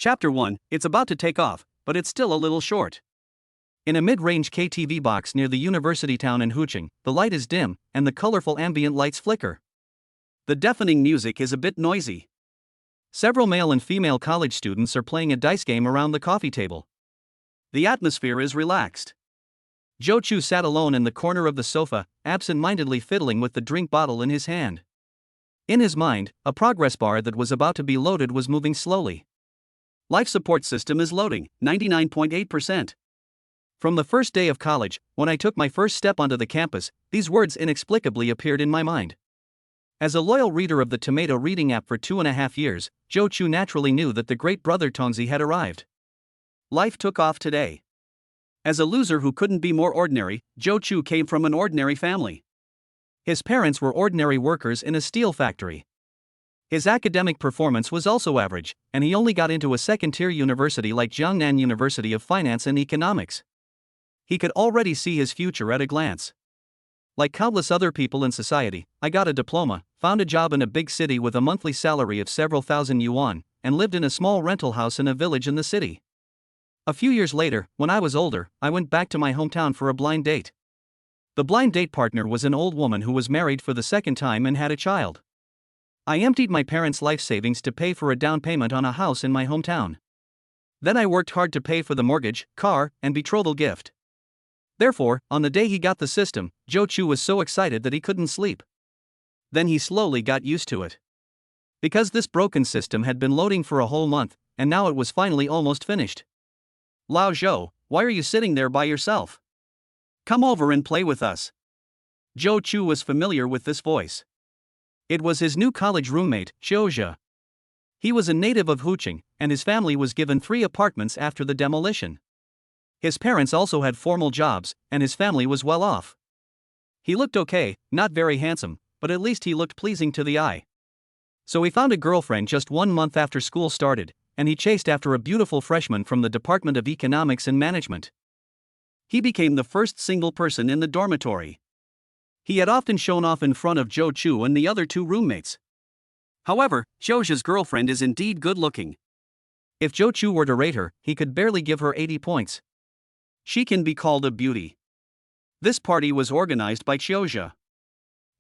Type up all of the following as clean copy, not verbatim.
Chapter 1, it's about to take off, but it's still a little short. In a mid-range KTV box near the university town in Hucheng, the light is dim, and the colorful ambient lights flicker. The deafening music is a bit noisy. Several male and female college students are playing a dice game around the coffee table. The atmosphere is relaxed. Zhou Chu sat alone in the corner of the sofa, absent-mindedly fiddling with the drink bottle in his hand. In his mind, a progress bar that was about to be loaded was moving slowly. Life support system is loading, 99.8%. From the first day of college, when I took my first step onto the campus, these words inexplicably appeared in my mind. As a loyal reader of the Tomato reading app for 2.5 years, Zhou Chu naturally knew that the great brother Tongzi had arrived. Life took off today. As a loser who couldn't be more ordinary, Zhou Chu came from an ordinary family. His parents were ordinary workers in a steel factory. His academic performance was also average, and he only got into a second-tier university like Jiangnan University of Finance and Economics. He could already see his future at a glance. Like countless other people in society, I got a diploma, found a job in a big city with a monthly salary of several thousand yuan, and lived in a small rental house in a village in the city. A few years later, when I was older, I went back to my hometown for a blind date. The blind date partner was an old woman who was married for the second time and had a child. I emptied my parents' life savings to pay for a down payment on a house in my hometown. Then I worked hard to pay for the mortgage, car, and betrothal gift. Therefore, on the day he got the system, Zhou Chu was so excited that he couldn't sleep. Then he slowly got used to it. Because this broken system had been loading for a whole month, and now it was finally almost finished. Lao Zhou, why are you sitting there by yourself? Come over and play with us. Zhou Chu was familiar with this voice. It was his new college roommate, Xiaozhe. He was a native of Hucheng, and his family was given 3 apartments after the demolition. His parents also had formal jobs, and his family was well off. He looked okay, not very handsome, but at least he looked pleasing to the eye. So he found a girlfriend just 1 month after school started, and he chased after a beautiful freshman from the Department of Economics and Management. He became the first single person in the dormitory. He had often shown off in front of Zhou Chu and the other 2 roommates. However, Xiaozhe's girlfriend is indeed good-looking. If Zhou Chu were to rate her, he could barely give her 80 points. She can be called a beauty. This party was organized by Xiaozhe.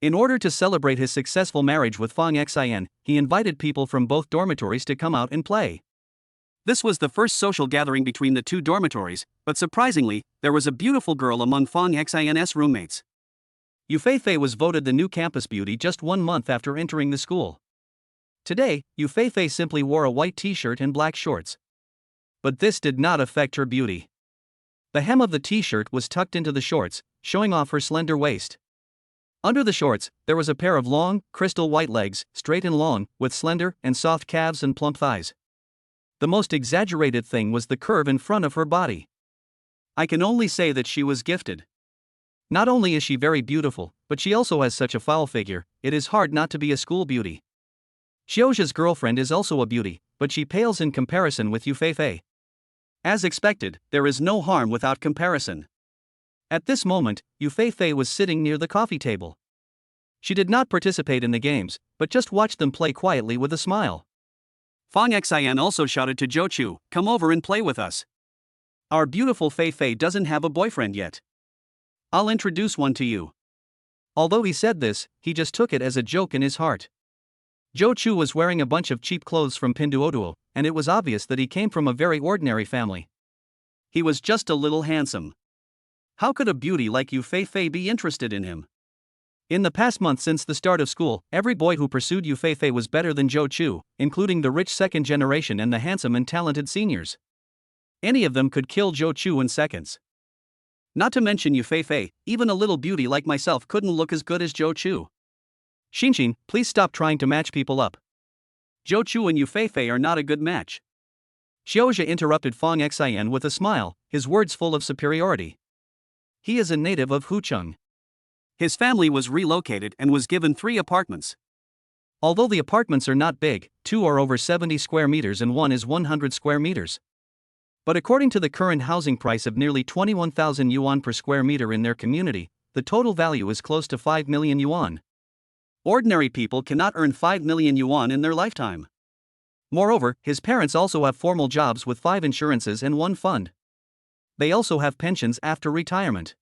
In order to celebrate his successful marriage with Fang Xin, he invited people from both dormitories to come out and play. This was the first social gathering between the 2 dormitories, but surprisingly, there was a beautiful girl among Fang Xin's roommates. Yu Feifei was voted the new campus beauty just 1 month after entering the school. Today, Yu Feifei simply wore a white t-shirt and black shorts. But this did not affect her beauty. The hem of the t-shirt was tucked into the shorts, showing off her slender waist. Under the shorts, there was a pair of long, crystal white legs, straight and long, with slender and soft calves and plump thighs. The most exaggerated thing was the curve in front of her body. I can only say that she was gifted. Not only is she very beautiful, but she also has such a foul figure, it is hard not to be a school beauty. Xiaozhe's girlfriend is also a beauty, but she pales in comparison with Yu Feifei. As expected, there is no harm without comparison. At this moment, Yu Feifei was sitting near the coffee table. She did not participate in the games, but just watched them play quietly with a smile. Fang Xin also shouted to Zhou Chu, "Come over and play with us. Our beautiful Feifei doesn't have a boyfriend yet. I'll introduce one to you." Although he said this, he just took it as a joke in his heart. Zhou Chu was wearing a bunch of cheap clothes from Pinduoduo, and it was obvious that he came from a very ordinary family. He was just a little handsome. How could a beauty like Yu Feifei be interested in him? In the past month since the start of school, every boy who pursued Yu Feifei was better than Zhou Chu, including the rich second generation and the handsome and talented seniors. Any of them could kill Zhou Chu in seconds. Not to mention Yu Feifei, even a little beauty like myself couldn't look as good as Zhou Chu. Xinxin, please stop trying to match people up. Zhou Chu and Yu Feifei are not a good match. Xiaozhe interrupted Fang Xin with a smile, his words full of superiority. He is a native of Hucheng. His family was relocated and was given 3 apartments. Although the apartments are not big, 2 are over 70 square meters and 1 is 100 square meters. But according to the current housing price of nearly 21,000 yuan per square meter in their community, the total value is close to 5 million yuan. Ordinary people cannot earn 5 million yuan in their lifetime. Moreover, his parents also have formal jobs with 5 insurances and 1 fund. They also have pensions after retirement.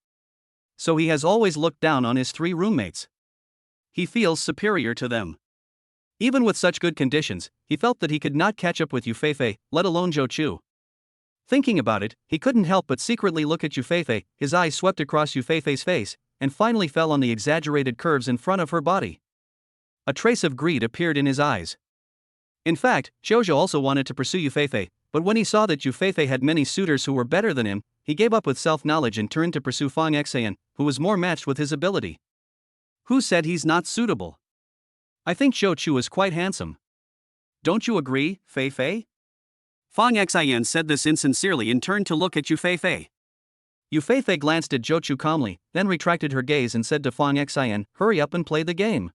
So he has always looked down on his 3 roommates. He feels superior to them. Even with such good conditions, he felt that he could not catch up with Yufei, let alone Zhou Chu. Thinking about it, he couldn't help but secretly look at Yufei. His eyes swept across Yufei's face, and finally fell on the exaggerated curves in front of her body. A trace of greed appeared in his eyes. In fact, Zhou also wanted to pursue Yufei, but when he saw that Yufei had many suitors who were better than him, he gave up with self-knowledge and turned to pursue Fang Xian, who was more matched with his ability. Who said he's not suitable? I think Zhou Chu is quite handsome. Don't you agree, Fei? Fang Xian said this insincerely and turned to look at Yufei. Yufei glanced at Zhou Chu calmly, then retracted her gaze and said to Fang Xian, "Hurry up and play the game.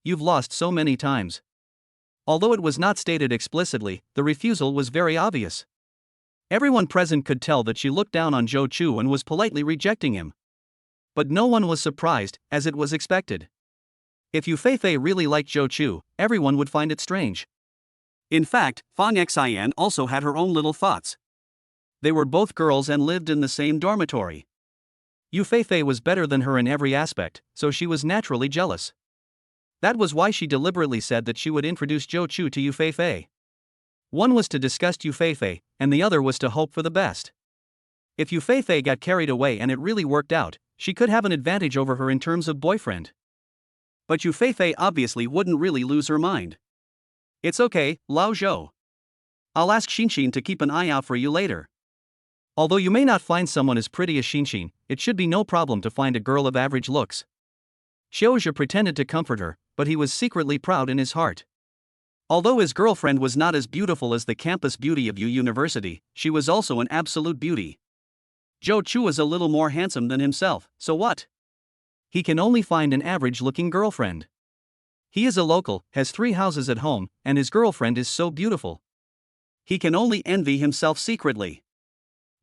You've lost so many times." Although it was not stated explicitly, the refusal was very obvious. Everyone present could tell that she looked down on Zhou Chu and was politely rejecting him. But no one was surprised, as it was expected. If Yufei really liked Zhou Chu, everyone would find it strange. In fact, Fang Xian also had her own little thoughts. They were both girls and lived in the same dormitory. Yufei was better than her in every aspect, so she was naturally jealous. That was why she deliberately said that she would introduce Zhou Chu to Yufei. One was to disgust Yufei, and the other was to hope for the best. If Yufei got carried away and it really worked out, she could have an advantage over her in terms of boyfriend. But Yufei obviously wouldn't really lose her mind. It's okay, Lao Zhou. I'll ask Xinxin to keep an eye out for you later. Although you may not find someone as pretty as Xinxin, it should be no problem to find a girl of average looks. Xiaozhi pretended to comfort her, but he was secretly proud in his heart. Although his girlfriend was not as beautiful as the campus beauty of Yu University, she was also an absolute beauty. Zhou Chu was a little more handsome than himself, so what? He can only find an average-looking girlfriend. He is a local, has 3 houses at home, and his girlfriend is so beautiful. He can only envy himself secretly.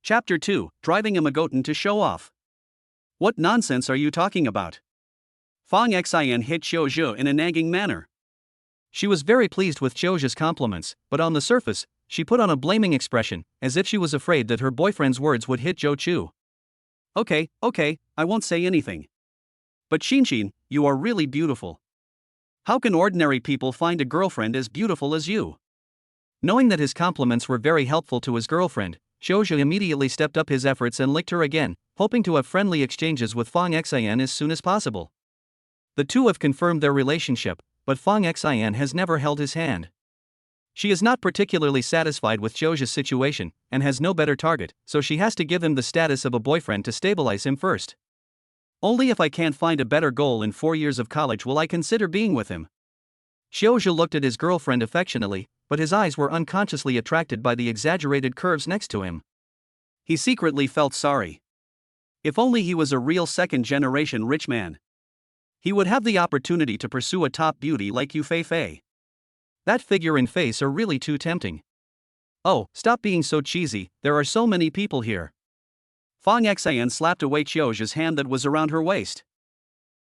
Chapter 2, Driving a Magotan to Show Off. What nonsense are you talking about? Fang Xian hit Xiaozhi in a nagging manner. She was very pleased with Xiaozhi's compliments, but on the surface, she put on a blaming expression, as if she was afraid that her boyfriend's words would hit Zhou Chu. Okay, I won't say anything. But Xinxin, you are really beautiful. How can ordinary people find a girlfriend as beautiful as you? Knowing that his compliments were very helpful to his girlfriend, Xiaozhi immediately stepped up his efforts and licked her again, hoping to have friendly exchanges with Fang Xian as soon as possible. The two have confirmed their relationship, but Fang Xian has never held his hand. She is not particularly satisfied with Xiaozhi's situation, and has no better target, so she has to give him the status of a boyfriend to stabilize him first. Only if I can't find a better goal in 4 years of college will I consider being with him. Xiaozhi looked at his girlfriend affectionately, but his eyes were unconsciously attracted by the exaggerated curves next to him. He secretly felt sorry. If only he was a real second-generation rich man. He would have the opportunity to pursue a top beauty like Yufei. That figure and face are really too tempting. Oh, stop being so cheesy, there are so many people here. Fang Xian slapped away Xiaozhi's hand that was around her waist.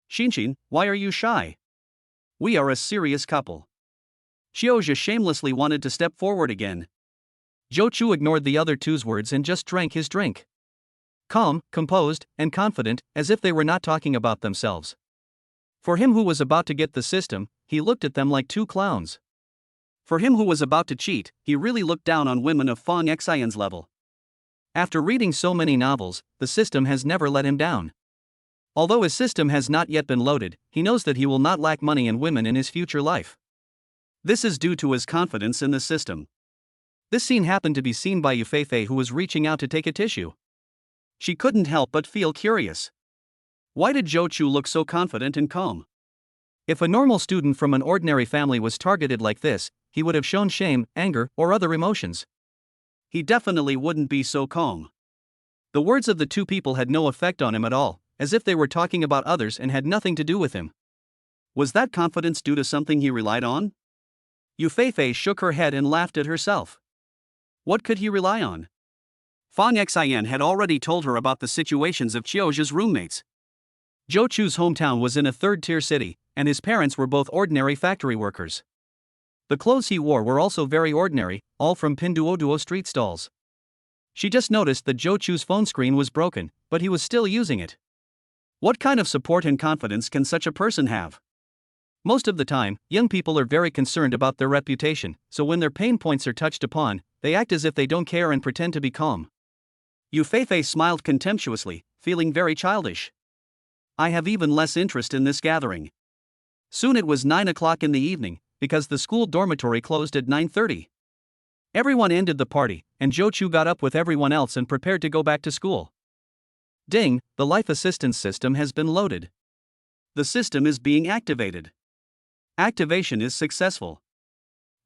Xinxin, why are you shy? We are a serious couple. Xiaozhi shamelessly wanted to step forward again. Zhou Chu ignored the other two's words and just drank his drink. Calm, composed, and confident, as if they were not talking about themselves. For him who was about to get the system, he looked at them like 2 clowns. For him who was about to cheat, he really looked down on women of Fang Xian's level. After reading so many novels, the system has never let him down. Although his system has not yet been loaded, he knows that he will not lack money and women in his future life. This is due to his confidence in the system. This scene happened to be seen by Yufei, who was reaching out to take a tissue. She couldn't help but feel curious. Why did Zhou Chu look so confident and calm? If a normal student from an ordinary family was targeted like this, he would have shown shame, anger, or other emotions. He definitely wouldn't be so calm. The words of the 2 people had no effect on him at all, as if they were talking about others and had nothing to do with him. Was that confidence due to something he relied on? Yufei shook her head and laughed at herself. What could he rely on? Fang Xian had already told her about the situations of Xiaozhi's roommates. Zhou Chu's hometown was in a 3rd-tier city, and his parents were both ordinary factory workers. The clothes he wore were also very ordinary, all from Pinduoduo street stalls. She just noticed that Zhou Chu's phone screen was broken, but he was still using it. What kind of support and confidence can such a person have? Most of the time, young people are very concerned about their reputation, so when their pain points are touched upon, they act as if they don't care and pretend to be calm. Yu Feifei smiled contemptuously, feeling very childish. I have even less interest in this gathering. Soon it was 9 o'clock in the evening, because the school dormitory closed at 9:30. Everyone ended the party, and Zhou Chu got up with everyone else and prepared to go back to school. Ding, the life assistance system has been loaded. The system is being activated. Activation is successful.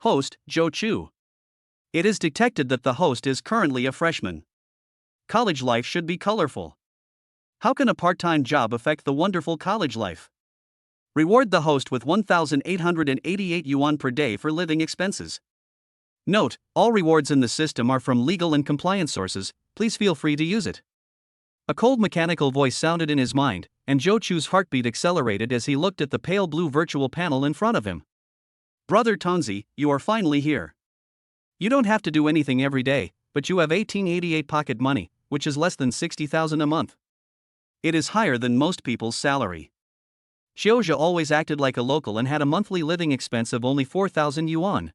Host, Zhou Chu. It is detected that the host is currently a freshman. College life should be colorful. How can a part-time job affect the wonderful college life? Reward the host with 1,888 yuan per day for living expenses. Note, all rewards in the system are from legal and compliance sources, please feel free to use it. A cold mechanical voice sounded in his mind, and Zhou Chu's heartbeat accelerated as he looked at the pale blue virtual panel in front of him. Brother Tonzi, you are finally here. You don't have to do anything every day, but you have 1888 pocket money, which is less than 60,000 a month. It is higher than most people's salary. Xiaozhi always acted like a local and had a monthly living expense of only 4,000 yuan.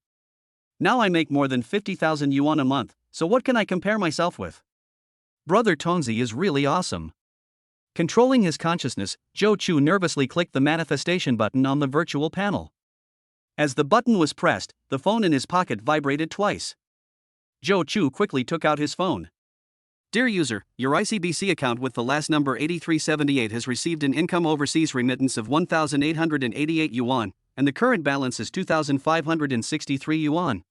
Now I make more than 50,000 yuan a month, so what can I compare myself with? Brother Tonzi is really awesome. Controlling his consciousness, Zhou Chu nervously clicked the manifestation button on the virtual panel. As the button was pressed, the phone in his pocket vibrated twice. Zhou Chu quickly took out his phone. Dear user, your ICBC account with the last number 8378 has received an income overseas remittance of 1,888 yuan, and the current balance is 2,563 yuan.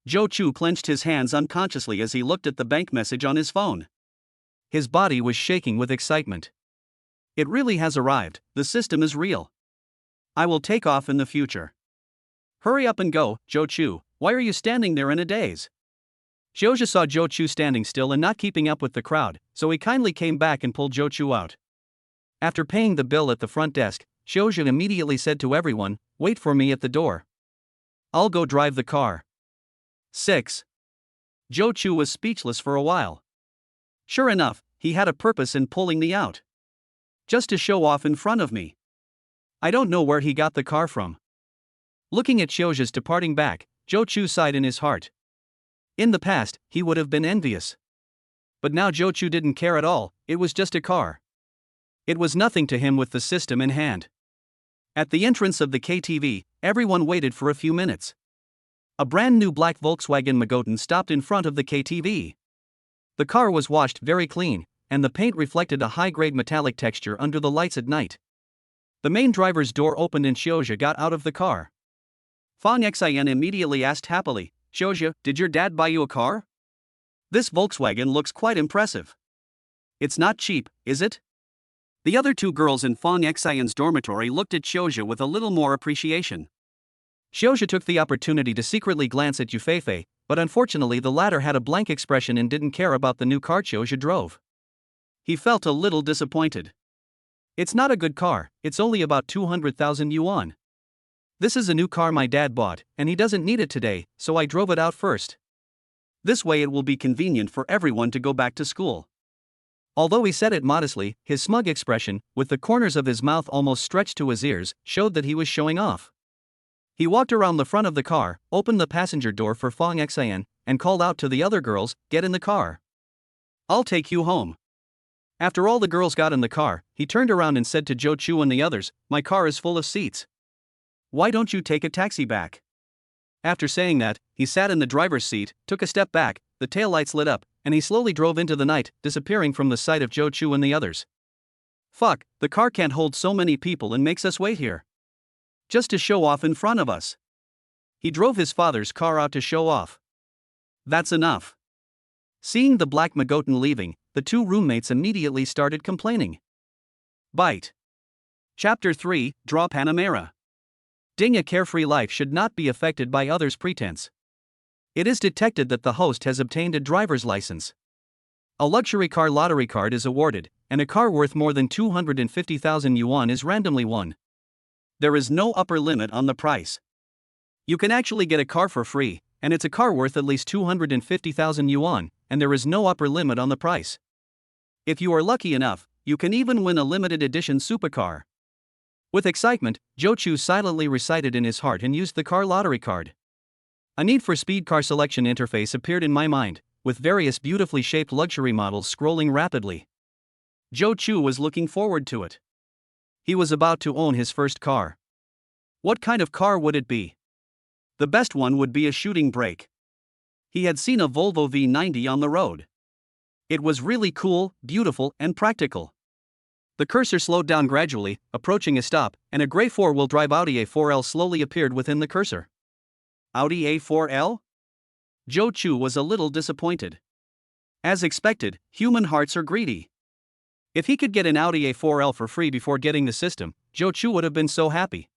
Zhou Chu clenched his hands unconsciously as he looked at the bank message on his phone. His body was shaking with excitement. It really has arrived, the system is real. I will take off in the future. Hurry up and go, Zhou Chu, why are you standing there in a daze? Xiaozhi saw Zhou Chu standing still and not keeping up with the crowd, so he kindly came back and pulled Zhou Chu out. After paying the bill at the front desk, Xiaozhi immediately said to everyone, wait for me at the door. I'll go drive the car. 6. Zhou Chu was speechless for a while. Sure enough, he had a purpose in pulling me out. Just to show off in front of me. I don't know where he got the car from. Looking at Xiaozhi's departing back, Zhou Chu sighed in his heart. In the past, he would have been envious. But now Zhou Chu didn't care at all, it was just a car. It was nothing to him with the system in hand. At the entrance of the KTV, everyone waited for a few minutes. A brand new black Volkswagen Magotan stopped in front of the KTV. The car was washed very clean, and the paint reflected a high-grade metallic texture under the lights at night. The main driver's door opened and Xiaozhi got out of the car. Fang Xian immediately asked happily, Xiaozhi, did your dad buy you a car? This Volkswagen looks quite impressive. It's not cheap, is it? The other two girls in Fang Xian's dormitory looked at Xiaozhi with a little more appreciation. Xiaozhi took the opportunity to secretly glance at Yu Feifei, but unfortunately the latter had a blank expression and didn't care about the new car Xiaozhi drove. He felt a little disappointed. It's not a good car, it's only about 200,000 yuan. This is a new car my dad bought, and he doesn't need it today, so I drove it out first. This way it will be convenient for everyone to go back to school. Although he said it modestly, his smug expression, with the corners of his mouth almost stretched to his ears, showed that he was showing off. He walked around the front of the car, opened the passenger door for Fang Xian, and called out to the other girls, get in the car. I'll take you home. After all the girls got in the car, he turned around and said to Zhou Chu and the others, my car is full of seats. Why don't you take a taxi back? After saying that, he sat in the driver's seat, took a step back, the taillights lit up, and he slowly drove into the night, disappearing from the sight of Zhou Chu and the others. Fuck, the car can't hold so many people and makes us wait here. Just to show off in front of us. He drove his father's car out to show off. That's enough. Seeing the black Magotan leaving, the two roommates immediately started complaining. Bite. Chapter 3, Draw Panamera. Ding, a carefree life should not be affected by others' pretense. It is detected that the host has obtained a driver's license. A luxury car lottery card is awarded, and a car worth more than 250,000 yuan is randomly won. There is no upper limit on the price. You can actually get a car for free, and it's a car worth at least 250,000 yuan, and there is no upper limit on the price. If you are lucky enough, you can even win a limited edition supercar. With excitement, Zhou Chu silently recited in his heart and used the car lottery card. A Need for Speed car selection interface appeared in my mind, with various beautifully shaped luxury models scrolling rapidly. Zhou Chu was looking forward to it. He was about to own his first car. What kind of car would it be? The best one would be a shooting brake. He had seen a Volvo V90 on the road. It was really cool, beautiful, and practical. The cursor slowed down gradually, approaching a stop, and a gray four-wheel drive Audi A4L slowly appeared within the cursor. Audi A4L? Zhou Chu was a little disappointed. As expected, human hearts are greedy. If he could get an Audi A4L for free before getting the system, Zhou Chu would have been so happy.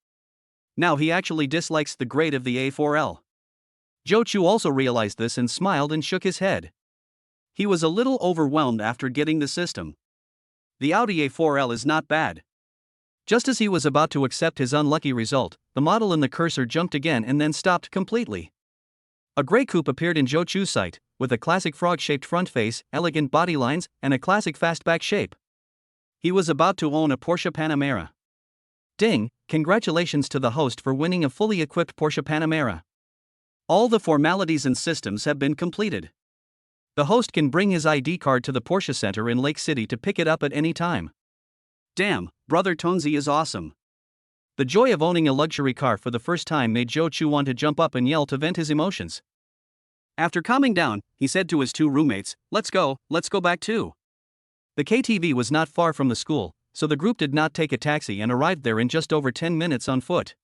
Now he actually dislikes the grade of the A4L. Zhou Chu also realized this and smiled and shook his head. He was a little overwhelmed after getting the system. The Audi A4L is not bad. Just as he was about to accept his unlucky result, the model in the cursor jumped again and then stopped completely. A gray coupe appeared in Zhou Chu's sight, with a classic frog-shaped front face, elegant body lines, and a classic fastback shape. He was about to own a Porsche Panamera. Ding! Congratulations to the host for winning a fully equipped Porsche Panamera. All the formalities and systems have been completed. The host can bring his ID card to the Porsche Center in Lake City to pick it up at any time. Damn, brother Tonzi is awesome. The joy of owning a luxury car for the first time made Zhou Chu want to jump up and yell to vent his emotions. After calming down, he said to his two roommates, let's go back too. The KTV was not far from the school, so the group did not take a taxi and arrived there in just over 10 minutes on foot.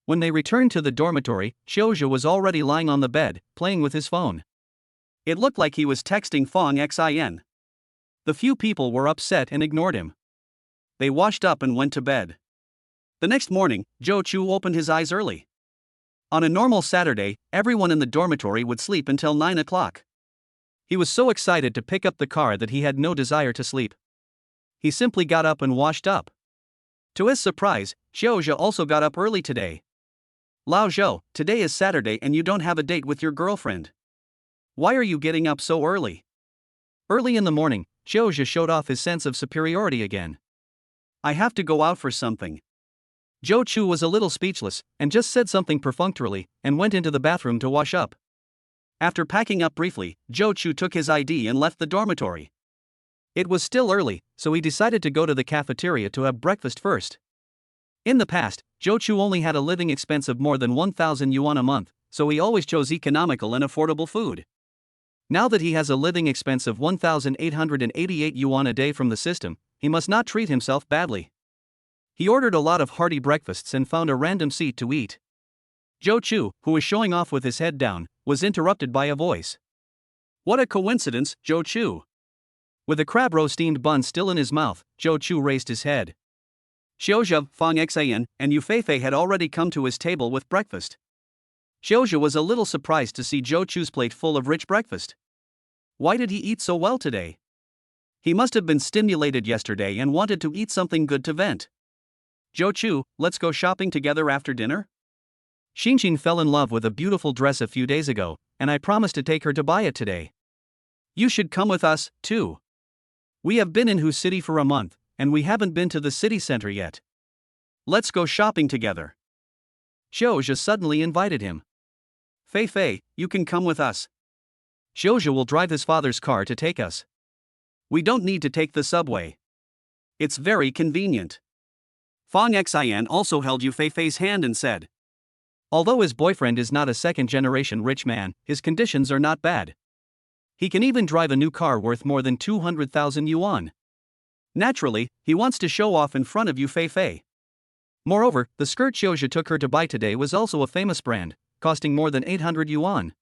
When they returned to the dormitory, Xiaozhe was already lying on the bed, playing with his phone. It looked like he was texting Fong Xin. The few people were upset and ignored him. They washed up and went to bed. The next morning, Zhou Chu opened his eyes early. On a normal Saturday, everyone in the dormitory would sleep until 9 o'clock. He was so excited to pick up the car that he had no desire to sleep. He simply got up and washed up. To his surprise, Xiaozhe also got up early today. Lao Zhou, today is Saturday and you don't have a date with your girlfriend. Why are you getting up so early? Early in the morning, Xiaozhe showed off his sense of superiority again. I have to go out for something. Zhou Chu was a little speechless, and just said something perfunctorily, and went into the bathroom to wash up. After packing up briefly, Zhou Chu took his ID and left the dormitory. It was still early, so he decided to go to the cafeteria to have breakfast first. In the past, Zhou Chu only had a living expense of more than 1,000 yuan a month, so he always chose economical and affordable food. Now that he has a living expense of 1,888 yuan a day from the system, he must not treat himself badly. He ordered a lot of hearty breakfasts and found a random seat to eat. Zhou Chu, who was showing off with his head down, was interrupted by a voice. What a coincidence, Zhou Chu. With a crab roe steamed bun still in his mouth, Zhou Chu raised his head. Xiaozhe, Fong Xian, and Yu Feifei had already come to his table with breakfast. Xiaozhe was a little surprised to see Zhou Chu's plate full of rich breakfast. Why did he eat so well today? He must have been stimulated yesterday and wanted to eat something good to vent. Zhou Chu, let's go shopping together after dinner? Xinxin fell in love with a beautiful dress a few days ago, and I promised to take her to buy it today. You should come with us, too. We have been in Hu City for a month, and we haven't been to the city center yet. Let's go shopping together. Xiaozhe suddenly invited him. Fei Fei, you can come with us. Xiaozhe will drive his father's car to take us. We don't need to take the subway. It's very convenient. Fong Xian also held Yu Feifei's hand and said. Although his boyfriend is not a second-generation rich man, his conditions are not bad. He can even drive a new car worth more than 200,000 yuan. Naturally, he wants to show off in front of Yu Feifei. Moreover, the skirt Xiaozhe took her to buy today was also a famous brand, costing more than 800 yuan.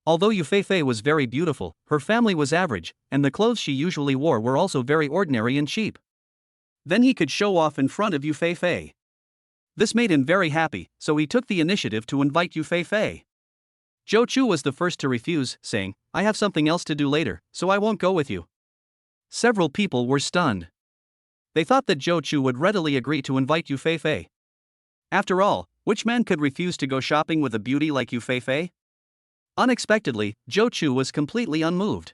Although Yu Feifei was very beautiful, her family was average, and the clothes she usually wore were also very ordinary and cheap. Then he could show off in front of Yu Feifei. This made him very happy, so he took the initiative to invite Yu Feifei. Zhou Chu was the first to refuse, saying, I have something else to do later, so I won't go with you. Several people were stunned. They thought that Zhou Chu would readily agree to invite Yu Feifei. After all, Which man could refuse to go shopping with a beauty like you, Fei Fei? Unexpectedly, Zhou Chu was completely unmoved.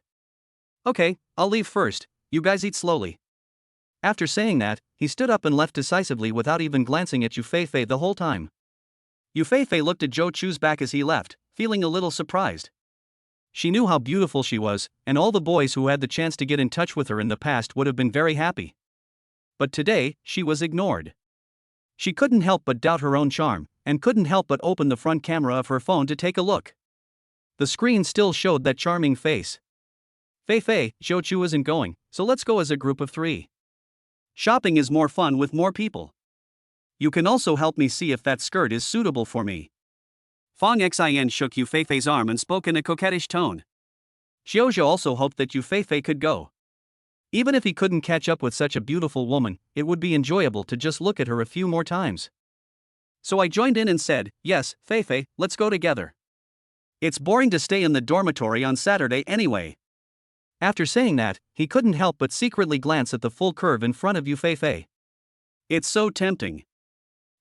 Okay, I'll leave first, you guys eat slowly. After saying that, he stood up and left decisively without even glancing at Yu Fei the whole time. Yu Fei looked at Zhou Chu's back as he left, feeling a little surprised. She knew how beautiful she was, and all the boys who had the chance to get in touch with her in the past would have been very happy. But today, she was ignored. She couldn't help but doubt her own charm, and couldn't help but open the front camera of her phone to take a look. The screen still showed that charming face. Fei, Zhou Chu isn't going, so let's go as a group of 3. Shopping is more fun with more people. You can also help me see if that skirt is suitable for me. Fang Xin shook Yu Fei's arm and spoke in a coquettish tone. Xiaozha also hoped that Yu Fei could go. Even if he couldn't catch up with such a beautiful woman, it would be enjoyable to just look at her a few more times. So I joined in and said, yes, Fei, let's go together. It's boring to stay in the dormitory on Saturday anyway. After saying that, he couldn't help but secretly glance at the full curve in front of Yu Fei. It's so tempting.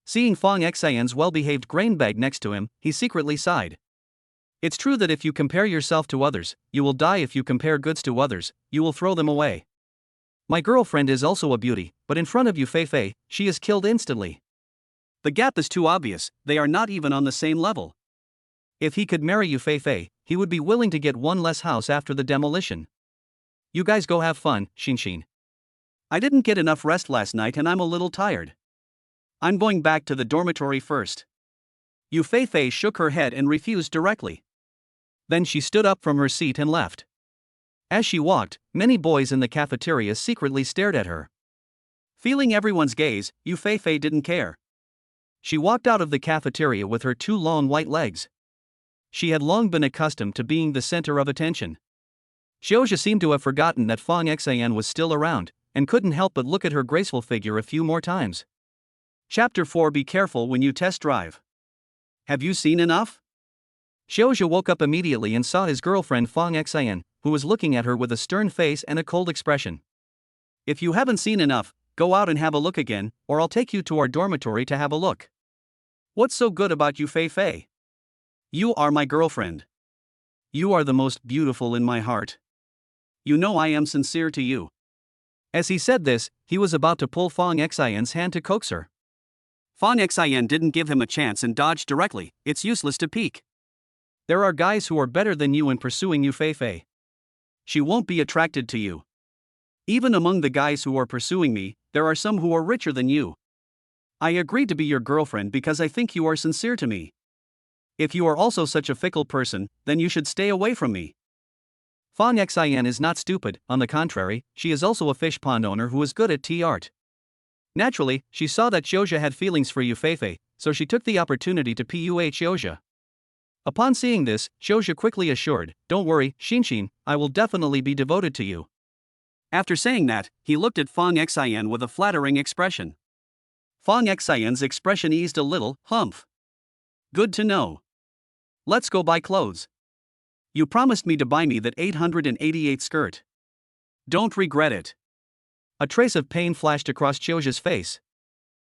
Seeing Fang Xian's well-behaved grain bag next to him, he secretly sighed. It's true that if you compare yourself to others, you will die. If you compare goods to others, you will throw them away. My girlfriend is also a beauty, but in front of Yu Fei, she is killed instantly. The gap is too obvious, they are not even on the same level. If he could marry Yu Fei, he would be willing to get one less house after the demolition. You guys go have fun, Xin. I didn't get enough rest last night and I'm a little tired. I'm going back to the dormitory first. Yu Fei shook her head and refused directly. Then she stood up from her seat and left. As she walked, many boys in the cafeteria secretly stared at her. Feeling everyone's gaze, Yu Fei didn't care. She walked out of the cafeteria with her 2 long white legs. She had long been accustomed to being the center of attention. Xiaozha seemed to have forgotten that Fang Xian was still around, and couldn't help but look at her graceful figure a few more times. Chapter 4: Be careful when you test drive. Have you seen enough? Xiaozha woke up immediately and saw his girlfriend Fang Xian, who was looking at her with a stern face and a cold expression. If you haven't seen enough, go out and have a look again, or I'll take you to our dormitory to have a look. What's so good about you, Fei? You are my girlfriend. You are the most beautiful in my heart. You know I am sincere to you. As he said this, he was about to pull Fang Xian's hand to coax her. Fang Xian didn't give him a chance and dodged directly. It's useless to peek. There are guys who are better than you in pursuing you, Fei. She won't be attracted to you. Even among the guys who are pursuing me, there are some who are richer than you. I agreed to be your girlfriend because I think you are sincere to me. If you are also such a fickle person, then you should stay away from me. Fang Xian is not stupid, on the contrary, she is also a fish pond owner who is good at tea art. Naturally, she saw that Xiaozha had feelings for Yu Fei, so she took the opportunity to puh Xiaozha. Upon seeing this, Xiaozha quickly assured, "Don't worry, Xin, I will definitely be devoted to you." After saying that, he looked at Fang Xian with a flattering expression. Fang Xian's expression eased a little. Humph. Good to know. Let's go buy clothes. You promised me to buy me that 888 skirt. Don't regret it. A trace of pain flashed across Xiaozha's face.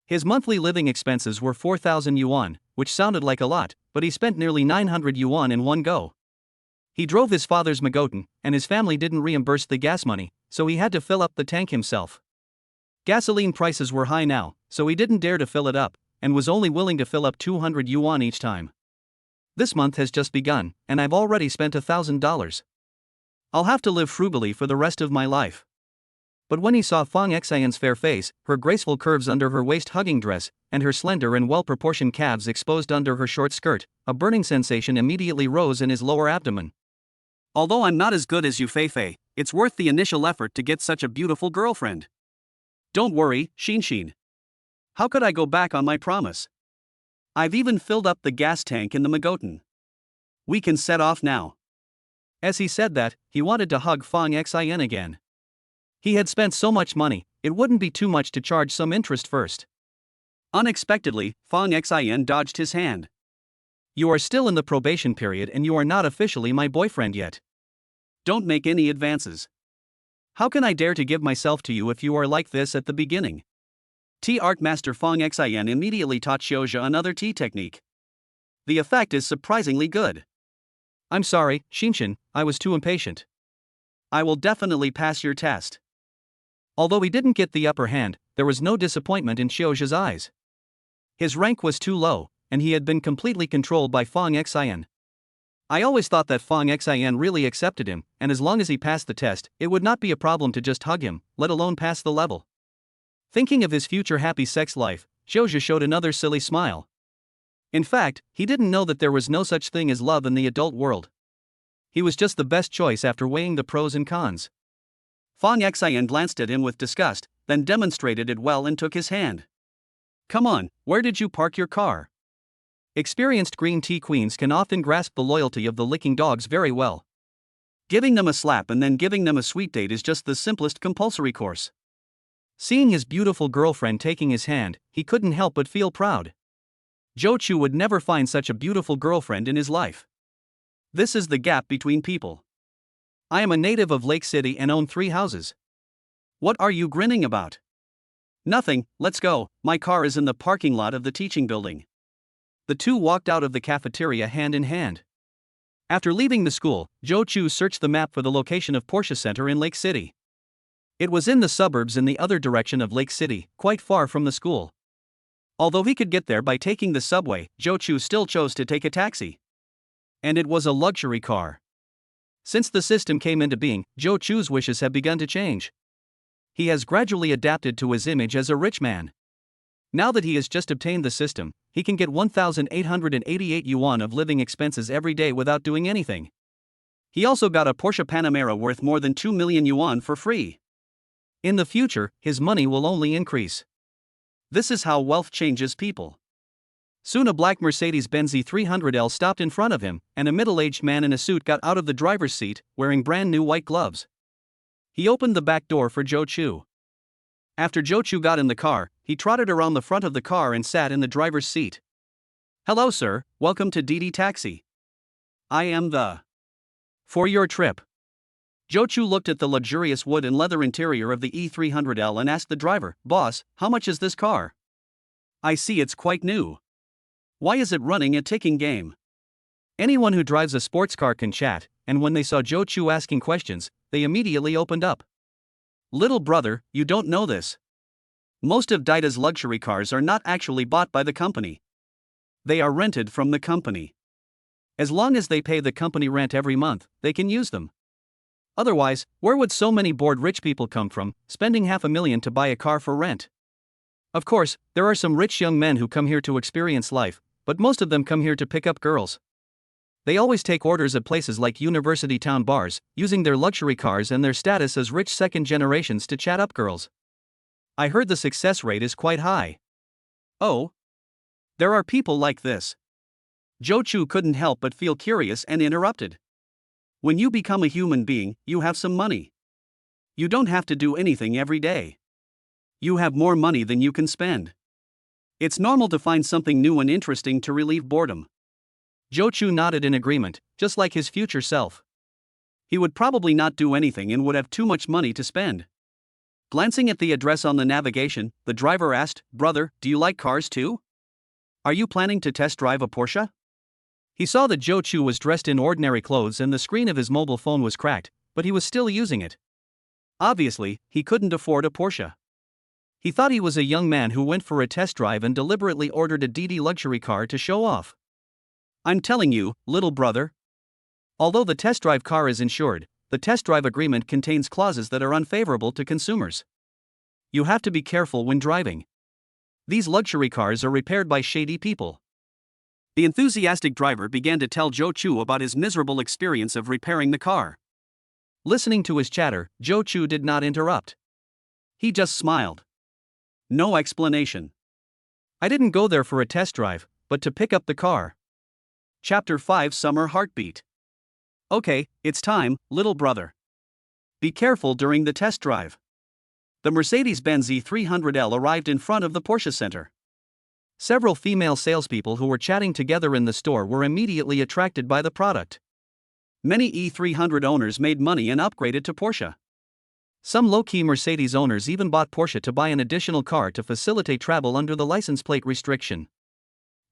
His monthly living expenses were 4,000 yuan, which sounded like a lot, but he spent nearly 900 yuan in one go. He drove his father's Magotan, and his family didn't reimburse the gas money, so he had to fill up the tank himself. Gasoline prices were high now, so he didn't dare to fill it up, and was only willing to fill up 200 yuan each time. This month has just begun, and I've already spent $1,000. I'll have to live frugally for the rest of my life. But when he saw Fang Xian's fair face, her graceful curves under her waist-hugging dress, and her slender and well-proportioned calves exposed under her short skirt, a burning sensation immediately rose in his lower abdomen. Although I'm not as good as Yu Fei, it's worth the initial effort to get such a beautiful girlfriend. Don't worry, Xin. How could I go back on my promise? I've even filled up the gas tank in the Magotan. We can set off now. As he said that, he wanted to hug Fang Xian again. He had spent so much money, it wouldn't be too much to charge some interest first. Unexpectedly, Fang Xian dodged his hand. You are still in the probation period and you are not officially my boyfriend yet. Don't make any advances. How can I dare to give myself to you if you are like this at the beginning? Tea art master Fong Xin immediately taught Xiaozhi another tea technique. The effect is surprisingly good. I'm sorry, Xinshin, I was too impatient. I will definitely pass your test. Although he didn't get the upper hand, there was no disappointment in Xiaozhi's eyes. His rank was too low, and he had been completely controlled by Fong Xin. I always thought that Fong Xin really accepted him, and as long as he passed the test, it would not be a problem to just hug him, let alone pass the level. Thinking of his future happy sex life, Xiaozhi showed another silly smile. In fact, he didn't know that there was no such thing as love in the adult world. He was just the best choice after weighing the pros and cons. Fong Xin glanced at him with disgust, then demonstrated it well and took his hand. Come on, where did you park your car? Experienced green tea queens can often grasp the loyalty of the licking dogs very well. Giving them a slap and then giving them a sweet date is just the simplest compulsory course. Seeing his beautiful girlfriend taking his hand, he couldn't help but feel proud. Zhou Chu would never find such a beautiful girlfriend in his life. This is the gap between people. I am a native of Lake City and own 3 houses. What are you grinning about? Nothing, let's go, my car is in the parking lot of the teaching building. The two walked out of the cafeteria hand in hand. After leaving the school, Zhou Chu searched the map for the location of Porsche Center in Lake City. It was in the suburbs in the other direction of Lake City, quite far from the school. Although he could get there by taking the subway, Zhou Chu still chose to take a taxi. And it was a luxury car. Since the system came into being, Zhou Chu's wishes have begun to change. He has gradually adapted to his image as a rich man. Now that he has just obtained the system, he can get 1,888 yuan of living expenses every day without doing anything. He also got a Porsche Panamera worth more than 2 million yuan for free. In the future, his money will only increase. This is how wealth changes people. Soon a black Mercedes-Benz E300L stopped in front of him, and a middle-aged man in a suit got out of the driver's seat, wearing brand new white gloves. He opened the back door for Zhou Chu. After Zhou Chu got in the car, he trotted around the front of the car and sat in the driver's seat. Hello sir, welcome to DD Taxi. I am the... For your trip. Zhou Chu looked at the luxurious wood and leather interior of the E300L and asked the driver, Boss, how much is this car? I see it's quite new. Why is it running a ticking game? Anyone who drives a sports car can chat, and when they saw Zhou Chu asking questions, they immediately opened up. Little brother, you don't know this. Most of Daida's luxury cars are not actually bought by the company. They are rented from the company. As long as they pay the company rent every month, they can use them. Otherwise, where would so many bored rich people come from, spending $500,000 to buy a car for rent? Of course, there are some rich young men who come here to experience life, but most of them come here to pick up girls. They always take orders at places like university town bars, using their luxury cars and their status as rich second generations to chat up girls. I heard the success rate is quite high. Oh? There are people like this. Zhou Chu couldn't help but feel curious and interrupted. When you become a human being, you have some money. You don't have to do anything every day. You have more money than you can spend. It's normal to find something new and interesting to relieve boredom. Zhou Chu nodded in agreement, just like his future self. He would probably not do anything and would have too much money to spend. Glancing at the address on the navigation, the driver asked, Brother, do you like cars too? Are you planning to test drive a Porsche? He saw that Zhou Chu was dressed in ordinary clothes and the screen of his mobile phone was cracked, but he was still using it. Obviously, he couldn't afford a Porsche. He thought he was a young man who went for a test drive and deliberately ordered a DD luxury car to show off. I'm telling you, little brother. Although the test drive car is insured, the test drive agreement contains clauses that are unfavorable to consumers. You have to be careful when driving. These luxury cars are repaired by shady people. The enthusiastic driver began to tell Zhou Chu about his miserable experience of repairing the car. Listening to his chatter, Zhou Chu did not interrupt. He just smiled. No explanation. I didn't go there for a test drive, but to pick up the car. Chapter 5 Summer Heartbeat. Okay, it's time, little brother. Be careful during the test drive. The Mercedes-Benz E300L arrived in front of the Porsche Center. Several female salespeople who were chatting together in the store were immediately attracted by the product. Many E300 owners made money and upgraded to Porsche. Some low-key Mercedes owners even bought Porsche to buy an additional car to facilitate travel under the license plate restriction.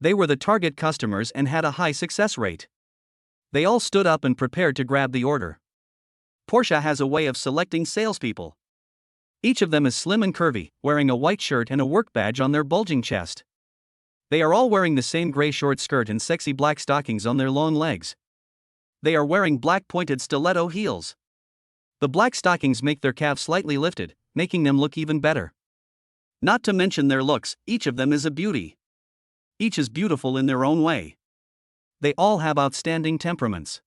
They were the target customers and had a high success rate. They all stood up and prepared to grab the order. Porsche has a way of selecting salespeople. Each of them is slim and curvy, wearing a white shirt and a work badge on their bulging chest. They are all wearing the same gray short skirt and sexy black stockings on their long legs. They are wearing black pointed stiletto heels. The black stockings make their calves slightly lifted, making them look even better. Not to mention their looks, each of them is a beauty. Each is beautiful in their own way. They all have outstanding temperaments.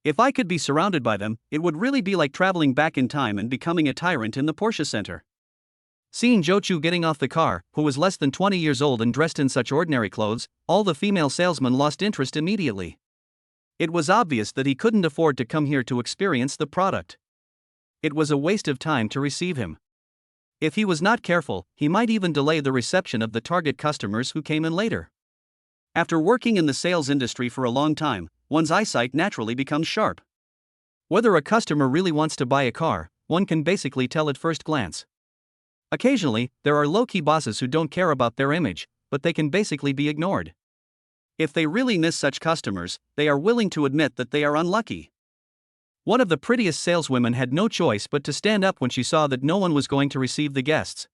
If I could be surrounded by them, it would really be like traveling back in time and becoming a tyrant in the Porsche Center. Seeing Zhou Chu getting off the car, who was less than 20 years old and dressed in such ordinary clothes, all the female salesmen lost interest immediately. It was obvious that he couldn't afford to come here to experience the product. It was a waste of time to receive him. If he was not careful, he might even delay the reception of the target customers who came in later. After working in the sales industry for a long time, one's eyesight naturally becomes sharp. Whether a customer really wants to buy a car, one can basically tell at first glance. Occasionally, there are low-key bosses who don't care about their image, but they can basically be ignored. If they really miss such customers, they are willing to admit that they are unlucky. One of the prettiest saleswomen had no choice but to stand up when she saw that no one was going to receive the guests.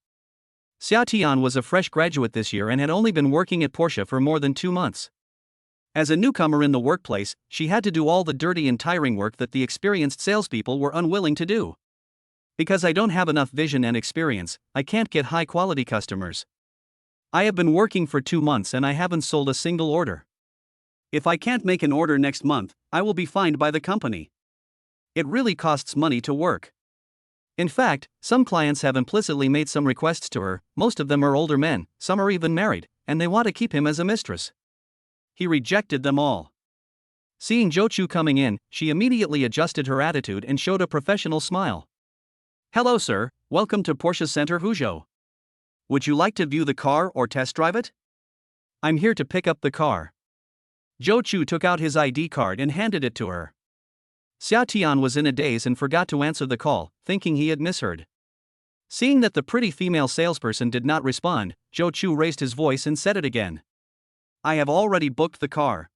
Xia Tian was a fresh graduate this year and had only been working at Porsche for more than 2 months. As a newcomer in the workplace, she had to do all the dirty and tiring work that the experienced salespeople were unwilling to do. Because I don't have enough vision and experience, I can't get high-quality customers. I have been working for 2 months and I haven't sold a single order. If I can't make an order next month, I will be fined by the company. It really costs money to work. In fact, some clients have implicitly made some requests to her, most of them are older men, some are even married, and they want to keep him as a mistress. He rejected them all. Seeing Zhou Chu coming in, she immediately adjusted her attitude and showed a professional smile. "Hello sir, welcome to Porsche Center Huzhou. Would you like to view the car or test drive it? I'm here to pick up the car." Zhou Chu took out his ID card and handed it to her. Xia Tian was in a daze and forgot to answer the call, thinking he had misheard. Seeing that the pretty female salesperson did not respond, Zhou Chu raised his voice and said it again. "I have already booked the car.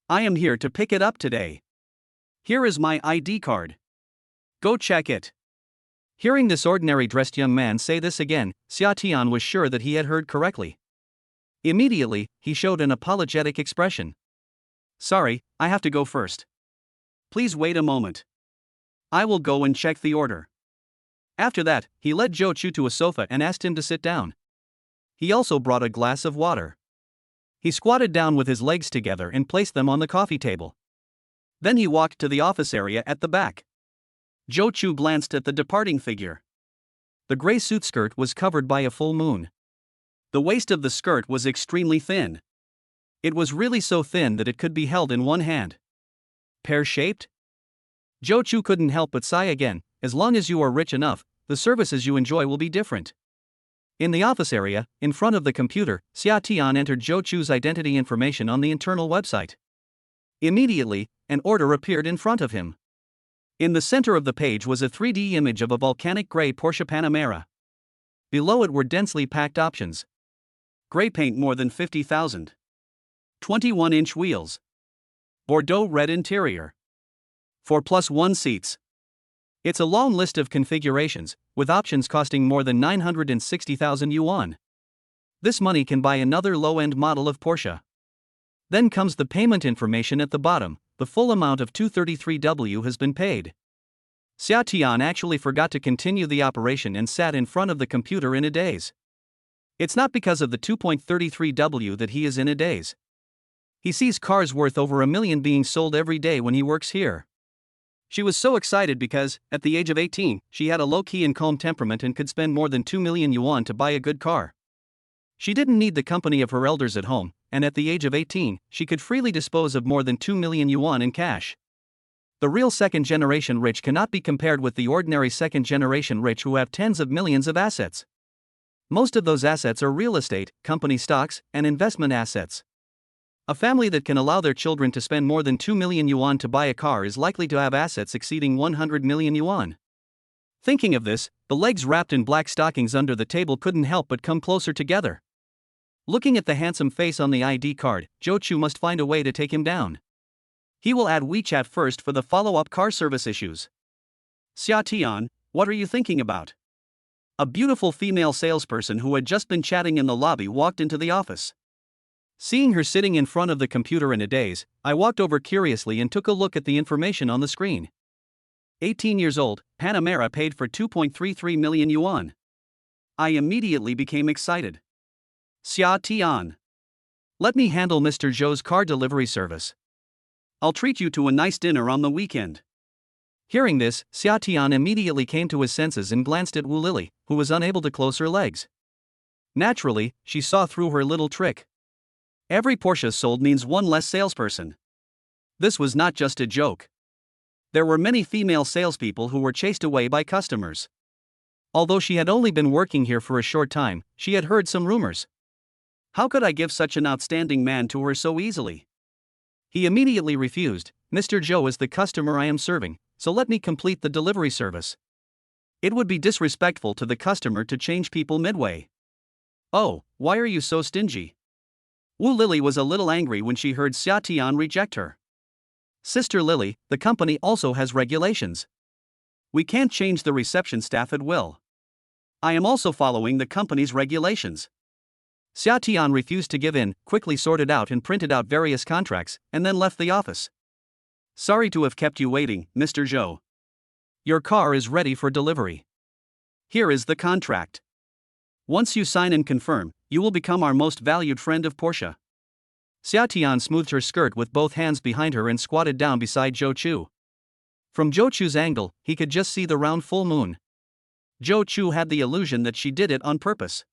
I am here to pick it up today. Here is my ID card. Go check it." Hearing this ordinary dressed young man say this again, Xia Tian was sure that he had heard correctly. Immediately, he showed an apologetic expression. "Sorry, I have to go first. Please wait a moment. I will go and check the order." After that, he led Zhou Chu to a sofa and asked him to sit down. He also brought a glass of water. He squatted down with his legs together and placed them on the coffee table. Then he walked to the office area at the back. Zhou Chu glanced at the departing figure. The gray suit skirt was covered by a full moon. The waist of the skirt was extremely thin. It was really so thin that it could be held in one hand. Pear-shaped? Zhou Chu couldn't help but sigh again. As long as you are rich enough, the services you enjoy will be different. In the office area, in front of the computer, Xia Tian entered Zhou Chu's identity information on the internal website. Immediately, an order appeared in front of him. In the center of the page was a 3D image of a volcanic gray Porsche Panamera. Below it were densely packed options. Gray paint more than 50,000. 21-inch wheels. Bordeaux red interior. 4+1 seats. It's a long list of configurations, with options costing more than 960,000 yuan. This money can buy another low-end model of Porsche. Then comes the payment information at the bottom. The full amount of 233W has been paid. Xia Tian actually forgot to continue the operation and sat in front of the computer in a daze. It's not because of the 2.33W that he is in a daze. He sees cars worth over $1 million being sold every day when he works here. She was so excited because, at the age of 18, she had a low-key and calm temperament and could spend more than 2 million yuan to buy a good car. She didn't need the company of her elders at home, and at the age of 18, she could freely dispose of more than 2 million yuan in cash. The real second-generation rich cannot be compared with the ordinary second-generation rich who have tens of millions of assets. Most of those assets are real estate, company stocks, and investment assets. A family that can allow their children to spend more than 2 million yuan to buy a car is likely to have assets exceeding 100 million yuan. Thinking of this, the legs wrapped in black stockings under the table couldn't help but come closer together. Looking at the handsome face on the ID card, Joe Chu must find a way to take him down. He will add WeChat first for the follow-up car service issues. Xia Tian, what are you thinking about? A beautiful female salesperson who had just been chatting in the lobby walked into the office. Seeing her sitting in front of the computer in a daze, I walked over curiously and took a look at the information on the screen. 18 years old, Panamera paid for 2.33 million yuan. I immediately became excited. Xia Tian. Let me handle Mr. Zhou's car delivery service. I'll treat you to a nice dinner on the weekend. Hearing this, Xia Tian immediately came to his senses and glanced at Wu Lily, who was unable to close her legs. Naturally, she saw through her little trick. Every Porsche sold means one less salesperson. This was not just a joke. There were many female salespeople who were chased away by customers. Although she had only been working here for a short time, she had heard some rumors. How could I give such an outstanding man to her so easily? He immediately refused. Mr. Zhou is the customer I am serving, so let me complete the delivery service. It would be disrespectful to the customer to change people midway. Oh, why are you so stingy? Wu Lily was a little angry when she heard Xia Tian reject her. Sister Lily, the company also has regulations. We can't change the reception staff at will. I am also following the company's regulations. Xia Tian refused to give in, quickly sorted out and printed out various contracts, and then left the office. Sorry to have kept you waiting, Mr. Zhou. Your car is ready for delivery. Here is the contract. Once you sign and confirm, you will become our most valued friend of Porsche. Xia Tian smoothed her skirt with both hands behind her and squatted down beside Zhou Chu. From Zhou Chu's angle, he could just see the round full moon. Zhou Chu had the illusion that she did it on purpose.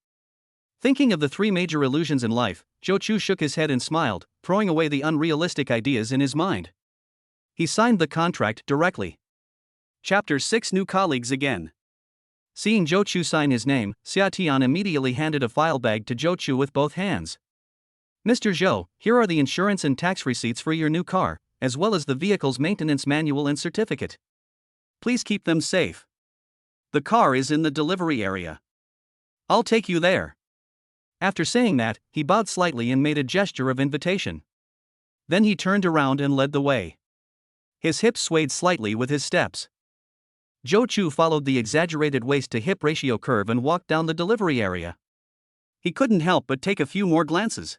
Thinking of the three major illusions in life, Zhou Chu shook his head and smiled, throwing away the unrealistic ideas in his mind. He signed the contract directly. Chapter 6 New Colleagues Again. Seeing Zhou Chu sign his name, Xia Tian immediately handed a file bag to Zhou Chu with both hands. Mr. Zhou, here are the insurance and tax receipts for your new car, as well as the vehicle's maintenance manual and certificate. Please keep them safe. The car is in the delivery area. I'll take you there. After saying that, he bowed slightly and made a gesture of invitation. Then he turned around and led the way. His hips swayed slightly with his steps. Zhou Chu followed the exaggerated waist-to-hip ratio curve and walked down the delivery area. He couldn't help but take a few more glances.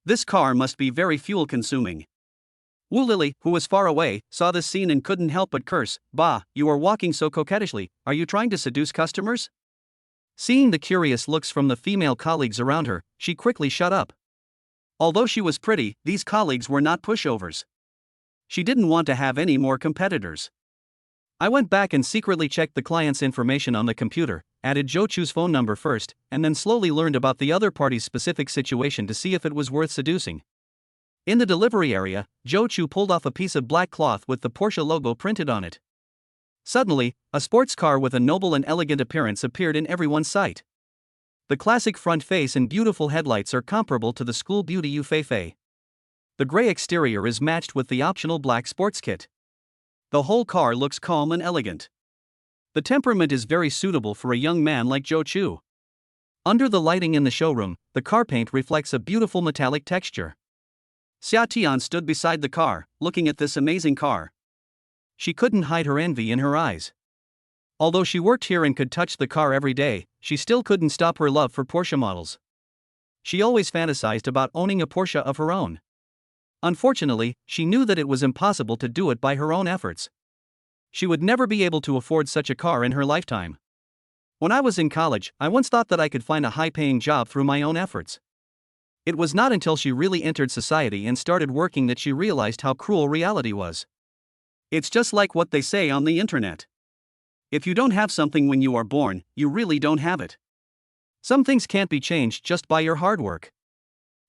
This car must be very fuel-consuming. Wu Lily, who was far away, saw this scene and couldn't help but curse. Bah, you are walking so coquettishly, are you trying to seduce customers? Seeing the curious looks from the female colleagues around her, she quickly shut up. Although she was pretty, these colleagues were not pushovers. She didn't want to have any more competitors. I went back and secretly checked the client's information on the computer, added Zhou Chu's phone number first, and then slowly learned about the other party's specific situation to see if it was worth seducing. In the delivery area, Zhou Chu pulled off a piece of black cloth with the Porsche logo printed on it. Suddenly, a sports car with a noble and elegant appearance appeared in everyone's sight. The classic front face and beautiful headlights are comparable to the school beauty Yu Feifei. The gray exterior is matched with the optional black sports kit. The whole car looks calm and elegant. The temperament is very suitable for a young man like Zhou Chu. Under the lighting in the showroom, the car paint reflects a beautiful metallic texture. Xia Tian stood beside the car, looking at this amazing car. She couldn't hide her envy in her eyes. Although she worked here and could touch the car every day, she still couldn't stop her love for Porsche models. She always fantasized about owning a Porsche of her own. Unfortunately, she knew that it was impossible to do it by her own efforts. She would never be able to afford such a car in her lifetime. When I was in college, I once thought that I could find a high-paying job through my own efforts. It was not until she really entered society and started working that she realized how cruel reality was. It's just like what they say on the internet. If you don't have something when you are born, you really don't have it. Some things can't be changed just by your hard work.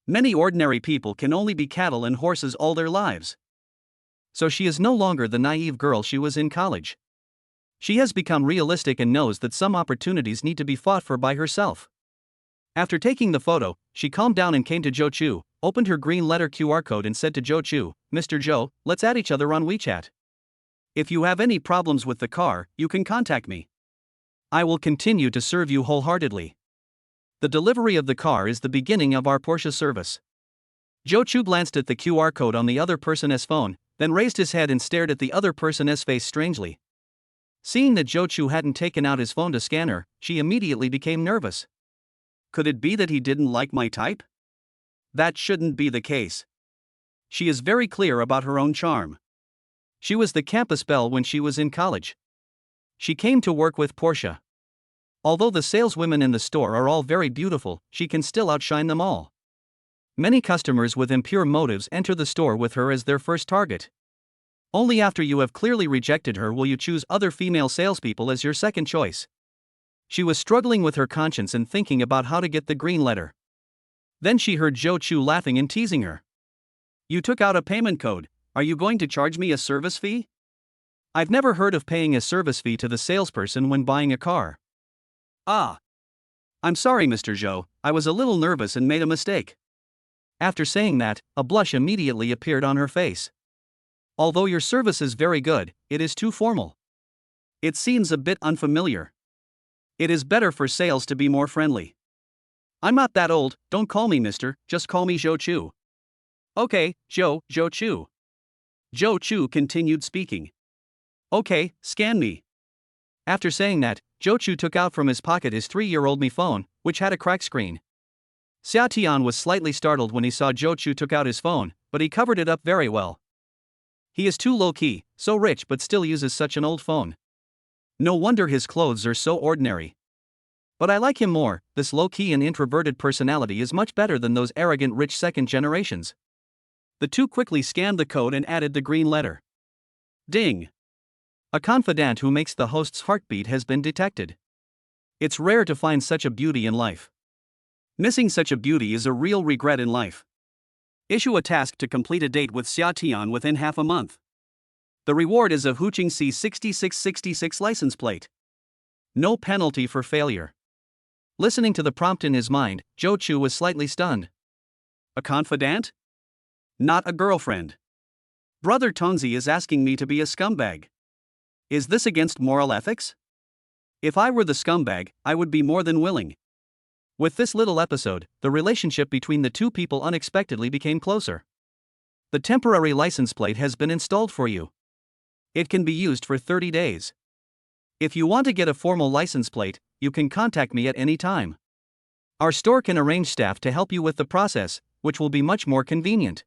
Many ordinary people can only be cattle and horses all their lives. So she is no longer the naive girl she was in college. She has become realistic and knows that some opportunities need to be fought for by herself. After taking the photo, she calmed down and came to Zhou Chu, opened her green letter QR code and said to Zhou Chu, Mr. Zhou, let's add each other on WeChat. If you have any problems with the car, you can contact me. I will continue to serve you wholeheartedly. The delivery of the car is the beginning of our Porsche service. Zhou Chu glanced at the QR code on the other person's phone, then raised his head and stared at the other person's face strangely. Seeing that Zhou Chu hadn't taken out his phone to scan her, she immediately became nervous. Could it be that he didn't like my type? That shouldn't be the case. She is very clear about her own charm. She was the campus belle when she was in college. She came to work with Porsche. Although the saleswomen in the store are all very beautiful, she can still outshine them all. Many customers with impure motives enter the store with her as their first target. Only after you have clearly rejected her will you choose other female salespeople as your second choice. She was struggling with her conscience and thinking about how to get the green letter. Then she heard Zhou Chu laughing and teasing her. You took out a payment code. Are you going to charge me a service fee? I've never heard of paying a service fee to the salesperson when buying a car. Ah. I'm sorry, Mr. Zhou, I was a little nervous and made a mistake. After saying that, a blush immediately appeared on her face. Although your service is very good, it is too formal. It seems a bit unfamiliar. It is better for sales to be more friendly. I'm not that old, don't call me mister, just call me Zhou Chu. Okay, Zhou Chu. Zhou Chu continued speaking. Okay, scan me. After saying that, Zhou Chu took out from his pocket his 3-year-old Mi phone, which had a cracked screen. Xia Tian was slightly startled when he saw Zhou Chu took out his phone, but he covered it up very well. He is too low-key, so rich but still uses such an old phone. No wonder his clothes are so ordinary. But I like him more, this low-key and introverted personality is much better than those arrogant rich second generations. The two quickly scanned the code and added the green letter. Ding! A confidant who makes the host's heartbeat has been detected. It's rare to find such a beauty in life. Missing such a beauty is a real regret in life. Issue a task to complete a date with Xia Tian within half a month. The reward is a Huqing C6666 license plate. No penalty for failure. Listening to the prompt in his mind, Zhou Chu was slightly stunned. A confidant? Not a girlfriend. Brother Tongzi is asking me to be a scumbag. Is this against moral ethics? If I were the scumbag, I would be more than willing. With this little episode, the relationship between the two people unexpectedly became closer. The temporary license plate has been installed for you. It can be used for 30 days. If you want to get a formal license plate, you can contact me at any time. Our store can arrange staff to help you with the process, which will be much more convenient.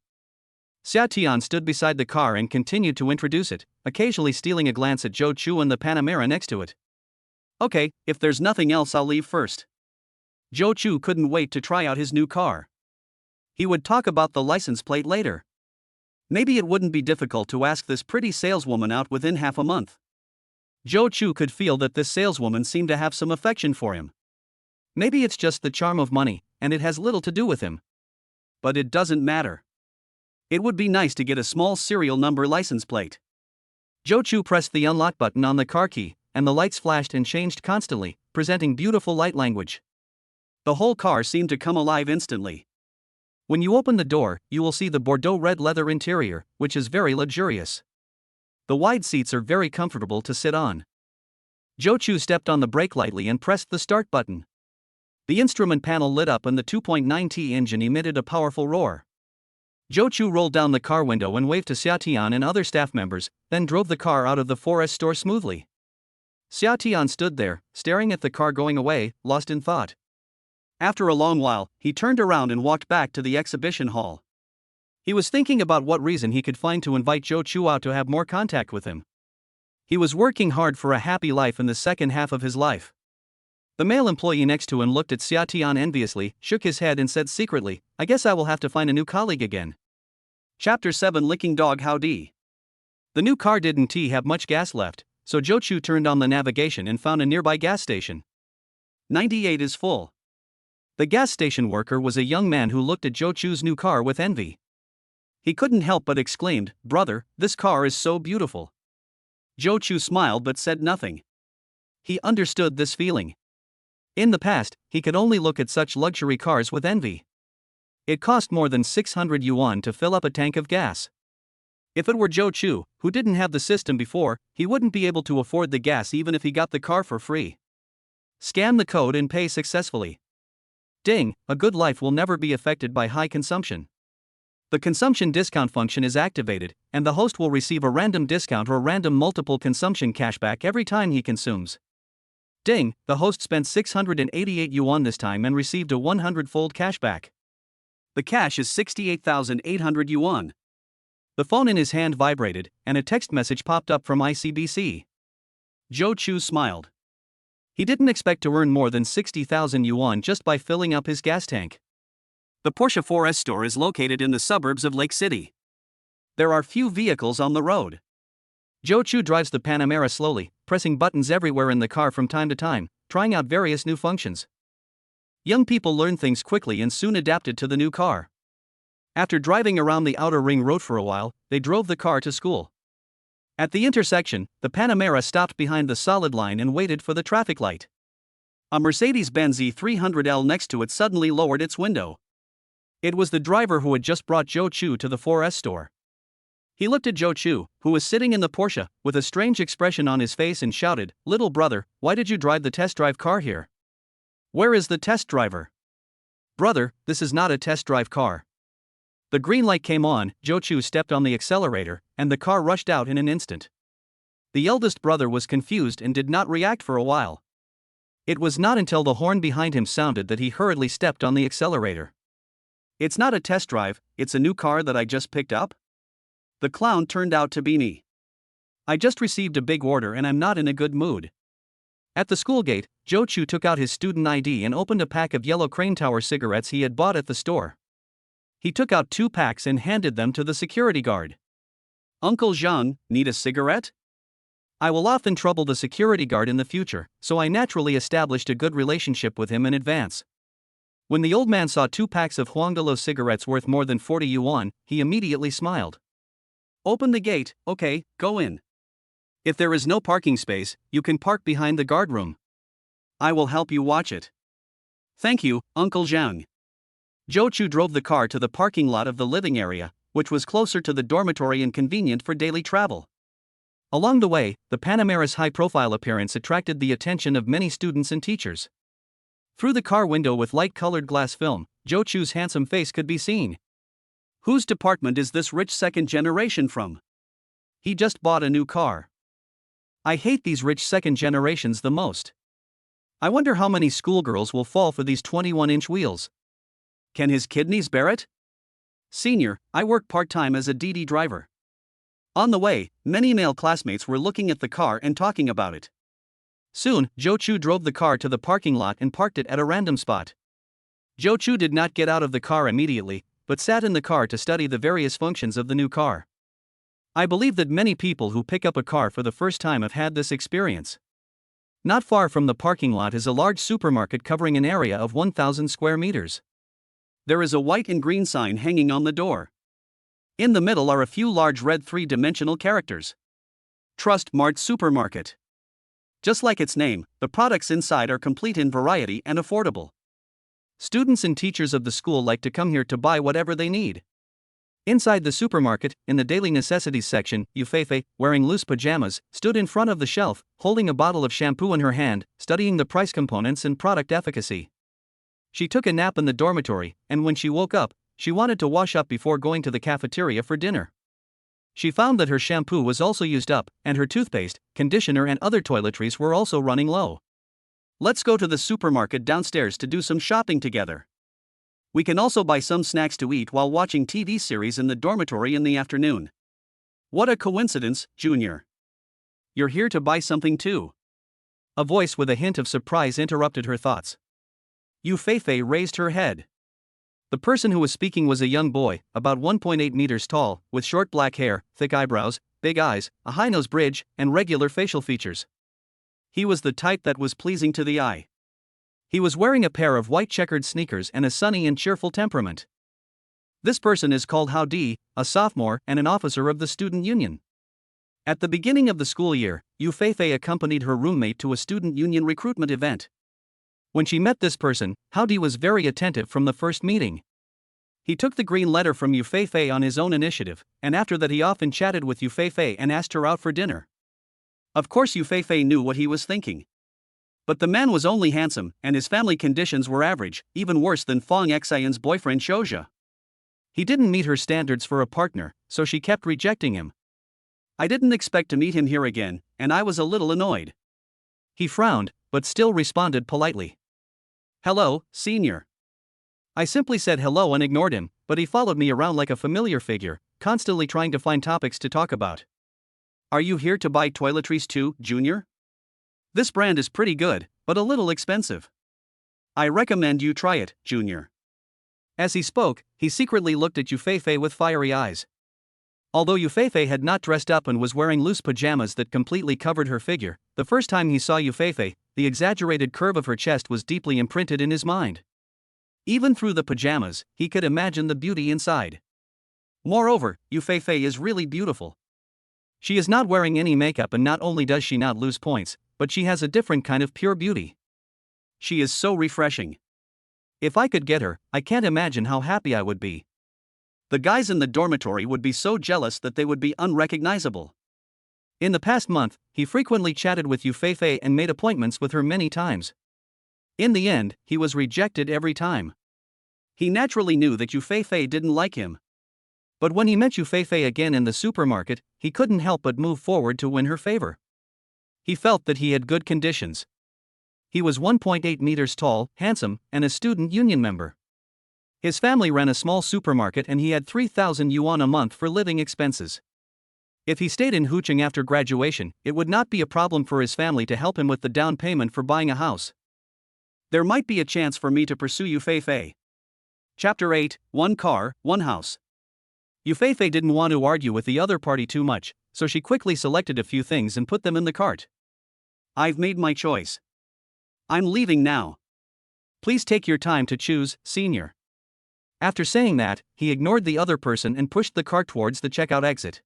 Xia Tian stood beside the car and continued to introduce it, occasionally stealing a glance at Zhou Chu and the Panamera next to it. Okay, if there's nothing else I'll leave first. Zhou Chu couldn't wait to try out his new car. He would talk about the license plate later. Maybe it wouldn't be difficult to ask this pretty saleswoman out within half a month. Zhou Chu could feel that this saleswoman seemed to have some affection for him. Maybe it's just the charm of money, and it has little to do with him. But it doesn't matter. It would be nice to get a small serial number license plate. Zhou Chu pressed the unlock button on the car key, and the lights flashed and changed constantly, presenting beautiful light language. The whole car seemed to come alive instantly. When you open the door, you will see the Bordeaux red leather interior, which is very luxurious. The wide seats are very comfortable to sit on. Zhou Chu stepped on the brake lightly and pressed the start button. The instrument panel lit up and the 2.9T engine emitted a powerful roar. Zhou Chu rolled down the car window and waved to Xia Tian and other staff members, then drove the car out of the 4S store smoothly. Xia Tian stood there, staring at the car going away, lost in thought. After a long while, he turned around and walked back to the exhibition hall. He was thinking about what reason he could find to invite Zhou Chu out to have more contact with him. He was working hard for a happy life in the second half of his life. The male employee next to him looked at Xia Tian enviously, shook his head and said secretly, I guess I will have to find a new colleague again. Chapter 7 Licking Dog Howdy. The new car didn't have much gas left, so Zhou Chu turned on the navigation and found a nearby gas station. 98 is full. The gas station worker was a young man who looked at Zhou Chu's new car with envy. He couldn't help but exclaimed, Brother, this car is so beautiful. Zhou Chu smiled but said nothing. He understood this feeling. In the past, he could only look at such luxury cars with envy. It cost more than 600 yuan to fill up a tank of gas. If it were Zhou Chu, who didn't have the system before, he wouldn't be able to afford the gas even if he got the car for free. Scan the code and pay successfully. Ding, a good life will never be affected by high consumption. The consumption discount function is activated, and the host will receive a random discount or random multiple consumption cashback every time he consumes. Ding, the host spent 688 yuan this time and received a 100-fold cashback. The cash is 68,800 yuan. The phone in his hand vibrated, and a text message popped up from ICBC. Zhou Chu smiled. He didn't expect to earn more than 60,000 yuan just by filling up his gas tank. The Porsche 4S store is located in the suburbs of Lake City. There are few vehicles on the road. Zhou Chu drives the Panamera slowly, pressing buttons everywhere in the car from time to time, trying out various new functions. Young people learn things quickly and soon adapted to the new car. After driving around the outer ring road for a while, they drove the car to school. At the intersection, the Panamera stopped behind the solid line and waited for the traffic light. A Mercedes-Benz E300L next to it suddenly lowered its window. It was the driver who had just brought Zhou Chu to the 4S store. He looked at Zhou Chu, who was sitting in the Porsche, with a strange expression on his face and shouted, "Little brother, why did you drive the test drive car here? Where is the test driver?" "Brother, this is not a test drive car." The green light came on, Zhou Chu stepped on the accelerator, and the car rushed out in an instant. The eldest brother was confused and did not react for a while. It was not until the horn behind him sounded that he hurriedly stepped on the accelerator. "It's not a test drive, it's a new car that I just picked up?" The clown turned out to be me. "I just received a big order and I'm not in a good mood." At the school gate, Zhou Chu took out his student ID and opened a pack of yellow Crane Tower cigarettes he had bought at the store. He took out 2 packs and handed them to the security guard. "Uncle Zhang, need a cigarette?" I will often trouble the security guard in the future, so I naturally established a good relationship with him in advance. When the old man saw 2 packs of Huangdalo cigarettes worth more than 40 yuan, he immediately smiled. "Open the gate, okay, go in. If there is no parking space, you can park behind the guard room. I will help you watch it." "Thank you, Uncle Zhang." Zhou Chu drove the car to the parking lot of the living area, which was closer to the dormitory and convenient for daily travel. Along the way, the Panamera's high-profile appearance attracted the attention of many students and teachers. Through the car window with light-colored glass film, Zhou Chu's handsome face could be seen. "Whose department is this rich second generation from? He just bought a new car. I hate these rich second generations the most. I wonder how many schoolgirls will fall for these 21-inch wheels. Can his kidneys bear it? Senior, I work part-time as a DD driver." On the way, many male classmates were looking at the car and talking about it. Soon, Zhou Chu drove the car to the parking lot and parked it at a random spot. Zhou Chu did not get out of the car immediately, but sat in the car to study the various functions of the new car. I believe that many people who pick up a car for the first time have had this experience. Not far from the parking lot is a large supermarket covering an area of 1,000 square meters. There is a white and green sign hanging on the door. In the middle are a few large red 3-dimensional characters. Trust Mart Supermarket. Just like its name, the products inside are complete in variety and affordable. Students and teachers of the school like to come here to buy whatever they need. Inside the supermarket, in the daily necessities section, Yu Feifei, wearing loose pajamas, stood in front of the shelf, holding a bottle of shampoo in her hand, studying the price components and product efficacy. She took a nap in the dormitory, and when she woke up, she wanted to wash up before going to the cafeteria for dinner. She found that her shampoo was also used up, and her toothpaste, conditioner and other toiletries were also running low. "Let's go to the supermarket downstairs to do some shopping together. We can also buy some snacks to eat while watching TV series in the dormitory in the afternoon." "What a coincidence, Junior. You're here to buy something too." A voice with a hint of surprise interrupted her thoughts. Yu Feifei raised her head. The person who was speaking was a young boy, about 1.8 meters tall, with short black hair, thick eyebrows, big eyes, a high nose bridge, and regular facial features. He was the type that was pleasing to the eye. He was wearing a pair of white checkered sneakers and a sunny and cheerful temperament. This person is called Hao Di, a sophomore and an officer of the student union. At the beginning of the school year, Yu Feifei accompanied her roommate to a student union recruitment event. When she met this person, Hao Di was very attentive from the first meeting. He took the green letter from Yu Feifei on his own initiative, and after that he often chatted with Yu Feifei and asked her out for dinner. Of course Yu Feifei knew what he was thinking. But the man was only handsome, and his family conditions were average, even worse than Fong Xian's boyfriend Shouja. He didn't meet her standards for a partner, so she kept rejecting him. I didn't expect to meet him here again, and I was a little annoyed. He frowned, but still responded politely. Hello, senior. I simply said hello and ignored him, but he followed me around like a familiar figure, constantly trying to find topics to talk about. Are you here to buy toiletries too, Junior? This brand is pretty good, but a little expensive. I recommend you try it, Junior. As he spoke, he secretly looked at Yufei with fiery eyes. Although Yufei had not dressed up and was wearing loose pajamas that completely covered her figure, the first time he saw Yufei, the exaggerated curve of her chest was deeply imprinted in his mind. Even through the pajamas, he could imagine the beauty inside. Moreover, Yufei is really beautiful. She is not wearing any makeup, and not only does she not lose points, but she has a different kind of pure beauty. She is so refreshing. If I could get her, I can't imagine how happy I would be. The guys in the dormitory would be so jealous that they would be unrecognizable. In the past month, he frequently chatted with Yufei and made appointments with her many times. In the end, he was rejected every time. He naturally knew that Yufei didn't like him. But when he met Yufei again in the supermarket, he couldn't help but move forward to win her favor. He felt that he had good conditions. He was 1.8 meters tall, handsome, and a student union member. His family ran a small supermarket and he had 3,000 yuan a month for living expenses. If he stayed in Hucheng after graduation, it would not be a problem for his family to help him with the down payment for buying a house. There might be a chance for me to pursue Yufei. Chapter 8, One Car, One House. Yufei didn't want to argue with the other party too much, so she quickly selected a few things and put them in the cart. I've made my choice. I'm leaving now. Please take your time to choose, senior. After saying that, he ignored the other person and pushed the cart towards the checkout exit.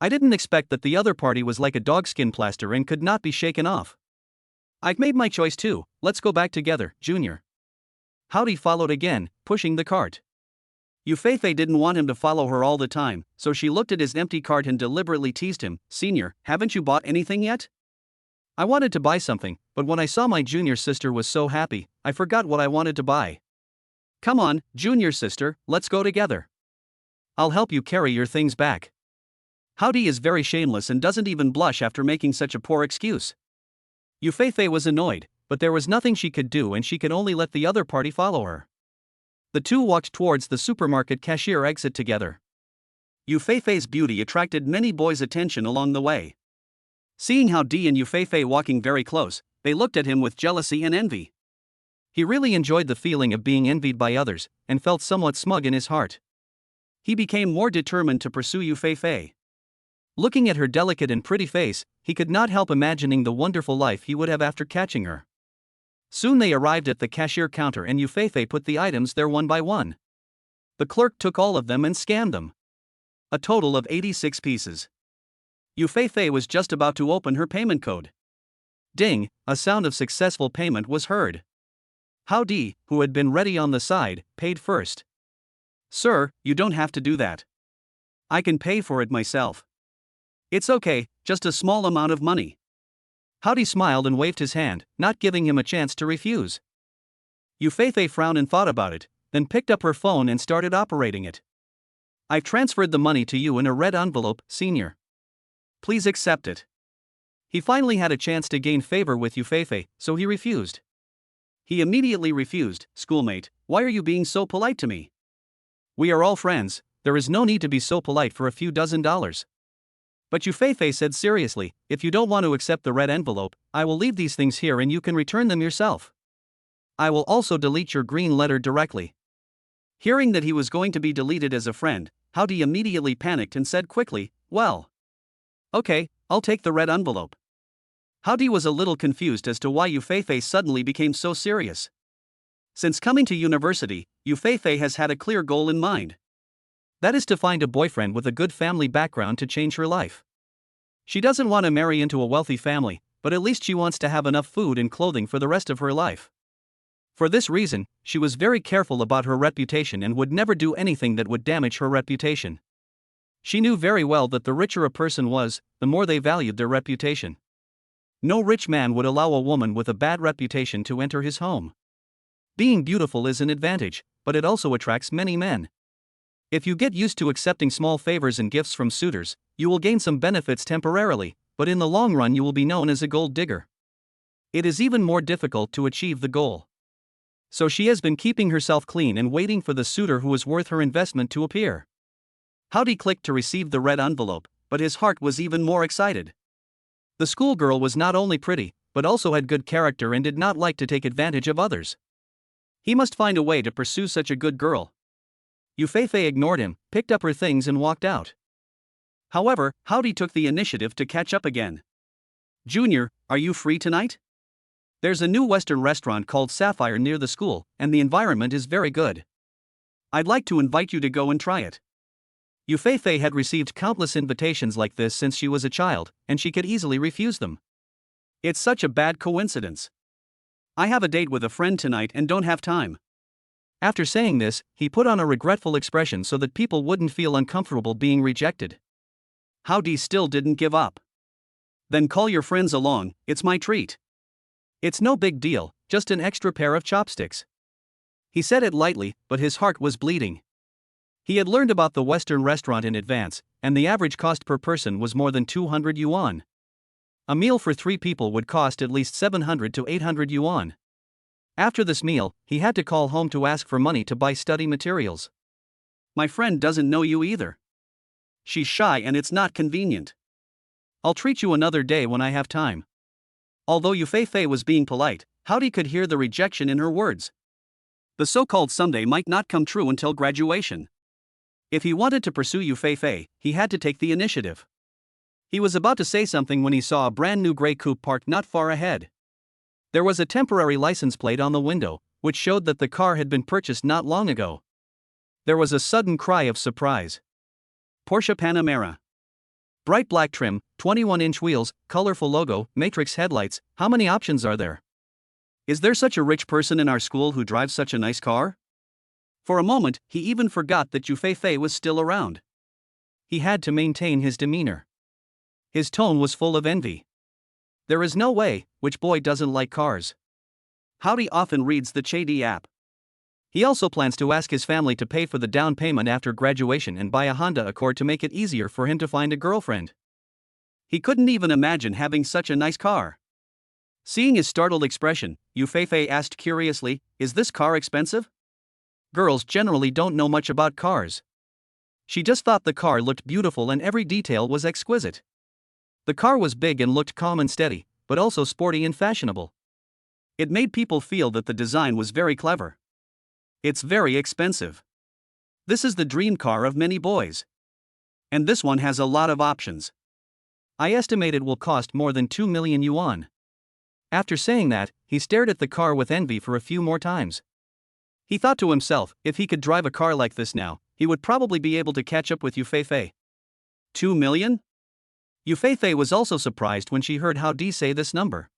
I didn't expect that the other party was like a dogskin plaster and could not be shaken off. I've made my choice too, let's go back together, Junior. Howdy followed again, pushing the cart. Yufei didn't want him to follow her all the time, so she looked at his empty cart and deliberately teased him. Senior, haven't you bought anything yet? I wanted to buy something, but when I saw my junior sister was so happy, I forgot what I wanted to buy. Come on, junior sister, let's go together. I'll help you carry your things back. Howdy is very shameless and doesn't even blush after making such a poor excuse. Yufei was annoyed, but there was nothing she could do and she could only let the other party follow her. The two walked towards the supermarket cashier exit together. Yufei's beauty attracted many boys' attention along the way. Seeing how Di and Yufei walking very close, they looked at him with jealousy and envy. He really enjoyed the feeling of being envied by others, and felt somewhat smug in his heart. He became more determined to pursue Yufei. Looking at her delicate and pretty face, he could not help imagining the wonderful life he would have after catching her. Soon they arrived at the cashier counter and Yufei put the items there one by one. The clerk took all of them and scanned them. A total of 86 pieces. Yufei was just about to open her payment code. Ding, a sound of successful payment was heard. Howdy, who had been ready on the side, paid first. Sir, you don't have to do that. I can pay for it myself. It's okay, just a small amount of money. Howdy smiled and waved his hand, not giving him a chance to refuse. Yufei frowned and thought about it, then picked up her phone and started operating it. I've transferred the money to you in a red envelope, senior. Please accept it. He finally had a chance to gain favor with Yufei, so he refused. He immediately refused. Schoolmate, why are you being so polite to me? We are all friends, there is no need to be so polite for a few dozen dollars. But Yufei said seriously, if you don't want to accept the red envelope, I will leave these things here and you can return them yourself. I will also delete your green letter directly. Hearing that he was going to be deleted as a friend, Howdy immediately panicked and said quickly, well. Okay, I'll take the red envelope. Howdy was a little confused as to why Yufei suddenly became so serious. Since coming to university, Yufei has had a clear goal in mind. That is to find a boyfriend with a good family background to change her life. She doesn't want to marry into a wealthy family, but at least she wants to have enough food and clothing for the rest of her life. For this reason, she was very careful about her reputation and would never do anything that would damage her reputation. She knew very well that the richer a person was, the more they valued their reputation. No rich man would allow a woman with a bad reputation to enter his home. Being beautiful is an advantage, but it also attracts many men. If you get used to accepting small favors and gifts from suitors, you will gain some benefits temporarily, but in the long run you will be known as a gold digger. It is even more difficult to achieve the goal. So she has been keeping herself clean and waiting for the suitor who is worth her investment to appear. Howdy clicked to receive the red envelope, but his heart was even more excited. The schoolgirl was not only pretty, but also had good character and did not like to take advantage of others. He must find a way to pursue such a good girl. Yufei ignored him, picked up her things and walked out. However, Howdy took the initiative to catch up again. Junior, are you free tonight? There's a new Western restaurant called Sapphire near the school, and the environment is very good. I'd like to invite you to go and try it. Yufei had received countless invitations like this since she was a child, and she could easily refuse them. It's such a bad coincidence. I have a date with a friend tonight and don't have time. After saying this, he put on a regretful expression so that people wouldn't feel uncomfortable being rejected. Howdy still didn't give up. Then call your friends along, it's my treat. It's no big deal, just an extra pair of chopsticks. He said it lightly, but his heart was bleeding. He had learned about the Western restaurant in advance, and the average cost per person was more than 200 yuan. A meal for 3 people would cost at least 700 to 800 yuan. After this meal, he had to call home to ask for money to buy study materials. My friend doesn't know you either. She's shy and it's not convenient. I'll treat you another day when I have time. Although Yufei was being polite, Howdy could hear the rejection in her words. The so-called someday might not come true until graduation. If he wanted to pursue Yufei, he had to take the initiative. He was about to say something when he saw a brand new gray coupe parked not far ahead. There was a temporary license plate on the window, which showed that the car had been purchased not long ago. There was a sudden cry of surprise. Porsche Panamera. Bright black trim, 21-inch wheels, colorful logo, matrix headlights. How many options are there? Is there such a rich person in our school who drives such a nice car? For a moment, he even forgot that Yufei was still around. He had to maintain his demeanor. His tone was full of envy. There is no way, which boy doesn't like cars? Howdy often reads the Chadi app. He also plans to ask his family to pay for the down payment after graduation and buy a Honda Accord to make it easier for him to find a girlfriend. He couldn't even imagine having such a nice car. Seeing his startled expression, Yufei asked curiously, "Is this car expensive?" Girls generally don't know much about cars. She just thought the car looked beautiful and every detail was exquisite. The car was big and looked calm and steady, but also sporty and fashionable. It made people feel that the design was very clever. It's very expensive. This is the dream car of many boys. And this one has a lot of options. I estimate it will cost more than 2 million yuan. After saying that, he stared at the car with envy for a few more times. He thought to himself, if he could drive a car like this now, he would probably be able to catch up with Yufei. 2 million? Yufei was also surprised when she heard Howdy say this number.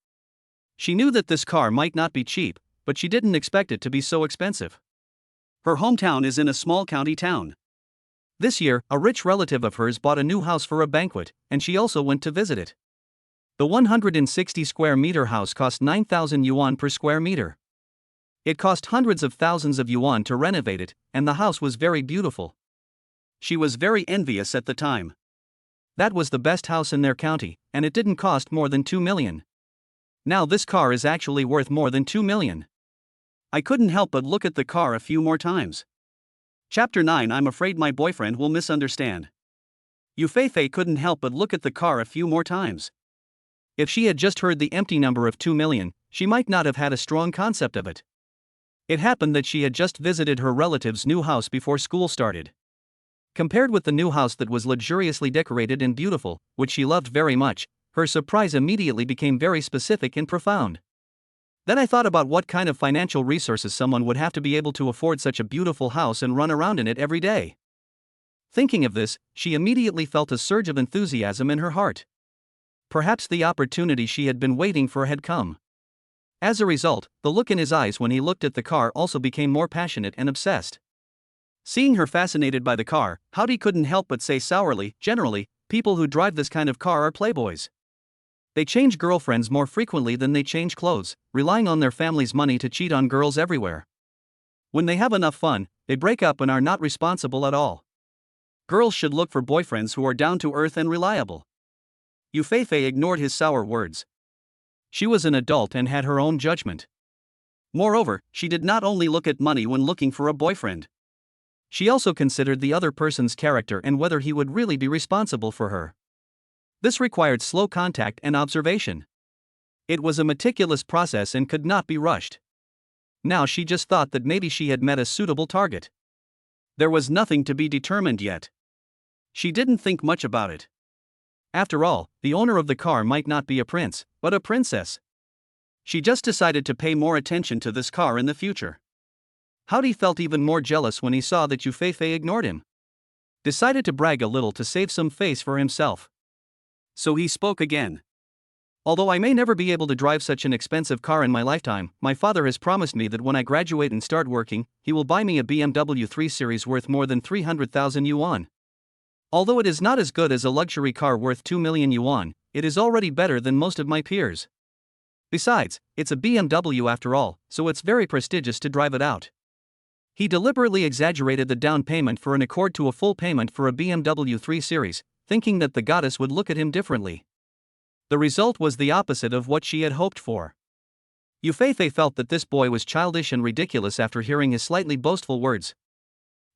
She knew that this car might not be cheap, but she didn't expect it to be so expensive. Her hometown is in a small county town. This year, a rich relative of hers bought a new house for a banquet, and she also went to visit it. The 160 square meter house cost 9,000 yuan per square meter. It cost hundreds of thousands of yuan to renovate it, and the house was very beautiful. She was very envious at the time. That was the best house in their county, and it didn't cost more than 2 million. Now this car is actually worth more than 2 million. I couldn't help but look at the car a few more times. Chapter 9. I'm afraid my boyfriend will misunderstand. Yufei couldn't help but look at the car a few more times. If she had just heard the empty number of 2 million, she might not have had a strong concept of it. It happened that she had just visited her relative's new house before school started. Compared with the new house that was luxuriously decorated and beautiful, which she loved very much, her surprise immediately became very specific and profound. Then I thought about what kind of financial resources someone would have to be able to afford such a beautiful house and run around in it every day. Thinking of this, she immediately felt a surge of enthusiasm in her heart. Perhaps the opportunity she had been waiting for had come. As a result, the look in his eyes when he looked at the car also became more passionate and obsessed. Seeing her fascinated by the car, Howdy couldn't help but say sourly, generally, people who drive this kind of car are playboys. They change girlfriends more frequently than they change clothes, relying on their family's money to cheat on girls everywhere. When they have enough fun, they break up and are not responsible at all. Girls should look for boyfriends who are down to earth and reliable. Yufei ignored his sour words. She was an adult and had her own judgment. Moreover, she did not only look at money when looking for a boyfriend. She also considered the other person's character and whether he would really be responsible for her. This required slow contact and observation. It was a meticulous process and could not be rushed. Now she just thought that maybe she had met a suitable target. There was nothing to be determined yet. She didn't think much about it. After all, the owner of the car might not be a prince, but a princess. She just decided to pay more attention to this car in the future. Howdy felt even more jealous when he saw that Yufei ignored him. Decided to brag a little to save some face for himself. So he spoke again. Although I may never be able to drive such an expensive car in my lifetime, my father has promised me that when I graduate and start working, he will buy me a BMW 3 Series worth more than 300,000 yuan. Although it is not as good as a luxury car worth 2 million yuan, it is already better than most of my peers. Besides, it's a BMW after all, so it's very prestigious to drive it out. He deliberately exaggerated the down payment for an Accord to a full payment for a BMW 3 Series, thinking that the goddess would look at him differently. The result was the opposite of what she had hoped for. Yufei felt that this boy was childish and ridiculous after hearing his slightly boastful words.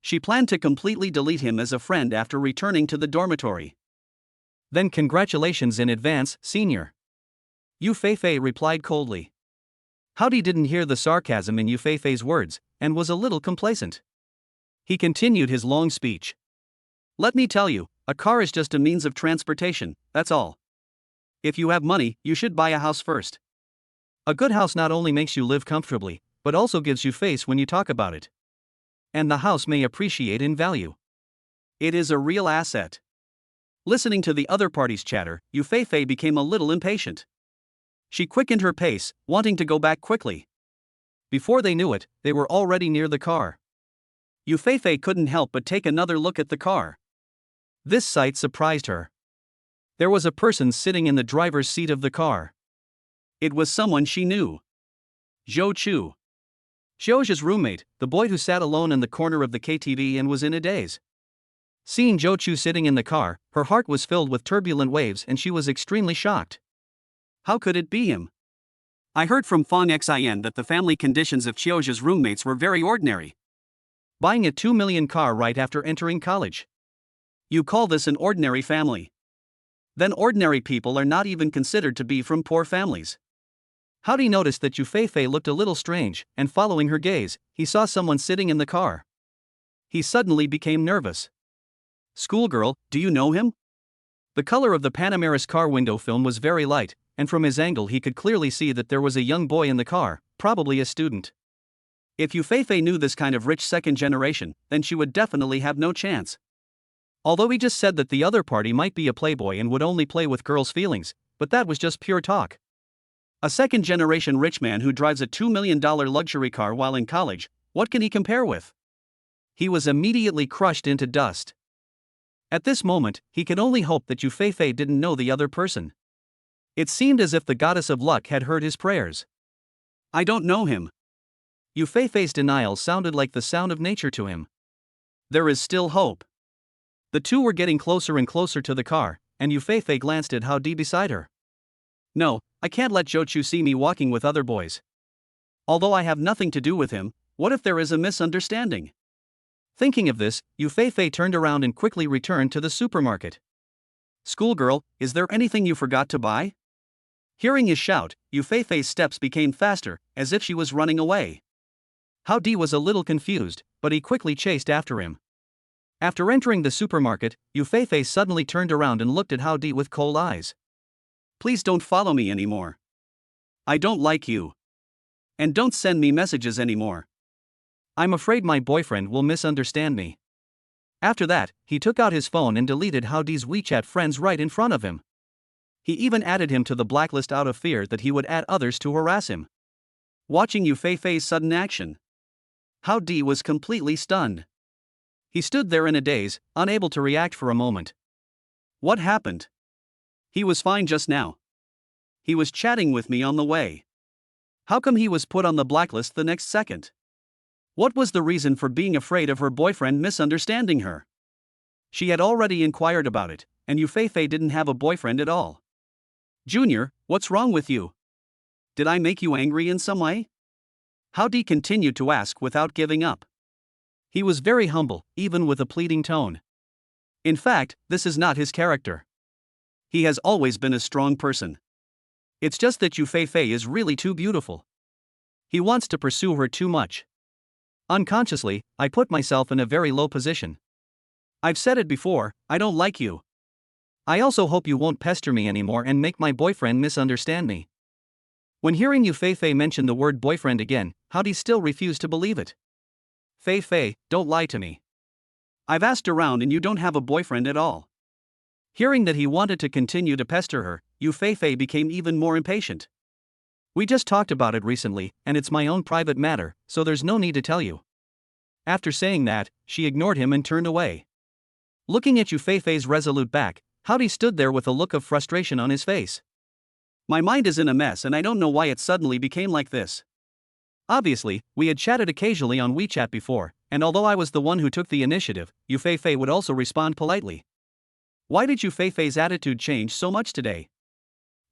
She planned to completely delete him as a friend after returning to the dormitory. Then congratulations in advance, senior. Yufei replied coldly. Howdy didn't hear the sarcasm in Yufei's words, and was a little complacent. He continued his long speech. Let me tell you, a car is just a means of transportation, that's all. If you have money, you should buy a house first. A good house not only makes you live comfortably, but also gives you face when you talk about it. And the house may appreciate in value. It is a real asset. Listening to the other party's chatter, Yufei became a little impatient. She quickened her pace, wanting to go back quickly. Before they knew it, they were already near the car. Yufei couldn't help but take another look at the car. This sight surprised her. There was a person sitting in the driver's seat of the car. It was someone she knew. Zhou Chu. Zhou's roommate, the boy who sat alone in the corner of the KTV and was in a daze. Seeing Zhou Chu sitting in the car, her heart was filled with turbulent waves and she was extremely shocked. How could it be him? I heard from Fang Xin that the family conditions of Zhou's roommates were very ordinary. Buying a 2 million car right after entering college. You call this an ordinary family? Then ordinary people are not even considered to be from poor families. Howdy noticed that Yufei looked a little strange, and following her gaze, he saw someone sitting in the car. He suddenly became nervous. Schoolgirl, do you know him? The color of the Panamera's car window film was very light, and from his angle he could clearly see that there was a young boy in the car, probably a student. If Yufei knew this kind of rich second generation, then she would definitely have no chance. Although he just said that the other party might be a playboy and would only play with girls' feelings, but that was just pure talk. A second-generation rich man who drives a $2 million luxury car while in college, what can he compare with? He was immediately crushed into dust. At this moment, he could only hope that Yufei didn't know the other person. It seemed as if the goddess of luck had heard his prayers. I don't know him. Yufei's denial sounded like the sound of nature to him. There is still hope. The two were getting closer and closer to the car, and Yufei glanced at Howdy beside her. No, I can't let Zhou Chu see me walking with other boys. Although I have nothing to do with him, what if there is a misunderstanding? Thinking of this, Yufei turned around and quickly returned to the supermarket. Schoolgirl, is there anything you forgot to buy? Hearing his shout, Yufei's steps became faster, as if she was running away. Howdy was a little confused, but he quickly chased after him. After entering the supermarket, Yufei suddenly turned around and looked at Howdy with cold eyes. Please don't follow me anymore. I don't like you. And don't send me messages anymore. I'm afraid my boyfriend will misunderstand me. After that, he took out his phone and deleted Howdy's WeChat friends right in front of him. He even added him to the blacklist out of fear that he would add others to harass him. Watching Yufei's sudden action, Howdy was completely stunned. He stood there in a daze, unable to react for a moment. What happened? He was fine just now. He was chatting with me on the way. How come he was put on the blacklist the next second? What was the reason for being afraid of her boyfriend misunderstanding her? She had already inquired about it, and Yufei didn't have a boyfriend at all. Junior, what's wrong with you? Did I make you angry in some way? How Dee continued to ask without giving up. He was very humble, even with a pleading tone. In fact, this is not his character. He has always been a strong person. It's just that Yufei is really too beautiful. He wants to pursue her too much. Unconsciously, I put myself in a very low position. I've said it before, I don't like you. I also hope you won't pester me anymore and make my boyfriend misunderstand me. When hearing Yufei mention the word boyfriend again, Howdy still refused to believe it. Fei, don't lie to me. I've asked around and you don't have a boyfriend at all. Hearing that he wanted to continue to pester her, Yufei became even more impatient. We just talked about it recently, and it's my own private matter, so there's no need to tell you. After saying that, she ignored him and turned away. Looking at Yufei's resolute back, Howdy stood there with a look of frustration on his face. My mind is in a mess and I don't know why it suddenly became like this. Obviously, we had chatted occasionally on WeChat before, and although I was the one who took the initiative, Yufei would also respond politely. Why did Yufei's attitude change so much today?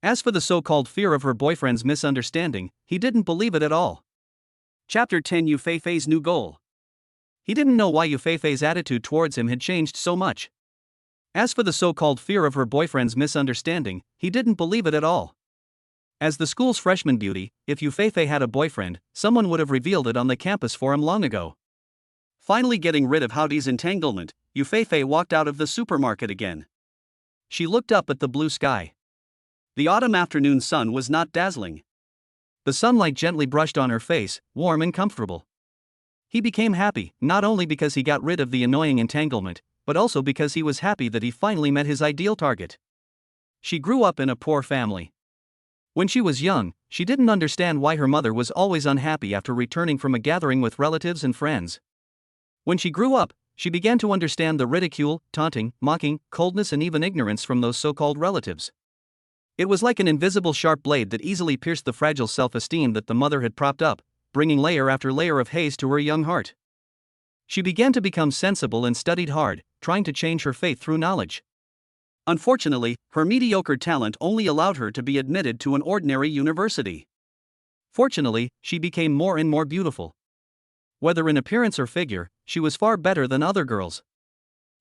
As for the so-called fear of her boyfriend's misunderstanding, he didn't believe it at all. Chapter 10 Yufei's new goal. He didn't know why Yufei's attitude towards him had changed so much. As for the so-called fear of her boyfriend's misunderstanding, he didn't believe it at all. As the school's freshman beauty, if Yufei had a boyfriend, someone would have revealed it on the campus for him long ago. Finally getting rid of Howdy's entanglement, Yufei walked out of the supermarket again. She looked up at the blue sky. The autumn afternoon sun was not dazzling. The sunlight gently brushed on her face, warm and comfortable. He became happy, not only because he got rid of the annoying entanglement, but also because he was happy that he finally met his ideal target. She grew up in a poor family. When she was young, she didn't understand why her mother was always unhappy after returning from a gathering with relatives and friends. When she grew up, she began to understand the ridicule, taunting, mocking, coldness and even ignorance from those so-called relatives. It was like an invisible sharp blade that easily pierced the fragile self-esteem that the mother had propped up, bringing layer after layer of haze to her young heart. She began to become sensible and studied hard, trying to change her fate through knowledge. Unfortunately, her mediocre talent only allowed her to be admitted to an ordinary university. Fortunately, she became more and more beautiful. Whether in appearance or figure, she was far better than other girls.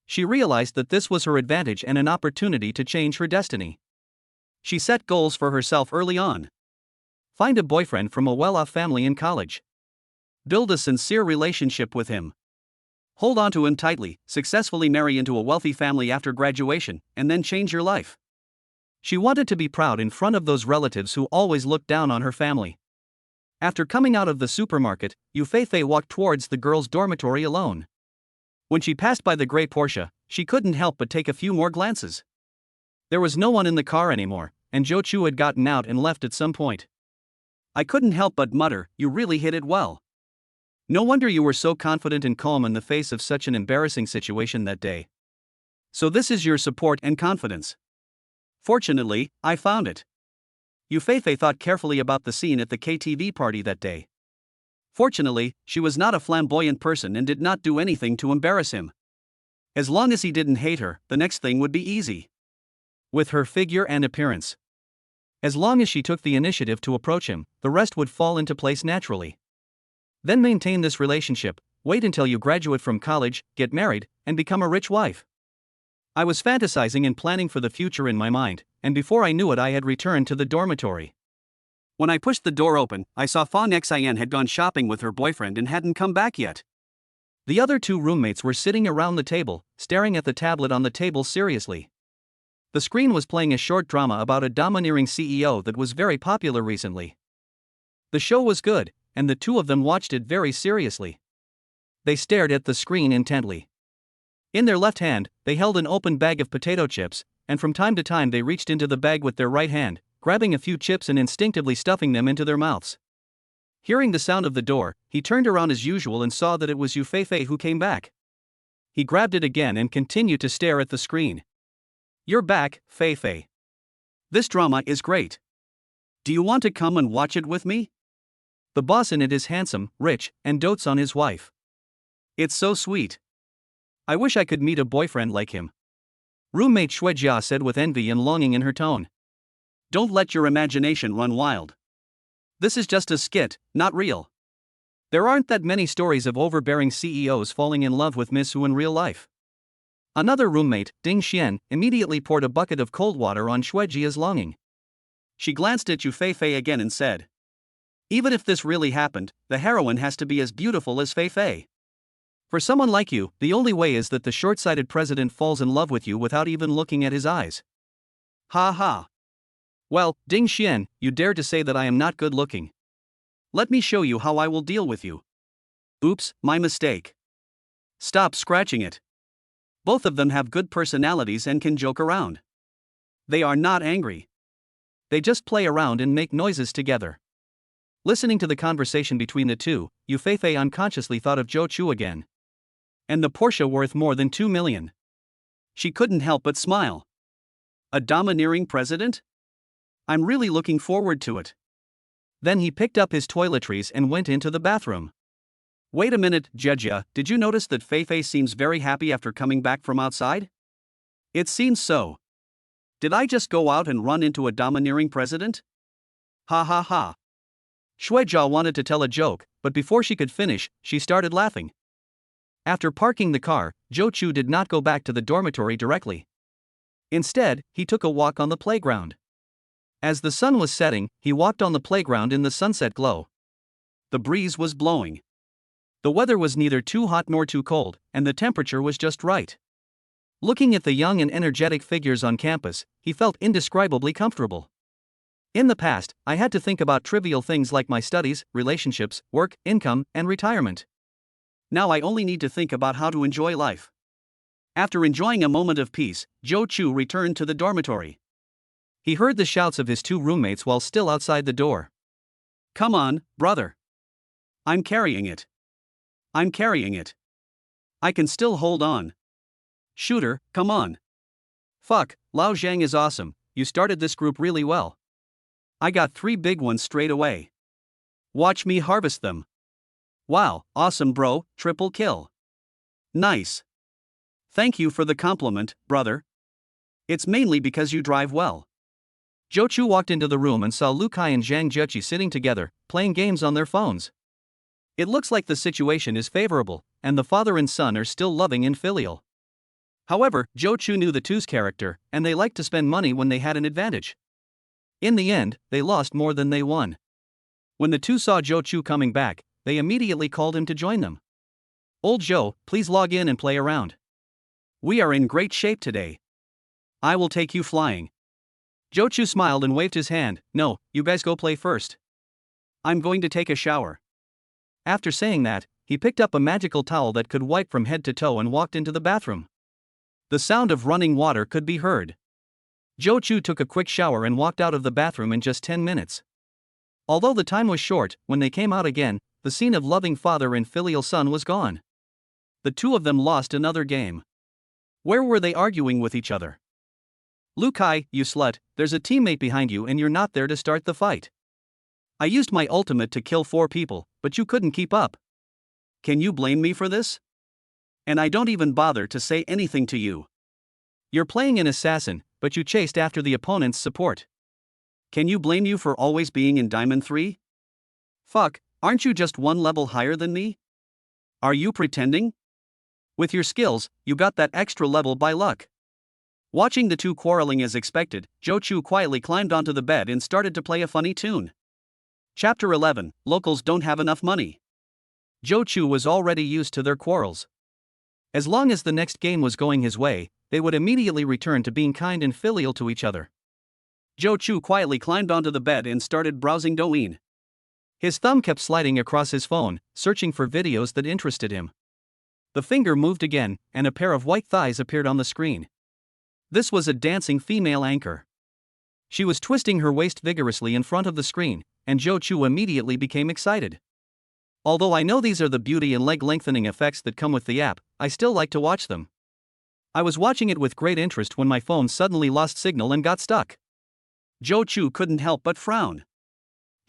She realized that this was her advantage and an opportunity to change her destiny. She set goals for herself early on. Find a boyfriend from a well-off family in college. Build a sincere relationship with him. Hold on to him tightly, successfully marry into a wealthy family after graduation, and then change your life. She wanted to be proud in front of those relatives who always looked down on her family. After coming out of the supermarket, Yufei walked towards the girls' dormitory alone. When she passed by the gray Porsche, she couldn't help but take a few more glances. There was no one in the car anymore, and Jo Chu had gotten out and left at some point. I couldn't help but mutter, "You really hit it well. No wonder you were so confident and calm in the face of such an embarrassing situation that day. So this is your support and confidence." Fortunately, I found it. Yufei thought carefully about the scene at the KTV party that day. Fortunately, she was not a flamboyant person and did not do anything to embarrass him. As long as he didn't hate her, the next thing would be easy. With her figure and appearance. As long as she took the initiative to approach him, the rest would fall into place naturally. Then maintain this relationship, wait until you graduate from college, get married, and become a rich wife. I was fantasizing and planning for the future in my mind, and before I knew it I had returned to the dormitory. When I pushed the door open, I saw Fang Xin had gone shopping with her boyfriend and hadn't come back yet. The other two roommates were sitting around the table, staring at the tablet on the table seriously. The screen was playing a short drama about a domineering CEO that was very popular recently. The show was good, and the two of them watched it very seriously. They stared at the screen intently. In their left hand, they held an open bag of potato chips, and from time to time they reached into the bag with their right hand, grabbing a few chips and instinctively stuffing them into their mouths. Hearing the sound of the door, he turned around as usual and saw that it was Yufei who came back. He grabbed it again and continued to stare at the screen. "You're back, Fei. This drama is great. Do you want to come and watch it with me? The boss in it is handsome, rich, and dotes on his wife. It's so sweet. I wish I could meet a boyfriend like him. Roommate Shuejia said with envy and longing in her tone. Don't let your imagination run wild. This is just a skit, not real. There aren't that many stories of overbearing CEOs falling in love with Miss Hu in real life. Another roommate, Ding Xian, immediately poured a bucket of cold water on Shuejia's longing. She glanced at Yu Feifei again and said, even if this really happened, the heroine has to be as beautiful as Feifei. For someone like you, the only way is that the short-sighted president falls in love with you without even looking at his eyes. Ha ha. Well, Ding Xian, you dare to say that I am not good looking. Let me show you how I will deal with you. Oops, my mistake. Stop scratching it. Both of them have good personalities and can joke around. They are not angry. They just play around and make noises together. Listening to the conversation between the two, Yu Feifei unconsciously thought of Zhou Chu again. And the Porsche worth more than 2 million. She couldn't help but smile. A domineering president? I'm really looking forward to it. Then he picked up his toiletries and went into the bathroom. Wait a minute, Jejia, did you notice that Feifei seems very happy after coming back from outside? It seems so. Did I just go out and run into a domineering president? Ha ha ha. Shuejia wanted to tell a joke, but before she could finish, she started laughing. After parking the car, Zhou Chu did not go back to the dormitory directly. Instead, he took a walk on the playground. As the sun was setting, he walked on the playground in the sunset glow. The breeze was blowing. The weather was neither too hot nor too cold, and the temperature was just right. Looking at the young and energetic figures on campus, he felt indescribably comfortable. In the past, I had to think about trivial things like my studies, relationships, work, income, and retirement. Now I only need to think about how to enjoy life. After enjoying a moment of peace, Zhou Chu returned to the dormitory. He heard the shouts of his two roommates while still outside the door. Come on, brother. I'm carrying it. I'm carrying it. I can still hold on. Shooter, come on. Fuck, Lao Zhang is awesome, you started this group really well. I got 3 big ones straight away. Watch me harvest them. Wow, awesome bro, triple kill. Nice. Thank you for the compliment, brother. It's mainly because you drive well. Zhou Chu walked into the room and saw Lu Kai and Zhang Jieqi sitting together, playing games on their phones. It looks like the situation is favorable, and the father and son are still loving and filial. However, Zhou Chu knew the two's character, and they liked to spend money when they had an advantage. In the end, they lost more than they won. When the two saw Zhou Chu coming back, they immediately called him to join them. Old Zhou, please log in and play around. We are in great shape today. I will take you flying. Zhou Chu smiled and waved his hand. No, you guys go play first. I'm going to take a shower. After saying that, he picked up a magical towel that could wipe from head to toe and walked into the bathroom. The sound of running water could be heard. Zhou Chu took a quick shower and walked out of the bathroom in just 10 minutes. Although the time was short, when they came out again, the scene of loving father and filial son was gone. The two of them lost another game. Where were they arguing with each other? Lu Kai, you slut, there's a teammate behind you and you're not there to start the fight. I used my ultimate to kill 4 people, but you couldn't keep up. Can you blame me for this? And I don't even bother to say anything to you. You're playing an assassin, but you chased after the opponent's support. Can you blame you for always being in Diamond 3? Fuck, aren't you just 1 level higher than me? Are you pretending? With your skills, you got that extra level by luck. Watching the two quarreling as expected, Zhou Chu quietly climbed onto the bed and started to play a funny tune. Chapter 11, Locals Don't Have Enough Money. Zhou Chu was already used to their quarrels. As long as the next game was going his way, they would immediately return to being kind and filial to each other. Zhou Chu quietly climbed onto the bed and started browsing Douyin. His thumb kept sliding across his phone, searching for videos that interested him. The finger moved again, and a pair of white thighs appeared on the screen. This was a dancing female anchor. She was twisting her waist vigorously in front of the screen, and Zhou Chu immediately became excited. Although I know these are the beauty and leg lengthening effects that come with the app, I still like to watch them. I was watching it with great interest when my phone suddenly lost signal and got stuck. Zhou Chu couldn't help but frown.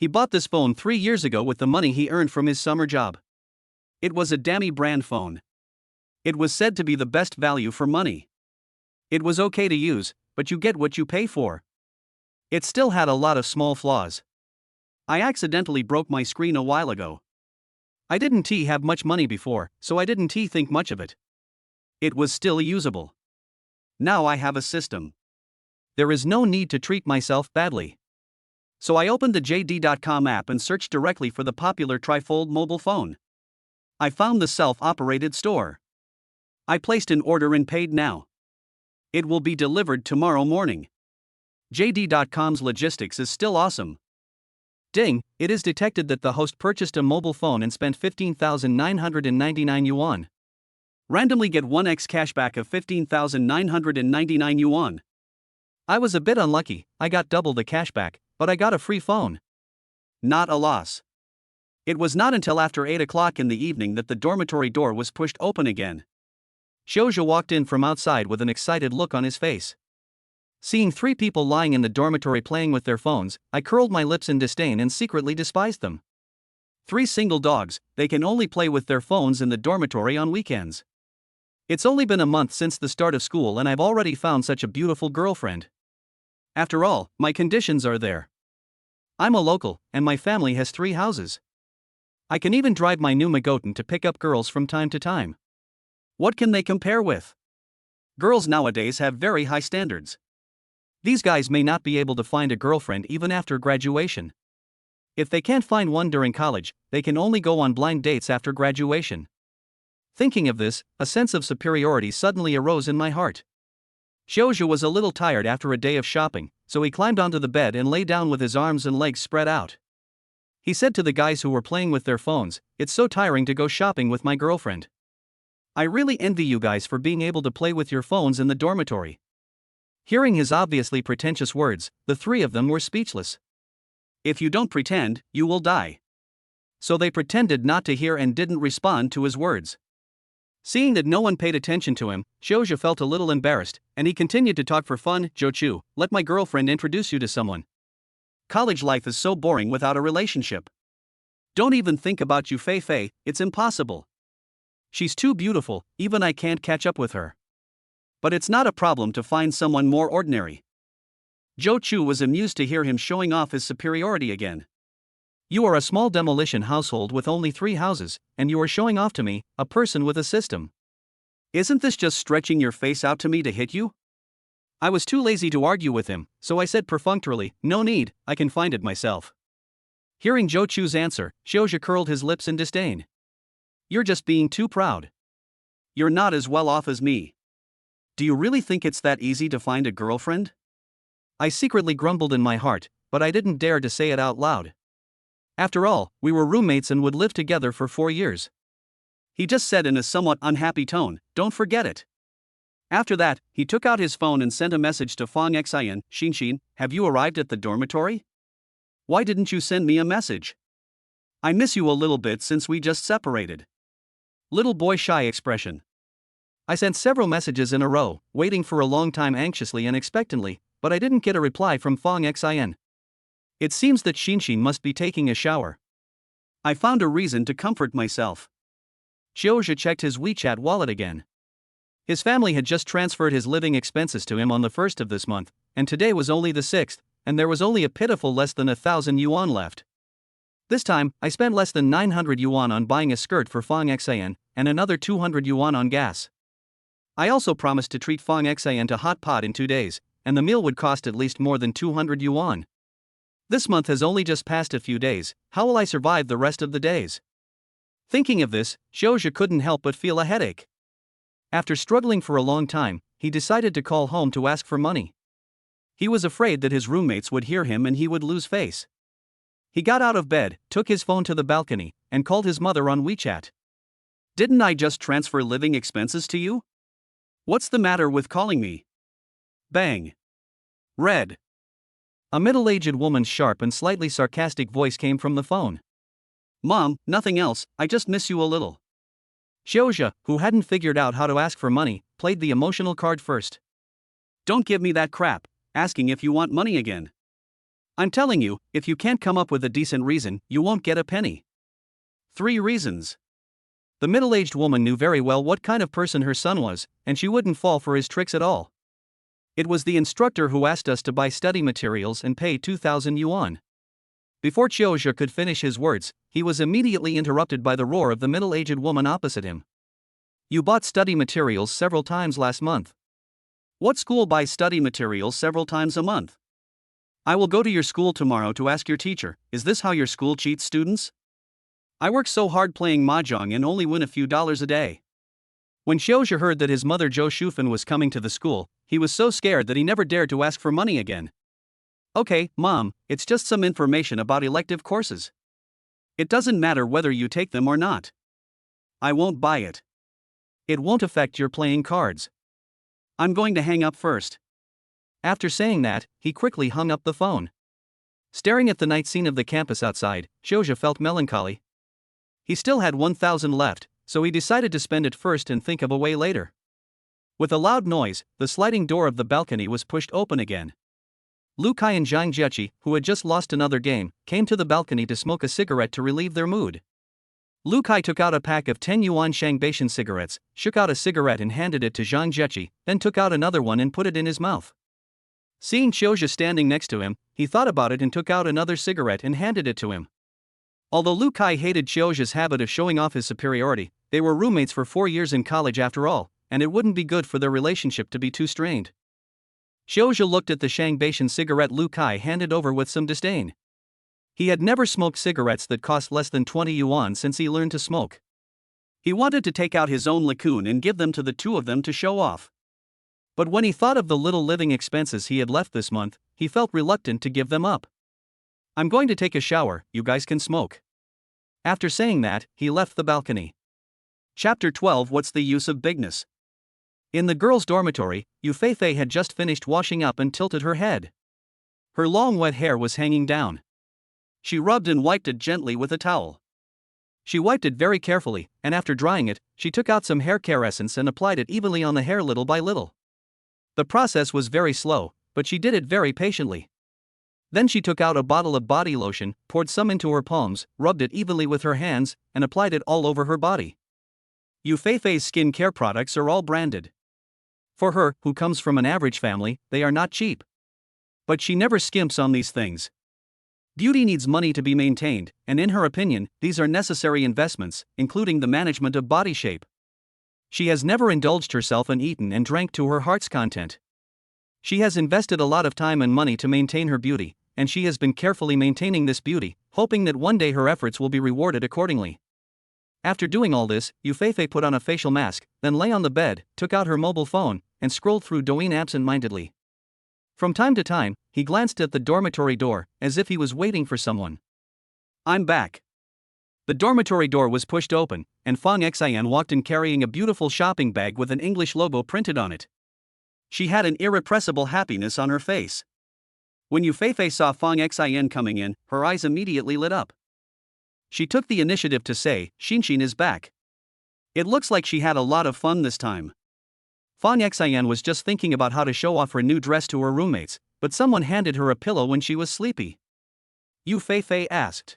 He bought this phone 3 years ago with the money he earned from his summer job. It was a dammy brand phone. It was said to be the best value for money. It was okay to use, but you get what you pay for. It still had a lot of small flaws. I accidentally broke my screen a while ago. I didn't have much money before, so I didn't think much of it. It was still usable. Now I have a system. There is no need to treat myself badly. So I opened the JD.com app and searched directly for the popular trifold mobile phone. I found the self-operated store. I placed an order and paid now. It will be delivered tomorrow morning. JD.com's logistics is still awesome. Ding, it is detected that the host purchased a mobile phone and spent 15,999 yuan. Randomly get 1x cashback of 15,999 yuan. I was a bit unlucky, I got double the cashback, but I got a free phone. Not a loss. It was not until after 8 o'clock in the evening that the dormitory door was pushed open again. Xiaozhi walked in from outside with an excited look on his face. Seeing 3 people lying in the dormitory playing with their phones, I curled my lips in disdain and secretly despised them. 3 single dogs, they can only play with their phones in the dormitory on weekends. It's only been a month since the start of school and I've already found such a beautiful girlfriend. After all, my conditions are there. I'm a local, and my family has 3 houses. I can even drive my new Magotan to pick up girls from time to time. What can they compare with? Girls nowadays have very high standards. These guys may not be able to find a girlfriend even after graduation. If they can't find one during college, they can only go on blind dates after graduation. Thinking of this, a sense of superiority suddenly arose in my heart. Xiaozhi was a little tired after a day of shopping, so he climbed onto the bed and lay down with his arms and legs spread out. He said to the guys who were playing with their phones, "It's so tiring to go shopping with my girlfriend. I really envy you guys for being able to play with your phones in the dormitory." Hearing his obviously pretentious words, the 3 of them were speechless. If you don't pretend, you will die. So they pretended not to hear and didn't respond to his words. Seeing that no one paid attention to him, Xiaozhi felt a little embarrassed, and he continued to talk for fun. "Zhou, let my girlfriend introduce you to someone. College life is so boring without a relationship. Don't even think about you, Fei, it's impossible. She's too beautiful, even I can't catch up with her. But it's not a problem to find someone more ordinary." Zhou was amused to hear him showing off his superiority again. "You are a small demolition household with only 3 houses, and you are showing off to me, a person with a system. Isn't this just stretching your face out to me to hit you?" I was too lazy to argue with him, so I said perfunctorily, "No need, I can find it myself." Hearing Zhou's answer, Xiaozhi curled his lips in disdain. "You're just being too proud. You're not as well off as me. Do you really think it's that easy to find a girlfriend?" I secretly grumbled in my heart, but I didn't dare to say it out loud. After all, we were roommates and would live together for 4 years. He just said in a somewhat unhappy tone, "Don't forget it." After that, he took out his phone and sent a message to Fang Xian, "Xinxin, have you arrived at the dormitory? Why didn't you send me a message? I miss you a little bit since we just separated." Little boy shy expression. I sent several messages in a row, waiting for a long time anxiously and expectantly, but I didn't get a reply from Fang Xian. It seems that Xinxin must be taking a shower. I found a reason to comfort myself. Xiaozhi checked his WeChat wallet again. His family had just transferred his living expenses to him on the 1st of this month, and today was only the 6th, and there was only a pitiful less than 1,000 yuan left. This time, I spent less than 900 yuan on buying a skirt for Fang Xian, and another 200 yuan on gas. I also promised to treat Fang Xian to hot pot in 2 days, and the meal would cost at least more than 200 yuan. This month has only just passed a few days, how will I survive the rest of the days? Thinking of this, Xiaozhi couldn't help but feel a headache. After struggling for a long time, he decided to call home to ask for money. He was afraid that his roommates would hear him and he would lose face. He got out of bed, took his phone to the balcony, and called his mother on WeChat. "Didn't I just transfer living expenses to you? What's the matter with calling me?" Bang. Red. A middle-aged woman's sharp and slightly sarcastic voice came from the phone. "Mom, nothing else, I just miss you a little." Xiaozhi, who hadn't figured out how to ask for money, played the emotional card first. "Don't give me that crap, asking if you want money again. I'm telling you, if you can't come up with a decent reason, you won't get a penny. 3 reasons. The middle-aged woman knew very well what kind of person her son was, and she wouldn't fall for his tricks at all. It was the instructor who asked us to buy study materials and pay 2,000 yuan. Before Qiuzhe could finish his words, he was immediately interrupted by the roar of the middle-aged woman opposite him. You bought study materials several times last month. What school buys study materials several times a month? I will go to your school tomorrow to ask your teacher, is this how your school cheats students? I work so hard playing mahjong and only win a few dollars a day. When Qiuzhe heard that his mother Zhou Shufan was coming to the school, he was so scared that he never dared to ask for money again. Okay, Mom, it's just some information about elective courses. It doesn't matter whether you take them or not. I won't buy it. It won't affect your playing cards. I'm going to hang up first. After saying that, he quickly hung up the phone. Staring at the night scene of the campus outside, Qiuzhe felt melancholy. He still had 1,000 left, so he decided to spend it first and think of a way later. With a loud noise, the sliding door of the balcony was pushed open again. Lu Kai and Zhang Jieqi, who had just lost another game, came to the balcony to smoke a cigarette to relieve their mood. Lu Kai took out a pack of 10 yuan Shangbeixian cigarettes, shook out a cigarette and handed it to Zhang Jieqi, then took out another one and put it in his mouth. Seeing Qiuzhe standing next to him, he thought about it and took out another cigarette and handed it to him. Although Lu Kai hated Qiuzhe's habit of showing off his superiority, they were roommates for 4 years in college after all, and it wouldn't be good for their relationship to be too strained. Qiuzhe looked at the Shangbeixian cigarette Lu Kai handed over with some disdain. He had never smoked cigarettes that cost less than 20 yuan since he learned to smoke. He wanted to take out his own laccoon and give them to the two of them to show off. But when he thought of the little living expenses he had left this month, he felt reluctant to give them up. I'm going to take a shower, you guys can smoke. After saying that, he left the balcony. Chapter 12. What's the use of bigness? In the girls' dormitory, Yu Feifei had just finished washing up and tilted her head. Her long wet hair was hanging down. She rubbed and wiped it gently with a towel. She wiped it very carefully, and after drying it, she took out some hair care essence and applied it evenly on the hair little by little. The process was very slow, but she did it very patiently. Then she took out a bottle of body lotion, poured some into her palms, rubbed it evenly with her hands, and applied it all over her body. Yu Feifei's skin care products are all branded. For her, who comes from an average family, they are not cheap. But she never skimps on these things. Beauty needs money to be maintained, and in her opinion, these are necessary investments, including the management of body shape. She has never indulged herself and eaten and drank to her heart's content. She has invested a lot of time and money to maintain her beauty, and she has been carefully maintaining this beauty, hoping that one day her efforts will be rewarded accordingly. After doing all this, Yu Feifei put on a facial mask, then lay on the bed, took out her mobile phone, and scrolled through Douyin absent-mindedly. From time to time, he glanced at the dormitory door, as if he was waiting for someone. I'm back. The dormitory door was pushed open, and Fang Xian walked in carrying a beautiful shopping bag with an English logo printed on it. She had an irrepressible happiness on her face. When Yu Feifei saw Fang Xian coming in, her eyes immediately lit up. She took the initiative to say, Xinxin is back. It looks like she had a lot of fun this time. Fang Xian was just thinking about how to show off her new dress to her roommates, but someone handed her a pillow when she was sleepy. Yu Feifei asked.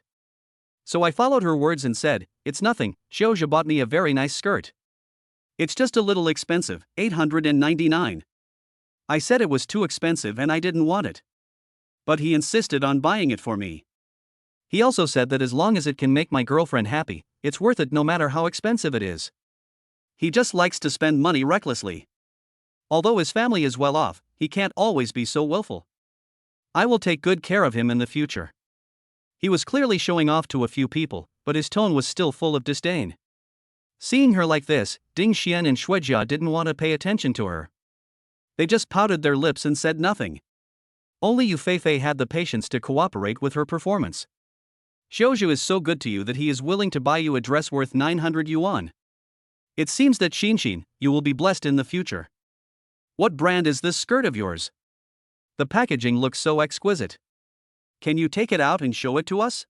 So I followed her words and said, it's nothing, Qiuzhe bought me a very nice skirt. It's just a little expensive, 899. I said it was too expensive and I didn't want it. But he insisted on buying it for me. He also said that as long as it can make my girlfriend happy, it's worth it no matter how expensive it is. He just likes to spend money recklessly. Although his family is well off, he can't always be so willful. I will take good care of him in the future. He was clearly showing off to a few people, but his tone was still full of disdain. Seeing her like this, Ding Xian and Shuijia didn't want to pay attention to her. They just pouted their lips and said nothing. Only Yu Feifei had the patience to cooperate with her performance. Qiuzhe is so good to you that he is willing to buy you a dress worth 900 yuan. It seems that Xinxin, you will be blessed in the future. What brand is this skirt of yours? The packaging looks so exquisite. Can you take it out and show it to us?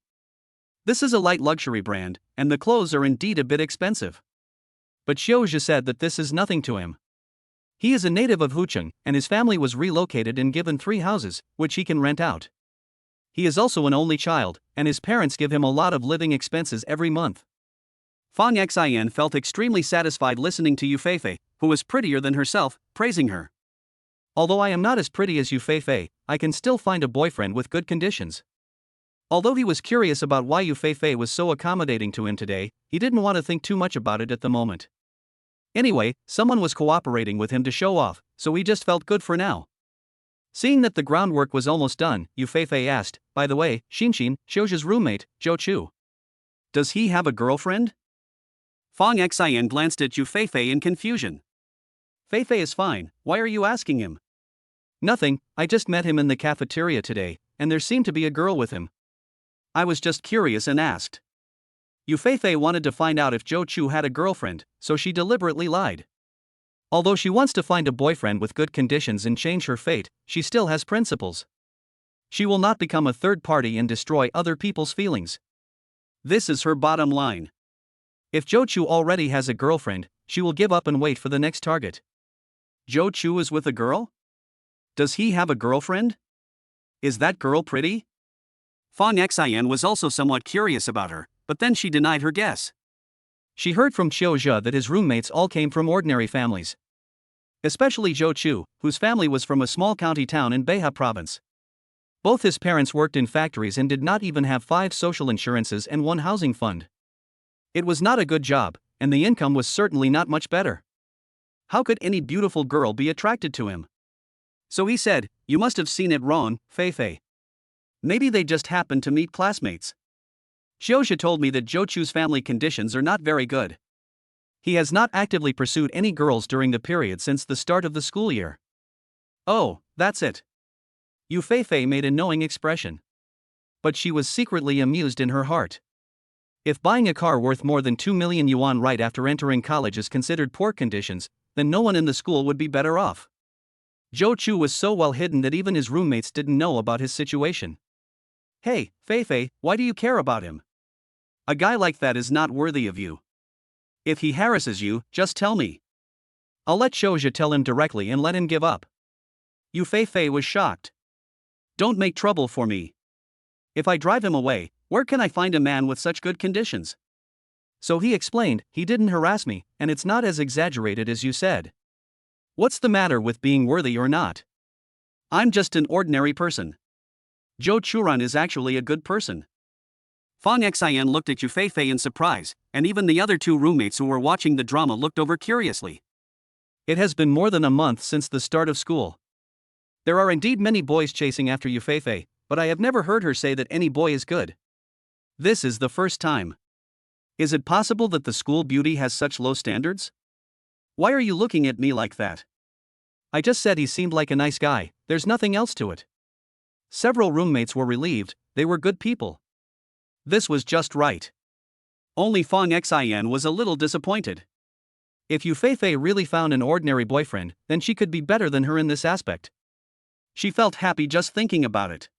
This is a light luxury brand, and the clothes are indeed a bit expensive. But Qiuzhe said that this is nothing to him. He is a native of Hucheng, and his family was relocated and given 3 houses, which he can rent out. He is also an only child, and his parents give him a lot of living expenses every month. Fang Xin felt extremely satisfied listening to Yufei, who was prettier than herself, praising her. Although I am not as pretty as Yufei, I can still find a boyfriend with good conditions. Although he was curious about why Yufei was so accommodating to him today, he didn't want to think too much about it at the moment. Anyway, someone was cooperating with him to show off, so he just felt good for now. Seeing that the groundwork was almost done, Yufei asked, "By the way, Xinxin, Xiuxia's roommate, Zhou Chu. Does he have a girlfriend?" Fang Xian glanced at Yufei in confusion. "Feifei is fine, why are you asking him?" "Nothing, I just met him in the cafeteria today, and there seemed to be a girl with him. I was just curious and asked." Yufei wanted to find out if Zhou Chu had a girlfriend, so she deliberately lied. Although she wants to find a boyfriend with good conditions and change her fate, she still has principles. She will not become a third party and destroy other people's feelings. This is her bottom line. If Zhou Chu already has a girlfriend, she will give up and wait for the next target. Zhou Chu is with a girl? Does he have a girlfriend? Is that girl pretty? Fang Xian was also somewhat curious about her, but then she denied her guess. She heard from Xiuzhe that his roommates all came from ordinary families. Especially Zhou Chu, whose family was from a small county town in Beihai province. Both his parents worked in factories and did not even have 5 social insurances and 1 housing fund. It was not a good job, and the income was certainly not much better. How could any beautiful girl be attracted to him? So he said, "You must have seen it wrong, Feifei. Maybe they just happened to meet classmates." Xiuzhe told me that Zhou Chu's family conditions are not very good. He has not actively pursued any girls during the period since the start of the school year. "Oh, that's it." Yufei made a knowing expression. But she was secretly amused in her heart. If buying a car worth more than 2 million yuan right after entering college is considered poor conditions, then no one in the school would be better off. Zhou Chu was so well hidden that even his roommates didn't know about his situation. "Hey, Feifei, why do you care about him? A guy like that is not worthy of you. If he harasses you, just tell me. I'll let Xiuzhe tell him directly and let him give up." Yufei was shocked. "Don't make trouble for me. If I drive him away, where can I find a man with such good conditions?" So he explained, "He didn't harass me, and it's not as exaggerated as you said. What's the matter with being worthy or not? I'm just an ordinary person. Zhou Churan is actually a good person." Fang Xian looked at Yufei in surprise, and even the other 2 roommates who were watching the drama looked over curiously. It has been more than a month since the start of school. There are indeed many boys chasing after Yufei, but I have never heard her say that any boy is good. This is the first time. Is it possible that the school beauty has such low standards? Why are you looking at me like that? I just said he seemed like a nice guy, there's nothing else to it. Several roommates were relieved, they were good people. This was just right. Only Fang Xian was a little disappointed. If Yufei really found an ordinary boyfriend, then she could be better than her in this aspect. She felt happy just thinking about it.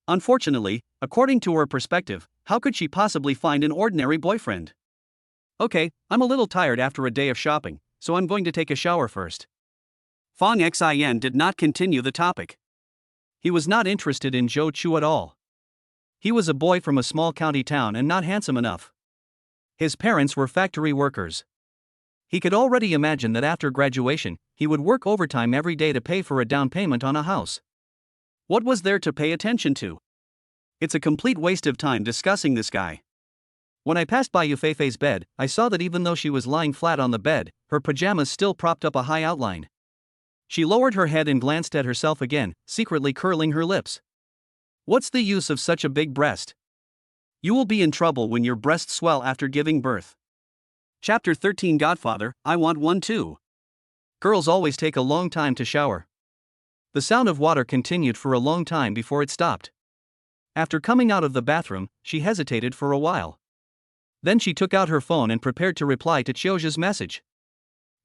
Unfortunately, according to her perspective, how could she possibly find an ordinary boyfriend? "Okay, I'm a little tired after a day of shopping, so I'm going to take a shower first." Fang Xian did not continue the topic. He was not interested in Zhou Chu at all. He was a boy from a small county town and not handsome enough. His parents were factory workers. He could already imagine that after graduation, he would work overtime every day to pay for a down payment on a house. What was there to pay attention to? It's a complete waste of time discussing this guy. When I passed by Yufei's bed, I saw that even though she was lying flat on the bed, her pajamas still propped up a high outline. She lowered her head and glanced at herself again, secretly curling her lips. What's the use of such a big breast? You will be in trouble when your breasts swell after giving birth. Chapter 13 Godfather, I want one too. Girls always take a long time to shower. The sound of water continued for a long time before it stopped. After coming out of the bathroom, she hesitated for a while. Then she took out her phone and prepared to reply to Xiuzhe's message.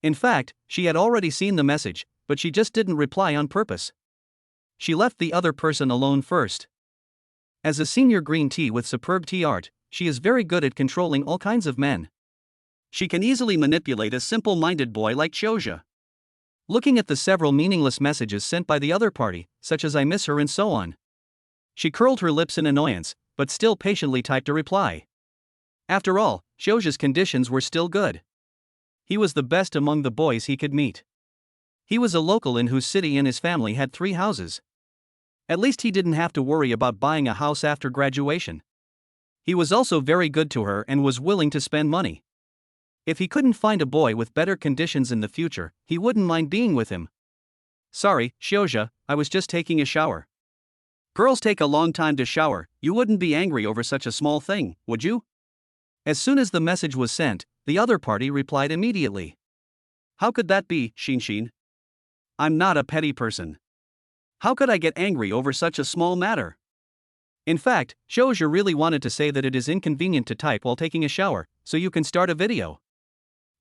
In fact, she had already seen the message, but she just didn't reply on purpose. She left the other person alone first. As a senior green tea with superb tea art, she is very good at controlling all kinds of men. She can easily manipulate a simple-minded boy like Xiuzhe. Looking at the several meaningless messages sent by the other party, such as "I miss her" and so on. She curled her lips in annoyance, but still patiently typed a reply. After all, Xiaoxia's conditions were still good. He was the best among the boys he could meet. He was a local in whose city and his family had 3 houses. At least he didn't have to worry about buying a house after graduation. He was also very good to her and was willing to spend money. If he couldn't find a boy with better conditions in the future, he wouldn't mind being with him. Sorry, Xiaoxia, I was just taking a shower. Girls take a long time to shower. You wouldn't be angry over such a small thing, would you? As soon as the message was sent, the other party replied immediately. How could that be, Xinxin? I'm not a petty person. How could I get angry over such a small matter? In fact, Xiaoxia really wanted to say that it is inconvenient to type while taking a shower, so you can start a video.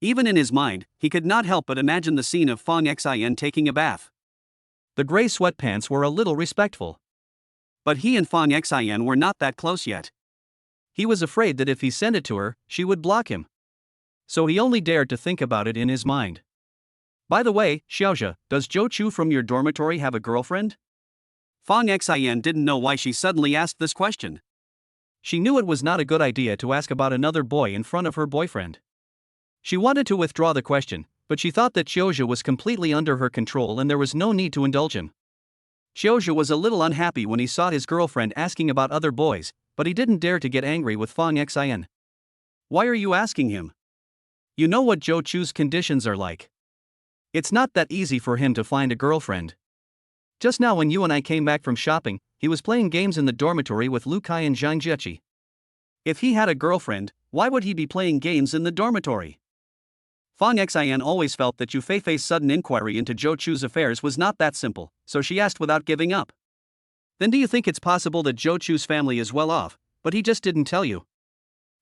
Even in his mind, he could not help but imagine the scene of Fang Xian taking a bath. The gray sweatpants were a little respectful. But he and Fang Xian were not that close yet. He was afraid that if he sent it to her, she would block him. So he only dared to think about it in his mind. By the way, Xiaoxia, does Zhou Chu from your dormitory have a girlfriend? Fang Xian didn't know why she suddenly asked this question. She knew it was not a good idea to ask about another boy in front of her boyfriend. She wanted to withdraw the question, but she thought that Xiaoxia was completely under her control and there was no need to indulge him. Xiaoxia was a little unhappy when he saw his girlfriend asking about other boys, but he didn't dare to get angry with Fang Xian. Why are you asking him? You know what Zhou Chu's conditions are like. It's not that easy for him to find a girlfriend. Just now when you and I came back from shopping, he was playing games in the dormitory with Lu Kai and Zhang Jieqi. If he had a girlfriend, why would he be playing games in the dormitory? Fang Xian always felt that Yu Feifei's sudden inquiry into Zhou Chu's affairs was not that simple, so she asked without giving up. Then do you think it's possible that Zhou Chu's family is well off, but he just didn't tell you?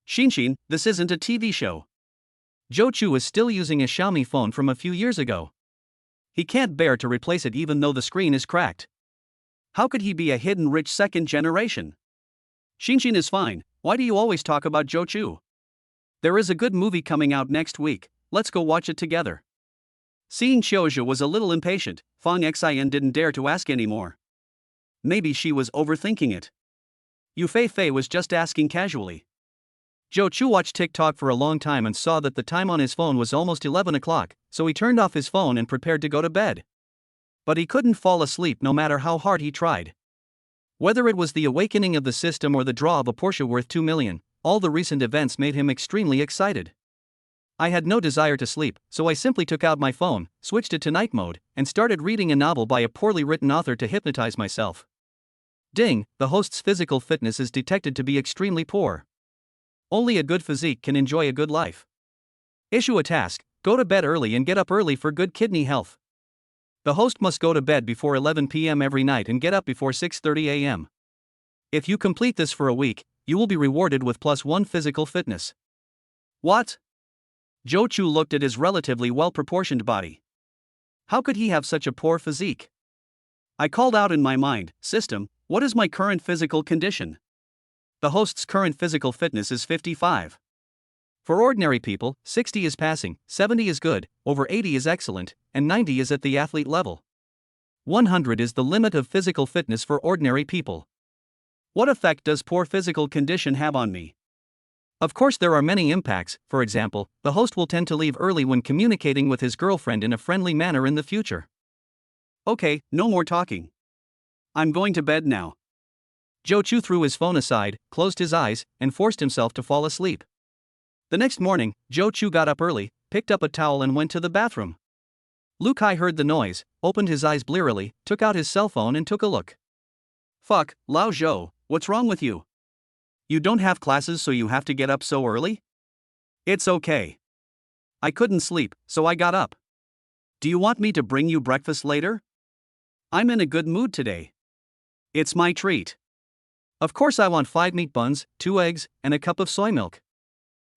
Xinxin, this isn't a TV show. Zhou Chu is still using a Xiaomi phone from a few years ago. He can't bear to replace it even though the screen is cracked. How could he be a hidden rich second generation? Xinxin is fine, why do you always talk about Zhou Chu? There is a good movie coming out next week, let's go watch it together. Seeing Xiaoxia was a little impatient, Fang Xian didn't dare to ask anymore. Maybe she was overthinking it. Yu Feifei was just asking casually. Zhou Chu watched TikTok for a long time and saw that the time on his phone was almost 11 o'clock, so he turned off his phone and prepared to go to bed. But he couldn't fall asleep no matter how hard he tried. Whether it was the awakening of the system or the draw of a Porsche worth 2 million, all the recent events made him extremely excited. I had no desire to sleep, so I simply took out my phone, switched it to night mode, and started reading a novel by a poorly written author to hypnotize myself. Ding, the host's physical fitness is detected to be extremely poor. Only a good physique can enjoy a good life. Issue a task, go to bed early and get up early for good kidney health. The host must go to bed before 11 p.m. every night and get up before 6:30 a.m. If you complete this for a week, you will be rewarded with +1 physical fitness. What? Zhou Chu looked at his relatively well-proportioned body. How could he have such a poor physique? I called out in my mind, system, what is my current physical condition? The host's current physical fitness is 55. For ordinary people, 60 is passing, 70 is good, over 80 is excellent, and 90 is at the athlete level. 100 is the limit of physical fitness for ordinary people. What effect does poor physical condition have on me? Of course there are many impacts. For example, the host will tend to leave early when communicating with his girlfriend in a friendly manner in the future. Okay, no more talking. I'm going to bed now. Zhou Chu threw his phone aside, closed his eyes, and forced himself to fall asleep. The next morning, Zhou Chu got up early, picked up a towel and went to the bathroom. Lu Kai heard the noise, opened his eyes blearily, took out his cell phone and took a look. Fuck, Lao Zhou, what's wrong with you? You don't have classes so you have to get up so early? It's okay. I couldn't sleep, so I got up. Do you want me to bring you breakfast later? I'm in a good mood today. It's my treat. Of course I want 5 meat buns, 2 eggs, and a cup of soy milk.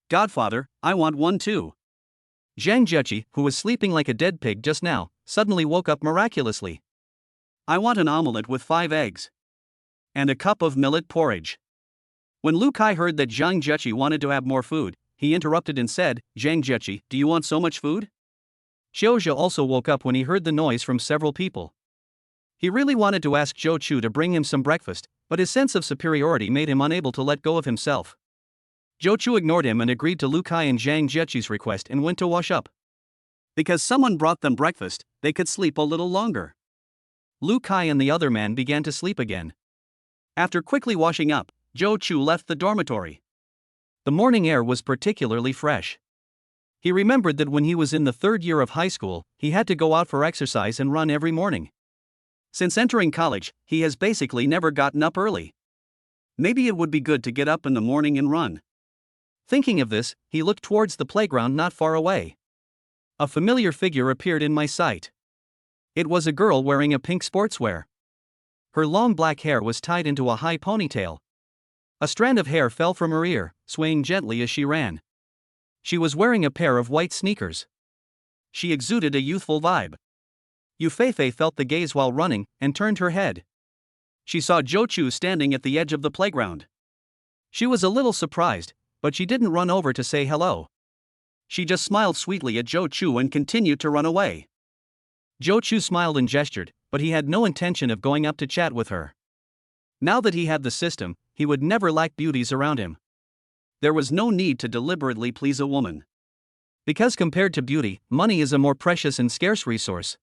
Godfather, I want one too. Zhang Jieqi, who was sleeping like a dead pig just now, suddenly woke up miraculously. I want an omelette with 5 eggs. And a cup of millet porridge. When Lu Kai heard that Zhang Jieqi wanted to have more food, he interrupted and said, Zhang Jieqi, do you want so much food? Xiaoxia also woke up when he heard the noise from several people. He really wanted to ask Zhou Chu to bring him some breakfast, but his sense of superiority made him unable to let go of himself. Zhou Chu ignored him and agreed to Lu Kai and Zhang Jieqi's request and went to wash up. Because someone brought them breakfast, they could sleep a little longer. Lu Kai and the other man began to sleep again. After quickly washing up, Zhou Chu left the dormitory. The morning air was particularly fresh. He remembered that when he was in the third year of high school, he had to go out for exercise and run every morning. Since entering college, he has basically never gotten up early. Maybe it would be good to get up in the morning and run. Thinking of this, he looked towards the playground not far away. A familiar figure appeared in my sight. It was a girl wearing a pink sportswear. Her long black hair was tied into a high ponytail. A strand of hair fell from her ear, swaying gently as she ran. She was wearing a pair of white sneakers. She exuded a youthful vibe. Yu Feifei felt the gaze while running and turned her head. She saw Zhou Chu standing at the edge of the playground. She was a little surprised, but she didn't run over to say hello. She just smiled sweetly at Zhou Chu and continued to run away. Zhou Chu smiled and gestured, but he had no intention of going up to chat with her. Now that he had the system, he would never lack beauties around him. There was no need to deliberately please a woman. Because compared to beauty, money is a more precious and scarce resource.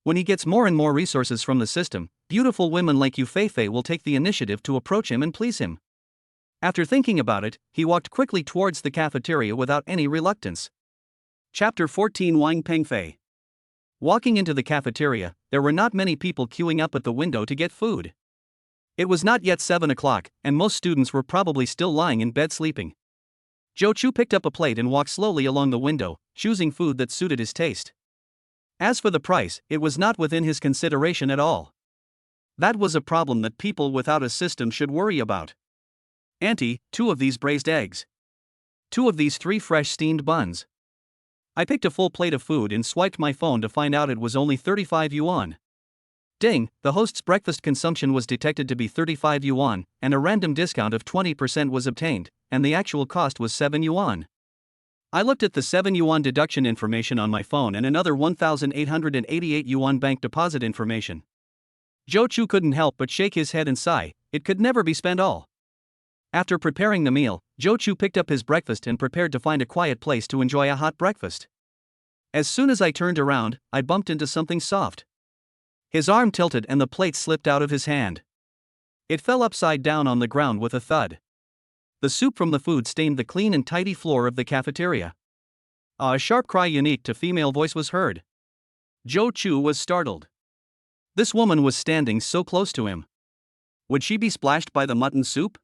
When he gets more and more resources from the system, beautiful women like Yu Feifei will take the initiative to approach him and please him. After thinking about it, he walked quickly towards the cafeteria without any reluctance. Chapter 14 Wang Pengfei. Walking into the cafeteria, there were not many people queuing up at the window to get food. It was not yet 7 o'clock, and most students were probably still lying in bed sleeping. Zhou Chu picked up a plate and walked slowly along the window, choosing food that suited his taste. As for the price, it was not within his consideration at all. That was a problem that people without a system should worry about. Auntie, 2 of these braised eggs. 2 of these 3 fresh steamed buns. I picked a full plate of food and swiped my phone to find out it was only 35 yuan. Ding, the host's breakfast consumption was detected to be 35 yuan, and a random discount of 20% was obtained, and the actual cost was 7 yuan. I looked at the 7 yuan deduction information on my phone and another 1,888 yuan bank deposit information. Zhou Chu couldn't help but shake his head and sigh, it could never be spent all. After preparing the meal, Zhou Chu picked up his breakfast and prepared to find a quiet place to enjoy a hot breakfast. As soon as I turned around, I bumped into something soft. His arm tilted and the plate slipped out of his hand. It fell upside down on the ground with a thud. The soup from the food stained the clean and tidy floor of the cafeteria. A sharp cry unique to female voice was heard. Zhou Chu was startled. This woman was standing so close to him. Would she be splashed by the mutton soup?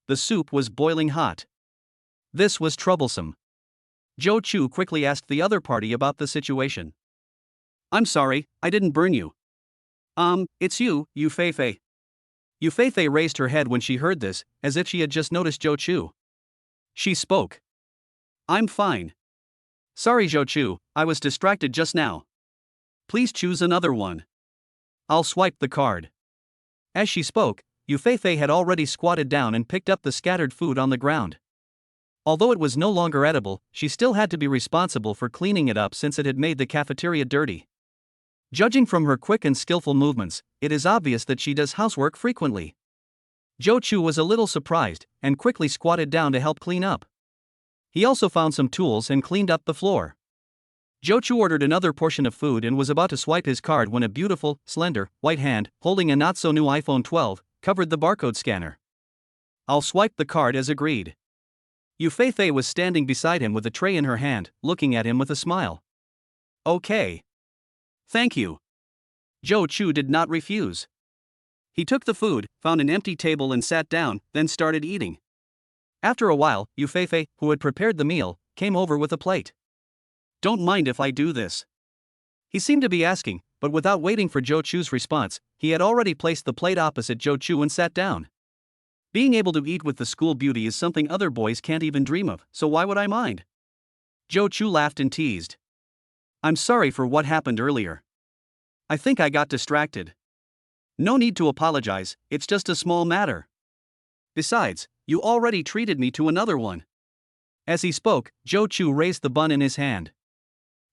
The soup was boiling hot. This was troublesome. Zhou Chu quickly asked the other party about the situation. I'm sorry, I didn't burn you. It's you, Yu Feifei. Yu Feifei raised her head when she heard this, as if she had just noticed Zhou Chu. She spoke. I'm fine. Sorry, Zhou Chu, I was distracted just now. Please choose another one. I'll swipe the card. As she spoke, Yu Feifei had already squatted down and picked up the scattered food on the ground. Although it was no longer edible, she still had to be responsible for cleaning it up since it had made the cafeteria dirty. Judging from her quick and skillful movements, it is obvious that she does housework frequently. Zhou Chu was a little surprised, and quickly squatted down to help clean up. He also found some tools and cleaned up the floor. Zhou Chu ordered another portion of food and was about to swipe his card when a beautiful, slender, white hand, holding a not-so-new iPhone 12, covered the barcode scanner. I'll swipe the card as agreed. Yu Feifei was standing beside him with a tray in her hand, looking at him with a smile. Okay. Thank you. Zhou Chu did not refuse. He took the food, found an empty table and sat down, then started eating. After a while, Yu Feifei, who had prepared the meal, came over with a plate. Don't mind if I do this. He seemed to be asking, but without waiting for Zhou Chu's response, he had already placed the plate opposite Zhou Chu and sat down. Being able to eat with the school beauty is something other boys can't even dream of, so why would I mind? Zhou Chu laughed and teased. I'm sorry for what happened earlier. I think I got distracted. No need to apologize, it's just a small matter. Besides, you already treated me to another one. As he spoke, Zhou Chu raised the bun in his hand.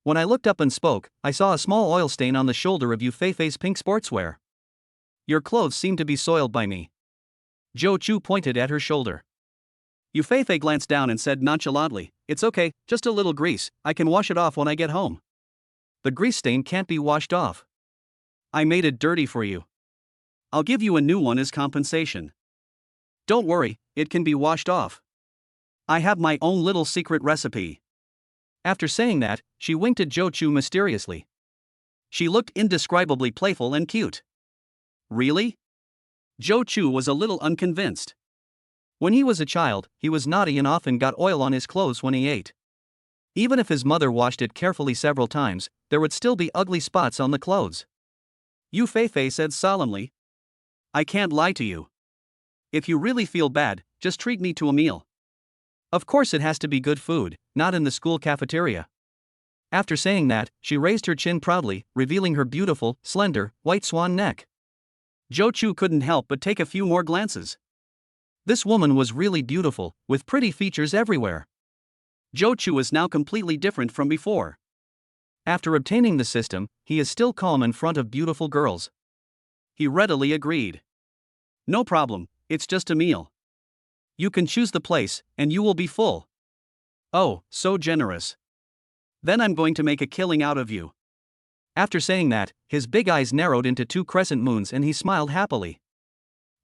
When I looked up and spoke, I saw a small oil stain on the shoulder of Yu Feifei's pink sportswear. Your clothes seem to be soiled by me. Zhou Chu pointed at her shoulder. Yu Feifei glanced down and said nonchalantly, "It's okay, just a little grease, I can wash it off when I get home." "The grease stain can't be washed off. I made it dirty for you. I'll give you a new one as compensation. Don't worry, it can be washed off. I have my own little secret recipe." After saying that, she winked at Zhou Chu mysteriously. She looked indescribably playful and cute. Really? Zhou Chu was a little unconvinced. When he was a child, he was naughty and often got oil on his clothes when he ate. Even if his mother washed it carefully several times, there would still be ugly spots on the clothes. Yu Feifei said solemnly, "I can't lie to you. If you really feel bad, just treat me to a meal. Of course it has to be good food, not in the school cafeteria." After saying that, she raised her chin proudly, revealing her beautiful, slender, white swan neck. Zhou Chu couldn't help but take a few more glances. This woman was really beautiful, with pretty features everywhere. Zhou Chu is now completely different from before. After obtaining the system, he is still calm in front of beautiful girls. He readily agreed. "No problem, it's just a meal. You can choose the place, and you will be full." "Oh, so generous. Then I'm going to make a killing out of you." After saying that, his big eyes narrowed into two crescent moons and he smiled happily.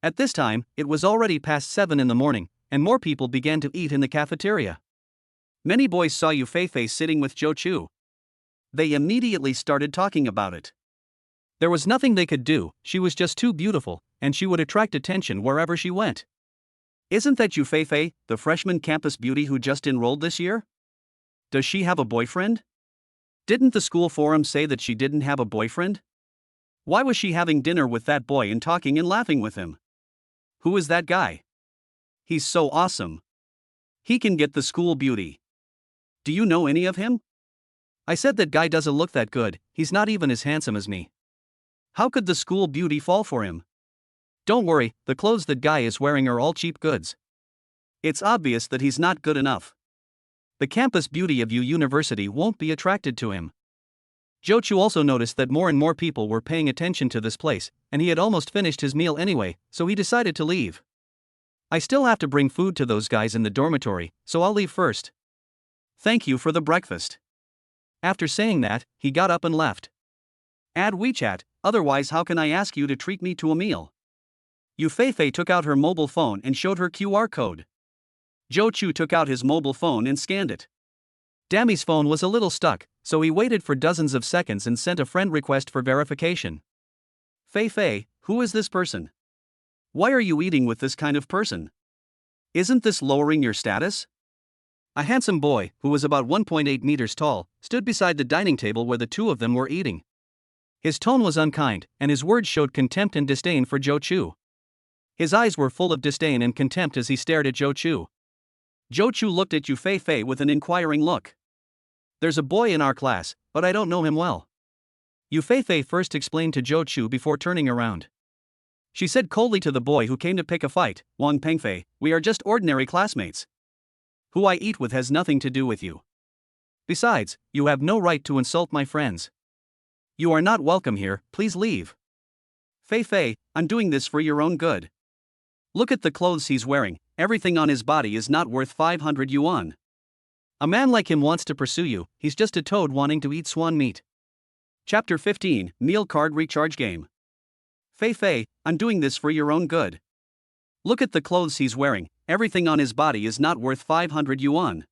At this time, it was already past 7 in the morning, and more people began to eat in the cafeteria. Many boys saw Yu Feifei sitting with Zhou Chu. They immediately started talking about it. There was nothing they could do, she was just too beautiful, and she would attract attention wherever she went. "Isn't that Yu Feifei, the freshman campus beauty who just enrolled this year? Does she have a boyfriend? Didn't the school forum say that she didn't have a boyfriend? Why was she having dinner with that boy and talking and laughing with him? Who is that guy? He's so awesome. He can get the school beauty. Do you know any of him? I said that guy doesn't look that good, he's not even as handsome as me. How could the school beauty fall for him? Don't worry, the clothes that guy is wearing are all cheap goods. It's obvious that he's not good enough. The campus beauty of Yu University won't be attracted to him." Zhou Chu also noticed that more and more people were paying attention to this place, and he had almost finished his meal anyway, so he decided to leave. "I still have to bring food to those guys in the dormitory, so I'll leave first. Thank you for the breakfast." After saying that, he got up and left. "Add WeChat, otherwise how can I ask you to treat me to a meal?" Yu Feifei took out her mobile phone and showed her QR code. Zhou Chu took out his mobile phone and scanned it. Dammy's phone was a little stuck, so he waited for dozens of seconds and sent a friend request for verification. "Feifei, who is this person? Why are you eating with this kind of person? Isn't this lowering your status?" A handsome boy, who was about 1.8 meters tall, stood beside the dining table where the two of them were eating. His tone was unkind, and his words showed contempt and disdain for Zhou Chu. His eyes were full of disdain and contempt as he stared at Zhou Chu. Zhou Chu looked at Yu Feifei with an inquiring look. "There's a boy in our class, but I don't know him well." Yu Feifei first explained to Zhou Chu before turning around. She said coldly to the boy who came to pick a fight, "Wang Pengfei, we are just ordinary classmates. Who I eat with has nothing to do with you. Besides, you have no right to insult my friends. You are not welcome here, please leave." "Feifei, I'm doing this for your own good. Look at the clothes he's wearing, everything on his body is not worth 500 yuan. A man like him wants to pursue you, he's just a toad wanting to eat swan meat." Chapter 15, Meal Card Recharge Game. "Feifei, I'm doing this for your own good. Look at the clothes he's wearing, everything on his body is not worth 500 yuan.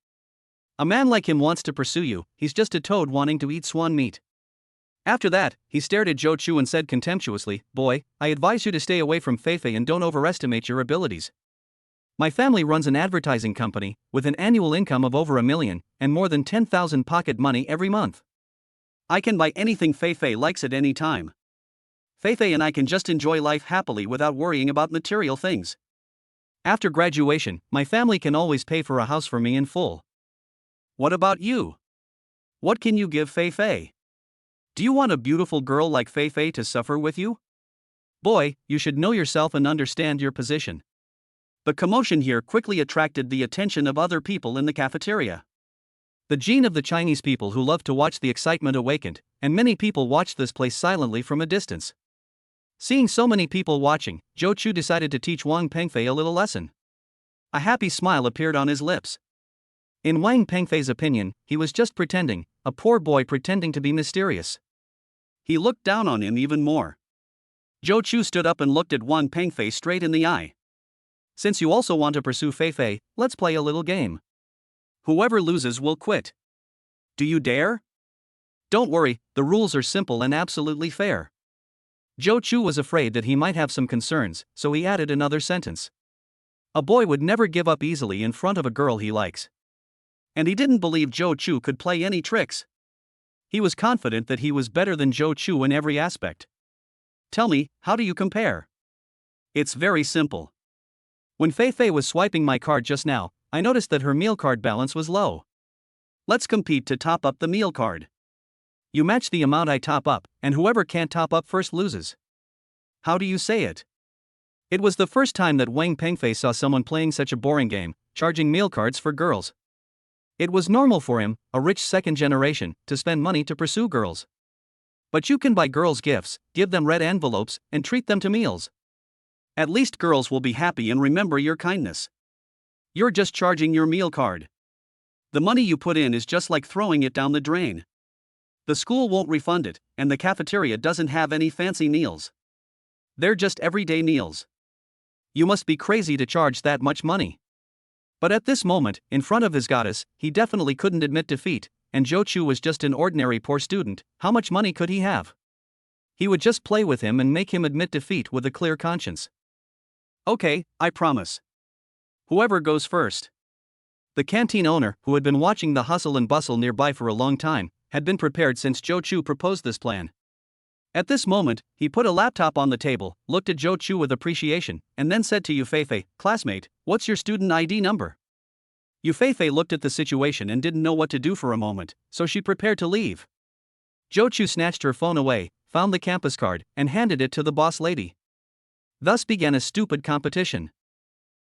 A man like him wants to pursue you, he's just a toad wanting to eat swan meat." After that, he stared at Zhou Chu and said contemptuously, "Boy, I advise you to stay away from Feifei and don't overestimate your abilities. My family runs an advertising company, with an annual income of over 1 million, and more than 10,000 pocket money every month. I can buy anything Feifei likes at any time. Feifei and I can just enjoy life happily without worrying about material things. After graduation, my family can always pay for a house for me in full. What about you? What can you give Feifei? Do you want a beautiful girl like Feifei to suffer with you? Boy, you should know yourself and understand your position." The commotion here quickly attracted the attention of other people in the cafeteria. The gene of the Chinese people who love to watch the excitement awakened, and many people watched this place silently from a distance. Seeing so many people watching, Zhou Chu decided to teach Wang Pengfei a little lesson. A happy smile appeared on his lips. In Wang Pengfei's opinion, he was just pretending, a poor boy pretending to be mysterious. He looked down on him even more. Zhou Chu stood up and looked at Wang Pengfei straight in the eye. Since you also want to pursue Feifei, let's play a little game. Whoever loses will quit. Do you dare? Don't worry, the rules are simple and absolutely fair. Zhou Chu was afraid that he might have some concerns, so he added another sentence. A boy would never give up easily in front of a girl he likes. And he didn't believe Zhou Chu could play any tricks. He was confident that he was better than Zhou Chu in every aspect. Tell me, how do you compare? It's very simple. When Feifei was swiping my card just now, I noticed that her meal card balance was low. Let's compete to top up the meal card. You match the amount I top up, and whoever can't top up first loses. How do you say it? It was the first time that Wang Pengfei saw someone playing such a boring game, charging meal cards for girls. It was normal for him, a rich second generation, to spend money to pursue girls. But you can buy girls gifts, give them red envelopes, and treat them to meals. At least girls will be happy and remember your kindness. You're just charging your meal card. The money you put in is just like throwing it down the drain. The school won't refund it, and the cafeteria doesn't have any fancy meals. They're just everyday meals. You must be crazy to charge that much money. But at this moment, in front of his goddess, he definitely couldn't admit defeat, and Zhou Chu was just an ordinary poor student. How much money could he have? He would just play with him and make him admit defeat with a clear conscience. Okay, I promise. Whoever goes first. The canteen owner, who had been watching the hustle and bustle nearby for a long time, had been prepared since Zhou Chu proposed this plan. At this moment, he put a laptop on the table, looked at Zhou Chu with appreciation, and then said to Yu Feifei, "Classmate, what's your student ID number?" Yu Feifei looked at the situation and didn't know what to do for a moment, so she prepared to leave. Zhou Chu snatched her phone away, found the campus card, and handed it to the boss lady. Thus began a stupid competition.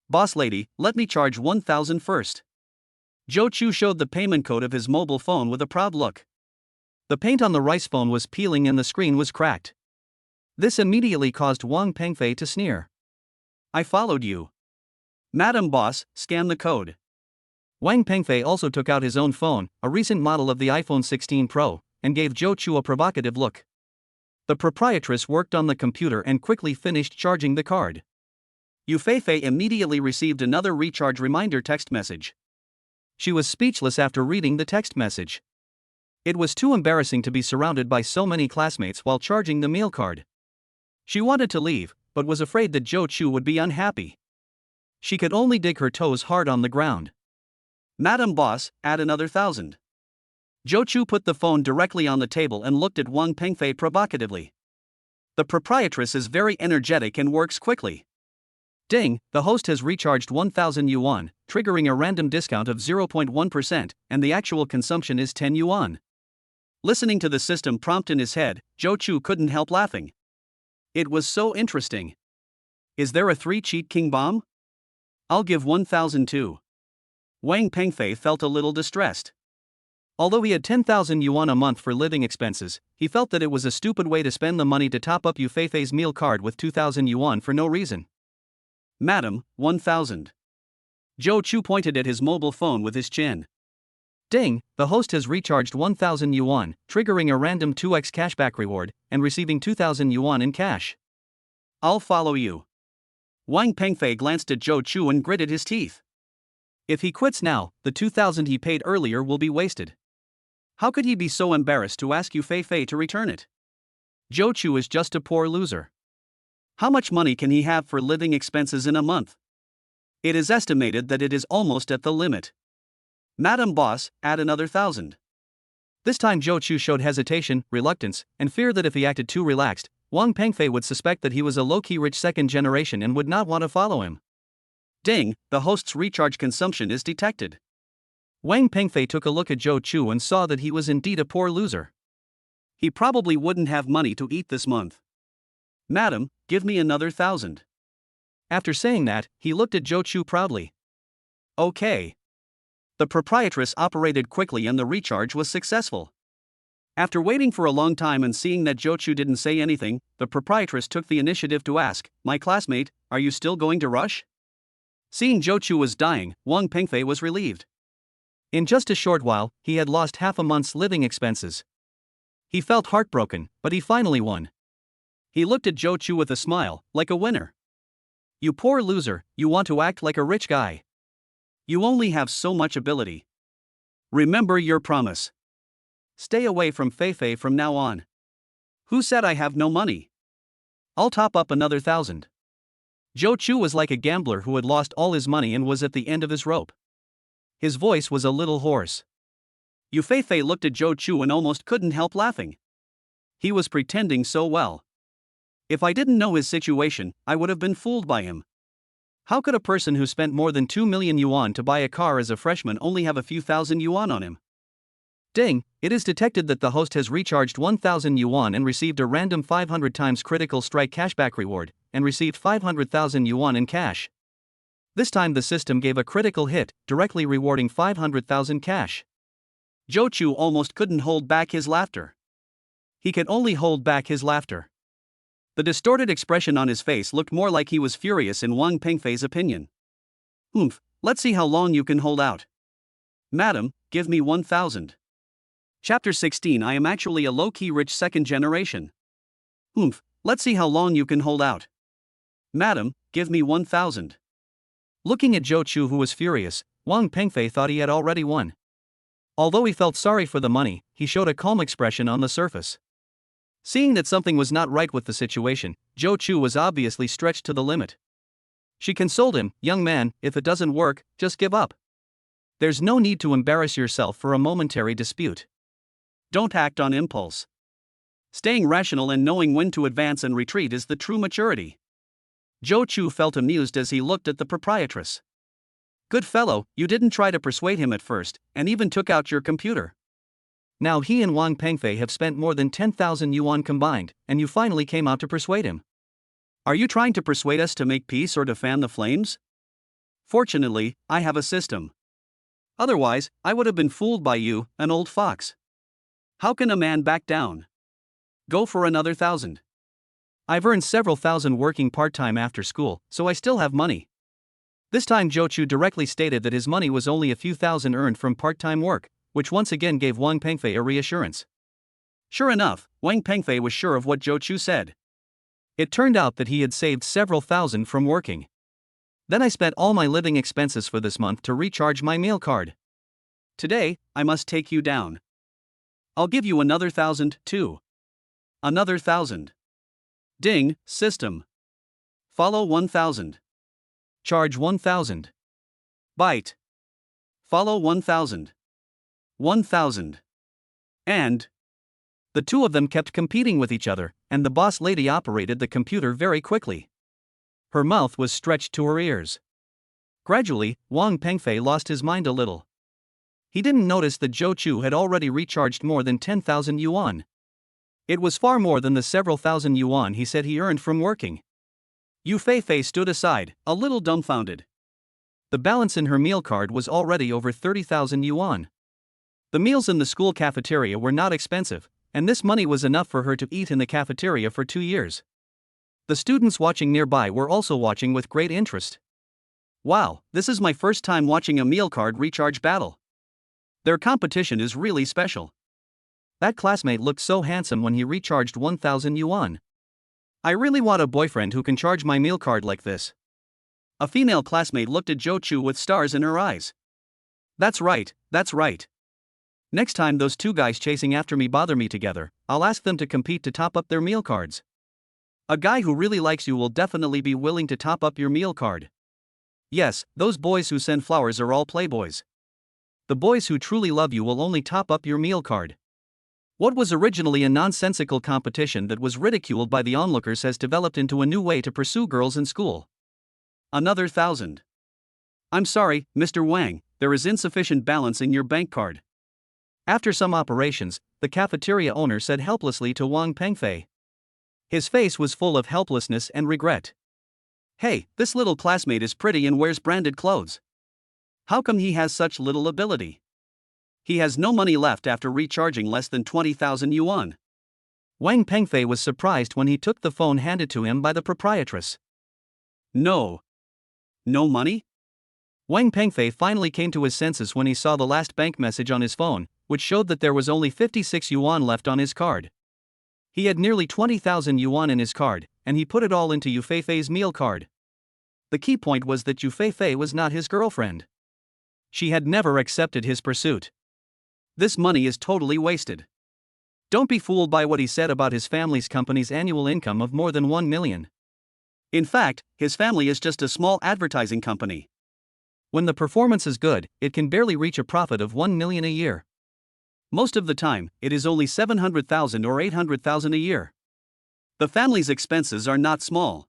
"Boss lady, let me charge 1,000 first." Zhou Chu showed the payment code of his mobile phone with a proud look. The paint on the rice phone was peeling and the screen was cracked. This immediately caused Wang Pengfei to sneer. "I followed you. Madam Boss, scan the code." Wang Pengfei also took out his own phone, a recent model of the iPhone 16 Pro, and gave Zhou Chu a provocative look. The proprietress worked on the computer and quickly finished charging the card. Yu Feifei immediately received another recharge reminder text message. She was speechless after reading the text message. It was too embarrassing to be surrounded by so many classmates while charging the meal card. She wanted to leave, but was afraid that Zhou Chu would be unhappy. She could only dig her toes hard on the ground. "Madam Boss, add another 1,000. Zhou Chu put the phone directly on the table and looked at Wang Pengfei provocatively. The proprietress is very energetic and works quickly. Ding, the host has recharged 1,000 yuan, triggering a random discount of 0.1%, and the actual consumption is 10 yuan. Listening to the system prompt in his head, Zhou Chu couldn't help laughing. It was so interesting. Is there a 3-cheat king bomb? I'll give 1,000 too. Wang Pengfei felt a little distressed. Although he had 10,000 yuan a month for living expenses, he felt that it was a stupid way to spend the money to top up Yu Feifei's meal card with 2,000 yuan for no reason. "Madam, 1,000. Zhou Chu pointed at his mobile phone with his chin. Ding, the host has recharged 1,000 yuan, triggering a random 2x cashback reward, and receiving 2,000 yuan in cash. I'll follow you. Wang Pengfei glanced at Zhou Chu and gritted his teeth. If he quits now, the 2,000 he paid earlier will be wasted. How could he be so embarrassed to ask Yu Feifei to return it? Zhou Chu is just a poor loser. How much money can he have for living expenses in a month? It is estimated that it is almost at the limit. "Madam Boss, add another 1,000. This time Zhou Chu showed hesitation, reluctance, and fear that if he acted too relaxed, Wang Pengfei would suspect that he was a low-key rich second generation and would not want to follow him. Ding, the host's recharge consumption is detected. Wang Pengfei took a look at Zhou Chu and saw that he was indeed a poor loser. He probably wouldn't have money to eat this month. "Madam, give me another 1,000. After saying that, he looked at Zhou Chu proudly. Okay. The proprietress operated quickly and the recharge was successful. After waiting for a long time and seeing that Zhou Chu didn't say anything, the proprietress took the initiative to ask, "My classmate, are you still going to rush?" Seeing Zhou Chu was dying, Wang Pengfei was relieved. In just a short while, he had lost half a month's living expenses. He felt heartbroken, but he finally won. He looked at Zhou Chu with a smile, like a winner. "You poor loser, you want to act like a rich guy. You only have so much ability. Remember your promise. Stay away from Feifei from now on." "Who said I have no money? I'll top up another 1,000. Zhou Chu was like a gambler who had lost all his money and was at the end of his rope. His voice was a little hoarse. Yu Feifei looked at Zhou Chu and almost couldn't help laughing. He was pretending so well. If I didn't know his situation, I would have been fooled by him. How could a person who spent more than 2 million yuan to buy a car as a freshman only have a few thousand yuan on him? Ding, it is detected that the host has recharged 1,000 yuan and received a random 500 times critical strike cashback reward, and received 500,000 yuan in cash. This time the system gave a critical hit, directly rewarding 500,000 cash. Zhou Chu almost couldn't hold back his laughter. He could only hold back his laughter. The distorted expression on his face looked more like he was furious in Wang Pengfei's opinion. Let's see how long you can hold out. Madam, give me 1,000. Chapter 16. I am actually a low-key rich second generation. Let's see how long you can hold out. Madam, give me 1,000. Looking at Zhou Chu, who was furious, Wang Pengfei thought he had already won. Although he felt sorry for the money, he showed a calm expression on the surface. Seeing that something was not right with the situation, Zhou Chu was obviously stretched to the limit. She consoled him, "Young man, if it doesn't work, just give up. There's no need to embarrass yourself for a momentary dispute. Don't act on impulse. Staying rational and knowing when to advance and retreat is the true maturity." Zhou Chu felt amused as he looked at the proprietress. "Good fellow, you didn't try to persuade him at first, and even took out your computer. Now he and Wang Pengfei have spent more than 10,000 yuan combined, and you finally came out to persuade him. Are you trying to persuade us to make peace or to fan the flames? Fortunately, I have a system. Otherwise, I would have been fooled by you, an old fox. How can a man back down? Go for another 1,000. I've earned several thousand working part-time after school, so I still have money." This time Zhou Chu directly stated that his money was only a few thousand earned from part-time work, which once again gave Wang Pengfei a reassurance. Sure enough, Wang Pengfei was sure of what Zhou Chu said. It turned out that he had saved several thousand from working. "Then I spent all my living expenses for this month to recharge my meal card. Today, I must take you down. I'll give you another 1,000, too. Another 1,000. Ding, system. Follow 1,000. Charge 1,000. Byte. Follow 1,000. 1,000. And the two of them kept competing with each other, and the boss lady operated the computer very quickly. Her mouth was stretched to her ears. Gradually, Wang Pengfei lost his mind a little. He didn't notice that Zhou Chu had already recharged more than 10,000 yuan. It was far more than the several thousand yuan he said he earned from working. Yu Feifei stood aside, a little dumbfounded. The balance in her meal card was already over 30,000 yuan. The meals in the school cafeteria were not expensive, and this money was enough for her to eat in the cafeteria for 2 years. The students watching nearby were also watching with great interest. Wow, this is my first time watching a meal card recharge battle. Their competition is really special. That classmate looked so handsome when he recharged 1,000 yuan. I really want a boyfriend who can charge my meal card like this. A female classmate looked at Zhou Chu with stars in her eyes. That's right, that's right. Next time those two guys chasing after me bother me together, I'll ask them to compete to top up their meal cards. A guy who really likes you will definitely be willing to top up your meal card. Yes, those boys who send flowers are all playboys. The boys who truly love you will only top up your meal card. What was originally a nonsensical competition that was ridiculed by the onlookers has developed into a new way to pursue girls in school. Another 1,000. I'm sorry, Mr. Wang, there is insufficient balance in your bank card. After some operations, the cafeteria owner said helplessly to Wang Pengfei. His face was full of helplessness and regret. Hey, this little classmate is pretty and wears branded clothes. How come he has such little ability? He has no money left after recharging less than 20,000 yuan. Wang Pengfei was surprised when he took the phone handed to him by the proprietress. No. No money? Wang Pengfei finally came to his senses when he saw the last bank message on his phone, which showed that there was only 56 yuan left on his card. He had nearly 20,000 yuan in his card, and he put it all into Yu Feifei's meal card. The key point was that Yu Feifei was not his girlfriend. She had never accepted his pursuit. This money is totally wasted. Don't be fooled by what he said about his family's company's annual income of more than 1 million. In fact, his family is just a small advertising company. When the performance is good, it can barely reach a profit of 1 million a year. Most of the time, it is only 700,000 or 800,000 a year. The family's expenses are not small.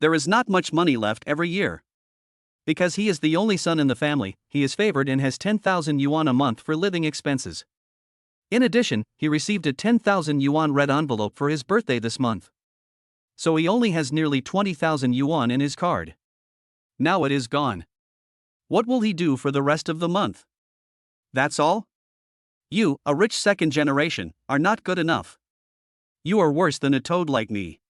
There is not much money left every year. Because he is the only son in the family, he is favored and has 10,000 yuan a month for living expenses. In addition, he received a 10,000 yuan red envelope for his birthday this month. So he only has nearly 20,000 yuan in his card. Now it is gone. What will he do for the rest of the month? That's all? You, a rich second generation, are not good enough. You are worse than a toad like me.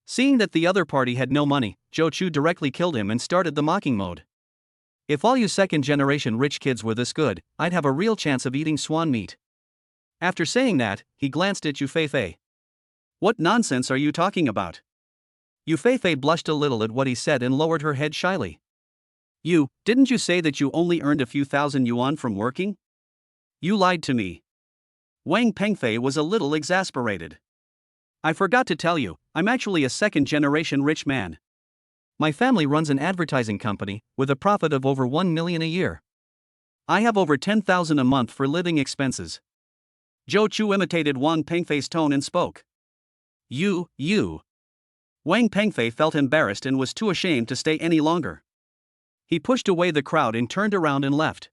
Seeing that the other party had no money, Zhou Chu directly killed him and started the mocking mode. If all you second generation rich kids were this good, I'd have a real chance of eating swan meat. After saying that, he glanced at Yu Feifei. What nonsense are you talking about? Yu Feifei blushed a little at what he said and lowered her head shyly. Didn't you say that you only earned a few thousand yuan from working? You lied to me. Wang Pengfei was a little exasperated. I forgot to tell you, I'm actually a second-generation rich man. My family runs an advertising company, with a profit of over 1 million a year. I have over 10,000 a month for living expenses. Zhou Chu imitated Wang Pengfei's tone and spoke. You. Wang Pengfei felt embarrassed and was too ashamed to stay any longer. He pushed away the crowd and turned around and left.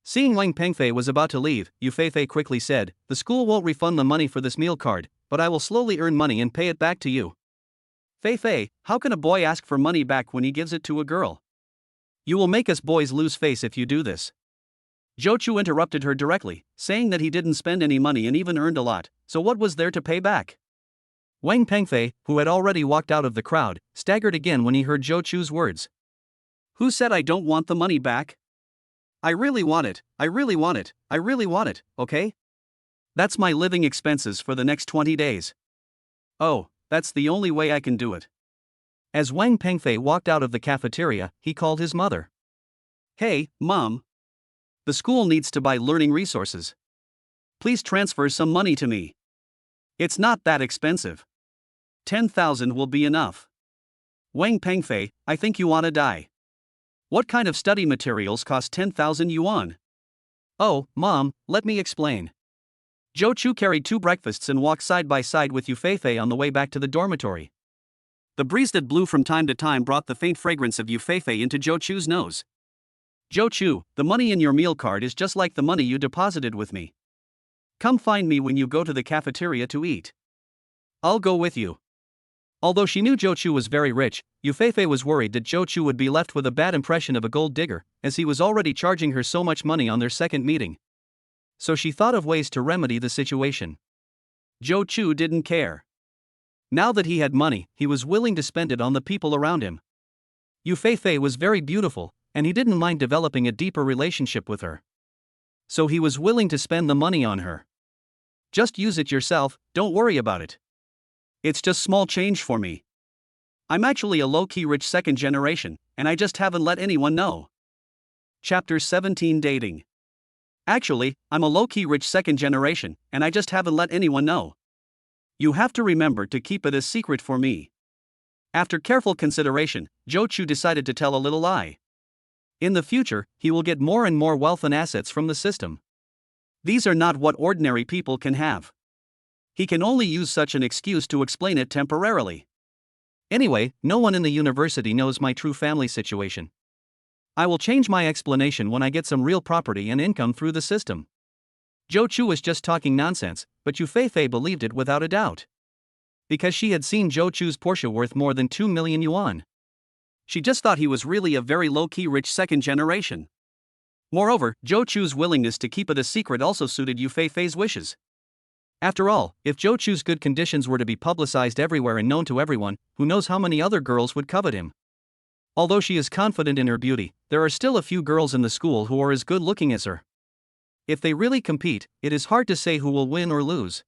Seeing Wang Pengfei was about to leave, Yu Feifei quickly said, "The school won't refund the money for this meal card, but I will slowly earn money and pay it back to you." Feifei, how can a boy ask for money back when he gives it to a girl? You will make us boys lose face if you do this. Zhou Chu interrupted her directly, saying that he didn't spend any money and even earned a lot, so what was there to pay back? Wang Pengfei, who had already walked out of the crowd, staggered again when he heard Zhou Chu's words. Who said I don't want the money back? I really want it, okay? That's my living expenses for the next 20 days. Oh, that's the only way I can do it. As Wang Pengfei walked out of the cafeteria, he called his mother. Hey, Mom. The school needs to buy learning resources. Please transfer some money to me. It's not that expensive. 10,000 will be enough. Wang Pengfei, I think you want to die. What kind of study materials cost 10,000 yuan? Oh, Mom, let me explain. Zhou Chu carried 2 breakfasts and walked side by side with Yu Feifei on the way back to the dormitory. The breeze that blew from time to time brought the faint fragrance of Yu Feifei into Zhou Chu's nose. Zhou Chu, the money in your meal card is just like the money you deposited with me. Come find me when you go to the cafeteria to eat. I'll go with you. Although she knew Zhou Chu was very rich, Yu Feifei was worried that Zhou Chu would be left with a bad impression of a gold digger, as he was already charging her so much money on their second meeting. So she thought of ways to remedy the situation. Zhou Chu didn't care. Now that he had money, he was willing to spend it on the people around him. Yu Feifei was very beautiful, and he didn't mind developing a deeper relationship with her. So he was willing to spend the money on her. Just use it yourself, don't worry about it. It's just small change for me. I'm actually a low-key rich second generation, and I just haven't let anyone know. Chapter 17 Dating. Actually, I'm a low-key rich second generation, and I just haven't let anyone know. You have to remember to keep it a secret for me. After careful consideration, Zhou Chu decided to tell a little lie. In the future, he will get more and more wealth and assets from the system. These are not what ordinary people can have. He can only use such an excuse to explain it temporarily. Anyway, no one in the university knows my true family situation. I will change my explanation when I get some real property and income through the system. Zhou Chu was just talking nonsense, but Yu Feifei believed it without a doubt. Because she had seen Zhou Chu's Porsche worth more than 2 million yuan. She just thought he was really a very low-key rich second generation. Moreover, Zhou Chu's willingness to keep it a secret also suited Yu Feifei's wishes. After all, if Zhou Chu's good conditions were to be publicized everywhere and known to everyone, who knows how many other girls would covet him. Although she is confident in her beauty, there are still a few girls in the school who are as good looking as her. If they really compete, it is hard to say who will win or lose.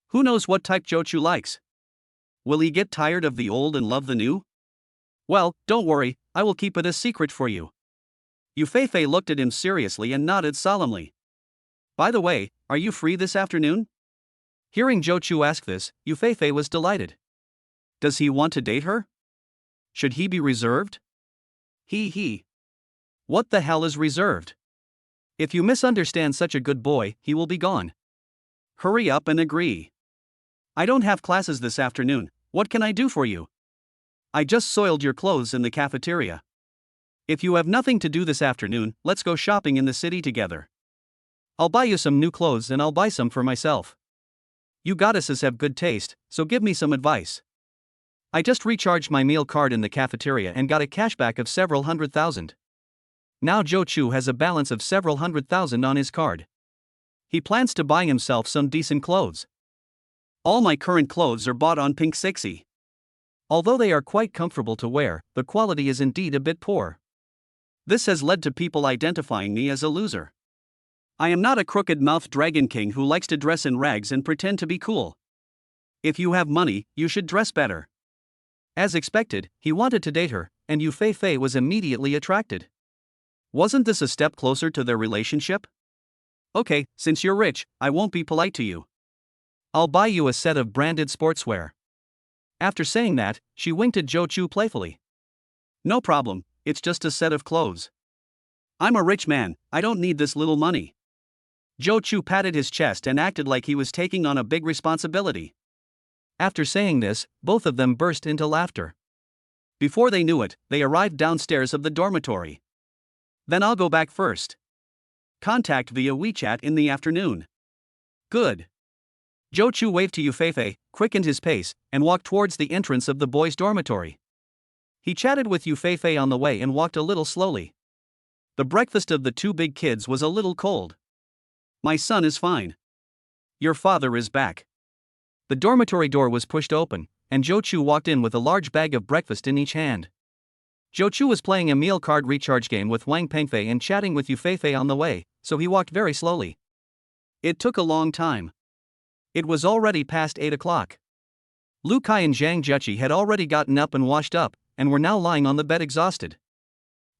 Who knows what type Zhou Chu likes? Will he get tired of the old and love the new? Well, don't worry, I will keep it a secret for you. Yu Feifei looked at him seriously and nodded solemnly. By the way, are you free this afternoon? Hearing Zhou Chu ask this, Yu Feifei was delighted. Does he want to date her? Should he be reserved? He. What the hell is reserved? If you misunderstand such a good boy, he will be gone. Hurry up and agree. I don't have classes this afternoon, what can I do for you? I just soiled your clothes in the cafeteria. If you have nothing to do this afternoon, let's go shopping in the city together. I'll buy you some new clothes and I'll buy some for myself. You goddesses have good taste, so give me some advice. I just recharged my meal card in the cafeteria and got a cashback of several $100,000. Now Zhou Chu has a balance of several $100,000 on his card. He plans to buy himself some decent clothes. All my current clothes are bought on Pink Sixy. Although they are quite comfortable to wear, the quality is indeed a bit poor. This has led to people identifying me as a loser. I am not a crooked-mouthed dragon king who likes to dress in rags and pretend to be cool. If you have money, you should dress better. As expected, he wanted to date her, and Yu Feifei was immediately attracted. Wasn't this a step closer to their relationship? Okay, since you're rich, I won't be polite to you. I'll buy you a set of branded sportswear. After saying that, she winked at Zhou Chu playfully. No problem, it's just a set of clothes. I'm a rich man, I don't need this little money. Zhou Chu patted his chest and acted like he was taking on a big responsibility. After saying this, both of them burst into laughter. Before they knew it, they arrived downstairs of the dormitory. Then I'll go back first. Contact via WeChat in the afternoon. Good. Zhou Chu waved to Yu Feifei, quickened his pace, and walked towards the entrance of the boys' dormitory. He chatted with Yu Feifei on the way and walked a little slowly. The breakfast of the two big kids was a little cold. My son is fine. Your father is back. The dormitory door was pushed open, and Zhou Chu walked in with a large bag of breakfast in each hand. Zhou Chu was playing a meal card recharge game with Wang Pengfei and chatting with Yu Feifei on the way, so he walked very slowly. It took a long time. It was already past 8 o'clock. Lu Kai and Zhang Juqi had already gotten up and washed up, and were now lying on the bed exhausted.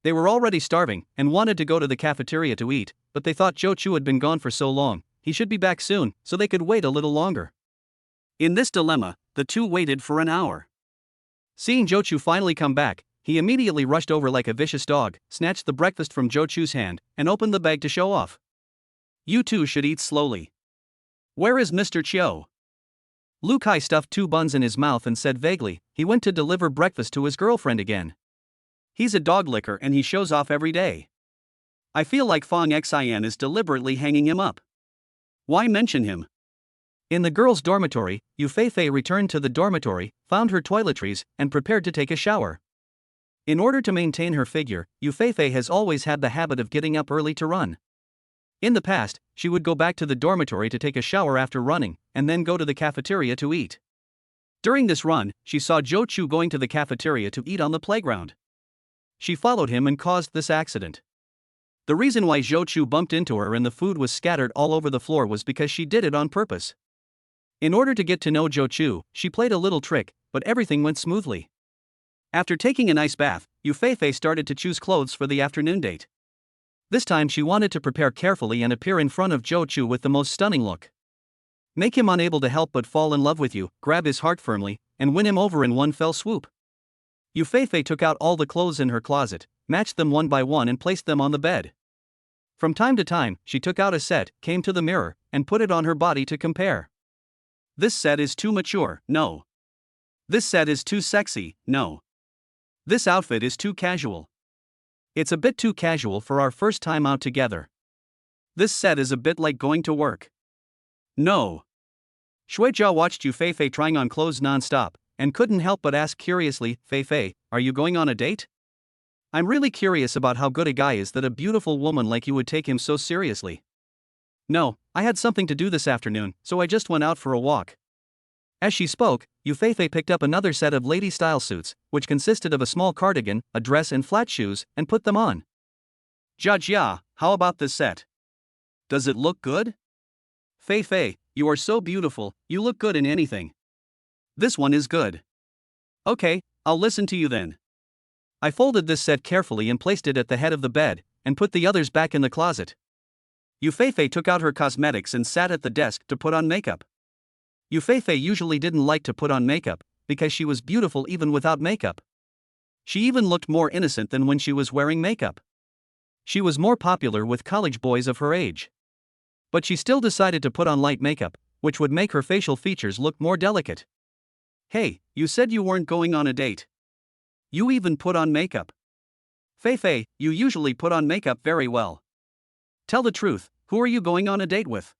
They were already starving, and wanted to go to the cafeteria to eat, but they thought Zhou Chu had been gone for so long, he should be back soon, so they could wait a little longer. In this dilemma, the two waited for an hour. Seeing Zhou Chu finally come back, he immediately rushed over like a vicious dog, snatched the breakfast from Zhou Chu's hand, and opened the bag to show off. You two should eat slowly. Where is Mr. Chiu? Lu Kai stuffed 2 buns in his mouth and said vaguely, he went to deliver breakfast to his girlfriend again. He's a dog licker and he shows off every day. I feel like Fong Xian is deliberately hanging him up. Why mention him? In the girls' dormitory, Yu Feifei returned to the dormitory, found her toiletries, and prepared to take a shower. In order to maintain her figure, Yu Feifei has always had the habit of getting up early to run. In the past, she would go back to the dormitory to take a shower after running, and then go to the cafeteria to eat. During this run, she saw Zhou Chu going to the cafeteria to eat on the playground. She followed him and caused this accident. The reason why Zhou Chu bumped into her and the food was scattered all over the floor was because she did it on purpose. In order to get to know Zhou Chu, she played a little trick, but everything went smoothly. After taking a nice bath, Yu Feifei started to choose clothes for the afternoon date. This time she wanted to prepare carefully and appear in front of Zhou Chu with the most stunning look. Make him unable to help but fall in love with you, grab his heart firmly, and win him over in one fell swoop. Yu Feifei took out all the clothes in her closet, matched them one by one and placed them on the bed. From time to time, she took out a set, came to the mirror, and put it on her body to compare. This set is too mature, no. This set is too sexy, no. This outfit is too casual. It's a bit too casual for our first time out together. This set is a bit like going to work. No. Shuijia watched Yu Feifei trying on clothes non-stop, and couldn't help but ask curiously, Feifei, are you going on a date? I'm really curious about how good a guy is that a beautiful woman like you would take him so seriously. No, I had something to do this afternoon, so I just went out for a walk. As she spoke, Yufei picked up another set of lady-style suits, which consisted of a small cardigan, a dress and flat shoes, and put them on. Jia Jia, how about this set? Does it look good? Fei, you are so beautiful, you look good in anything. This one is good. Okay, I'll listen to you then. I folded this set carefully and placed it at the head of the bed, and put the others back in the closet. Yufei took out her cosmetics and sat at the desk to put on makeup. Yufei usually didn't like to put on makeup, because she was beautiful even without makeup. She even looked more innocent than when she was wearing makeup. She was more popular with college boys of her age. But she still decided to put on light makeup, which would make her facial features look more delicate. Hey, you said you weren't going on a date. You even put on makeup. Fei, you usually put on makeup very well. Tell the truth, who are you going on a date with?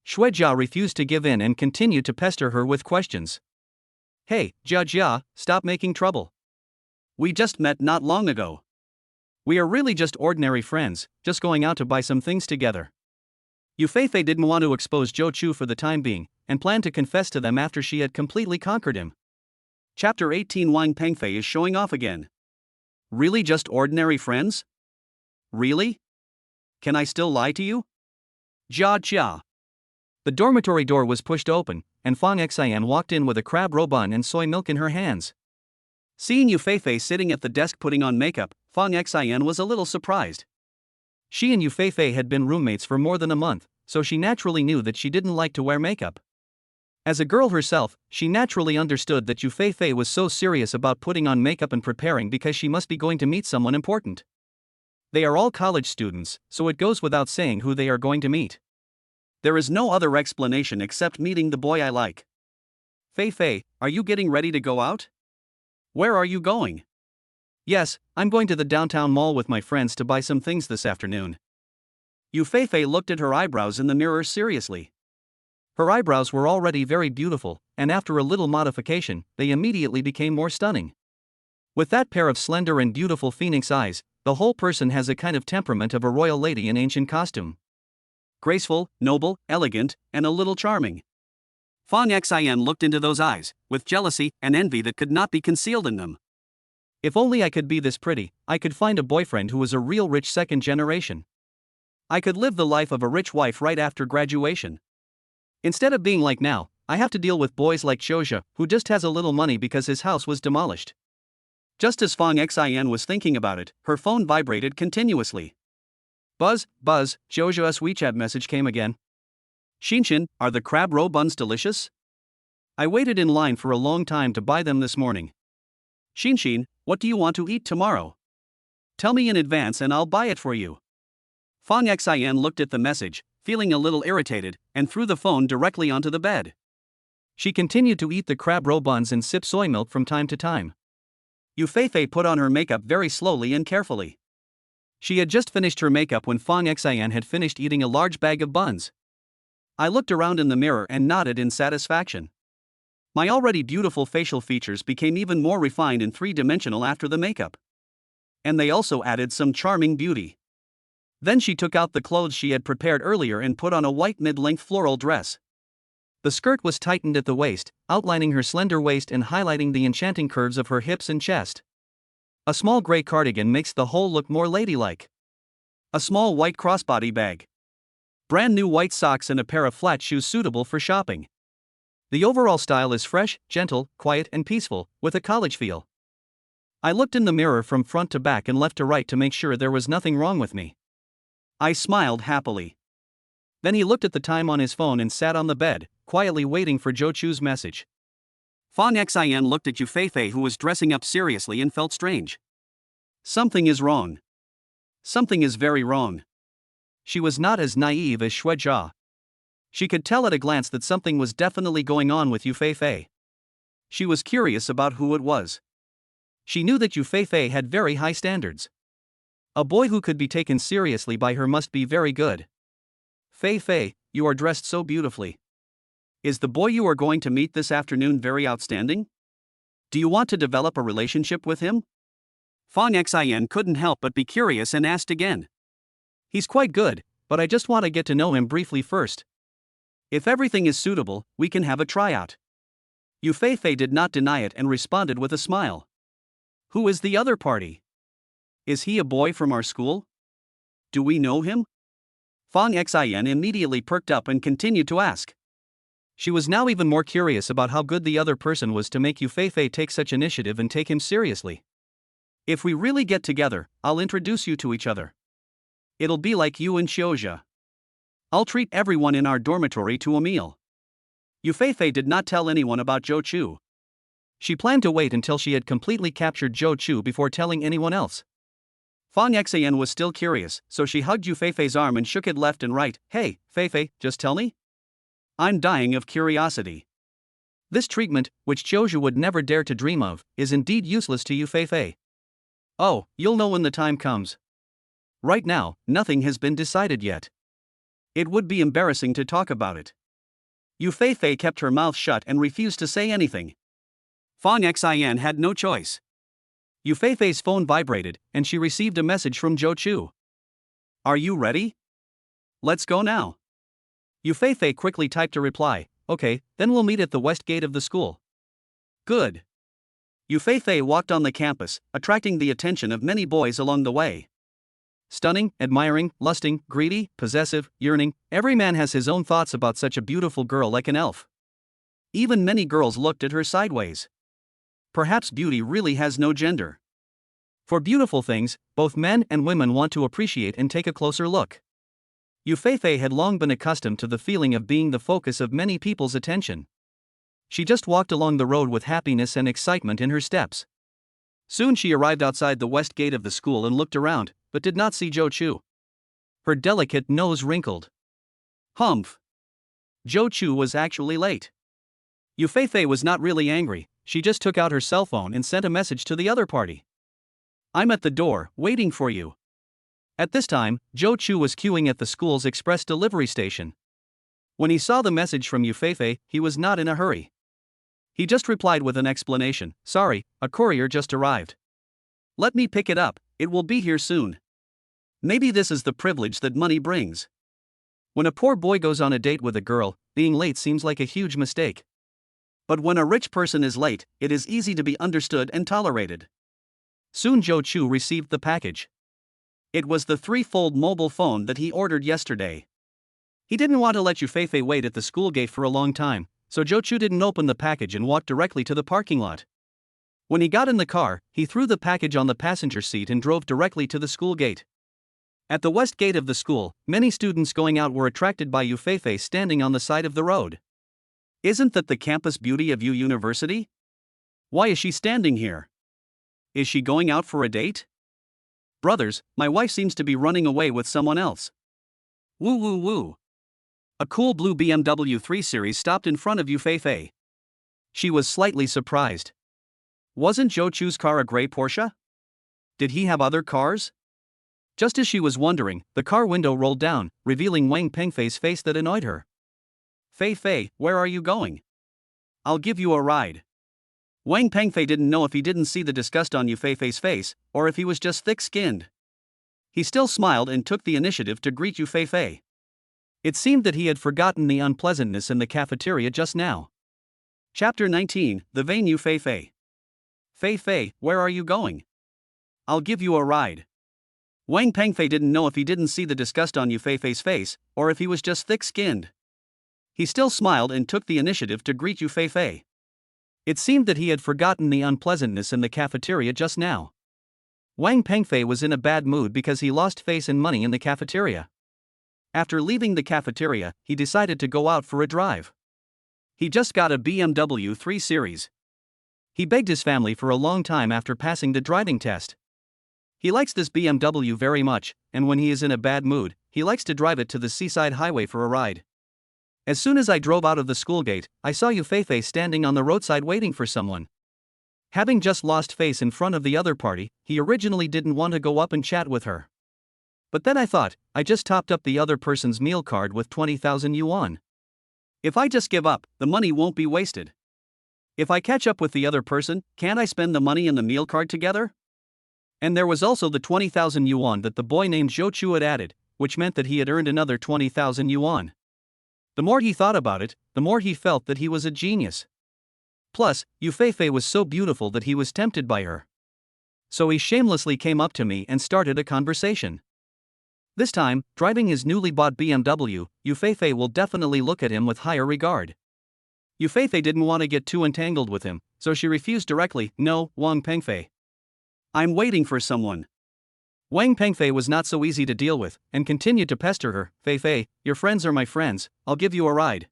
Shuijia refused to give in and continued to pester her with questions. Hey, Jia, stop making trouble. We just met not long ago. We are really just ordinary friends, just going out to buy some things together. Yufei didn't want to expose Zhou Chu for the time being, and planned to confess to them after she had completely conquered him. Chapter 18 Wang Pengfei is showing off again. Really just ordinary friends? Really? Can I still lie to you? Jia. The dormitory door was pushed open, and Fang Xian walked in with a crab roe bun and soy milk in her hands. Seeing Yufei sitting at the desk putting on makeup, Fang Xian was a little surprised. She and Yufei had been roommates for more than a month, so she naturally knew that she didn't like to wear makeup. As a girl herself, she naturally understood that Yufei was so serious about putting on makeup and preparing because she must be going to meet someone important. They are all college students, so it goes without saying who they are going to meet. There is no other explanation except meeting the boy I like. Fei, are you getting ready to go out? Where are you going? Yes, I'm going to the downtown mall with my friends to buy some things this afternoon. Yufei looked at her eyebrows in the mirror seriously. Her eyebrows were already very beautiful, and after a little modification, they immediately became more stunning. With that pair of slender and beautiful phoenix eyes, the whole person has a kind of temperament of a royal lady in ancient costume. Graceful, noble, elegant, and a little charming. Fang Xian looked into those eyes, with jealousy and envy that could not be concealed in them. If only I could be this pretty, I could find a boyfriend who was a real rich second generation. I could live the life of a rich wife right after graduation. Instead of being like now, I have to deal with boys like Zhou, who just has a little money because his house was demolished. Just as Fang Xian was thinking about it, her phone vibrated continuously. Buzz, Zhou's WeChat message came again. Xinshin, are the crab roe buns delicious? I waited in line for a long time to buy them this morning. Xinshin, what do you want to eat tomorrow? Tell me in advance and I'll buy it for you. Fang Xian looked at the message, feeling a little irritated, and threw the phone directly onto the bed. She continued to eat the crab roe buns and sip soy milk from time to time. Yufei put on her makeup very slowly and carefully. She had just finished her makeup when Fang Xian had finished eating a large bag of buns. I looked around in the mirror and nodded in satisfaction. My already beautiful facial features became even more refined and three-dimensional after the makeup. And they also added some charming beauty. Then she took out the clothes she had prepared earlier and put on a white mid-length floral dress. The skirt was tightened at the waist, outlining her slender waist and highlighting the enchanting curves of her hips and chest. A small gray cardigan makes the whole look more ladylike. A small white crossbody bag. Brand new white socks and a pair of flat shoes suitable for shopping. The overall style is fresh, gentle, quiet and peaceful, with a college feel. I looked in the mirror from front to back and left to right to make sure there was nothing wrong with me. I smiled happily. Then he looked at the time on his phone and sat on the bed, quietly waiting for Zhou Chu's message. Fang Xian looked at Yufei, who was dressing up seriously, and felt strange. Something is wrong. Something is very wrong. She was not as naive as Shuijia. She could tell at a glance that something was definitely going on with Yufei. She was curious about who it was. She knew that Yufei had very high standards. A boy who could be taken seriously by her must be very good. Fei, you are dressed so beautifully. Is the boy you are going to meet this afternoon very outstanding? Do you want to develop a relationship with him? Fong Xin couldn't help but be curious and asked again. He's quite good, but I just want to get to know him briefly first. If everything is suitable, we can have a tryout. Yu Feifei did not deny it and responded with a smile. Who is the other party? Is he a boy from our school? Do we know him? Fong Xin immediately perked up and continued to ask. She was now even more curious about how good the other person was to make Yu Feifei take such initiative and take him seriously. If we really get together, I'll introduce you to each other. It'll be like you and Xiaojia. I'll treat everyone in our dormitory to a meal. Yu Feifei did not tell anyone about Zhou Chu. She planned to wait until she had completely captured Zhou Chu before telling anyone else. Fong Xian was still curious, so she hugged Yu Feifei's arm and shook it left and right. Hey, Feifei, just tell me? I'm dying of curiosity. This treatment, which Xiaojia would never dare to dream of, is indeed useless to Yu Feifei. Oh, you'll know when the time comes. Right now, nothing has been decided yet. It would be embarrassing to talk about it. Yu Feifei kept her mouth shut and refused to say anything. Fong Xian had no choice. Yu Feifei's phone vibrated, and she received a message from Zhou Chu. Are you ready? Let's go now. Yu Feifei quickly typed a reply. Okay, then we'll meet at the west gate of the school. Good. Yu Feifei walked on the campus, attracting the attention of many boys along the way. Stunning, admiring, lusting, greedy, possessive, yearning, every man has his own thoughts about such a beautiful girl like an elf. Even many girls looked at her sideways. Perhaps beauty really has no gender. For beautiful things, both men and women want to appreciate and take a closer look. Yu Feifei had long been accustomed to the feeling of being the focus of many people's attention. She just walked along the road with happiness and excitement in her steps. Soon she arrived outside the west gate of the school and looked around, but did not see Zhou Chu. Her delicate nose wrinkled. Humph! Zhou Chu was actually late. Yu Feifei was not really angry, she just took out her cell phone and sent a message to the other party. I'm at the door, waiting for you. At this time, Zhou Chu was queuing at the school's express delivery station. When he saw the message from Yu Feifei, he was not in a hurry. He just replied with an explanation. Sorry, a courier just arrived. Let me pick it up, it will be here soon. Maybe this is the privilege that money brings. When a poor boy goes on a date with a girl, being late seems like a huge mistake. But when a rich person is late, it is easy to be understood and tolerated. Soon Zhou Chu received the package. It was the 3-fold mobile phone that he ordered yesterday. He didn't want to let Yu Feifei wait at the school gate for a long time, so Zhou Chu didn't open the package and walked directly to the parking lot. When he got in the car, he threw the package on the passenger seat and drove directly to the school gate. At the west gate of the school, many students going out were attracted by Yu Feifei standing on the side of the road. Isn't that the campus beauty of Yu University? Why is she standing here? Is she going out for a date? Brothers, my wife seems to be running away with someone else. Woo woo woo. A cool blue BMW 3 Series stopped in front of Yu Feifei. She was slightly surprised. Wasn't Zhou Chu's car a gray Porsche? Did he have other cars? Just as she was wondering, the car window rolled down, revealing Wang Pengfei's face that annoyed her. Feifei, where are you going? I'll give you a ride. Wang Pengfei didn't know if he didn't see the disgust on Yu Feifei's face, or if he was just thick-skinned. He still smiled and took the initiative to greet Yu Feifei. It seemed that he had forgotten the unpleasantness in the cafeteria just now. Chapter 19, The Vain Yu Feifei. Feifei, where are you going? I'll give you a ride. Wang Pengfei didn't know if he didn't see the disgust on Yu Feifei's face, or if he was just thick-skinned. He still smiled and took the initiative to greet Yu Feifei. It seemed that he had forgotten the unpleasantness in the cafeteria just now. Wang Pengfei was in a bad mood because he lost face and money in the cafeteria. After leaving the cafeteria, he decided to go out for a drive. He just got a BMW 3 Series. He begged his family for a long time after passing the driving test. He likes this BMW very much, and when he is in a bad mood, he likes to drive it to the seaside highway for a ride. As soon as I drove out of the school gate, I saw Yu Feifei standing on the roadside waiting for someone. Having just lost face in front of the other party, he originally didn't want to go up and chat with her. But then I thought, I just topped up the other person's meal card with 20,000 yuan. If I just give up, the money won't be wasted. If I catch up with the other person, can't I spend the money and the meal card together? And there was also the 20,000 yuan that the boy named Zhou Chu had added, which meant that he had earned another 20,000 yuan. The more he thought about it, the more he felt that he was a genius. Plus, Yu Feifei was so beautiful that he was tempted by her. So he shamelessly came up to me and started a conversation. This time, driving his newly bought BMW, Yu Feifei will definitely look at him with higher regard. Yu Feifei didn't want to get too entangled with him, so she refused directly. No, Wang Pengfei. I'm waiting for someone. Wang Pengfei was not so easy to deal with, and continued to pester her. Feifei, your friends are my friends, I'll give you a ride.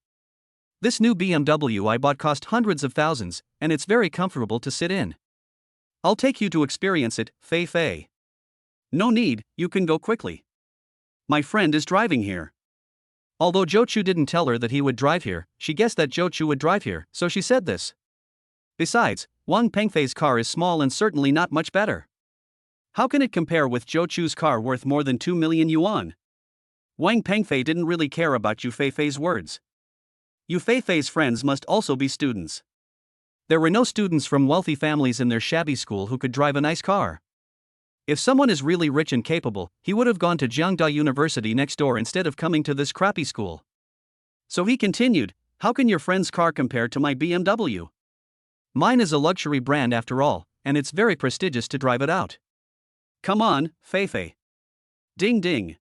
This new BMW I bought cost hundreds of thousands, and it's very comfortable to sit in. I'll take you to experience it, Feifei. No need, you can go quickly. My friend is driving here. Although Zhou Chu didn't tell her that he would drive here, she guessed that Zhou Chu would drive here, so she said this. Besides, Wang Pengfei's car is small and certainly not much better. How can it compare with Zhou Chu's car worth more than 2 million yuan? Wang Pengfei didn't really care about Yu Feifei's words. Yu Feifei's friends must also be students. There were no students from wealthy families in their shabby school who could drive a nice car. If someone is really rich and capable, he would have gone to Jiangda University next door instead of coming to this crappy school. So he continued, how can your friend's car compare to my BMW? Mine is a luxury brand after all, and it's very prestigious to drive it out. Come on, Feifei. Ding ding.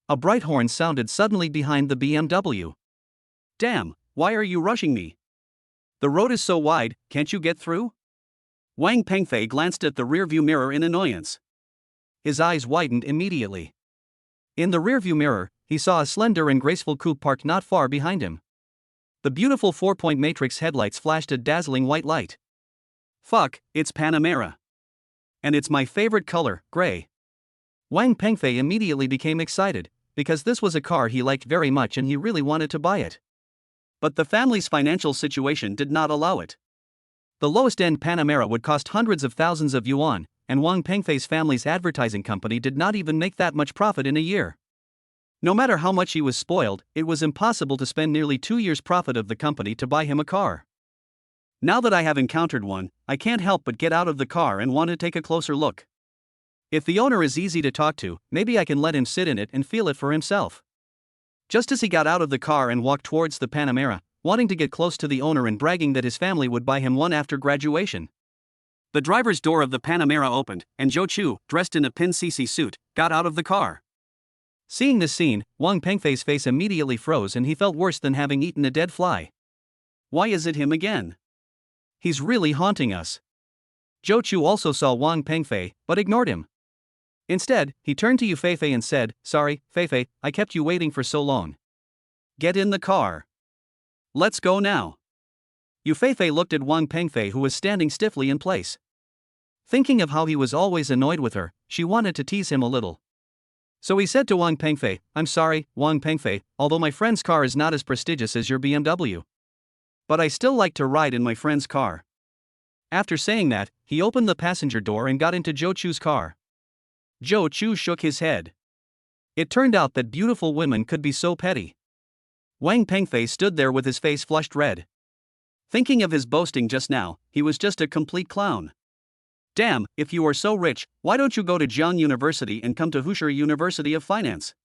A bright horn sounded suddenly behind the BMW. Damn, why are you rushing me? The road is so wide, can't you get through? Wang Pengfei glanced at the rearview mirror in annoyance. His eyes widened immediately. In the rearview mirror, he saw a slender and graceful coupe parked not far behind him. The beautiful 4-point matrix headlights flashed a dazzling white light. Fuck, it's Panamera. And it's my favorite color, gray. Wang Pengfei immediately became excited, because this was a car he liked very much and he really wanted to buy it. But the family's financial situation did not allow it. The lowest-end Panamera would cost hundreds of thousands of yuan, and Wang Pengfei's family's advertising company did not even make that much profit in a year. No matter how much he was spoiled, it was impossible to spend nearly 2 years' profit of the company to buy him a car. Now that I have encountered one, I can't help but get out of the car and want to take a closer look. If the owner is easy to talk to, maybe I can let him sit in it and feel it for himself. Just as he got out of the car and walked towards the Panamera, wanting to get close to the owner and bragging that his family would buy him one after graduation. The driver's door of the Panamera opened, and Zhou Chu, dressed in a pin CC suit, got out of the car. Seeing this scene, Wang Pengfei's face immediately froze and he felt worse than having eaten a dead fly. Why is it him again? He's really haunting us. Zhou Chu also saw Wang Pengfei, but ignored him. Instead, he turned to Yu Feifei and said, Sorry, Feifei, I kept you waiting for so long. Get in the car. Let's go now. Yu Feifei looked at Wang Pengfei, who was standing stiffly in place. Thinking of how he was always annoyed with her, she wanted to tease him a little. So he said to Wang Pengfei, I'm sorry, Wang Pengfei, although my friend's car is not as prestigious as your BMW. But I still like to ride in my friend's car. After saying that, he opened the passenger door and got into Zhou Chu's car. Zhou Chu shook his head. It turned out that beautiful women could be so petty. Wang Pengfei stood there with his face flushed red. Thinking of his boasting just now, he was just a complete clown. Damn, if you are so rich, why don't you go to Jiang University and come to Husher University of Finance?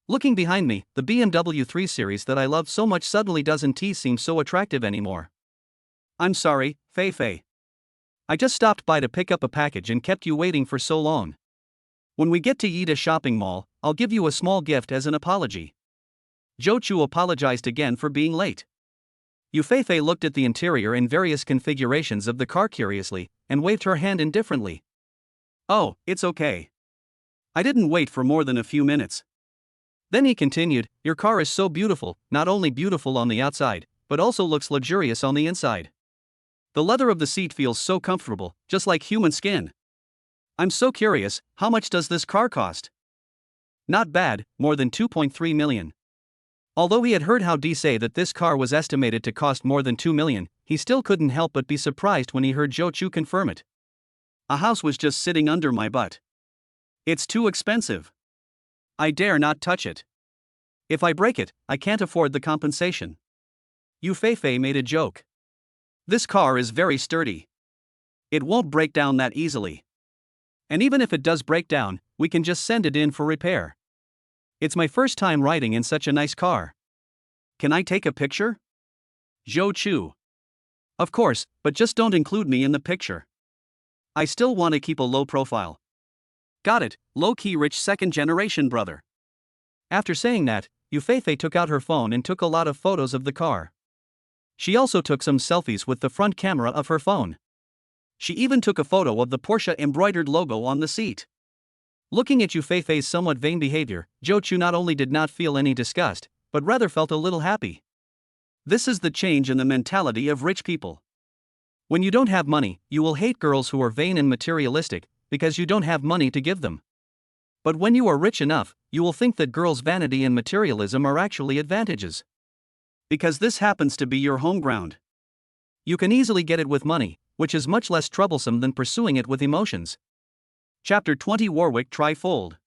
Looking behind me, the BMW 3 Series that I loved so much suddenly doesn't seem so attractive anymore. I'm sorry, Feifei. I just stopped by to pick up a package and kept you waiting for so long. When we get to Yida shopping mall, I'll give you a small gift as an apology. Zhou Chu apologized again for being late. Yu Feifei looked at the interior and various configurations of the car curiously, and waved her hand indifferently. Oh, it's okay. I didn't wait for more than a few minutes. Then he continued, Your car is so beautiful, not only beautiful on the outside, but also looks luxurious on the inside. The leather of the seat feels so comfortable, just like human skin. I'm so curious, how much does this car cost? Not bad, more than 2.3 million. Although he had heard how Dee say that this car was estimated to cost more than 2 million, he still couldn't help but be surprised when he heard Zhou Chu confirm it. A house was just sitting under my butt. It's too expensive. I dare not touch it. If I break it, I can't afford the compensation. Yu Feifei made a joke. This car is very sturdy. It won't break down that easily. And even if it does break down, we can just send it in for repair. It's my first time riding in such a nice car. Can I take a picture? Zhou Chu. Of course, but just don't include me in the picture. I still want to keep a low profile. Got it, low-key rich second-generation brother. After saying that, Yufei took out her phone and took a lot of photos of the car. She also took some selfies with the front camera of her phone. She even took a photo of the Porsche embroidered logo on the seat. Looking at Yufei's somewhat vain behavior, Zhou Chu not only did not feel any disgust, but rather felt a little happy. This is the change in the mentality of rich people. When you don't have money, you will hate girls who are vain and materialistic, because you don't have money to give them. But when you are rich enough, you will think that girls' vanity and materialism are actually advantages. Because this happens to be your home ground. You can easily get it with money, which is much less troublesome than pursuing it with emotions. Chapter 20 Warwick Trifold.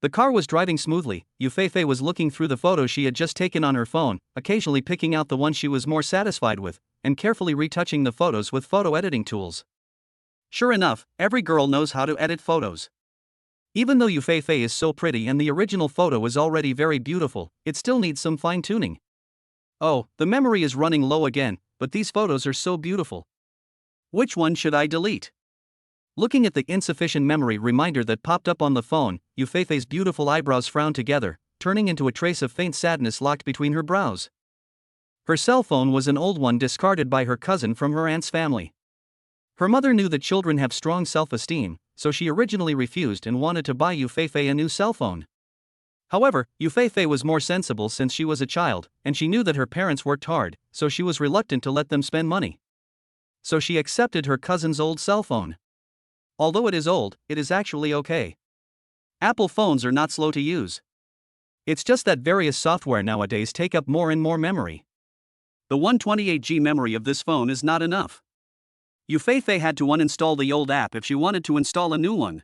The car was driving smoothly. Yufei was looking through the photos she had just taken on her phone, occasionally picking out the one she was more satisfied with, and carefully retouching the photos with photo editing tools. Sure enough, every girl knows how to edit photos. Even though Yufei is so pretty and the original photo is already very beautiful, it still needs some fine-tuning. Oh, the memory is running low again, but these photos are so beautiful. Which one should I delete? Looking at the insufficient memory reminder that popped up on the phone, Yufei's beautiful eyebrows frowned together, turning into a trace of faint sadness locked between her brows. Her cell phone was an old one discarded by her cousin from her aunt's family. Her mother knew that children have strong self-esteem, so she originally refused and wanted to buy Yufei a new cell phone. However, Yufei was more sensible since she was a child, and she knew that her parents worked hard, so she was reluctant to let them spend money. So she accepted her cousin's old cell phone. Although it is old, it is actually okay. Apple phones are not slow to use. It's just that various software nowadays take up more and more memory. The 128GB memory of this phone is not enough. Yufei had to uninstall the old app if she wanted to install a new one.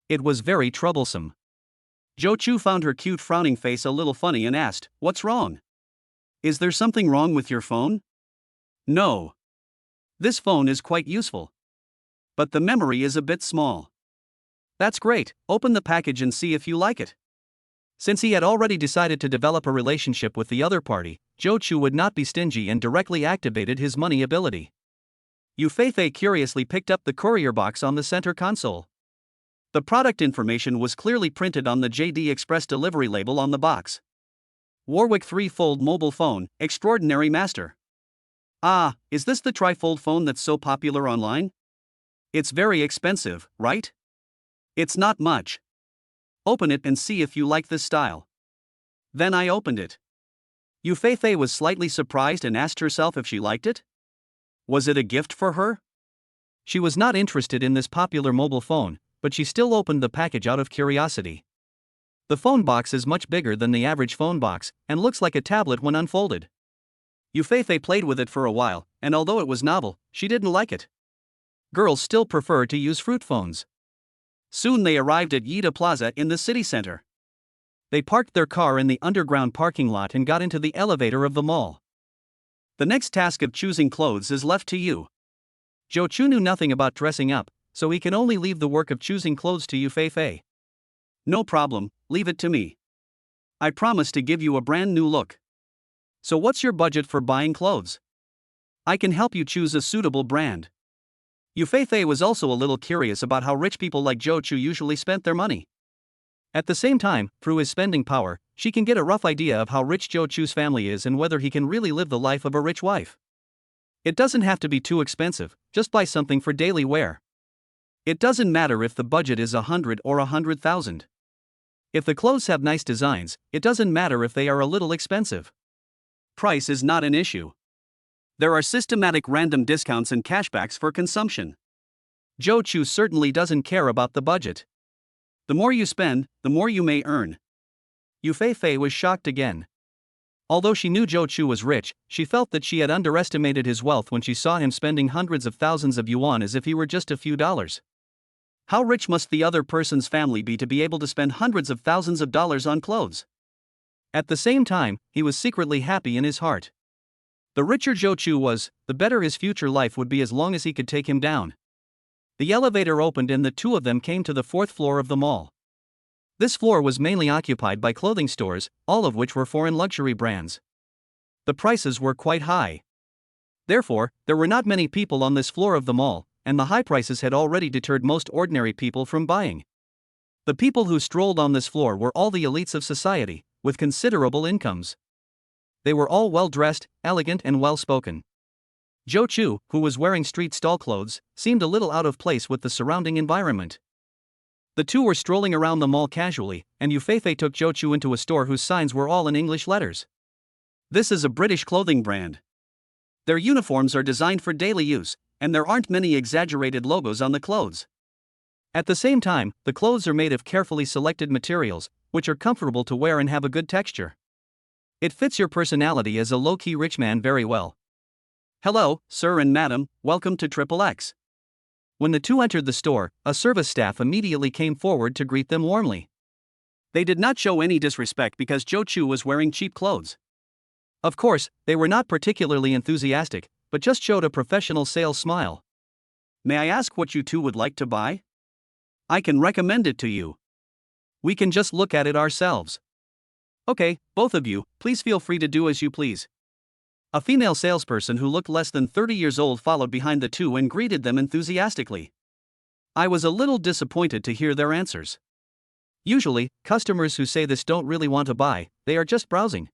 It was very troublesome. Zhou Chu found her cute frowning face a little funny and asked, "What's wrong? Is there something wrong with your phone?" No. This phone is quite useful. But the memory is a bit small. That's great, open the package and see if you like it. Since he had already decided to develop a relationship with the other party, Zhou Chu would not be stingy and directly activated his money ability. Yufei curiously picked up the courier box on the center console. The product information was clearly printed on the JD Express delivery label on the box. Warwick 3-fold mobile phone, extraordinary master. Ah, is this the trifold phone that's so popular online? It's very expensive, right? It's not much. Open it and see if you like this style. Then I opened it. Yufei was slightly surprised and asked herself if she liked it. Was it a gift for her? She was not interested in this popular mobile phone, but she still opened the package out of curiosity. The phone box is much bigger than the average phone box, and looks like a tablet when unfolded. Yufei played with it for a while, and although it was novel, she didn't like it. Girls still prefer to use fruit phones. Soon they arrived at Yida Plaza in the city center. They parked their car in the underground parking lot and got into the elevator of the mall. The next task of choosing clothes is left to you. Zhou Chu knew nothing about dressing up, so he can only leave the work of choosing clothes to Yufei. No problem, leave it to me. I promise to give you a brand new look. So what's your budget for buying clothes? I can help you choose a suitable brand. Yufei was also a little curious about how rich people like Zhou Chu usually spent their money. At the same time, through his spending power, she can get a rough idea of how rich Zhou Chu's family is and whether he can really live the life of a rich wife. It doesn't have to be too expensive, just buy something for daily wear. It doesn't matter if the budget is 100 or 100,000. If the clothes have nice designs, it doesn't matter if they are a little expensive. Price is not an issue. There are systematic random discounts and cashbacks for consumption. Zhou Chu certainly doesn't care about the budget. The more you spend, the more you may earn. Yufei was shocked again. Although she knew Zhou Chu was rich, she felt that she had underestimated his wealth when she saw him spending hundreds of thousands of yuan as if he were just a few dollars. How rich must the other person's family be to be able to spend hundreds of thousands of dollars on clothes? At the same time, he was secretly happy in his heart. The richer Zhou Chu was, the better his future life would be as long as he could take him down. The elevator opened and the two of them came to the fourth floor of the mall. This floor was mainly occupied by clothing stores, all of which were foreign luxury brands. The prices were quite high. Therefore, there were not many people on this floor of the mall, and the high prices had already deterred most ordinary people from buying. The people who strolled on this floor were all the elites of society, with considerable incomes. They were all well-dressed, elegant and well-spoken. Zhou Chu, who was wearing street stall clothes, seemed a little out of place with the surrounding environment. The two were strolling around the mall casually, and Yufei took Zhou Chu into a store whose signs were all in English letters. This is a British clothing brand. Their uniforms are designed for daily use, and there aren't many exaggerated logos on the clothes. At the same time, the clothes are made of carefully selected materials, which are comfortable to wear and have a good texture. It fits your personality as a low-key rich man very well. Hello, sir and madam, welcome to XXX. When the two entered the store, a service staff immediately came forward to greet them warmly. They did not show any disrespect because Zhou Chu was wearing cheap clothes. Of course, they were not particularly enthusiastic, but just showed a professional sales smile. May I ask what you two would like to buy? I can recommend it to you. We can just look at it ourselves. Okay, both of you, please feel free to do as you please. A female salesperson who looked less than 30 years old followed behind the two and greeted them enthusiastically. I was a little disappointed to hear their answers. Usually, customers who say this don't really want to buy, they are just browsing.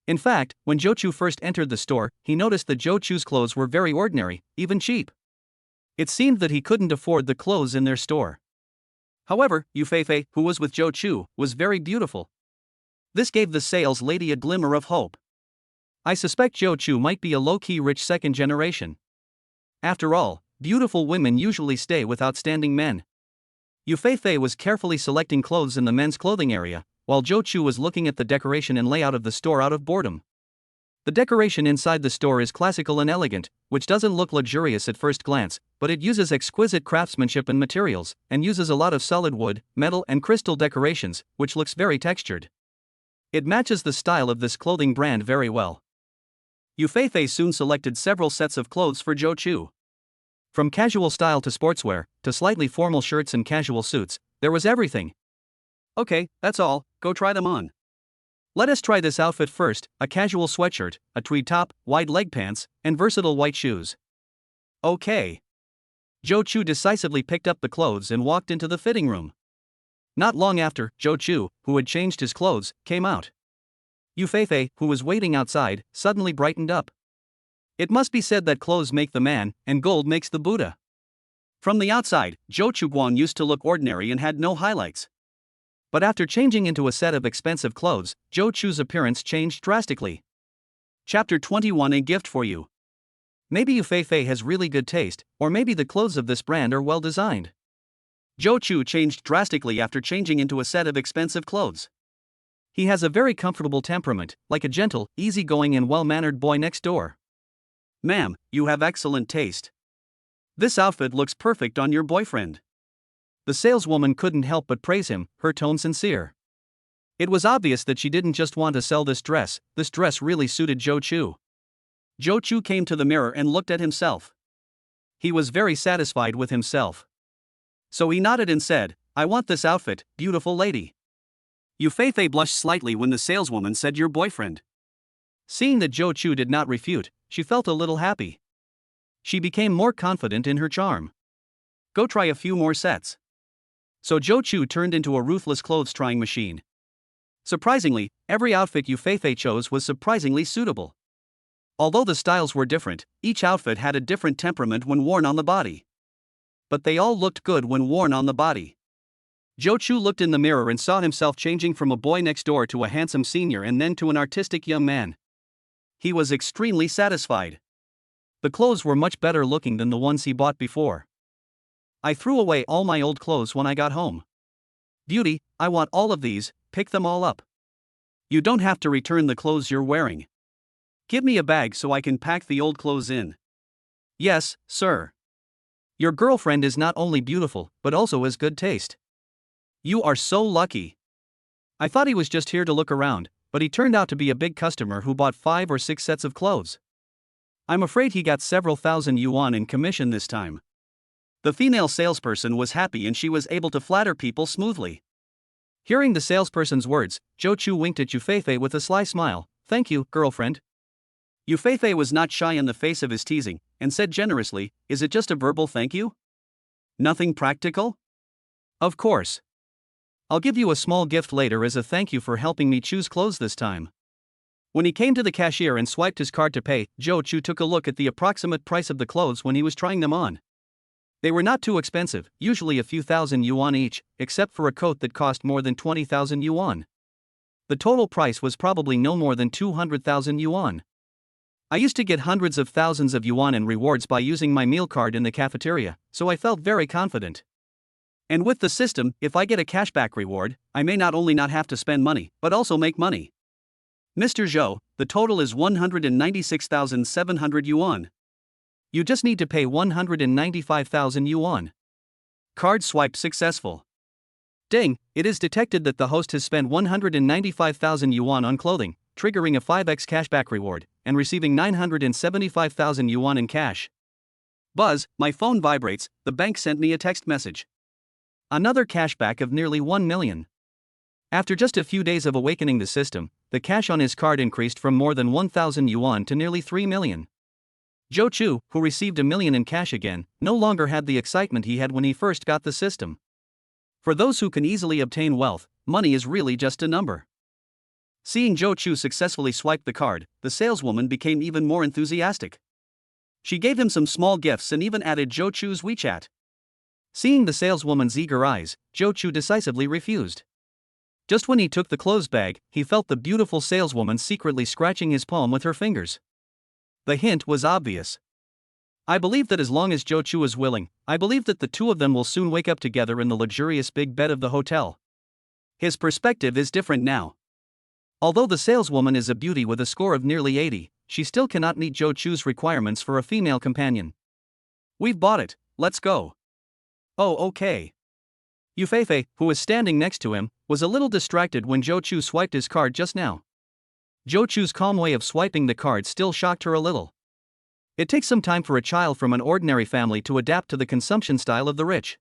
In fact, when Zhou Chu first entered the store, he noticed that Zhou Chu's clothes were very ordinary, even cheap. It seemed that he couldn't afford the clothes in their store. However, Yufei, who was with Zhou Chu, was very beautiful. This gave the sales lady a glimmer of hope. I suspect Zhou Chu might be a low-key rich second generation. After all, beautiful women usually stay with outstanding men. Yufei was carefully selecting clothes in the men's clothing area, while Zhou Chu was looking at the decoration and layout of the store out of boredom. The decoration inside the store is classical and elegant, which doesn't look luxurious at first glance, but it uses exquisite craftsmanship and materials, and uses a lot of solid wood, metal and crystal decorations, which looks very textured. It matches the style of this clothing brand very well. Yufei soon selected several sets of clothes for Zhou Chu. From casual style to sportswear, to slightly formal shirts and casual suits, there was everything. Okay, that's all, go try them on. Let us try this outfit first, a casual sweatshirt, a tweed top, wide leg pants, and versatile white shoes. Okay. Zhou Chu decisively picked up the clothes and walked into the fitting room. Not long after, Zhou Chu, who had changed his clothes, came out. Yufei, who was waiting outside, suddenly brightened up. It must be said that clothes make the man, and gold makes the Buddha. From the outside, Zhou Chuguan used to look ordinary and had no highlights. But after changing into a set of expensive clothes, Zhou Chu's appearance changed drastically. Chapter 21: A gift for you. Maybe Yufei has really good taste, or maybe the clothes of this brand are well designed. Zhou Chu changed drastically after changing into a set of expensive clothes. He has a very comfortable temperament, like a gentle, easygoing and well-mannered boy next door. Ma'am, you have excellent taste. This outfit looks perfect on your boyfriend. The saleswoman couldn't help but praise him, her tone sincere. It was obvious that she didn't just want to sell this dress really suited Zhou Chu. Zhou Chu came to the mirror and looked at himself. He was very satisfied with himself. So he nodded and said, I want this outfit, beautiful lady. Yufei blushed slightly when the saleswoman said your boyfriend. Seeing that Zhou Chu did not refute, she felt a little happy. She became more confident in her charm. Go try a few more sets. So Zhou Chu turned into a ruthless clothes-trying machine. Surprisingly, every outfit Yufei chose was surprisingly suitable. Although the styles were different, each outfit had a different temperament when worn on the body. But they all looked good when worn on the body. Zhou Chu looked in the mirror and saw himself changing from a boy next door to a handsome senior and then to an artistic young man. He was extremely satisfied. The clothes were much better looking than the ones he bought before. I threw away all my old clothes when I got home. Beauty, I want all of these, pick them all up. You don't have to return the clothes you're wearing. Give me a bag so I can pack the old clothes in. Yes, sir. Your girlfriend is not only beautiful, but also has good taste. You are so lucky. I thought he was just here to look around, but he turned out to be a big customer who bought 5 or 6 sets of clothes. I'm afraid he got several thousand yuan in commission this time. The female salesperson was happy and she was able to flatter people smoothly. Hearing the salesperson's words, Zhou Chu winked at Yufei with a sly smile. "Thank you, girlfriend." Yufei was not shy in the face of his teasing, and said generously, "Is it just a verbal thank you? Nothing practical?" "Of course. I'll give you a small gift later as a thank you for helping me choose clothes this time." When he came to the cashier and swiped his card to pay, Zhou Chu took a look at the approximate price of the clothes when he was trying them on. They were not too expensive, usually a few thousand yuan each, except for a coat that cost more than 20,000 yuan. The total price was probably no more than 200,000 yuan. I used to get hundreds of thousands of yuan in rewards by using my meal card in the cafeteria, so I felt very confident. And with the system, if I get a cashback reward, I may not only not have to spend money, but also make money. "Mr. Zhou, the total is 196,700 yuan. You just need to pay 195,000 yuan. Card swipe successful." Ding, it is detected that the host has spent 195,000 yuan on clothing, triggering a 5x cashback reward, and receiving 975,000 yuan in cash. Buzz, my phone vibrates, the bank sent me a text message. Another cashback of nearly 1 million. After just a few days of awakening the system, the cash on his card increased from more than 1,000 yuan to nearly 3 million. Zhou Chu, who received $1 million in cash again, no longer had the excitement he had when he first got the system. For those who can easily obtain wealth, money is really just a number. Seeing Zhou Chu successfully swipe the card, the saleswoman became even more enthusiastic. She gave him some small gifts and even added Zhou Chu's WeChat. Seeing the saleswoman's eager eyes, Zhou Chu decisively refused. Just when he took the clothes bag, he felt the beautiful saleswoman secretly scratching his palm with her fingers. The hint was obvious. I believe that as long as Zhou Chu is willing, I believe that the two of them will soon wake up together in the luxurious big bed of the hotel. His perspective is different now. Although the saleswoman is a beauty with a score of nearly 80, she still cannot meet Zhou Chu's requirements for a female companion. "We've bought it, let's go." "Oh, okay." Yufei, who was standing next to him, was a little distracted when Zhou Chu swiped his card just now. Zhou Chu's calm way of swiping the card still shocked her a little. It takes some time for a child from an ordinary family to adapt to the consumption style of the rich.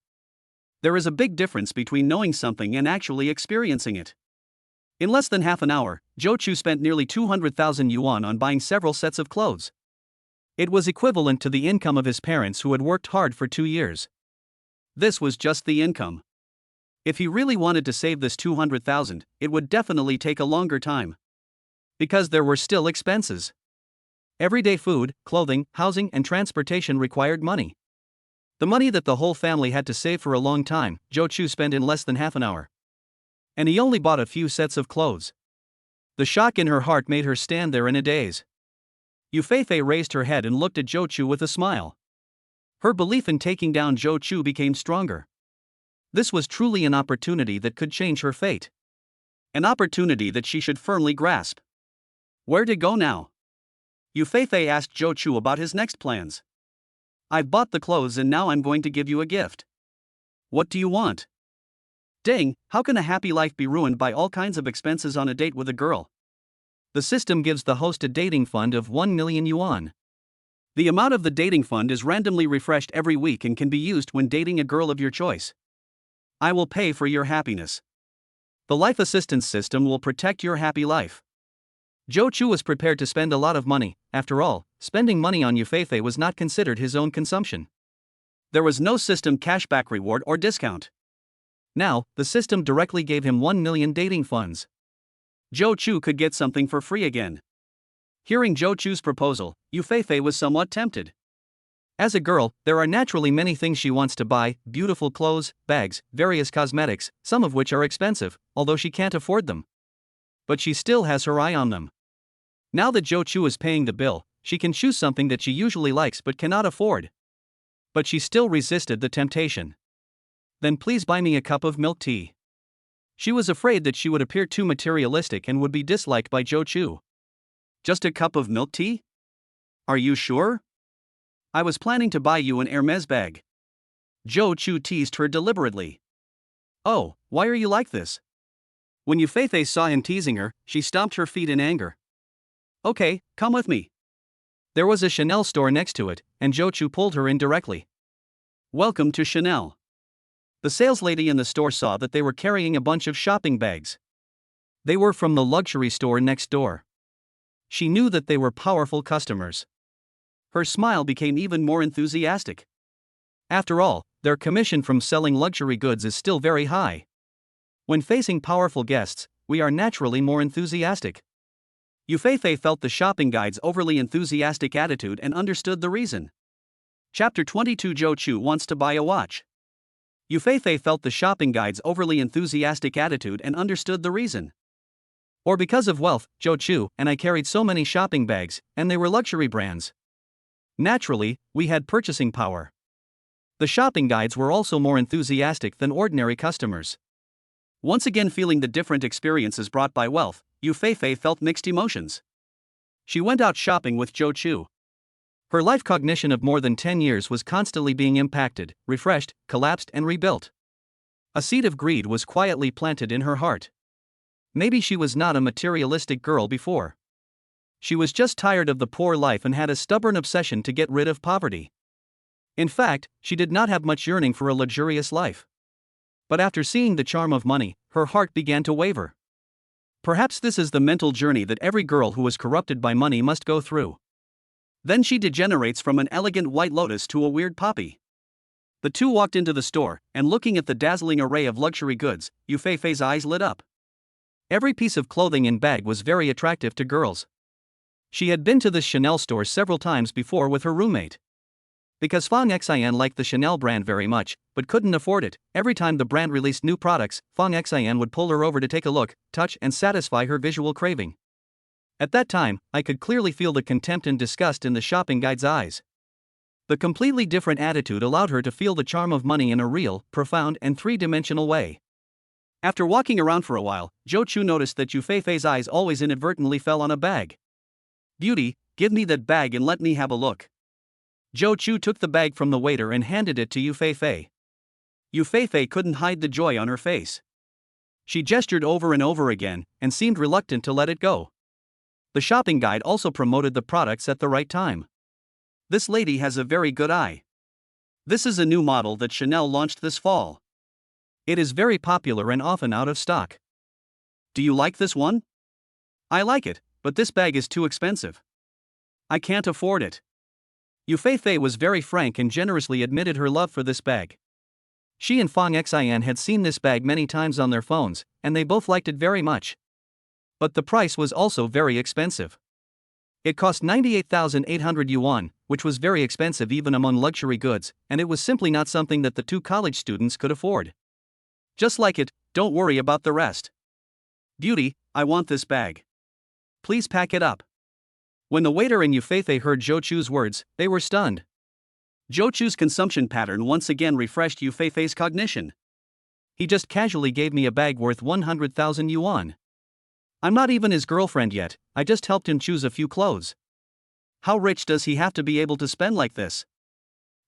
There is a big difference between knowing something and actually experiencing it. In less than half an hour, Zhou Chu spent nearly 200,000 yuan on buying several sets of clothes. It was equivalent to the income of his parents who had worked hard for 2 years. This was just the income. If he really wanted to save this 200,000, it would definitely take a longer time. Because there were still expenses. Everyday food, clothing, housing, and transportation required money. The money that the whole family had to save for a long time, Zhou Chu spent in less than half an hour. And he only bought a few sets of clothes. The shock in her heart made her stand there in a daze. Yufei raised her head and looked at Zhou Chu with a smile. Her belief in taking down Zhou Chu became stronger. This was truly an opportunity that could change her fate. An opportunity that she should firmly grasp. Where to go now? Yufei asked Zhou Chu about his next plans. "I've bought the clothes and now I'm going to give you a gift." "What do you want?" "Dang, how can a happy life be ruined by all kinds of expenses on a date with a girl?" The system gives the host a dating fund of 1 million yuan. The amount of the dating fund is randomly refreshed every week and can be used when dating a girl of your choice. "I will pay for your happiness. The life assistance system will protect your happy life." Zhou Chu was prepared to spend a lot of money. After all, spending money on Yufei was not considered his own consumption. There was no system cashback reward or discount. Now, the system directly gave him 1 million dating funds. Zhou Chu could get something for free again. Hearing Zhou Chu's proposal, Yufei was somewhat tempted. As a girl, there are naturally many things she wants to buy: beautiful clothes, bags, various cosmetics, some of which are expensive, although she can't afford them. But she still has her eye on them. Now that Zhou Chu is paying the bill, she can choose something that she usually likes but cannot afford. But she still resisted the temptation. "Then please buy me a cup of milk tea." She was afraid that she would appear too materialistic and would be disliked by Zhou Chu. "Just a cup of milk tea? Are you sure? I was planning to buy you an Hermes bag." Zhou Chu teased her deliberately. "Oh, why are you like this?" When Yufei saw him teasing her, she stomped her feet in anger. "Okay, come with me." There was a Chanel store next to it, and Zhou Chu pulled her in directly. Welcome to Chanel. The saleslady in the store saw that they were carrying a bunch of shopping bags. They were from the luxury store next door. She knew that they were powerful customers. Her smile became even more enthusiastic. After all, their commission from selling luxury goods is still very high. When facing powerful guests, we are naturally more enthusiastic. Yufei felt the shopping guide's overly enthusiastic attitude and understood the reason. Chapter 22. Zhou Chu wants to buy a watch. Yufei felt the shopping guide's overly enthusiastic attitude and understood the reason. Or because of wealth, Zhou Chu and I carried so many shopping bags, and they were luxury brands. Naturally, we had purchasing power. The shopping guides were also more enthusiastic than ordinary customers. Once again feeling the different experiences brought by wealth, Yufei felt mixed emotions. She went out shopping with Zhou Chu. Her life cognition of more than 10 years was constantly being impacted, refreshed, collapsed and rebuilt. A seed of greed was quietly planted in her heart. Maybe she was not a materialistic girl before. She was just tired of the poor life and had a stubborn obsession to get rid of poverty. In fact, she did not have much yearning for a luxurious life. But after seeing the charm of money, her heart began to waver. Perhaps this is the mental journey that every girl who is corrupted by money must go through. Then she degenerates from an elegant white lotus to a weird poppy. The two walked into the store, and looking at the dazzling array of luxury goods, Yufei's eyes lit up. Every piece of clothing and bag was very attractive to girls. She had been to this Chanel store several times before with her roommate. Because Fang Xian liked the Chanel brand very much, but couldn't afford it, every time the brand released new products, Fang Xian would pull her over to take a look, touch and satisfy her visual craving. At that time, I could clearly feel the contempt and disgust in the shopping guide's eyes. The completely different attitude allowed her to feel the charm of money in a real, profound and three-dimensional way. After walking around for a while, Zhou Chu noticed that Yufei's eyes always inadvertently fell on a bag. "Beauty, give me that bag and let me have a look." Zhou Chu took the bag from the waiter and handed it to Yufei. Yufei couldn't hide the joy on her face. She gestured over and over again, and seemed reluctant to let it go. The shopping guide also promoted the products at the right time. "This lady has a very good eye. This is a new model that Chanel launched this fall. It is very popular and often out of stock. Do you like this one?" "I like it, but this bag is too expensive. I can't afford it." Yufei was very frank and generously admitted her love for this bag. She and Fang Xian had seen this bag many times on their phones, and they both liked it very much. But the price was also very expensive. It cost 98,800 yuan, which was very expensive even among luxury goods, and it was simply not something that the two college students could afford. "Just like it, don't worry about the rest. Beauty, I want this bag. Please pack it up." When the waiter and Yufei heard Zhou Chu's words, they were stunned. Zhou Chu's consumption pattern once again refreshed Yufei's cognition. "He just casually gave me a bag worth 100,000 yuan. I'm not even his girlfriend yet, I just helped him choose a few clothes. How rich does he have to be able to spend like this?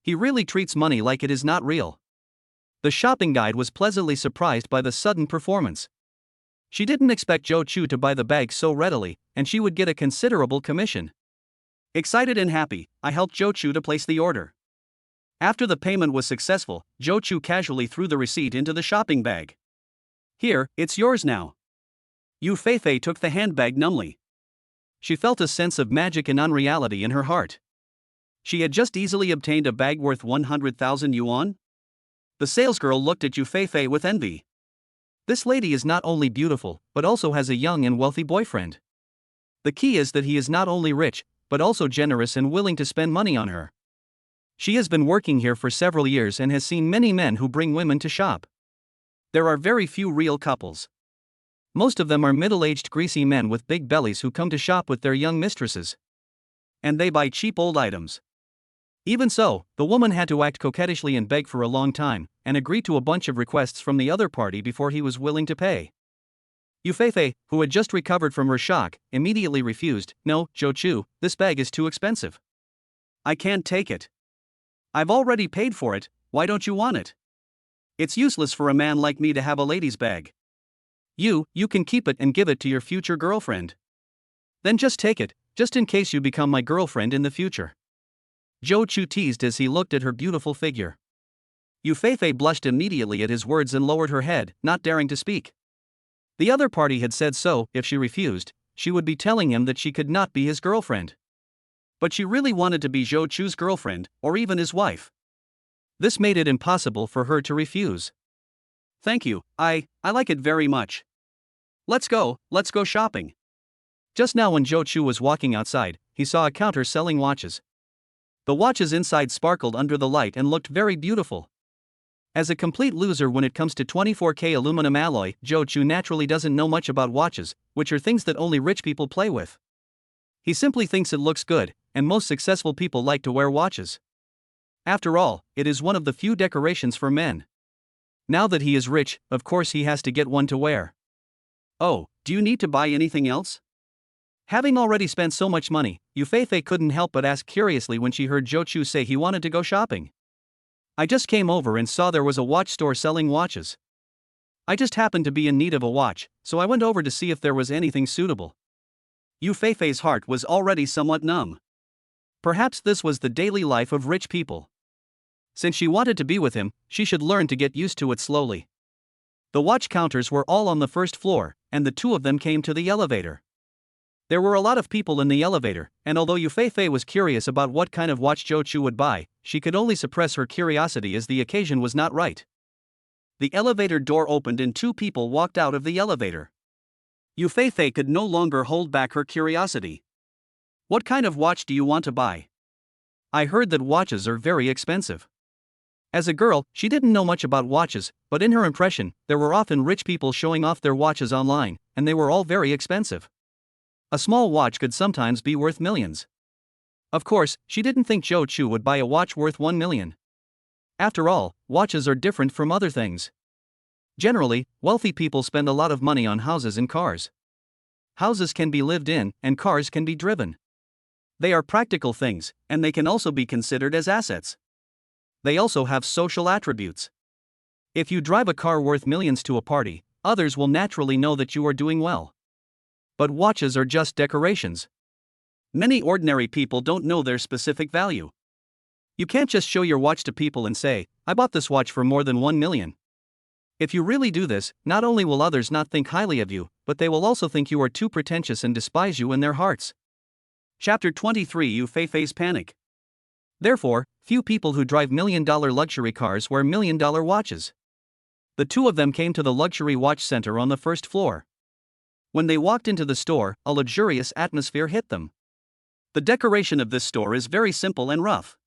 He really treats money like it is not real." The shopping guide was pleasantly surprised by the sudden performance. She didn't expect Zhou Chu to buy the bag so readily, and she would get a considerable commission. Excited and happy, I helped Zhou Chu to place the order. After the payment was successful, Zhou Chu casually threw the receipt into the shopping bag. "Here, it's yours now." Yufei took the handbag numbly. She felt a sense of magic and unreality in her heart. She had just easily obtained a bag worth 100,000 yuan? The salesgirl looked at Yufei with envy. This lady is not only beautiful, but also has a young and wealthy boyfriend. The key is that he is not only rich, but also generous and willing to spend money on her. She has been working here for several years and has seen many men who bring women to shop. There are very few real couples. Most of them are middle-aged greasy men with big bellies who come to shop with their young mistresses. And they buy cheap old items. Even so, the woman had to act coquettishly and beg for a long time, and agree to a bunch of requests from the other party before he was willing to pay. Yufei, who had just recovered from her shock, immediately refused. "No, Zhou Chu, this bag is too expensive. I can't take it. I've already paid for it, why don't you want it? It's useless for a man like me to have a lady's bag. You can keep it and give it to your future girlfriend. Then just take it, just in case you become my girlfriend in the future." Zhou Chu teased as he looked at her beautiful figure. Yu Feifei blushed immediately at his words and lowered her head, not daring to speak. The other party had said so, if she refused, she would be telling him that she could not be his girlfriend. But she really wanted to be Zhou Chu's girlfriend, or even his wife. This made it impossible for her to refuse. Thank you, I like it very much. Let's go shopping. Just now when Zhou Chu was walking outside, he saw a counter selling watches. The watches inside sparkled under the light and looked very beautiful. As a complete loser when it comes to 24K aluminum alloy, Zhou Chu naturally doesn't know much about watches, which are things that only rich people play with. He simply thinks it looks good, and most successful people like to wear watches. After all, it is one of the few decorations for men. Now that he is rich, of course he has to get one to wear. Oh, do you need to buy anything else? Having already spent so much money, Yu Feifei couldn't help but ask curiously when she heard Zhou Chu say he wanted to go shopping. I just came over and saw there was a watch store selling watches. I just happened to be in need of a watch, so I went over to see if there was anything suitable. Yu Feifei's heart was already somewhat numb. Perhaps this was the daily life of rich people. Since she wanted to be with him, she should learn to get used to it slowly. The watch counters were all on the first floor, and the two of them came to the elevator. There were a lot of people in the elevator, and although Yu Feifei was curious about what kind of watch Zhou Chu would buy, she could only suppress her curiosity as the occasion was not right. The elevator door opened and two people walked out of the elevator. Yu Feifei could no longer hold back her curiosity. What kind of watch do you want to buy? I heard that watches are very expensive. As a girl, she didn't know much about watches, but in her impression, there were often rich people showing off their watches online, and they were all very expensive. A small watch could sometimes be worth millions. Of course, she didn't think Zhou Chu would buy a watch worth 1 million. After all, watches are different from other things. Generally, wealthy people spend a lot of money on houses and cars. Houses can be lived in, and cars can be driven. They are practical things, and they can also be considered as assets. They also have social attributes. If you drive a car worth millions to a party, others will naturally know that you are doing well. But watches are just decorations. Many ordinary people don't know their specific value. You can't just show your watch to people and say, I bought this watch for more than 1 million. If you really do this, not only will others not think highly of you, but they will also think you are too pretentious and despise you in their hearts. Chapter 23 Yu Feifei's Panic. Therefore, few people who drive million-dollar luxury cars wear million-dollar watches. The two of them came to the luxury watch center on the first floor. When they walked into the store, a luxurious atmosphere hit them. The decoration of this store is very simple and rough.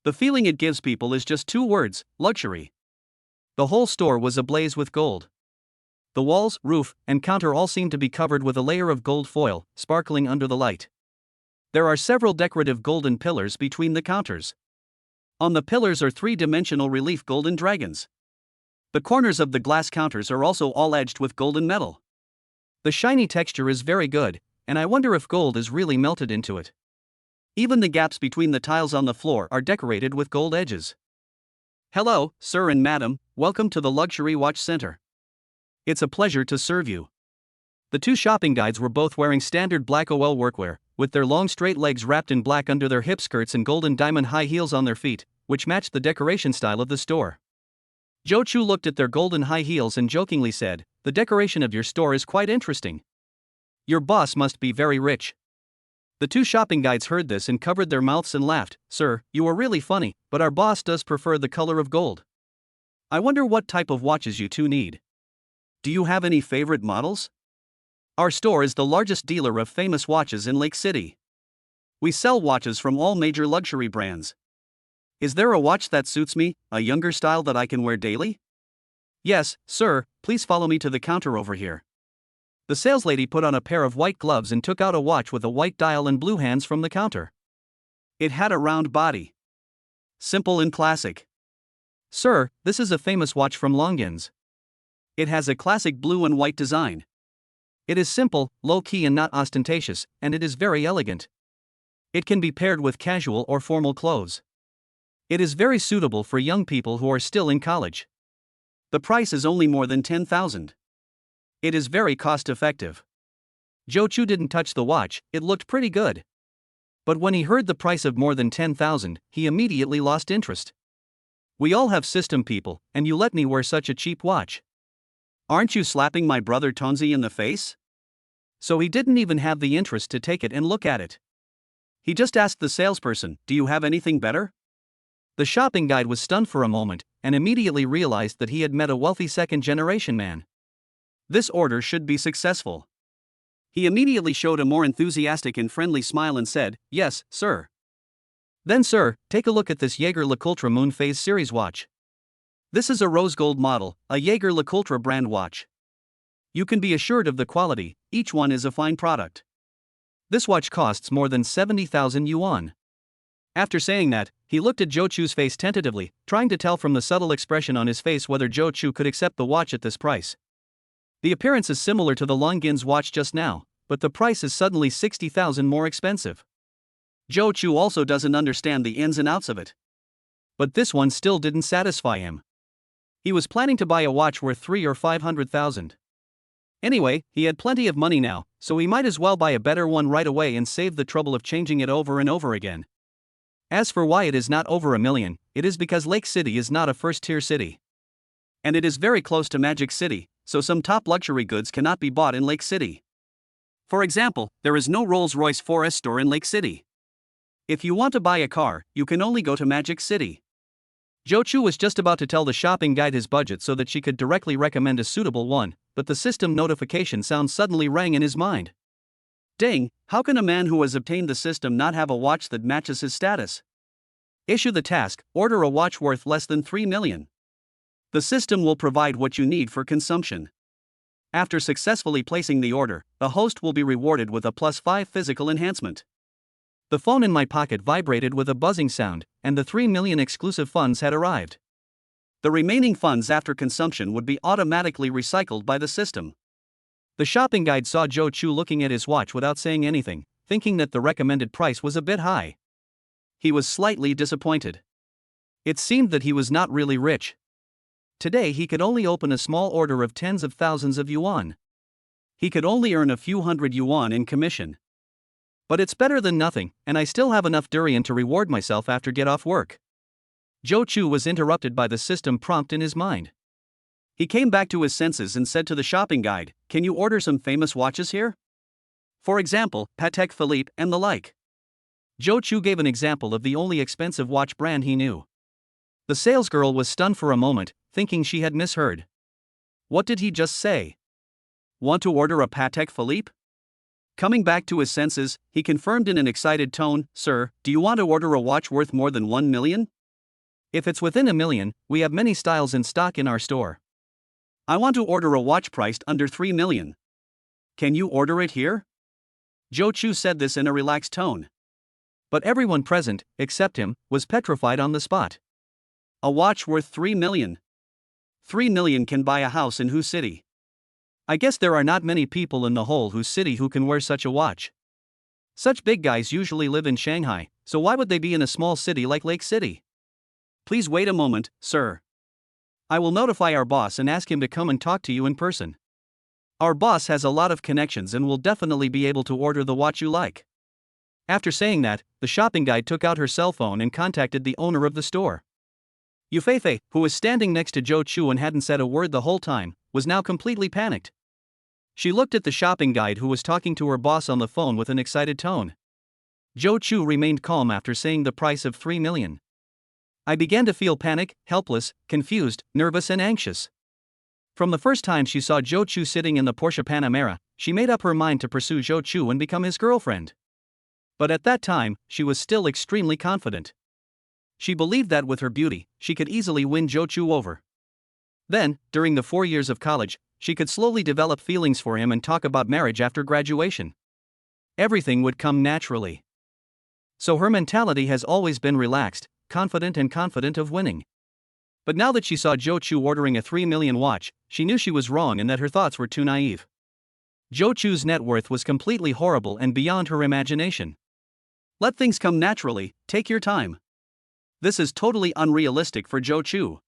The feeling it gives people is just two words: luxury. The whole store was ablaze with gold. The walls, roof, and counter all seemed to be covered with a layer of gold foil, sparkling under the light. There are several decorative golden pillars between the counters. On the pillars are three-dimensional relief golden dragons. The corners of the glass counters are also all edged with golden metal. The shiny texture is very good, and I wonder if gold is really melted into it. Even the gaps between the tiles on the floor are decorated with gold edges. Hello, sir and madam, welcome to the Luxury Watch Center. It's a pleasure to serve you. The two shopping guides were both wearing standard black OL workwear, with their long straight legs wrapped in black under their hip skirts and golden diamond high heels on their feet, which matched the decoration style of the store. Zhou Chu looked at their golden high heels and jokingly said, "The decoration of your store is quite interesting. Your boss must be very rich." The two shopping guides heard this and covered their mouths and laughed. "Sir, you are really funny, but our boss does prefer the color of gold. I wonder what type of watches you two need. Do you have any favorite models? Our store is the largest dealer of famous watches in Lake City. We sell watches from all major luxury brands. Is there a watch that suits me, a younger style that I can wear daily? Yes, sir, please follow me to the counter over here." The saleslady put on a pair of white gloves and took out a watch with a white dial and blue hands from the counter. It had a round body. Simple and classic. "Sir, this is a famous watch from Longines. It has a classic blue and white design. It is simple, low-key and not ostentatious, and it is very elegant. It can be paired with casual or formal clothes. It is very suitable for young people who are still in college. The price is only more than 10,000. It is very cost-effective." Zhou Chu didn't touch the watch, it looked pretty good. But when he heard the price of more than 10,000, he immediately lost interest. We all have system people, and you let me wear such a cheap watch. Aren't you slapping my brother Tonzi in the face? So he didn't even have the interest to take it and look at it. He just asked the salesperson, "Do you have anything better?" The shopping guide was stunned for a moment, and immediately realized that he had met a wealthy second-generation man. This order should be successful. He immediately showed a more enthusiastic and friendly smile and said, "Yes, sir." Then, sir, take a look at this Jaeger LeCoultre Moon Phase Series watch. This is a rose gold model, a Jaeger LeCoultre brand watch. You can be assured of the quality, each one is a fine product. This watch costs more than 70,000 yuan. After saying that, he looked at Zhou Chu's face tentatively, trying to tell from the subtle expression on his face whether Zhou Chu could accept the watch at this price. The appearance is similar to the Longines watch just now, but the price is suddenly 60,000 more expensive. Zhou Chu also doesn't understand the ins and outs of it. But this one still didn't satisfy him. He was planning to buy a watch worth 3 or 500,000. Anyway, he had plenty of money now, so he might as well buy a better one right away and save the trouble of changing it over and over again. As for why it is not over $1 million, it is because Lake City is not a first-tier city. And it is very close to Magic City, so some top luxury goods cannot be bought in Lake City. For example, there is no Rolls-Royce 4S store in Lake City. If you want to buy a car, you can only go to Magic City. Zhou Chu was just about to tell the shopping guide his budget so that she could directly recommend a suitable one, but the system notification sound suddenly rang in his mind. Dang, how can a man who has obtained the system not have a watch that matches his status? Issue the task, order a watch worth less than 3 million. The system will provide what you need for consumption. After successfully placing the order, the host will be rewarded with a +5 physical enhancement. The phone in my pocket vibrated with a buzzing sound, and the 3 million exclusive funds had arrived. The remaining funds after consumption would be automatically recycled by the system. The shopping guide saw Zhou Chu looking at his watch without saying anything, thinking that the recommended price was a bit high. He was slightly disappointed. It seemed that he was not really rich. Today he could only open a small order of tens of thousands of yuan. He could only earn a few hundred yuan in commission. But it's better than nothing, and I still have enough durian to reward myself after get off work. Zhou Chu was interrupted by the system prompt in his mind. He came back to his senses and said to the shopping guide, "Can you order some famous watches here? For example, Patek Philippe and the like." Zhou Chu gave an example of the only expensive watch brand he knew. The salesgirl was stunned for a moment, thinking she had misheard. What did he just say? Want to order a Patek Philippe? Coming back to his senses, he confirmed in an excited tone, "Sir, do you want to order a watch worth more than 1 million? If it's within 1 million, we have many styles in stock in our store. I want to order a watch priced under 3 million. Can you order it here?" Zhou Chu said this in a relaxed tone. But everyone present, except him, was petrified on the spot. A watch worth 3 million. 3 million can buy a house in whose city? I guess there are not many people in the whole whose city who can wear such a watch. Such big guys usually live in Shanghai, so why would they be in a small city like Lake City? Please wait a moment, sir. I will notify our boss and ask him to come and talk to you in person. Our boss has a lot of connections and will definitely be able to order the watch you like. After saying that, the shopping guide took out her cell phone and contacted the owner of the store. Yufeifei, who was standing next to Zhou Chu and hadn't said a word the whole time, was now completely panicked. She looked at the shopping guide who was talking to her boss on the phone with an excited tone. Zhou Chu remained calm after saying the price of 3 million. I began to feel panic, helpless, confused, nervous and anxious. From the first time she saw Zhou Chu sitting in the Porsche Panamera, she made up her mind to pursue Zhou Chu and become his girlfriend. But at that time, she was still extremely confident. She believed that with her beauty, she could easily win Zhou Chu over. Then, during the 4 years of college, she could slowly develop feelings for him and talk about marriage after graduation. Everything would come naturally. So her mentality has always been relaxed, confident of winning. But now that she saw Zhou Chu ordering a 3 million watch, she knew she was wrong and that her thoughts were too naive. Zhou Chu's net worth was completely horrible and beyond her imagination. Let things come naturally, take your time. This is totally unrealistic for Zhou Chu.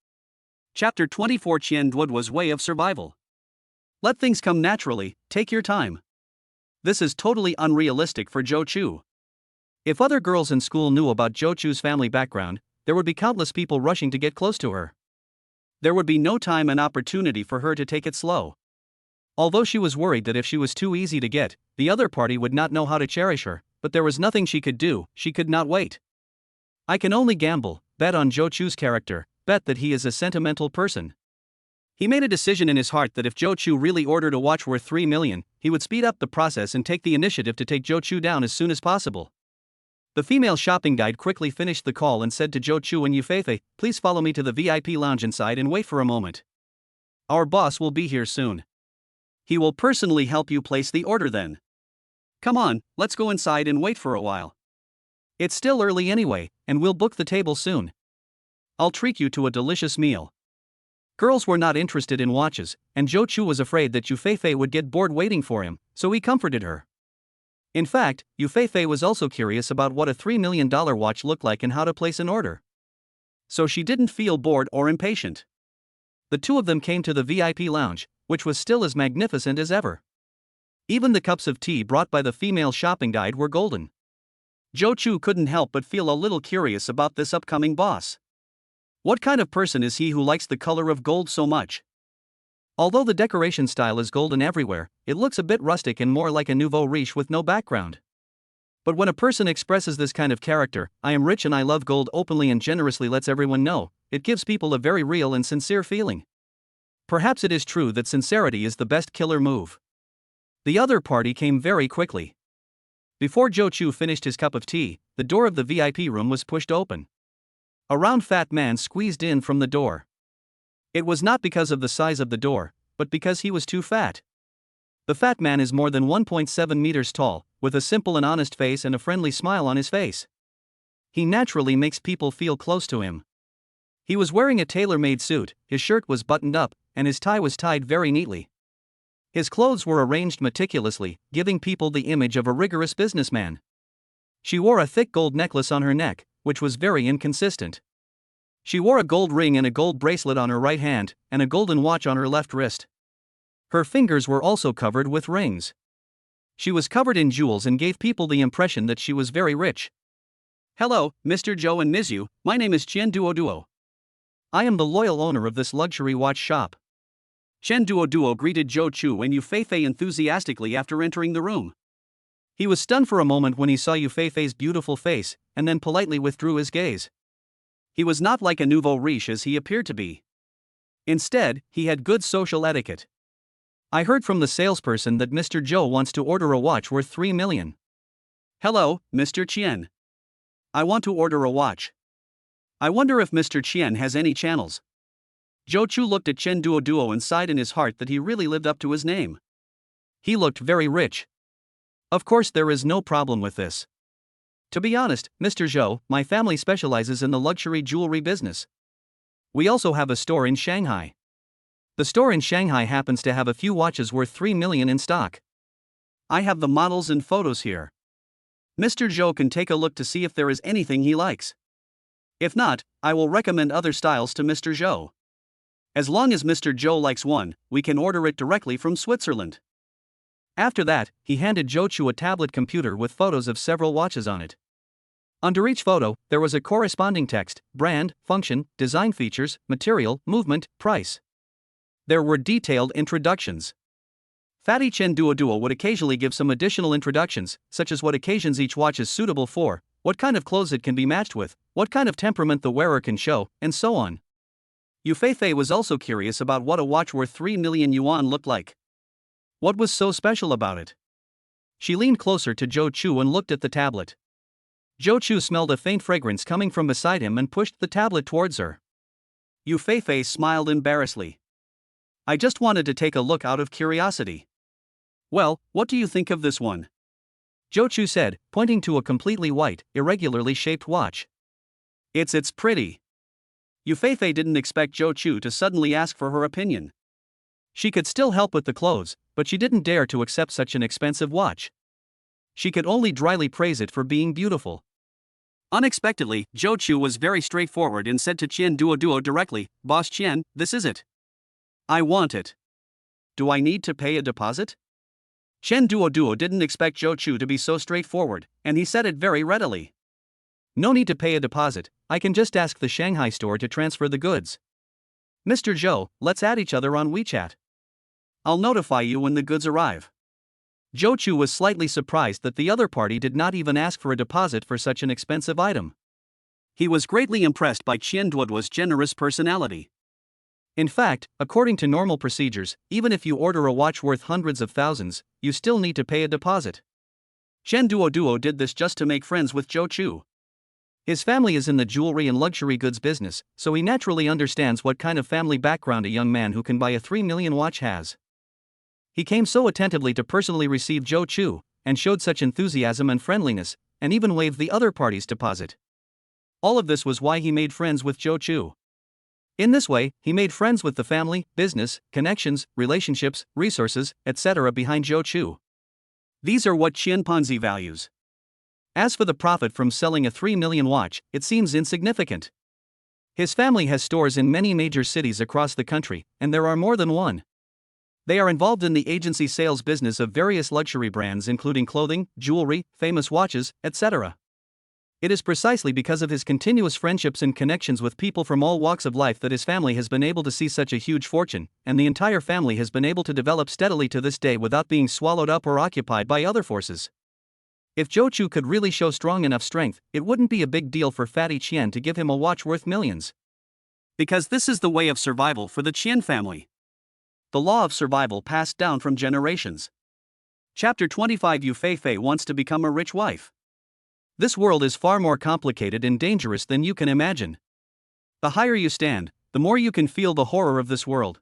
Chapter 24 Qian Duoduo's Way of Survival. Let things come naturally, take your time. This is totally unrealistic for Zhou Chu. If other girls in school knew about Zhou Chu's family background, there would be countless people rushing to get close to her. There would be no time and opportunity for her to take it slow. Although she was worried that if she was too easy to get, the other party would not know how to cherish her, but there was nothing she could do, she could not wait. I can only gamble, bet on Zhou Chu's character, bet that he is a sentimental person. He made a decision in his heart that if Zhou Chu really ordered a watch worth 3 million, he would speed up the process and take the initiative to take Zhou Chu down as soon as possible. The female shopping guide quickly finished the call and said to Zhou Chu and Yufei, "Please follow me to the VIP lounge inside and wait for a moment. Our boss will be here soon. He will personally help you place the order then. Come on, let's go inside and wait for a while. It's still early anyway, and we'll book the table soon. I'll treat you to a delicious meal." Girls were not interested in watches, and Zhou Chu was afraid that Yufei would get bored waiting for him, so he comforted her. In fact, Yufei was also curious about what a $3 million watch looked like and how to place an order. So she didn't feel bored or impatient. The two of them came to the VIP lounge, which was still as magnificent as ever. Even the cups of tea brought by the female shopping guide were golden. Zhou Chu couldn't help but feel a little curious about this upcoming boss. What kind of person is he who likes the color of gold so much? Although the decoration style is golden everywhere, it looks a bit rustic and more like a nouveau riche with no background. But when a person expresses this kind of character, "I am rich and I love gold," openly and generously lets everyone know, it gives people a very real and sincere feeling. Perhaps it is true that sincerity is the best killer move. The other party came very quickly. Before Zhou Chu finished his cup of tea, the door of the VIP room was pushed open. A round fat man squeezed in from the door. It was not because of the size of the door, but because he was too fat. The fat man is more than 1.7 meters tall, with a simple and honest face and a friendly smile on his face. He naturally makes people feel close to him. He was wearing a tailor-made suit, his shirt was buttoned up, and his tie was tied very neatly. His clothes were arranged meticulously, giving people the image of a rigorous businessman. She wore a thick gold necklace on her neck, which was very inconsistent. She wore a gold ring and a gold bracelet on her right hand, and a golden watch on her left wrist. Her fingers were also covered with rings. She was covered in jewels and gave people the impression that she was very rich. "Hello, Mr. Zhou and Ms. Yu, my name is Chen Duo. I am the loyal owner of this luxury watch shop." Chen Duo greeted Zhou Chu and Yufei enthusiastically after entering the room. He was stunned for a moment when he saw Yufei's beautiful face, and then politely withdrew his gaze. He was not like a nouveau riche as he appeared to be. Instead, he had good social etiquette. "I heard from the salesperson that Mr. Zhou wants to order a watch worth 3 million. Hello, Mr. Qian. I want to order a watch. I wonder if Mr. Qian has any channels." Zhou Chu looked at Chen Duo and sighed in his heart that he really lived up to his name. He looked very rich. Of course, there is no problem with this. To be honest, Mr. Zhou, my family specializes in the luxury jewelry business. We also have a store in Shanghai. The store in Shanghai happens to have a few watches worth 3 million in stock. I have the models and photos here. Mr. Zhou can take a look to see if there is anything he likes. If not, I will recommend other styles to Mr. Zhou. As long as Mr. Zhou likes one, we can order it directly from Switzerland. After that, he handed Zhou Chu a tablet computer with photos of several watches on it. Under each photo, there was a corresponding text: brand, function, design features, material, movement, price. There were detailed introductions. Fatty Chen Duo would occasionally give some additional introductions, such as what occasions each watch is suitable for, what kind of clothes it can be matched with, what kind of temperament the wearer can show, and so on. Yufei was also curious about what a watch worth 3 million yuan looked like. What was so special about it? She leaned closer to Zhou Chu and looked at the tablet. Zhou Chu smelled a faint fragrance coming from beside him and pushed the tablet towards her. Yufei smiled embarrassedly. "I just wanted to take a look out of curiosity." "Well, what do you think of this one?" Zhou Chu said, pointing to a completely white, irregularly shaped watch. It's pretty." Yufei didn't expect Zhou Chu to suddenly ask for her opinion. She could still help with the clothes, but she didn't dare to accept such an expensive watch. She could only dryly praise it for being beautiful. Unexpectedly, Zhou Chu was very straightforward and said to Chen Duo directly, "Boss Chen, this is it. I want it. Do I need to pay a deposit?" Chen Duo didn't expect Zhou Chu to be so straightforward, and he said it very readily. No need to pay a deposit, I can just ask the Shanghai store to transfer the goods. Mr. Zhou, let's add each other on WeChat. I'll notify you when the goods arrive. Zhou Chu was slightly surprised that the other party did not even ask for a deposit for such an expensive item. He was greatly impressed by Qian Duoduo's generous personality. In fact, according to normal procedures, even if you order a watch worth hundreds of thousands, you still need to pay a deposit. Qian Duoduo did this just to make friends with Zhou Chu. His family is in the jewelry and luxury goods business, so he naturally understands what kind of family background a young man who can buy a 3 million watch has. He came so attentively to personally receive Zhou Chu, and showed such enthusiasm and friendliness, and even waived the other party's deposit. All of this was why he made friends with Zhou Chu. In this way, he made friends with the family, business, connections, relationships, resources, etc. behind Zhou Chu. These are what Qian Panzi values. As for the profit from selling a 3 million watch, it seems insignificant. His family has stores in many major cities across the country, and there are more than one. They are involved in the agency sales business of various luxury brands including clothing, jewelry, famous watches, etc. It is precisely because of his continuous friendships and connections with people from all walks of life that his family has been able to see such a huge fortune, and the entire family has been able to develop steadily to this day without being swallowed up or occupied by other forces. If Zhou Chu could really show strong enough strength, it wouldn't be a big deal for Fatty Qian to give him a watch worth millions. Because this is the way of survival for the Qian family. The law of survival passed down from generations. Chapter 25. Yu Feifei wants to become a rich wife. This world is far more complicated and dangerous than you can imagine. The higher you stand, the more you can feel the horror of this world.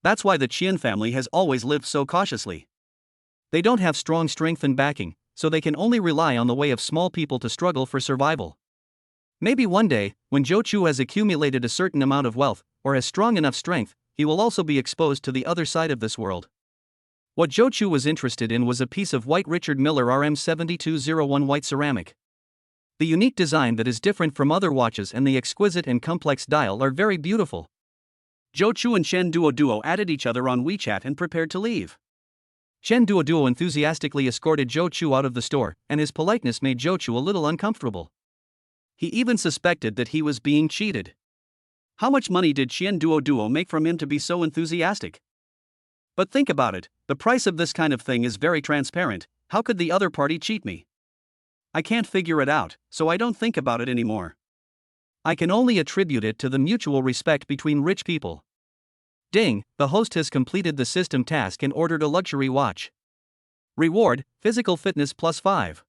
That's why the Qian family has always lived so cautiously. They don't have strong strength and backing, so they can only rely on the way of small people to struggle for survival. Maybe one day, when Zhou Chu has accumulated a certain amount of wealth, or has strong enough strength, he will also be exposed to the other side of this world. What Zhou Chu was interested in was a piece of white Richard Miller RM7201 white ceramic. The unique design that is different from other watches and the exquisite and complex dial are very beautiful. Zhou Chu and Qian Duoduo added each other on WeChat and prepared to leave. Qian Duoduo enthusiastically escorted Zhou Chu out of the store, and his politeness made Zhou Chu a little uncomfortable. He even suspected that he was being cheated. How much money did Qian Duoduo make from him to be so enthusiastic? But think about it, the price of this kind of thing is very transparent. How could the other party cheat me? I can't figure it out, so I don't think about it anymore. I can only attribute it to the mutual respect between rich people. Ding, the host has completed the system task and ordered a luxury watch. Reward, physical fitness +5.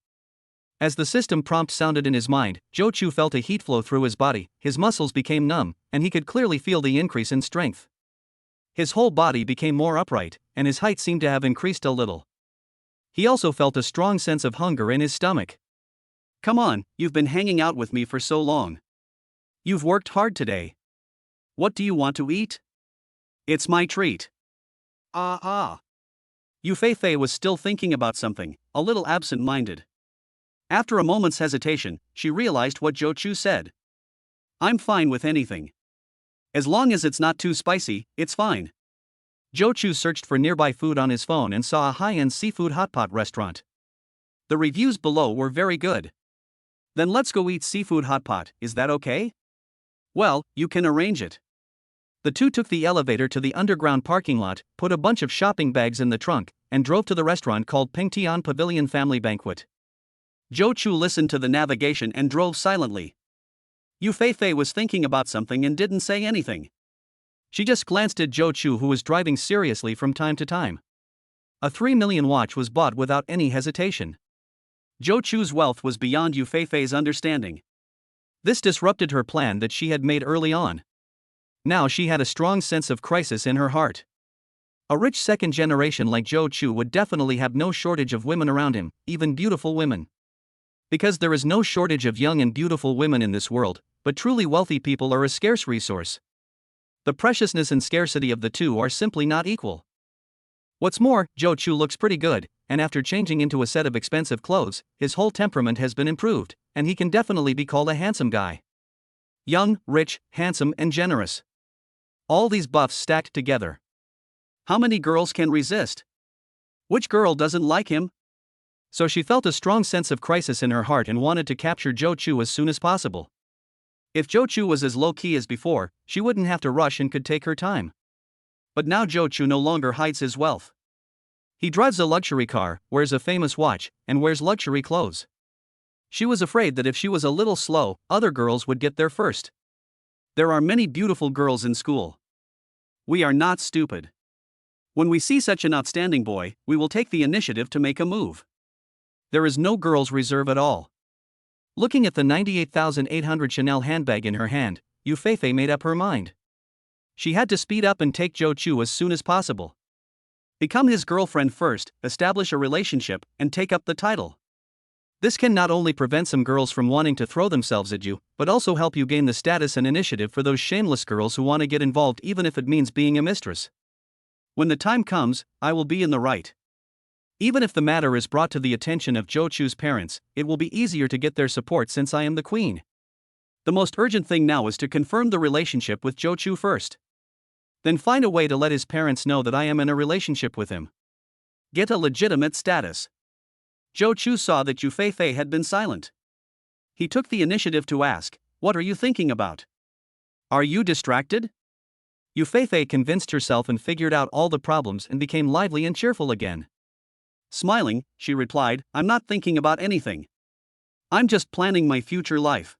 As the system prompt sounded in his mind, Zhou Chu felt a heat flow through his body, his muscles became numb, and he could clearly feel the increase in strength. His whole body became more upright, and his height seemed to have increased a little. He also felt a strong sense of hunger in his stomach. Come on, you've been hanging out with me for so long. You've worked hard today. What do you want to eat? It's my treat. Yu Feifei was still thinking about something, a little absent-minded. After a moment's hesitation, she realized what Zhou Chu said. I'm fine with anything. As long as it's not too spicy, it's fine. Zhou Chu searched for nearby food on his phone and saw a high-end seafood hotpot restaurant. The reviews below were very good. Then let's go eat seafood hotpot, is that okay? Well, you can arrange it. The two took the elevator to the underground parking lot, put a bunch of shopping bags in the trunk, and drove to the restaurant called Pingtian Pavilion Family Banquet. Zhou Chu listened to the navigation and drove silently. Yu Feifei was thinking about something and didn't say anything. She just glanced at Zhou Chu, who was driving seriously from time to time. A 3 million watch was bought without any hesitation. Zhou Chu's wealth was beyond Yu Feifei's understanding. This disrupted her plan that she had made early on. Now she had a strong sense of crisis in her heart. A rich second generation like Zhou Chu would definitely have no shortage of women around him, even beautiful women. Because there is no shortage of young and beautiful women in this world, but truly wealthy people are a scarce resource. The preciousness and scarcity of the two are simply not equal. What's more, Zhou Chu looks pretty good, and after changing into a set of expensive clothes, his whole temperament has been improved, and he can definitely be called a handsome guy. Young, rich, handsome, and generous. All these buffs stacked together. How many girls can resist? Which girl doesn't like him? So she felt a strong sense of crisis in her heart and wanted to capture Zhou Chu as soon as possible. If Zhou Chu was as low-key as before, she wouldn't have to rush and could take her time. But now Zhou Chu no longer hides his wealth. He drives a luxury car, wears a famous watch, and wears luxury clothes. She was afraid that if she was a little slow, other girls would get there first. There are many beautiful girls in school. We are not stupid. When we see such an outstanding boy, we will take the initiative to make a move. There is no girls' reserve at all. Looking at the 98,800 Chanel handbag in her hand, Yu Feifei made up her mind. She had to speed up and take Zhou Chu as soon as possible. Become his girlfriend first, establish a relationship, and take up the title. This can not only prevent some girls from wanting to throw themselves at you, but also help you gain the status and initiative for those shameless girls who want to get involved even if it means being a mistress. When the time comes, I will be in the right. Even if the matter is brought to the attention of Zhou Chu's parents, it will be easier to get their support since I am the queen. The most urgent thing now is to confirm the relationship with Zhou Chu first. Then find a way to let his parents know that I am in a relationship with him. Get a legitimate status. Zhou Chu saw that Yu Feifei had been silent. He took the initiative to ask, "What are you thinking about? Are you distracted?" Yu Feifei convinced herself and figured out all the problems and became lively and cheerful again. Smiling, she replied, "I'm not thinking about anything. I'm just planning my future life."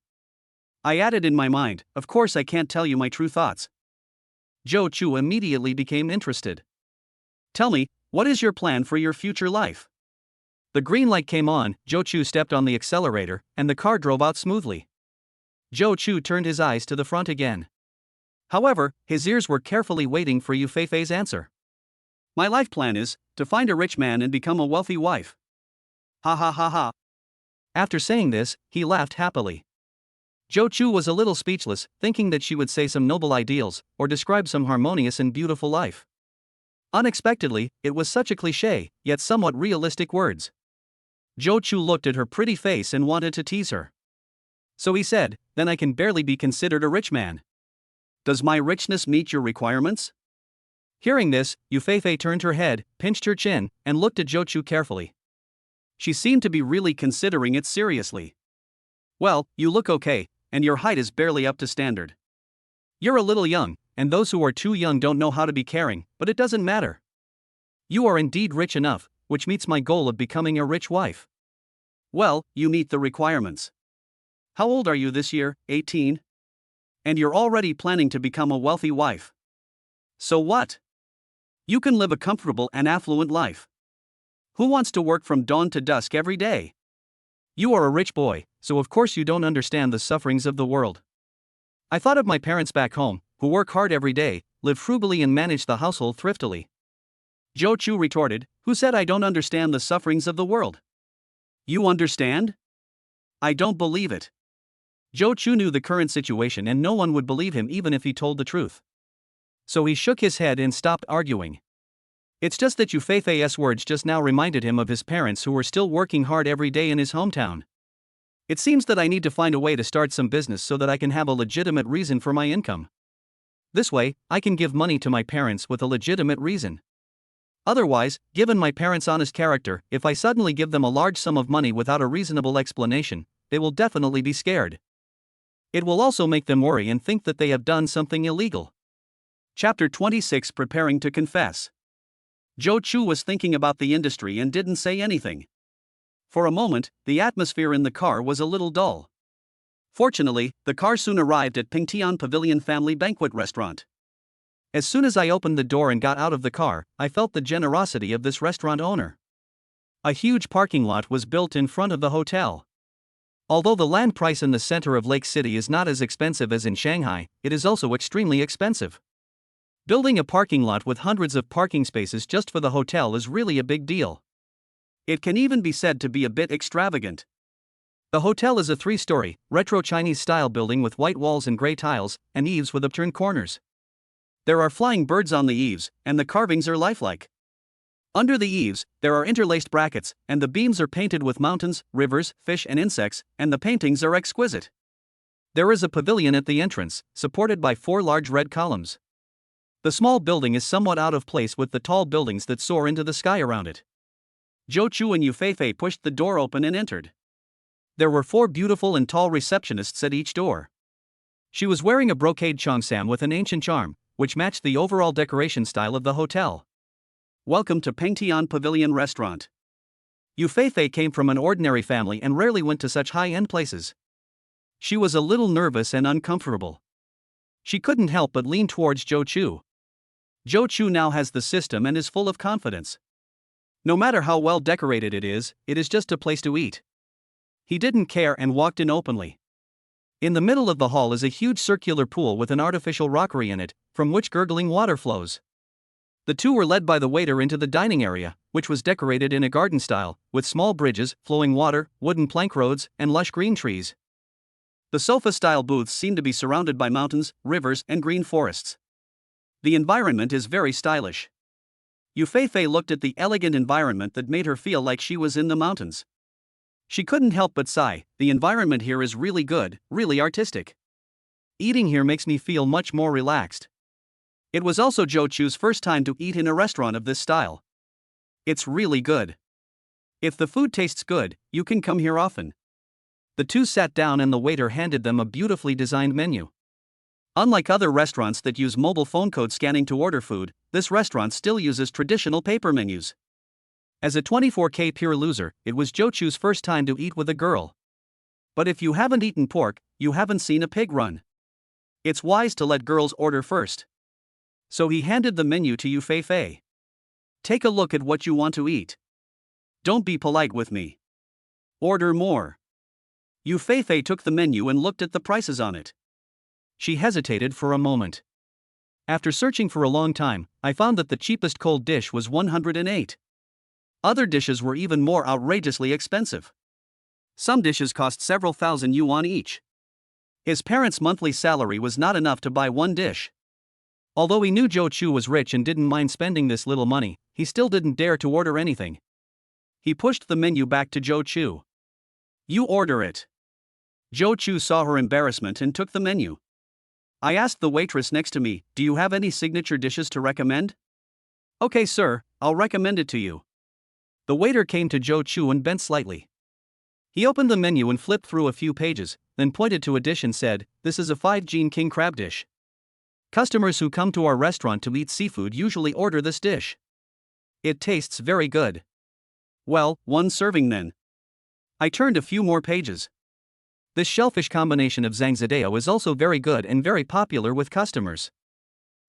I added in my mind, "Of course I can't tell you my true thoughts." Zhou Chu immediately became interested. "Tell me, what is your plan for your future life?" The green light came on, Zhou Chu stepped on the accelerator, and the car drove out smoothly. Zhou Chu turned his eyes to the front again. However, his ears were carefully waiting for Yu Feifei's answer. "My life plan is to find a rich man and become a wealthy wife." Ha ha ha ha. After saying this, he laughed happily. Zhou Chu was a little speechless, thinking that she would say some noble ideals, or describe some harmonious and beautiful life. Unexpectedly, it was such a cliché, yet somewhat realistic words. Zhou Chu looked at her pretty face and wanted to tease her. So he said, "Then I can barely be considered a rich man. Does my richness meet your requirements?" Hearing this, Yu Feifei turned her head, pinched her chin, and looked at Zhou Chu carefully. She seemed to be really considering it seriously. "Well, you look okay, and your height is barely up to standard. You're a little young, and those who are too young don't know how to be caring, but it doesn't matter. You are indeed rich enough, which meets my goal of becoming a rich wife. Well, you meet the requirements. How old are you this year, 18? And you're already planning to become a wealthy wife. So what? You can live a comfortable and affluent life. Who wants to work from dawn to dusk every day? You are a rich boy, so of course you don't understand the sufferings of the world. I thought of my parents back home, who work hard every day, live frugally and manage the household thriftily." Zhou Chu retorted, "Who said I don't understand the sufferings of the world? You understand? I don't believe it." Zhou Chu knew the current situation and no one would believe him even if he told the truth. So he shook his head and stopped arguing. It's just that Yu Feifei's words just now reminded him of his parents who were still working hard every day in his hometown. It seems that I need to find a way to start some business so that I can have a legitimate reason for my income. This way, I can give money to my parents with a legitimate reason. Otherwise, given my parents' honest character, if I suddenly give them a large sum of money without a reasonable explanation, they will definitely be scared. It will also make them worry and think that they have done something illegal. Chapter 26, Preparing to Confess. Zhou Chu was thinking about the industry and didn't say anything. For a moment, the atmosphere in the car was a little dull. Fortunately, the car soon arrived at Pingtian Pavilion Family Banquet Restaurant. As soon as I opened the door and got out of the car, I felt the generosity of this restaurant owner. A huge parking lot was built in front of the hotel. Although the land price in the center of Lake City is not as expensive as in Shanghai, it is also extremely expensive. Building a parking lot with hundreds of parking spaces just for the hotel is really a big deal. It can even be said to be a bit extravagant. The hotel is a 3-story, retro Chinese-style building with white walls and gray tiles, and eaves with upturned corners. There are flying birds on the eaves, and the carvings are lifelike. Under the eaves, there are interlaced brackets, and the beams are painted with mountains, rivers, fish and insects, and the paintings are exquisite. There is a pavilion at the entrance, supported by 4 large red columns. The small building is somewhat out of place with the tall buildings that soar into the sky around it. Zhou Chu and Yu Feifei pushed the door open and entered. There were 4 beautiful and tall receptionists at each door. She was wearing a brocade cheongsam with an ancient charm, which matched the overall decoration style of the hotel. Welcome to Pengtian Pavilion Restaurant. Yu Feifei came from an ordinary family and rarely went to such high-end places. She was a little nervous and uncomfortable. She couldn't help but lean towards Zhou Chu. Zhou Chu now has the system and is full of confidence. No matter how well decorated it is just a place to eat. He didn't care and walked in openly. In the middle of the hall is a huge circular pool with an artificial rockery in it, from which gurgling water flows. The two were led by the waiter into the dining area, which was decorated in a garden style, with small bridges, flowing water, wooden plank roads, and lush green trees. The sofa-style booths seem to be surrounded by mountains, rivers, and green forests. The environment is very stylish. Yu Feifei looked at the elegant environment that made her feel like she was in the mountains. She couldn't help but sigh. The environment here is really good, really artistic. Eating here makes me feel much more relaxed. It was also Zhou Chu's first time to eat in a restaurant of this style. It's really good. If the food tastes good, you can come here often. The two sat down and the waiter handed them a beautifully designed menu. Unlike other restaurants that use mobile phone code scanning to order food, this restaurant still uses traditional paper menus. As a 24K pure loser, it was Zhou Chu's first time to eat with a girl. But if you haven't eaten pork, you haven't seen a pig run. It's wise to let girls order first. So he handed the menu to Yu Feifei. Take a look at what you want to eat. Don't be polite with me. Order more. Yu Feifei took the menu and looked at the prices on it. She hesitated for a moment. After searching for a long time, I found that the cheapest cold dish was 108. Other dishes were even more outrageously expensive. Some dishes cost several thousand yuan each. His parents' monthly salary was not enough to buy one dish. Although he knew Zhou Chu was rich and didn't mind spending this little money, he still didn't dare to order anything. He pushed the menu back to Zhou Chu. You order it. Zhou Chu saw her embarrassment and took the menu. I asked the waitress next to me, do you have any signature dishes to recommend? Okay, sir, I'll recommend it to you. The waiter came to Zhou Chu and bent slightly. He opened the menu and flipped through a few pages, then pointed to a dish and said, this is a 5-gene king crab dish. Customers who come to our restaurant to eat seafood usually order this dish. It tastes very good. Well, 1 serving then. I turned a few more pages. This shellfish combination of zhangzhidao is also very good and very popular with customers.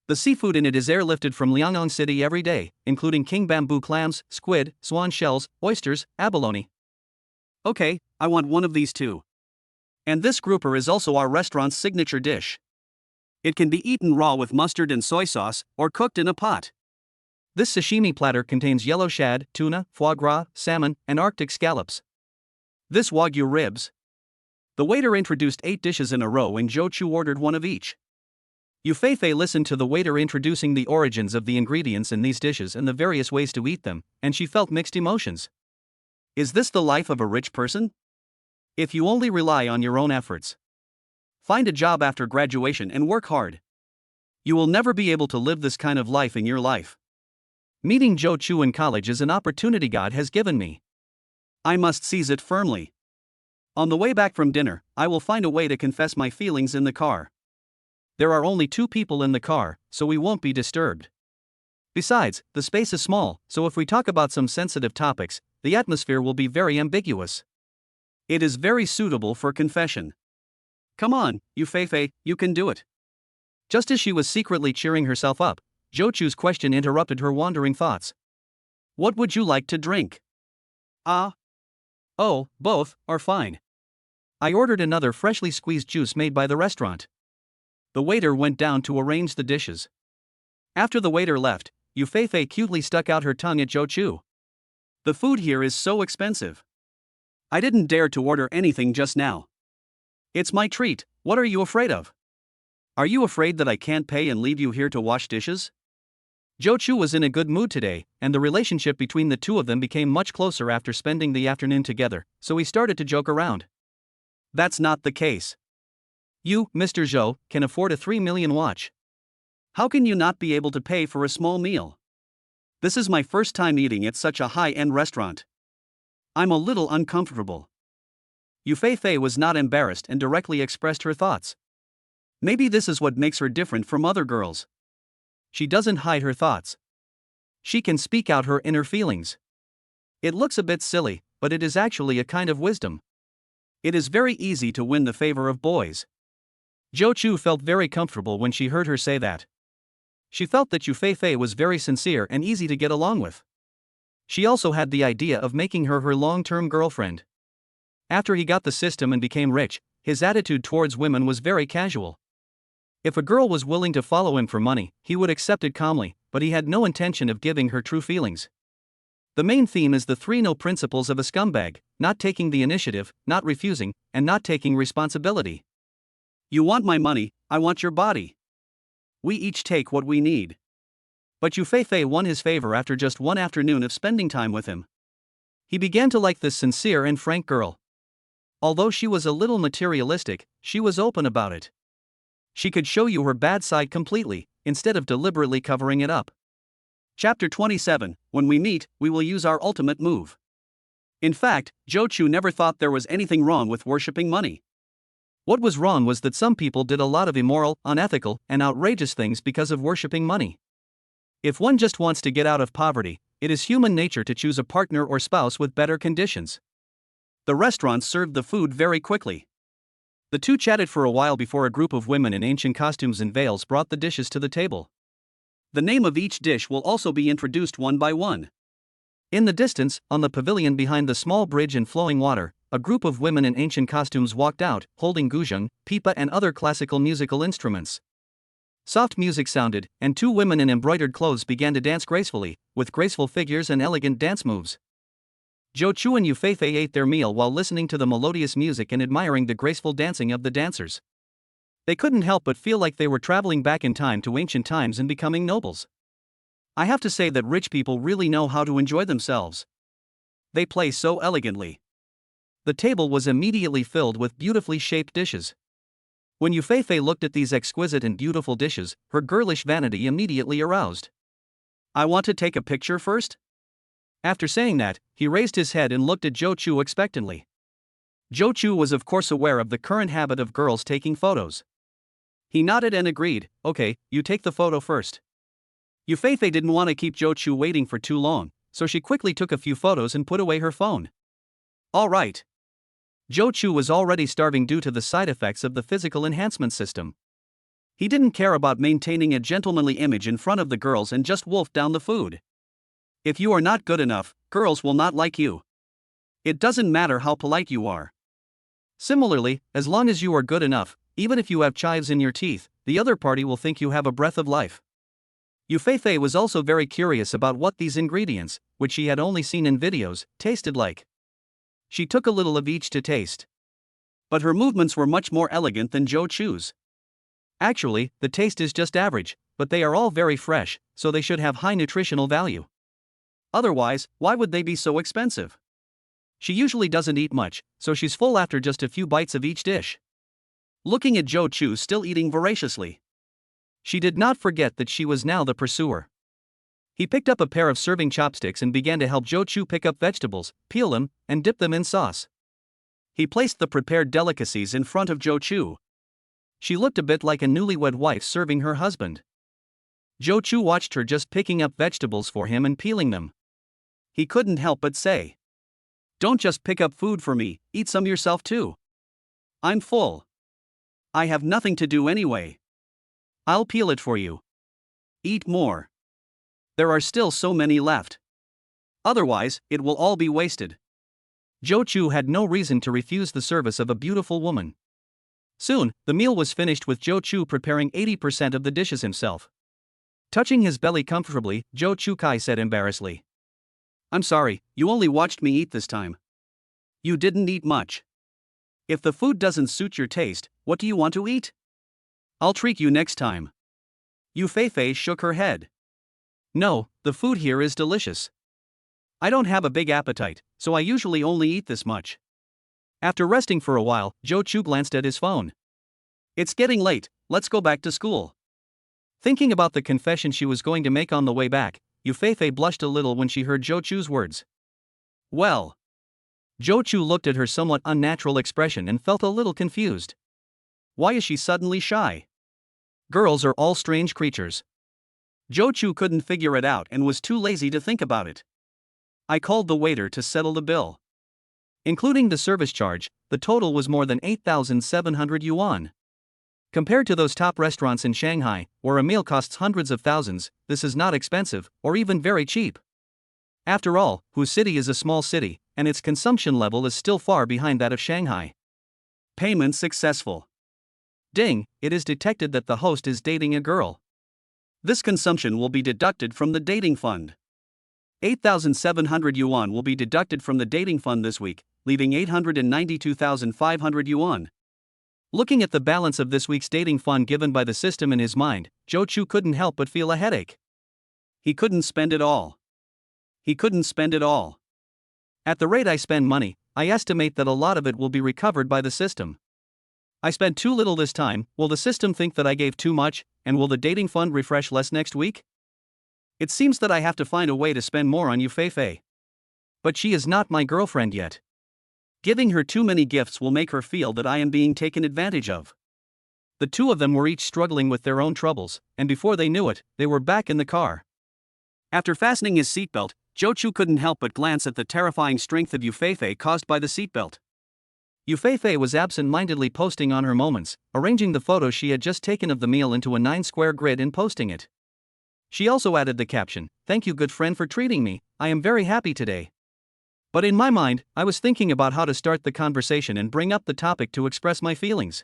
The seafood in it is airlifted from Liaoning City every day, including king bamboo clams, squid, swan shells, oysters, abalone. Okay, I want one of these too. And this grouper is also our restaurant's signature dish. It can be eaten raw with mustard and soy sauce, or cooked in a pot. This sashimi platter contains yellow shad, tuna, foie gras, salmon, and Arctic scallops. This wagyu ribs. The waiter introduced 8 dishes in a row and Zhou Chu ordered one of each. Yu Feifei listened to the waiter introducing the origins of the ingredients in these dishes and the various ways to eat them, and she felt mixed emotions. Is this the life of a rich person? If you only rely on your own efforts. Find a job after graduation and work hard. You will never be able to live this kind of life in your life. Meeting Zhou Chu in college is an opportunity God has given me. I must seize it firmly. On the way back from dinner, I will find a way to confess my feelings in the car. There are only 2 people in the car, so we won't be disturbed. Besides, the space is small, so if we talk about some sensitive topics, the atmosphere will be very ambiguous. It is very suitable for confession. Come on, Yu Feifei, you can do it. Just as she was secretly cheering herself up, Zhou Chu's question interrupted her wandering thoughts. What would you like to drink? Oh, both are fine. I ordered another freshly squeezed juice made by the restaurant. The waiter went down to arrange the dishes. After the waiter left, Yu Feifei cutely stuck out her tongue at Zhou Chu. The food here is so expensive. I didn't dare to order anything just now. It's my treat, what are you afraid of? Are you afraid that I can't pay and leave you here to wash dishes? Zhou Chu was in a good mood today, and the relationship between the two of them became much closer after spending the afternoon together, so he started to joke around. That's not the case. You, Mr. Zhou, can afford a 3 million watch. How can you not be able to pay for a small meal? This is my first time eating at such a high-end restaurant. I'm a little uncomfortable. Yu Fei was not embarrassed and directly expressed her thoughts. Maybe this is what makes her different from other girls. She doesn't hide her thoughts. She can speak out her inner feelings. It looks a bit silly, but it is actually a kind of wisdom. It is very easy to win the favor of boys. Zhou Chu felt very comfortable when she heard her say that. She felt that Yu Fei was very sincere and easy to get along with. She also had the idea of making her long-term girlfriend. After he got the system and became rich, his attitude towards women was very casual. If a girl was willing to follow him for money, he would accept it calmly, but he had no intention of giving her true feelings. The main theme is the 3 no principles of a scumbag: not taking the initiative, not refusing, and not taking responsibility. You want my money, I want your body. We each take what we need. But Yu Fei won his favor after just one afternoon of spending time with him. He began to like this sincere and frank girl. Although she was a little materialistic, she was open about it. She could show you her bad side completely, instead of deliberately covering it up. Chapter 27, When we meet, we will use our ultimate move. In fact, Zhou Chu never thought there was anything wrong with worshipping money. What was wrong was that some people did a lot of immoral, unethical, and outrageous things because of worshipping money. If one just wants to get out of poverty, it is human nature to choose a partner or spouse with better conditions. The restaurant served the food very quickly. The two chatted for a while before a group of women in ancient costumes and veils brought the dishes to the table. The name of each dish will also be introduced one by one. In the distance, on the pavilion behind the small bridge and flowing water, a group of women in ancient costumes walked out, holding guzheng, pipa and other classical musical instruments. Soft music sounded, and 2 women in embroidered clothes began to dance gracefully, with graceful figures and elegant dance moves. Zhou Chu and Yu Fei ate their meal while listening to the melodious music and admiring the graceful dancing of the dancers. They couldn't help but feel like they were traveling back in time to ancient times and becoming nobles. I have to say that rich people really know how to enjoy themselves. They play so elegantly. The table was immediately filled with beautifully shaped dishes. When Yu Fei looked at these exquisite and beautiful dishes, her girlish vanity immediately aroused. I want to take a picture first? After saying that, he raised his head and looked at Zhou Chu expectantly. Zhou Chu was of course aware of the current habit of girls taking photos. He nodded and agreed, okay, you take the photo first. Yu Fei didn't want to keep Zhou Chu waiting for too long, so she quickly took a few photos and put away her phone. All right. Zhou Chu was already starving due to the side effects of the physical enhancement system. He didn't care about maintaining a gentlemanly image in front of the girls and just wolfed down the food. If you are not good enough, girls will not like you. It doesn't matter how polite you are. Similarly, as long as you are good enough, even if you have chives in your teeth, the other party will think you have a breath of life. Yu Fei was also very curious about what these ingredients, which she had only seen in videos, tasted like. She took a little of each to taste. But her movements were much more elegant than Zhou Chu's. Actually, the taste is just average, but they are all very fresh, so they should have high nutritional value. Otherwise, why would they be so expensive? She usually doesn't eat much, so she's full after just a few bites of each dish. Looking at Zhou Chu still eating voraciously, she did not forget that she was now the pursuer. He picked up a pair of serving chopsticks and began to help Zhou Chu pick up vegetables, peel them, and dip them in sauce. He placed the prepared delicacies in front of Zhou Chu. She looked a bit like a newlywed wife serving her husband. Zhou Chu watched her just picking up vegetables for him and peeling them. He couldn't help but say, "Don't just pick up food for me, eat some yourself too. I'm full. I have nothing to do anyway. I'll peel it for you. Eat more. There are still so many left. Otherwise, it will all be wasted." Zhou Chu had no reason to refuse the service of a beautiful woman. Soon, the meal was finished with Zhou Chu preparing 80% of the dishes himself. Touching his belly comfortably, Zhou Chu Kai said embarrassedly, "I'm sorry, you only watched me eat this time. You didn't eat much. If the food doesn't suit your taste, what do you want to eat? I'll treat you next time." Yu Fei shook her head. "No, the food here is delicious. I don't have a big appetite, so I usually only eat this much." After resting for a while, Zhou Chu glanced at his phone. "It's getting late, let's go back to school." Thinking about the confession she was going to make on the way back, Yu Feifei blushed a little when she heard Zhou Chu's words. Well. Zhou Chu looked at her somewhat unnatural expression and felt a little confused. Why is she suddenly shy? Girls are all strange creatures. Zhou Chu couldn't figure it out and was too lazy to think about it. I called the waiter to settle the bill. Including the service charge, the total was more than 8,700 yuan. Compared to those top restaurants in Shanghai, where a meal costs hundreds of thousands, this is not expensive, or even very cheap. After all, Hu City is a small city, and its consumption level is still far behind that of Shanghai. Payment successful. Ding, it is detected that the host is dating a girl. This consumption will be deducted from the dating fund. 8,700 yuan will be deducted from the dating fund this week, leaving 892,500 yuan. Looking at the balance of this week's dating fund given by the system in his mind, Zhou Chu couldn't help but feel a headache. He couldn't spend it all. He couldn't spend it all. At the rate I spend money, I estimate that a lot of it will be recovered by the system. I spent too little this time. Will the system think that I gave too much, and will the dating fund refresh less next week? It seems that I have to find a way to spend more on Yu Feifei. But she is not my girlfriend yet. Giving her too many gifts will make her feel that I am being taken advantage of. The two of them were each struggling with their own troubles, and before they knew it, they were back in the car. After fastening his seatbelt, Zhou Chu couldn't help but glance at the terrifying strength of Yu Feifei caused by the seatbelt. Yu Feifei was absent-mindedly posting on her moments, arranging the photos she had just taken of the meal into a 9-square grid and posting it. She also added the caption, "Thank you, good friend, for treating me. I am very happy today." But in my mind, I was thinking about how to start the conversation and bring up the topic to express my feelings.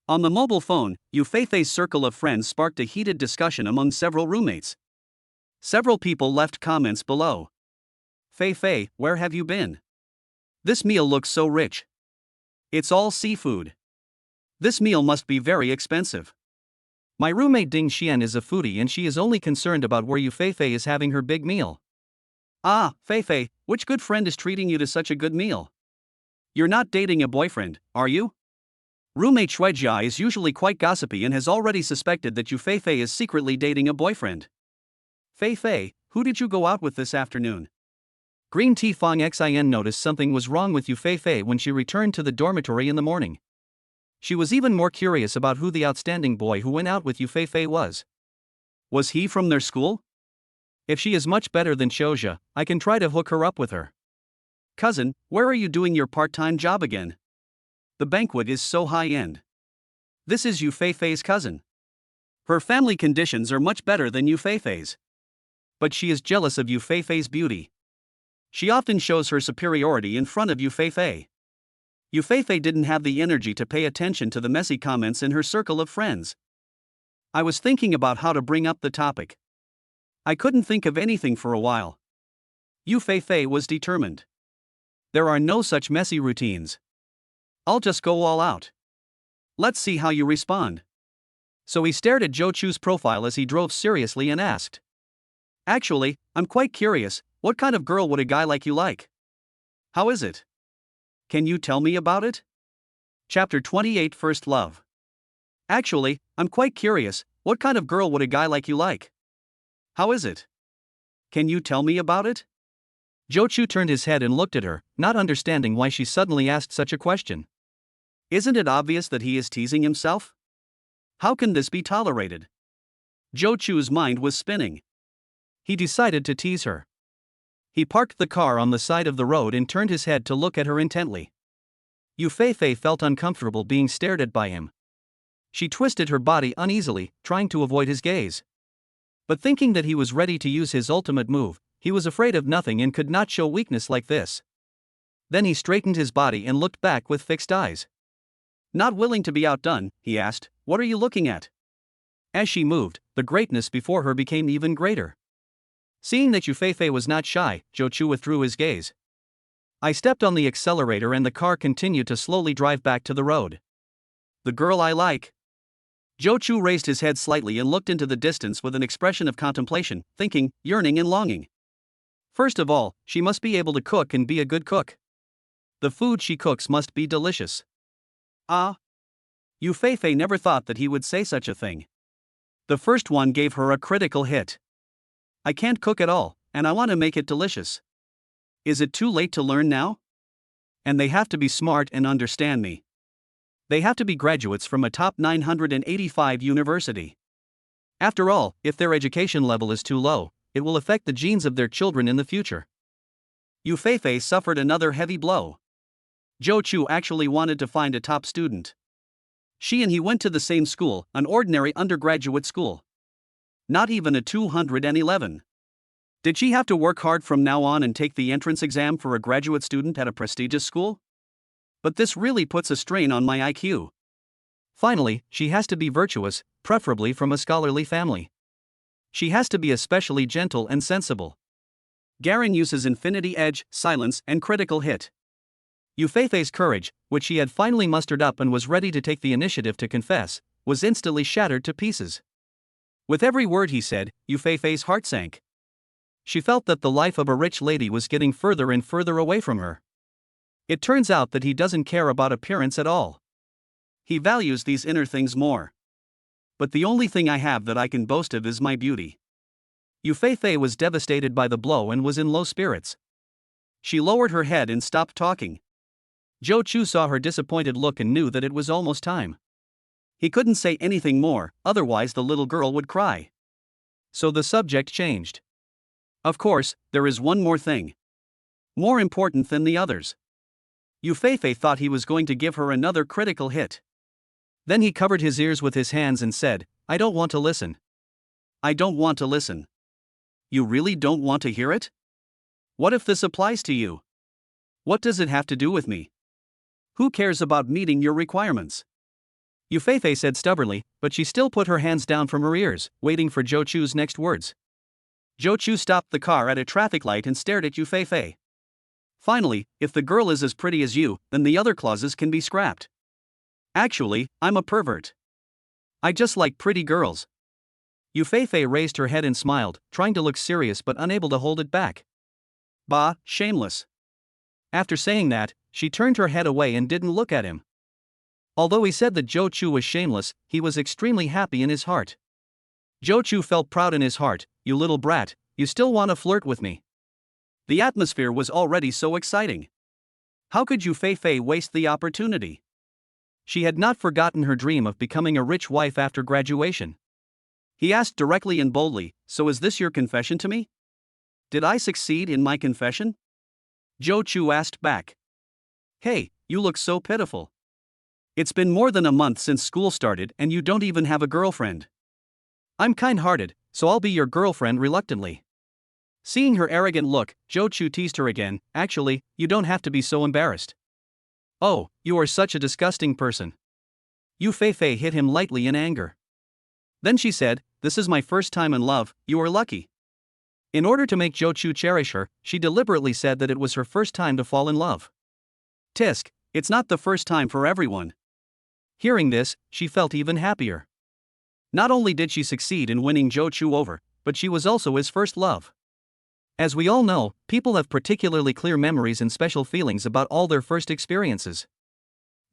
On the mobile phone, Yu Feifei's circle of friends sparked a heated discussion among several roommates. Several people left comments below. "Feifei, where have you been? This meal looks so rich. It's all seafood. This meal must be very expensive." My roommate Ding Xian is a foodie and she is only concerned about where Yu Feifei is having her big meal. "Ah, Feifei, which good friend is treating you to such a good meal? You're not dating a boyfriend, are you?" Roommate Shuijia is usually quite gossipy and has already suspected that Yu Feifei is secretly dating a boyfriend. "Feifei, who did you go out with this afternoon?" Green Tea Fong Xin noticed something was wrong with Yu Feifei when she returned to the dormitory in the morning. She was even more curious about who the outstanding boy who went out with Yu Feifei was. Was he from their school? If she is much better than Xiuzha, I can try to hook her up with her. "Cousin, where are you doing your part-time job again? The banquet is so high-end. This is Yu Feifei's cousin. Her family conditions are much better than Yu Feifei's. But she is jealous of Yu Feifei's beauty. She often shows her superiority in front of Yu Feifei." Yu Feifei didn't have the energy to pay attention to the messy comments in her circle of friends. I was thinking about how to bring up the topic. I couldn't think of anything for a while. Yu Feifei was determined. There are no such messy routines. I'll just go all out. Let's see how you respond. So he stared at Zhou Chu's profile as he drove seriously and asked. "Actually, I'm quite curious, what kind of girl would a guy like you like? How is it? Can you tell me about it?" Chapter 28 First Love. "Actually, I'm quite curious, what kind of girl would a guy like you like? How is it? Can you tell me about it?" Zhou Chu turned his head and looked at her, not understanding why she suddenly asked such a question. Isn't it obvious that he is teasing himself? How can this be tolerated? Zhou Chu's mind was spinning. He decided to tease her. He parked the car on the side of the road and turned his head to look at her intently. Yu Feifei felt uncomfortable being stared at by him. She twisted her body uneasily, trying to avoid his gaze. But thinking that he was ready to use his ultimate move, he was afraid of nothing and could not show weakness like this. Then he straightened his body and looked back with fixed eyes. Not willing to be outdone, he asked, "What are you looking at?" As she moved, the greatness before her became even greater. Seeing that Yu Feifei was not shy, Zhou Chu withdrew his gaze. I stepped on the accelerator and the car continued to slowly drive back to the road. "The girl I like." Zhou Chu raised his head slightly and looked into the distance with an expression of contemplation, thinking, yearning and longing. First of all, she must be able to cook and be a good cook. The food she cooks must be delicious. Ah! Yu Feifei never thought that he would say such a thing. The first one gave her a critical hit. I can't cook at all, and I want to make it delicious. Is it too late to learn now? And they have to be smart and understand me. They have to be graduates from a top 985 university. After all, if their education level is too low, it will affect the genes of their children in the future. Yu Feifei suffered another heavy blow. Zhou Chu actually wanted to find a top student. She and he went to the same school, an ordinary undergraduate school. Not even a 211. Did she have to work hard from now on and take the entrance exam for a graduate student at a prestigious school? But this really puts a strain on my IQ. Finally, she has to be virtuous, preferably from a scholarly family. She has to be especially gentle and sensible. Garen uses infinity edge, silence, and critical hit. Yu Feifei's courage, which she had finally mustered up and was ready to take the initiative to confess, was instantly shattered to pieces. With every word he said, Yu Feifei's heart sank. She felt that the life of a rich lady was getting further and further away from her. It turns out that he doesn't care about appearance at all. He values these inner things more. But the only thing I have that I can boast of is my beauty. Yu Feifei was devastated by the blow and was in low spirits. She lowered her head and stopped talking. Zhou Chu saw her disappointed look and knew that it was almost time. He couldn't say anything more, otherwise the little girl would cry. So the subject changed. Of course, there is one more thing. More important than the others. Yu Feifei thought he was going to give her another critical hit. Then he covered his ears with his hands and said, I don't want to listen. I don't want to listen. You really don't want to hear it? What if this applies to you? What does it have to do with me? Who cares about meeting your requirements? Yu Feifei said stubbornly, but she still put her hands down from her ears, waiting for Zhou Chu's next words. Zhou Chu stopped the car at a traffic light and stared at Yu Feifei. Finally, if the girl is as pretty as you, then the other clauses can be scrapped. Actually, I'm a pervert. I just like pretty girls. Yu Feifei raised her head and smiled, trying to look serious but unable to hold it back. Bah, shameless. After saying that, she turned her head away and didn't look at him. Although he said that Zhou Chu was shameless, he was extremely happy in his heart. Zhou Chu felt proud in his heart. You little brat, you still want to flirt with me. The atmosphere was already so exciting. How could Yu Feifei waste the opportunity? She had not forgotten her dream of becoming a rich wife after graduation. He asked directly and boldly, so is this your confession to me? Did I succeed in my confession? Zhou Chu asked back. Hey, you look so pitiful. It's been more than a month since school started and you don't even have a girlfriend. I'm kind-hearted, so I'll be your girlfriend reluctantly. Seeing her arrogant look, Zhou Chu teased her again, actually, you don't have to be so embarrassed. Oh, you are such a disgusting person. Yu Feifei hit him lightly in anger. Then she said, this is my first time in love, you are lucky. In order to make Zhou Chu cherish her, she deliberately said that it was her first time to fall in love. Tisk, it's not the first time for everyone. Hearing this, she felt even happier. Not only did she succeed in winning Zhou Chu over, but she was also his first love. As we all know, people have particularly clear memories and special feelings about all their first experiences.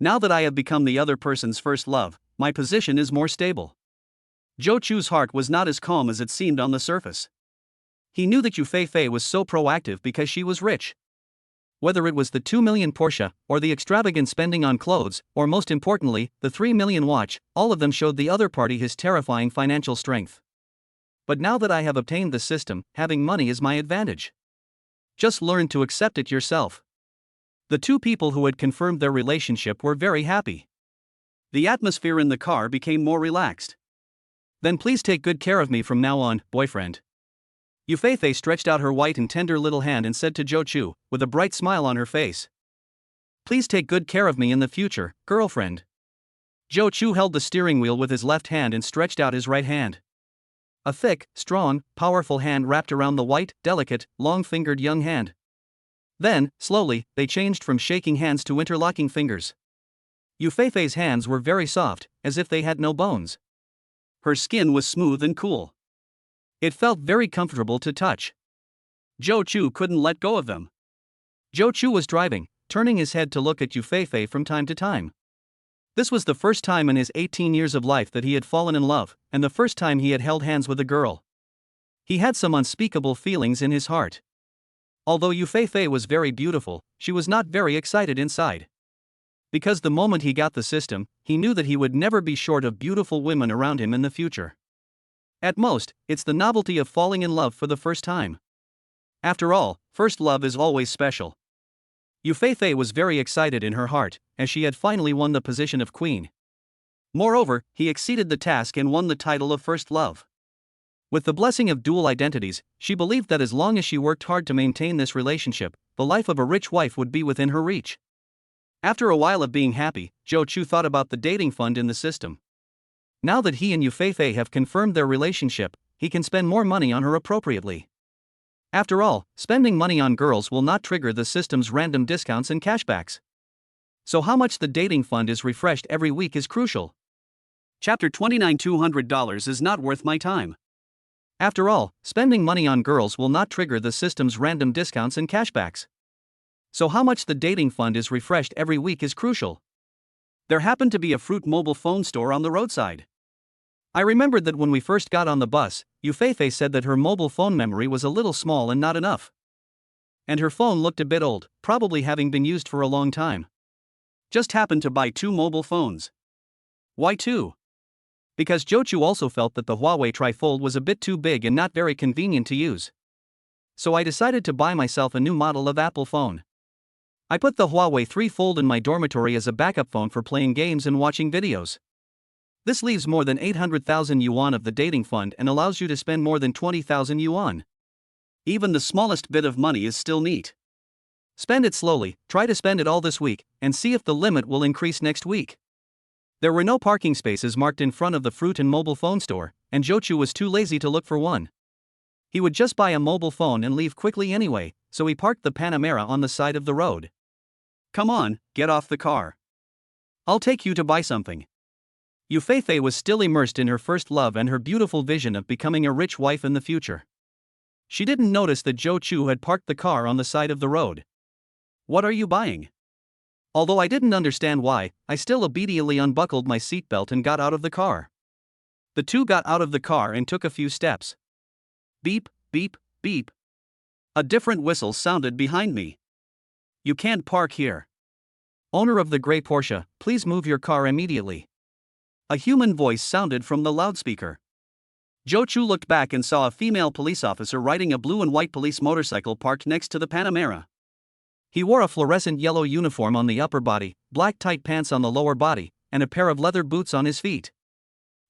Now that I have become the other person's first love, my position is more stable. Zhou Chu's heart was not as calm as it seemed on the surface. He knew that Yu Feifei was so proactive because she was rich. Whether it was the 2 million Porsche, or the extravagant spending on clothes, or most importantly, the 3 million watch, all of them showed the other party his terrifying financial strength. But now that I have obtained the system, having money is my advantage. Just learn to accept it yourself. The two people who had confirmed their relationship were very happy. The atmosphere in the car became more relaxed. Then please take good care of me from now on, boyfriend. Yu Feifei stretched out her white and tender little hand and said to Zhou Chu, with a bright smile on her face. Please take good care of me in the future, girlfriend. Zhou Chu held the steering wheel with his left hand and stretched out his right hand. A thick, strong, powerful hand wrapped around the white, delicate, long-fingered young hand. Then, slowly, they changed from shaking hands to interlocking fingers. Yu Feifei's hands were very soft, as if they had no bones. Her skin was smooth and cool. It felt very comfortable to touch. Zhou Chu couldn't let go of them. Zhou Chu was driving, turning his head to look at Yu Feifei from time to time. This was the first time in his 18 years of life that he had fallen in love, and the first time he had held hands with a girl. He had some unspeakable feelings in his heart. Although Yufei was very beautiful, she was not very excited inside. Because the moment he got the system, he knew that he would never be short of beautiful women around him in the future. At most, it's the novelty of falling in love for the first time. After all, first love is always special. Yufei was very excited in her heart, as she had finally won the position of queen. Moreover, he exceeded the task and won the title of first love. With the blessing of dual identities, she believed that as long as she worked hard to maintain this relationship, the life of a rich wife would be within her reach. After a while of being happy, Zhou Chu thought about the dating fund in the system. Now that he and Yufei have confirmed their relationship, he can spend more money on her appropriately. After all, spending money on girls will not trigger the system's random discounts and cashbacks. So how much the dating fund is refreshed every week is crucial. Chapter 29 $200 is not worth my time. After all, spending money on girls will not trigger the system's random discounts and cashbacks. So how much the dating fund is refreshed every week is crucial. There happened to be a fruit mobile phone store on the roadside. I remembered that when we first got on the bus, Yufei said that her mobile phone memory was a little small and not enough. And her phone looked a bit old, probably having been used for a long time. Just happened to buy 2 mobile phones. Why 2? Because Zhou Chu also felt that the Huawei Trifold was a bit too big and not very convenient to use. So I decided to buy myself a new model of Apple phone. I put the Huawei 3 Fold in my dormitory as a backup phone for playing games and watching videos. This leaves more than 800,000 yuan of the dating fund and allows you to spend more than 20,000 yuan. Even the smallest bit of money is still neat. Spend it slowly, try to spend it all this week, and see if the limit will increase next week. There were no parking spaces marked in front of the fruit and mobile phone store, and Zhou Chu was too lazy to look for one. He would just buy a mobile phone and leave quickly anyway, so he parked the Panamera on the side of the road. Come on, get off the car. I'll take you to buy something. Yufei was still immersed in her first love and her beautiful vision of becoming a rich wife in the future. She didn't notice that Zhou Chu had parked the car on the side of the road. What are you buying? Although I didn't understand why, I still obediently unbuckled my seatbelt and got out of the car. The two got out of the car and took a few steps. Beep, beep, beep. A different whistle sounded behind me. You can't park here. Owner of the gray Porsche, please move your car immediately. A human voice sounded from the loudspeaker. Zhou Chu looked back and saw a female police officer riding a blue and white police motorcycle parked next to the Panamera. He wore a fluorescent yellow uniform on the upper body, black tight pants on the lower body, and a pair of leather boots on his feet.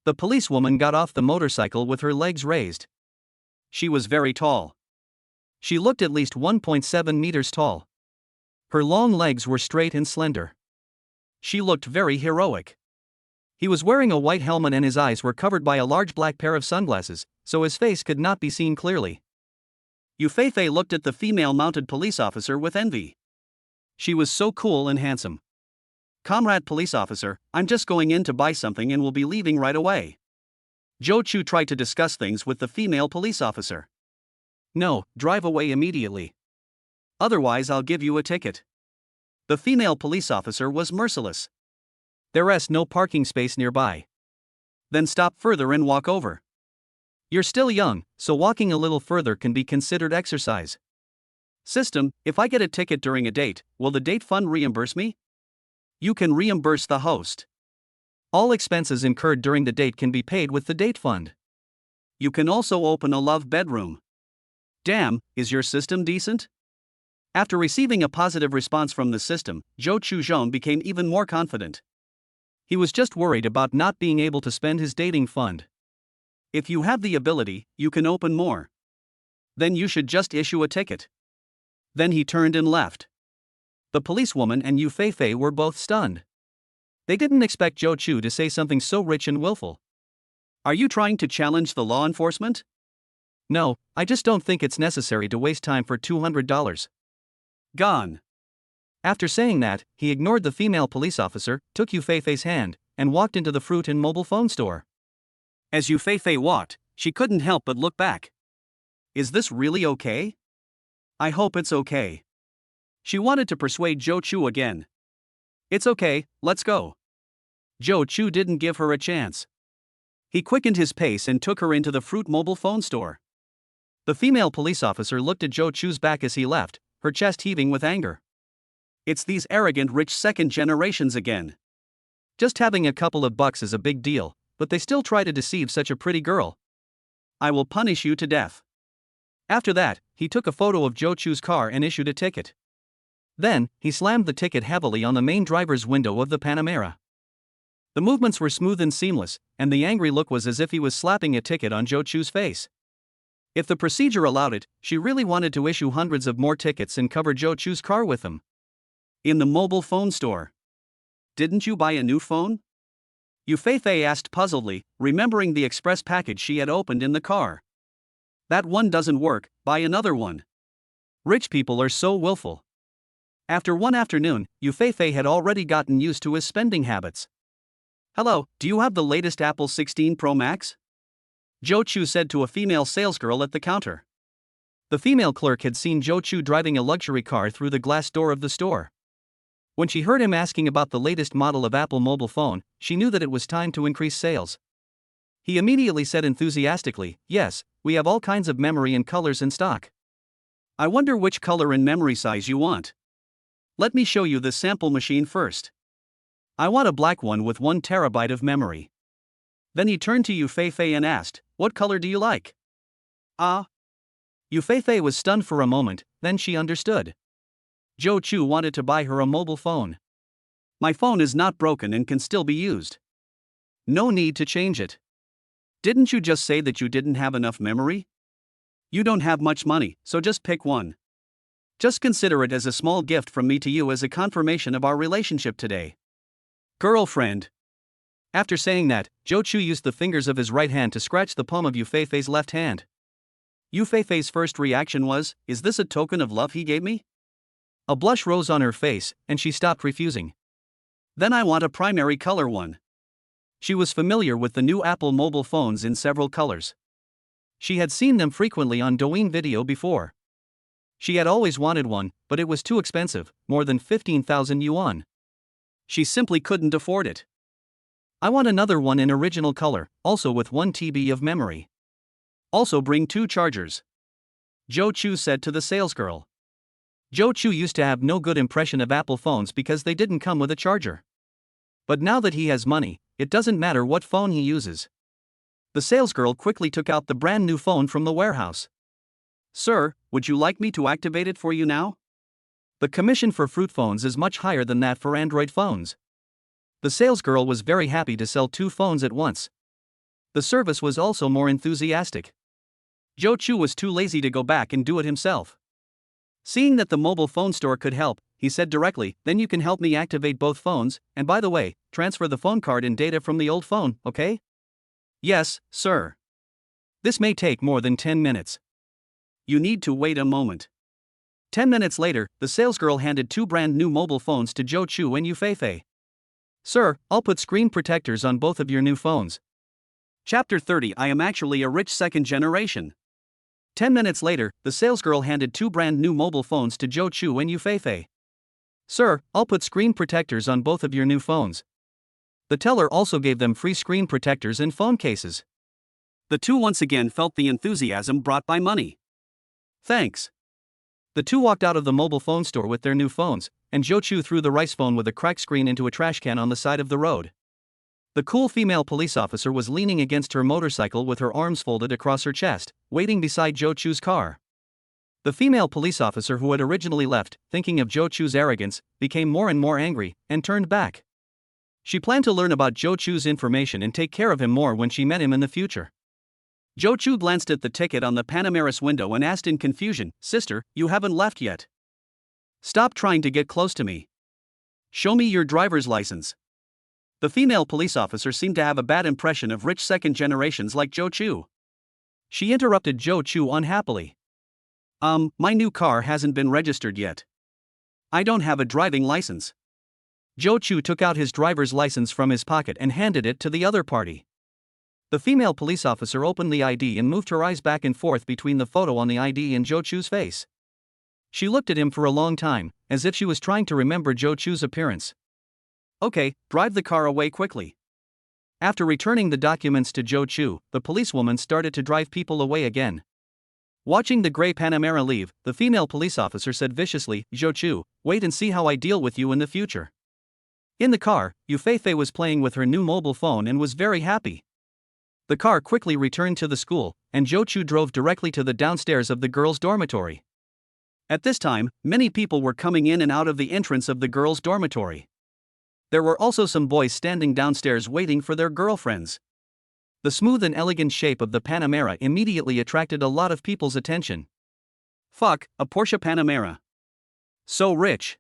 The policewoman got off the motorcycle with her legs raised. She was very tall. She looked at least 1.7 meters tall. Her long legs were straight and slender. She looked very heroic. He was wearing a white helmet and his eyes were covered by a large black pair of sunglasses, so his face could not be seen clearly. Yufei looked at the female mounted police officer with envy. She was so cool and handsome. Comrade police officer, I'm just going in to buy something and will be leaving right away. Zhou Chu tried to discuss things with the female police officer. No, drive away immediately. Otherwise I'll give you a ticket. The female police officer was merciless. There's no parking space nearby. Then stop further and walk over. You're still young, so walking a little further can be considered exercise. System, if I get a ticket during a date, will the date fund reimburse me? You can reimburse the host. All expenses incurred during the date can be paid with the date fund. You can also open a love bedroom. Damn, is your system decent? After receiving a positive response from the system, Zhou Chu became even more confident. He was just worried about not being able to spend his dating fund. If you have the ability, you can open more. Then you should just issue a ticket. Then he turned and left. The policewoman and Yufei were both stunned. They didn't expect Zhou Chu to say something so rich and willful. Are you trying to challenge the law enforcement? No, I just don't think it's necessary to waste time for $200. Gone. After saying that, he ignored the female police officer, took Yufei's hand, and walked into the fruit and mobile phone store. As Yufei walked, she couldn't help but look back. Is this really okay? I hope it's okay. She wanted to persuade Zhou Chu again. It's okay, let's go. Zhou Chu didn't give her a chance. He quickened his pace and took her into the fruit mobile phone store. The female police officer looked at Joe Chu's back as he left, her chest heaving with anger. It's these arrogant rich second generations again. Just having a couple of bucks is a big deal, but they still try to deceive such a pretty girl. I will punish you to death. After that, he took a photo of Joe Chu's car and issued a ticket. Then, he slammed the ticket heavily on the main driver's window of the Panamera. The movements were smooth and seamless, and the angry look was as if he was slapping a ticket on Joe Chu's face. If the procedure allowed it, she really wanted to issue hundreds of more tickets and cover Joe Chu's car with them. In the mobile phone store. Didn't you buy a new phone? Yufei asked puzzledly, remembering the express package she had opened in the car. That one doesn't work, buy another one. Rich people are so willful. After one afternoon, Yufei had already gotten used to his spending habits. Hello, do you have the latest Apple 16 Pro Max? Joe Chu said to a female salesgirl at the counter. The female clerk had seen Joe Chu driving a luxury car through the glass door of the store. When she heard him asking about the latest model of Apple mobile phone, she knew that it was time to increase sales. He immediately said enthusiastically, "Yes, we have all kinds of memory and colors in stock. I wonder which color and memory size you want. Let me show you the sample machine first. I want a black one with 1 terabyte of memory." Then he turned to Yufei and asked, "What color do you like?" Ah. Yufei was stunned for a moment, then she understood. Joe Chu wanted to buy her a mobile phone. My phone is not broken and can still be used. No need to change it. Didn't you just say that you didn't have enough memory? You don't have much money, so just pick one. Just consider it as a small gift from me to you as a confirmation of our relationship today. Girlfriend. After saying that, Joe Chu used the fingers of his right hand to scratch the palm of Yufei's left hand. Yufei's first reaction was, "Is this a token of love he gave me?" A blush rose on her face, and she stopped refusing. Then I want a primary color one. She was familiar with the new Apple mobile phones in several colors. She had seen them frequently on Douyin video before. She had always wanted one, but it was too expensive, more than 15,000 yuan. She simply couldn't afford it. I want another one in original color, also with 1 TB of memory. Also bring 2 chargers. Joe Chu said to the salesgirl. Joe Chu used to have no good impression of Apple phones because they didn't come with a charger. But now that he has money, it doesn't matter what phone he uses. The salesgirl quickly took out the brand new phone from the warehouse. "Sir, would you like me to activate it for you now?" The commission for fruit phones is much higher than that for Android phones. The salesgirl was very happy to sell 2 phones at once. The service was also more enthusiastic. Joe Chu was too lazy to go back and do it himself. Seeing that the mobile phone store could help, he said directly, "Then you can help me activate both phones, and by the way, transfer the phone card and data from the old phone, okay?" "Yes, sir. This may take more than 10 minutes. You need to wait a moment." 10 minutes later, the salesgirl handed 2 brand new mobile phones to Joe Chu and Yufei. "Sir, I'll put screen protectors on both of your new phones." Chapter 30. I am actually a rich second generation. 10 minutes later, the salesgirl handed 2 brand new mobile phones to Joe Chu and Yufei. "Sir, I'll put screen protectors on both of your new phones." The teller also gave them free screen protectors and phone cases. The two once again felt the enthusiasm brought by money. "Thanks." The two walked out of the mobile phone store with their new phones, and Joe Chu threw the rice phone with a cracked screen into a trash can on the side of the road. The cool female police officer was leaning against her motorcycle with her arms folded across her chest, waiting beside Joe Chu's car. The female police officer who had originally left, thinking of Joe Chu's arrogance, became more and more angry, and turned back. She planned to learn about Joe Chu's information and take care of him more when she met him in the future. Joe Chu glanced at the ticket on the Panamera's window and asked in confusion, "Sister, you haven't left yet. Stop trying to get close to me. Show me your driver's license." The female police officer seemed to have a bad impression of rich second generations like Joe Chu. She interrupted Joe Chu unhappily. My new car hasn't been registered yet. I don't have a driving license." Joe Chu took out his driver's license from his pocket and handed it to the other party. The female police officer opened the ID and moved her eyes back and forth between the photo on the ID and Joe Chu's face. She looked at him for a long time, as if she was trying to remember Joe Chu's appearance. "Okay, drive the car away quickly." After returning the documents to Joe Chu, the policewoman started to drive people away again. Watching the gray Panamera leave, the female police officer said viciously, "Zhou Chu, wait and see how I deal with you in the future." In the car, Yu Feifei was playing with her new mobile phone and was very happy. The car quickly returned to the school, and Zhou Chu drove directly to the downstairs of the girls' dormitory. At this time, many people were coming in and out of the entrance of the girls' dormitory. There were also some boys standing downstairs waiting for their girlfriends. The smooth and elegant shape of the Panamera immediately attracted a lot of people's attention. Fuck, a Porsche Panamera. So rich.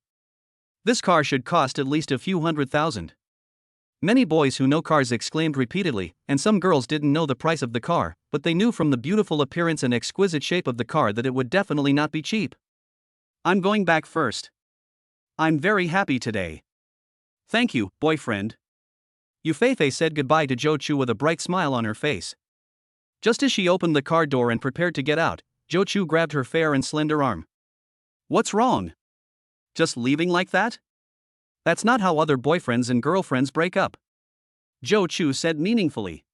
This car should cost at least a few $100,000. Many boys who know cars exclaimed repeatedly, and some girls didn't know the price of the car, but they knew from the beautiful appearance and exquisite shape of the car that it would definitely not be cheap. I'm going back first. I'm very happy today. Thank you, boyfriend. Yu Feifei said goodbye to Zhou Chu with a bright smile on her face. Just as she opened the car door and prepared to get out, Zhou Chu grabbed her fair and slender arm. What's wrong? Just leaving like that? That's not how other boyfriends and girlfriends break up. Zhou Chu said meaningfully.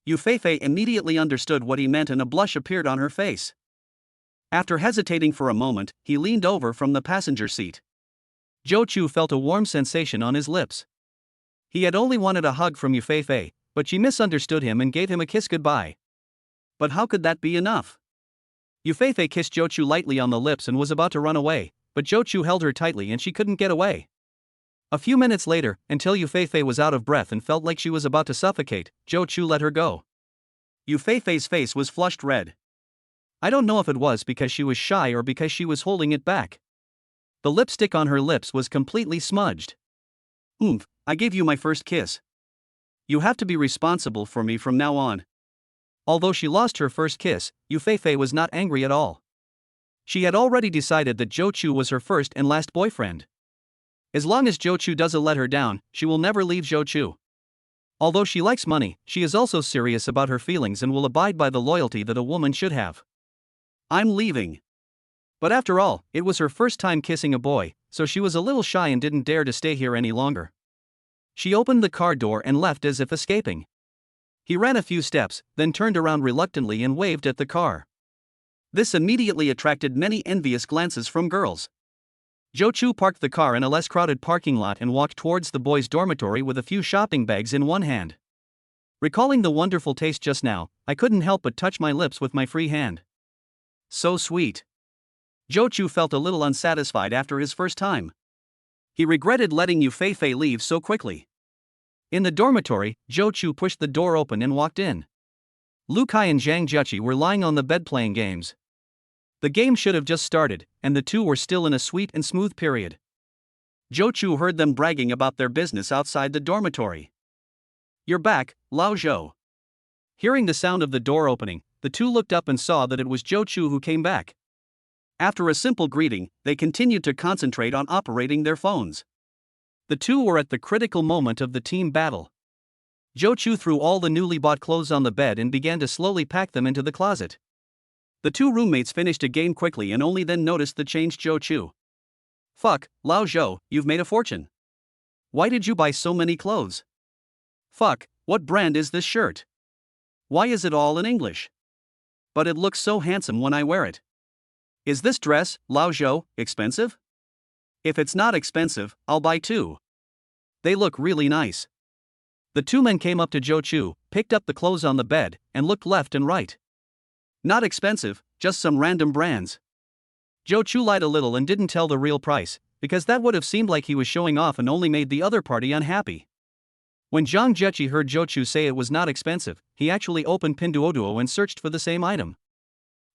Yu Feifei immediately understood what he meant and a blush appeared on her face. After hesitating for a moment, he leaned over from the passenger seat. Zhou Chu felt a warm sensation on his lips. He had only wanted a hug from Yu Feifei, but she misunderstood him and gave him a kiss goodbye. But how could that be enough? Yu Feifei kissed Zhou Chu lightly on the lips and was about to run away, but Zhou Chu held her tightly and she couldn't get away. A few minutes later, until Yu Feifei was out of breath and felt like she was about to suffocate, Zhou Chu let her go. Yu Feifei's face was flushed red. I don't know if it was because she was shy or because she was holding it back. The lipstick on her lips was completely smudged. Oomph, I gave you my first kiss. You have to be responsible for me from now on. Although she lost her first kiss, Yu Feifei was not angry at all. She had already decided that Zhou Chu was her first and last boyfriend. As long as Zhou Chu doesn't let her down, she will never leave Zhou Chu. Although she likes money, she is also serious about her feelings and will abide by the loyalty that a woman should have. I'm leaving. But after all, it was her first time kissing a boy, so she was a little shy and didn't dare to stay here any longer. She opened the car door and left as if escaping. He ran a few steps, then turned around reluctantly and waved at the car. This immediately attracted many envious glances from girls. Zhou Chu parked the car in a less crowded parking lot and walked towards the boys' dormitory with a few shopping bags in one hand. Recalling the wonderful taste just now, I couldn't help but touch my lips with my free hand. So sweet. Zhou Chu felt a little unsatisfied after his first time. He regretted letting Yu Feifei leave so quickly. In the dormitory, Zhou Chu pushed the door open and walked in. Lu Kai and Zhang Juqi were lying on the bed playing games. The game should have just started, and the two were still in a sweet and smooth period. Zhou Chu heard them bragging about their business outside the dormitory. You're back, Lao Zhou. Hearing the sound of the door opening, the two looked up and saw that it was Zhou Chu who came back. After a simple greeting, they continued to concentrate on operating their phones. The two were at the critical moment of the team battle. Zhou Chu threw all the newly bought clothes on the bed and began to slowly pack them into the closet. The two roommates finished a game quickly and only then noticed the changed Zhou Chu. Fuck, Lao Zhou, you've made a fortune. Why did you buy so many clothes? Fuck, what brand is this shirt? Why is it all in English? But it looks so handsome when I wear it. Is this dress, Lao Zhou, expensive? If it's not expensive, I'll buy two. They look really nice. The two men came up to Zhou Chu, picked up the clothes on the bed, and looked left and right. Not expensive, just some random brands. Zhou Chu lied a little and didn't tell the real price, because that would have seemed like he was showing off and only made the other party unhappy. When Zhang Juqi heard Zhou Chu say it was not expensive, he actually opened Pinduoduo and searched for the same item.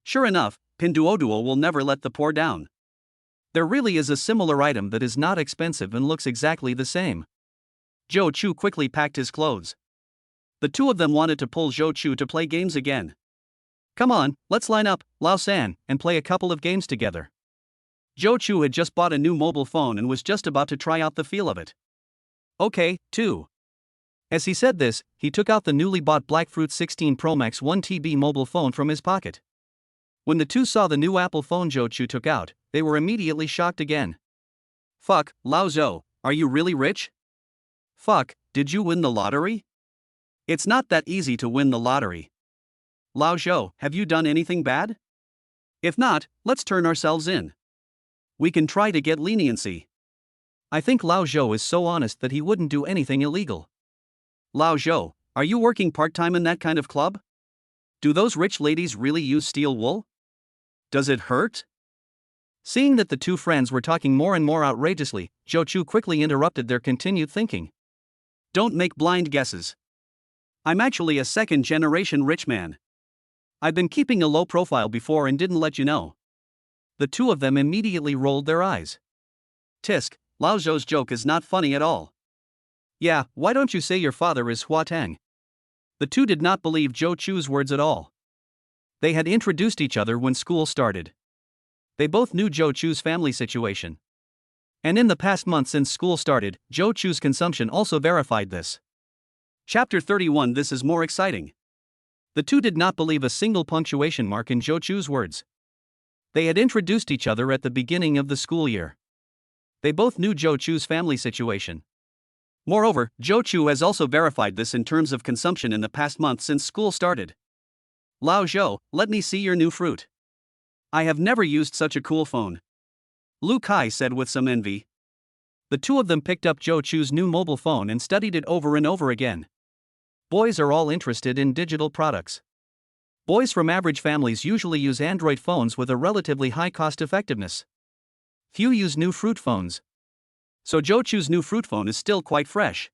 Sure enough, Pinduoduo will never let the poor down. There really is a similar item that is not expensive and looks exactly the same. Zhou Chu quickly packed his clothes. The two of them wanted to pull Zhou Chu to play games again. Come on, let's line up, Lao San, and play a couple of games together. Zhou Chu had just bought a new mobile phone and was just about to try out the feel of it. Okay, 2. As he said this, he took out the newly bought Blackfruit 16 Pro Max 1TB mobile phone from his pocket. When the two saw the new Apple phone Zhou Chu took out, they were immediately shocked again. Fuck, Lao Zhou, are you really rich? Fuck, did you win the lottery? It's not that easy to win the lottery. Lao Zhou, have you done anything bad? If not, let's turn ourselves in. We can try to get leniency. I think Lao Zhou is so honest that he wouldn't do anything illegal. Lao Zhou, are you working part-time in that kind of club? Do those rich ladies really use steel wool? Does it hurt? Seeing that the two friends were talking more and more outrageously, Zhou Chu quickly interrupted their continued thinking. Don't make blind guesses. I'm actually a second-generation rich man. I've been keeping a low profile before and didn't let you know. The two of them immediately rolled their eyes. Tisk, Lao Zhou's joke is not funny at all. Yeah, why don't you say your father is Hua Tang? The two did not believe Zhou Chu's words at all. They had introduced each other when school started. They both knew Zhou Chu's family situation. And in the past month since school started, Zhou Chu's consumption also verified this. Chapter 31. This is more exciting. The two did not believe a single punctuation mark in Zhou Chu's words. They had introduced each other at the beginning of the school year. They both knew Zhou Chu's family situation. Moreover, Zhou Chu has also verified this in terms of consumption in the past month since school started. Lao Zhou, let me see your new fruit. I have never used such a cool phone. Lu Kai said with some envy. The two of them picked up Zhou Chu's new mobile phone and studied it over and over again. Boys are all interested in digital products. Boys from average families usually use Android phones with a relatively high cost effectiveness. Few use new fruit phones. So Zhou Chu's new fruit phone is still quite fresh.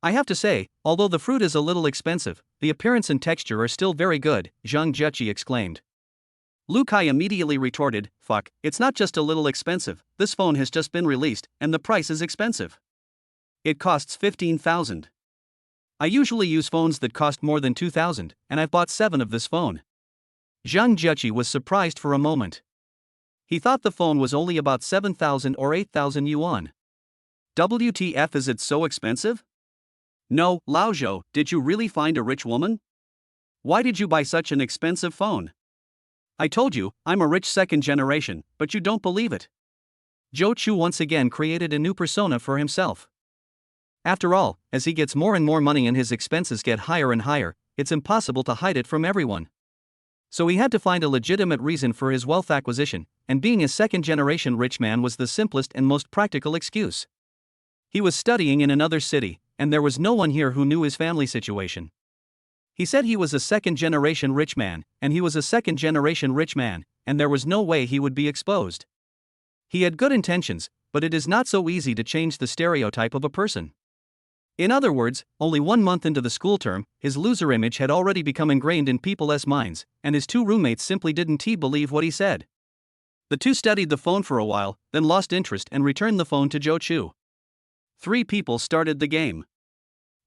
I have to say, although the fruit is a little expensive, the appearance and texture are still very good, Zhang Jieqi exclaimed. Lu Kai immediately retorted, fuck, it's not just a little expensive, this phone has just been released, and the price is expensive. It costs 15,000. I usually use phones that cost more than 2,000, and I've bought 7 of this phone. Zhang Jieqi was surprised for a moment. He thought the phone was only about 7,000 or 8,000 yuan. WTF, is it so expensive? No, Lao Zhou, did you really find a rich woman? Why did you buy such an expensive phone? I told you, I'm a rich second generation, but you don't believe it. Zhou Chu once again created a new persona for himself. After all, as he gets more and more money and his expenses get higher and higher, it's impossible to hide it from everyone. So he had to find a legitimate reason for his wealth acquisition, and being a second-generation rich man was the simplest and most practical excuse. He was studying in another city, and there was no one here who knew his family situation. He said he was a second-generation rich man, and he was a second-generation rich man, and there was no way he would be exposed. He had good intentions, but it is not so easy to change the stereotype of a person. In other words, only 1 month into the school term, his loser image had already become ingrained in people's minds, and his two roommates simply didn't believe what he said. The two studied the phone for a while, then lost interest and returned the phone to Zhou Chu. 3 people started the game.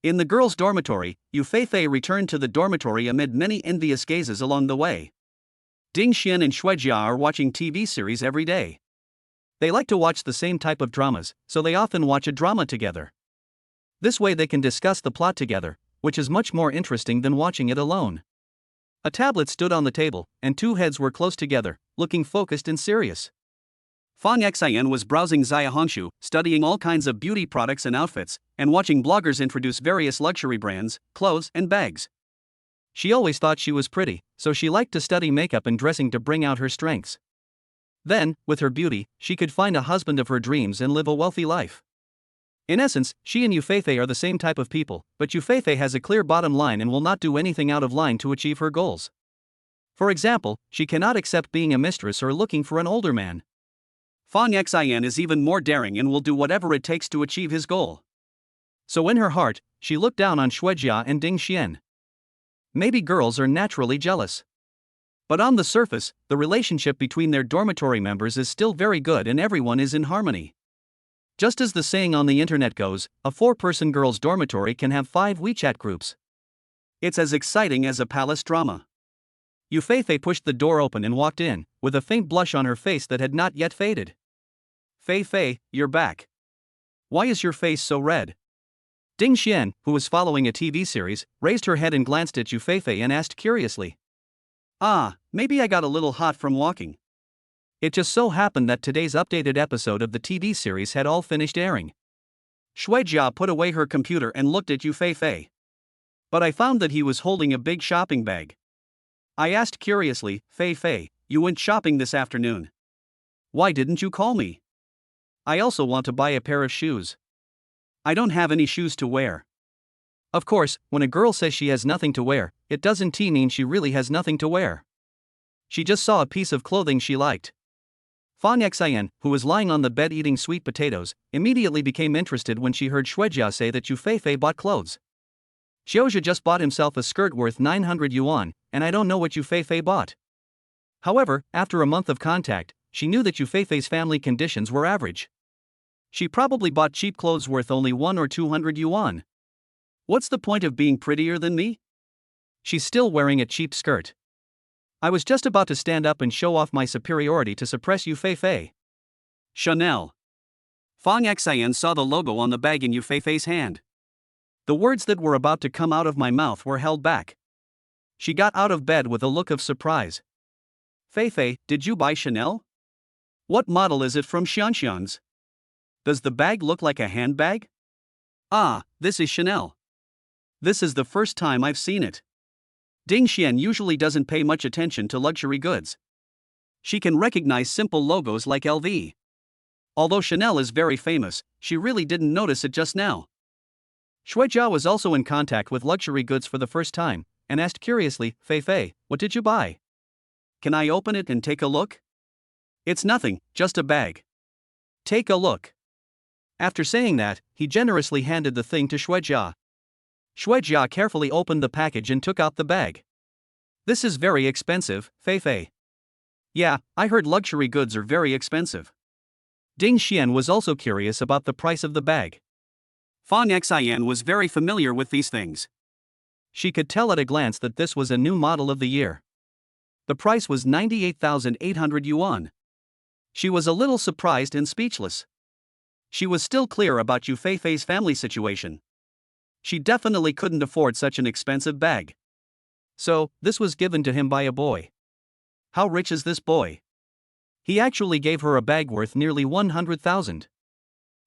In the girls' dormitory, Yu Feifei returned to the dormitory amid many envious gazes along the way. Ding Xian and Shuijia are watching TV series every day. They like to watch the same type of dramas, so they often watch a drama together. This way they can discuss the plot together, which is much more interesting than watching it alone. A tablet stood on the table, and 2 heads were close together, looking focused and serious. Fang Xian was browsing Xiaohongshu, studying all kinds of beauty products and outfits, and watching bloggers introduce various luxury brands, clothes, and bags. She always thought she was pretty, so she liked to study makeup and dressing to bring out her strengths. Then, with her beauty, she could find a husband of her dreams and live a wealthy life. In essence, she and Yu Feifei are the same type of people, but Yu Feifei has a clear bottom line and will not do anything out of line to achieve her goals. For example, she cannot accept being a mistress or looking for an older man. Fang Xian is even more daring and will do whatever it takes to achieve his goal. So in her heart, she looked down on Shuijia and Ding Xian. Maybe girls are naturally jealous. But on the surface, the relationship between their dormitory members is still very good and everyone is in harmony. Just as the saying on the internet goes, a 4-person girls' dormitory can have 5 WeChat groups. It's as exciting as a palace drama. Yu Feifei pushed the door open and walked in, with a faint blush on her face that had not yet faded. Feifei, you're back. Why is your face so red? Ding Xian, who was following a TV series, raised her head and glanced at Yu Feifei and asked curiously. Maybe I got a little hot from walking. It just so happened that today's updated episode of the TV series had all finished airing. Shuijia put away her computer and looked at Yu Feifei. But I found that he was holding a big shopping bag. I asked curiously, Feifei, You went shopping this afternoon. Why didn't you call me? I also want to buy a pair of shoes. I don't have any shoes to wear. Of course, when a girl says she has nothing to wear, it doesn't mean she really has nothing to wear. She just saw a piece of clothing she liked. Fang Xian, who was lying on the bed eating sweet potatoes, immediately became interested when she heard Shuijia say that Yu Feifei bought clothes. Xiaojia just bought himself a skirt worth 900 yuan, and I don't know what Yu Feifei bought. However, after a month of contact, she knew that Yu Feifei's family conditions were average. She probably bought cheap clothes worth only 1 or 200 yuan. What's the point of being prettier than me? She's still wearing a cheap skirt. I was just about to stand up and show off my superiority to suppress Yu Feifei. Chanel. Fang Xian saw the logo on the bag in Yu Feifei's hand. The words that were about to come out of my mouth were held back. She got out of bed with a look of surprise. Feifei, did you buy Chanel? What model is it from Xianxian's? Does the bag look like a handbag? Ah, this is Chanel. This is the first time I've seen it. Ding Xian usually doesn't pay much attention to luxury goods. She can recognize simple logos like LV. Although Chanel is very famous, she really didn't notice it just now. Shuijia was also in contact with luxury goods for the first time, and asked curiously, Feifei, what did you buy? Can I open it and take a look? It's nothing, just a bag. Take a look. After saying that, he generously handed the thing to Shuijia. Shuijia carefully opened the package and took out the bag. This is very expensive, Feifei. Yeah, I heard luxury goods are very expensive. Ding Xian was also curious about the price of the bag. Fang Xian was very familiar with these things. She could tell at a glance that this was a new model of the year. The price was 98,800 yuan. She was a little surprised and speechless. She was still clear about Yu Feifei's family situation. She definitely couldn't afford such an expensive bag. So, this was given to him by a boy. How rich is this boy? He actually gave her a bag worth nearly 100,000.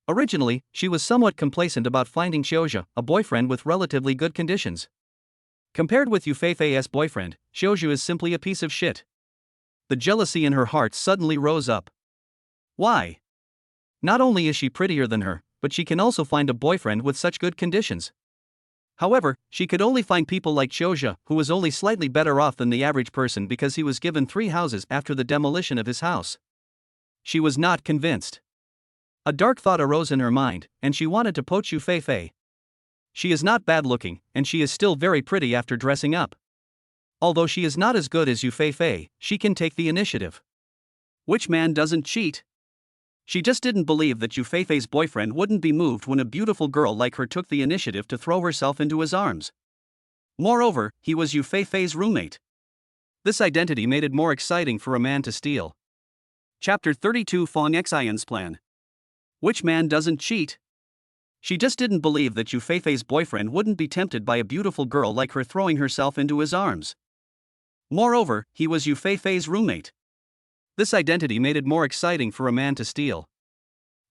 Originally, she was somewhat complacent about finding Xiaojia, a boyfriend with relatively good conditions. Compared with Yu Feifei's boyfriend, Xiaojia is simply a piece of shit. The jealousy in her heart suddenly rose up. Why? Not only is she prettier than her, but she can also find a boyfriend with such good conditions. However, she could only find people like Xiaojia, who was only slightly better off than the average person because he was given 3 houses after the demolition of his house. She was not convinced. A dark thought arose in her mind, and she wanted to poach Yu Feifei. She is not bad looking, and she is still very pretty after dressing up. Although she is not as good as Yu Feifei, she can take the initiative. Which man doesn't cheat? She just didn't believe that Yu Feifei's boyfriend wouldn't be moved when a beautiful girl like her took the initiative to throw herself into his arms. Moreover, he was Yu Feifei's roommate. This identity made it more exciting for a man to steal. Chapter 32 Fang Xian's Plan. Which man doesn't cheat? She just didn't believe that Yu Feifei's boyfriend wouldn't be tempted by a beautiful girl like her throwing herself into his arms. Moreover, he was Yu Feifei's roommate. This identity made it more exciting for a man to steal.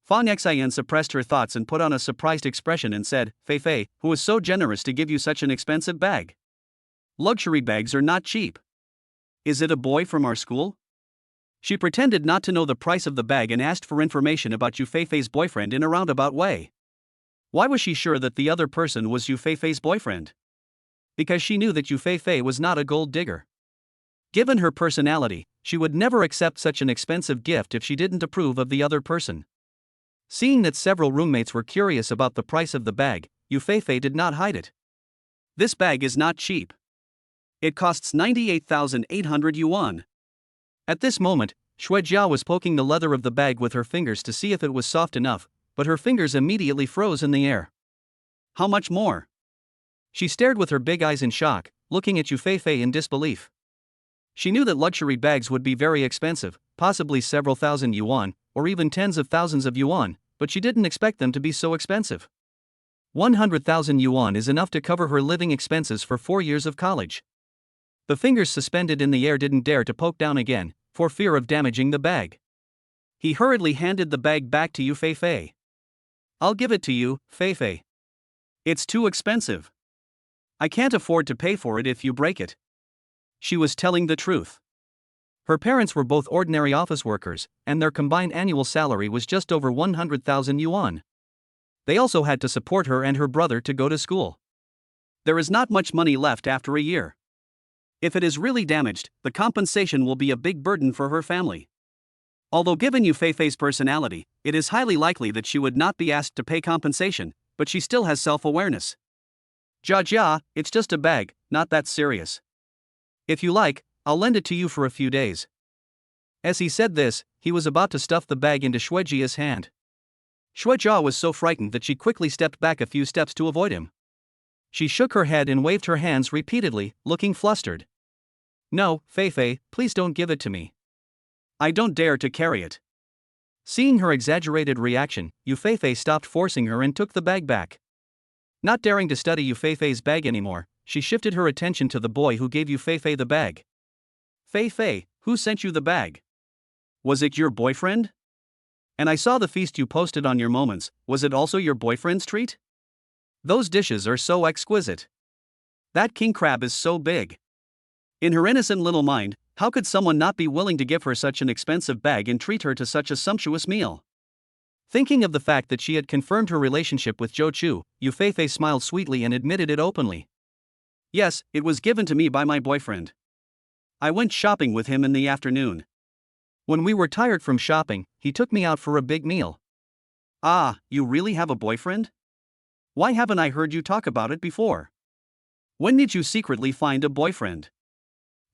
Fang Xian suppressed her thoughts and put on a surprised expression and said, Feifei, who was so generous to give you such an expensive bag? Luxury bags are not cheap. Is it a boy from our school? She pretended not to know the price of the bag and asked for information about Yu Feifei's boyfriend in a roundabout way. Why was she sure that the other person was Yu Feifei's boyfriend? Because she knew that Yu Feifei was not a gold digger. Given her personality, she would never accept such an expensive gift if she didn't approve of the other person. Seeing that several roommates were curious about the price of the bag, Yu Feifei did not hide it. This bag is not cheap. It costs 98,800 yuan. At this moment, Shuijia was poking the leather of the bag with her fingers to see if it was soft enough, but her fingers immediately froze in the air. How much more? She stared with her big eyes in shock, looking at Yu Feifei in disbelief. She knew that luxury bags would be very expensive, possibly several thousand yuan, or even tens of thousands of yuan, but she didn't expect them to be so expensive. 100,000 yuan is enough to cover her living expenses for 4 years of college. The fingers suspended in the air didn't dare to poke down again, for fear of damaging the bag. He hurriedly handed the bag back to Yu Feifei. I'll give it to you, Feifei. It's too expensive. I can't afford to pay for it if you break it. She was telling the truth. Her parents were both ordinary office workers, and their combined annual salary was just over 100,000 yuan. They also had to support her and her brother to go to school. There is not much money left after a year. If it is really damaged, the compensation will be a big burden for her family. Although given Yu Feifei's personality, it is highly likely that she would not be asked to pay compensation, but she still has self-awareness. Jia, it's just a bag, not that serious. If you like, I'll lend it to you for a few days. As he said this, he was about to stuff the bag into Shuijia's hand. Shuijia was so frightened that she quickly stepped back a few steps to avoid him. She shook her head and waved her hands repeatedly, looking flustered. No, Feifei, please don't give it to me. I don't dare to carry it. Seeing her exaggerated reaction, Yu Feifei stopped forcing her and took the bag back. Not daring to study Yu Feifei's bag anymore, she shifted her attention to the boy who gave Yu Feifei the bag. Feifei, who sent you the bag? Was it your boyfriend? And I saw the feast you posted on your moments, was it also your boyfriend's treat? Those dishes are so exquisite. That king crab is so big. In her innocent little mind, how could someone not be willing to give her such an expensive bag and treat her to such a sumptuous meal? Thinking of the fact that she had confirmed her relationship with Zhou Chu, Yu Feifei smiled sweetly and admitted it openly. Yes, it was given to me by my boyfriend. I went shopping with him in the afternoon. When we were tired from shopping, he took me out for a big meal. Ah, you really have a boyfriend? Why haven't I heard you talk about it before? When did you secretly find a boyfriend?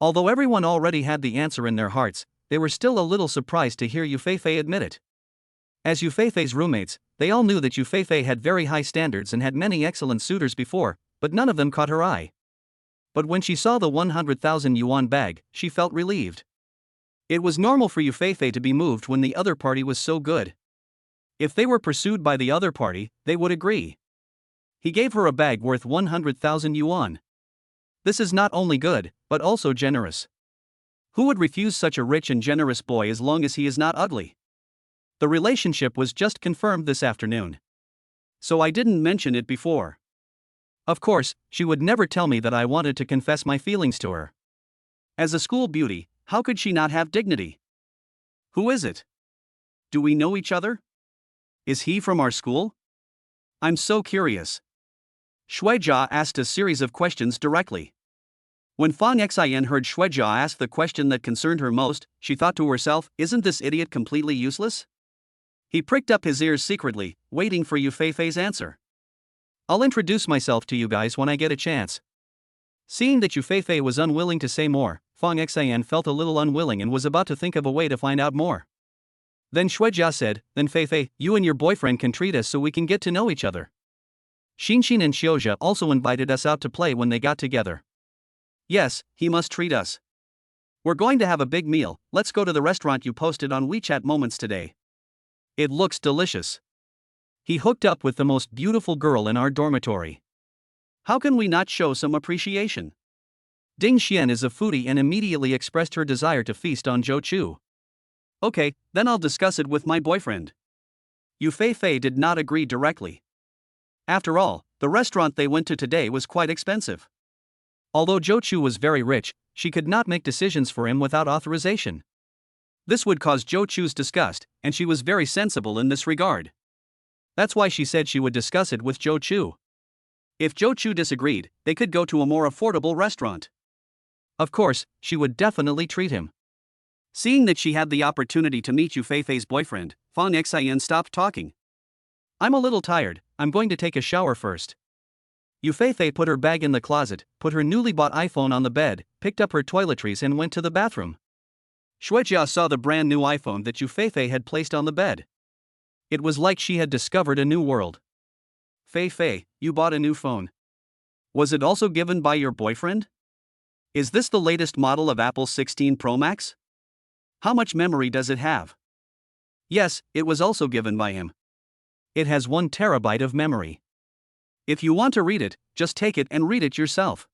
Although everyone already had the answer in their hearts, they were still a little surprised to hear Yu Feifei admit it. As Yu Feifei's roommates, they all knew that Yu Feifei had very high standards and had many excellent suitors before, but none of them caught her eye. But when she saw the 100,000 yuan bag, she felt relieved. It was normal for Yu Feifei to be moved when the other party was so good. If they were pursued by the other party, they would agree. He gave her a bag worth 100,000 yuan. This is not only good, but also generous. Who would refuse such a rich and generous boy as long as he is not ugly? The relationship was just confirmed this afternoon. So I didn't mention it before. Of course, she would never tell me that I wanted to confess my feelings to her. As a school beauty, how could she not have dignity? Who is it? Do we know each other? Is he from our school? I'm so curious. Shuijia asked a series of questions directly. When Fang Xian heard Shuijia ask the question that concerned her most, she thought to herself, isn't this idiot completely useless? He pricked up his ears secretly, waiting for Yu Feifei's answer. I'll introduce myself to you guys when I get a chance. Seeing that Yu Feifei was unwilling to say more, Fang Xian felt a little unwilling and was about to think of a way to find out more. Then Shuijia said, then Feifei, you and your boyfriend can treat us so we can get to know each other. Xinxin and Xiozha also invited us out to play when they got together. Yes, he must treat us. We're going to have a big meal, let's go to the restaurant you posted on WeChat Moments today. It looks delicious. He hooked up with the most beautiful girl in our dormitory. How can we not show some appreciation? Ding Xian is a foodie and immediately expressed her desire to feast on Zhou Chu. Okay, then I'll discuss it with my boyfriend. Yu Feifei did not agree directly. After all, the restaurant they went to today was quite expensive. Although Zhou Chu was very rich, she could not make decisions for him without authorization. This would cause Zhou Chu's disgust, and she was very sensible in this regard. That's why she said she would discuss it with Zhou Chu. If Zhou Chu disagreed, they could go to a more affordable restaurant. Of course, she would definitely treat him. Seeing that she had the opportunity to meet Yu Feifei's boyfriend, Fang Xian stopped talking. I'm a little tired, I'm going to take a shower first. Yu Feifei put her bag in the closet, put her newly bought iPhone on the bed, picked up her toiletries and went to the bathroom. Shuijia saw the brand new iPhone that Yu Feifei had placed on the bed. It was like she had discovered a new world. Feifei, you bought a new phone. Was it also given by your boyfriend? Is this the latest model of Apple 16 Pro Max? How much memory does it have? Yes, it was also given by him. It has 1 terabyte of memory. If you want to read it, just take it and read it yourself.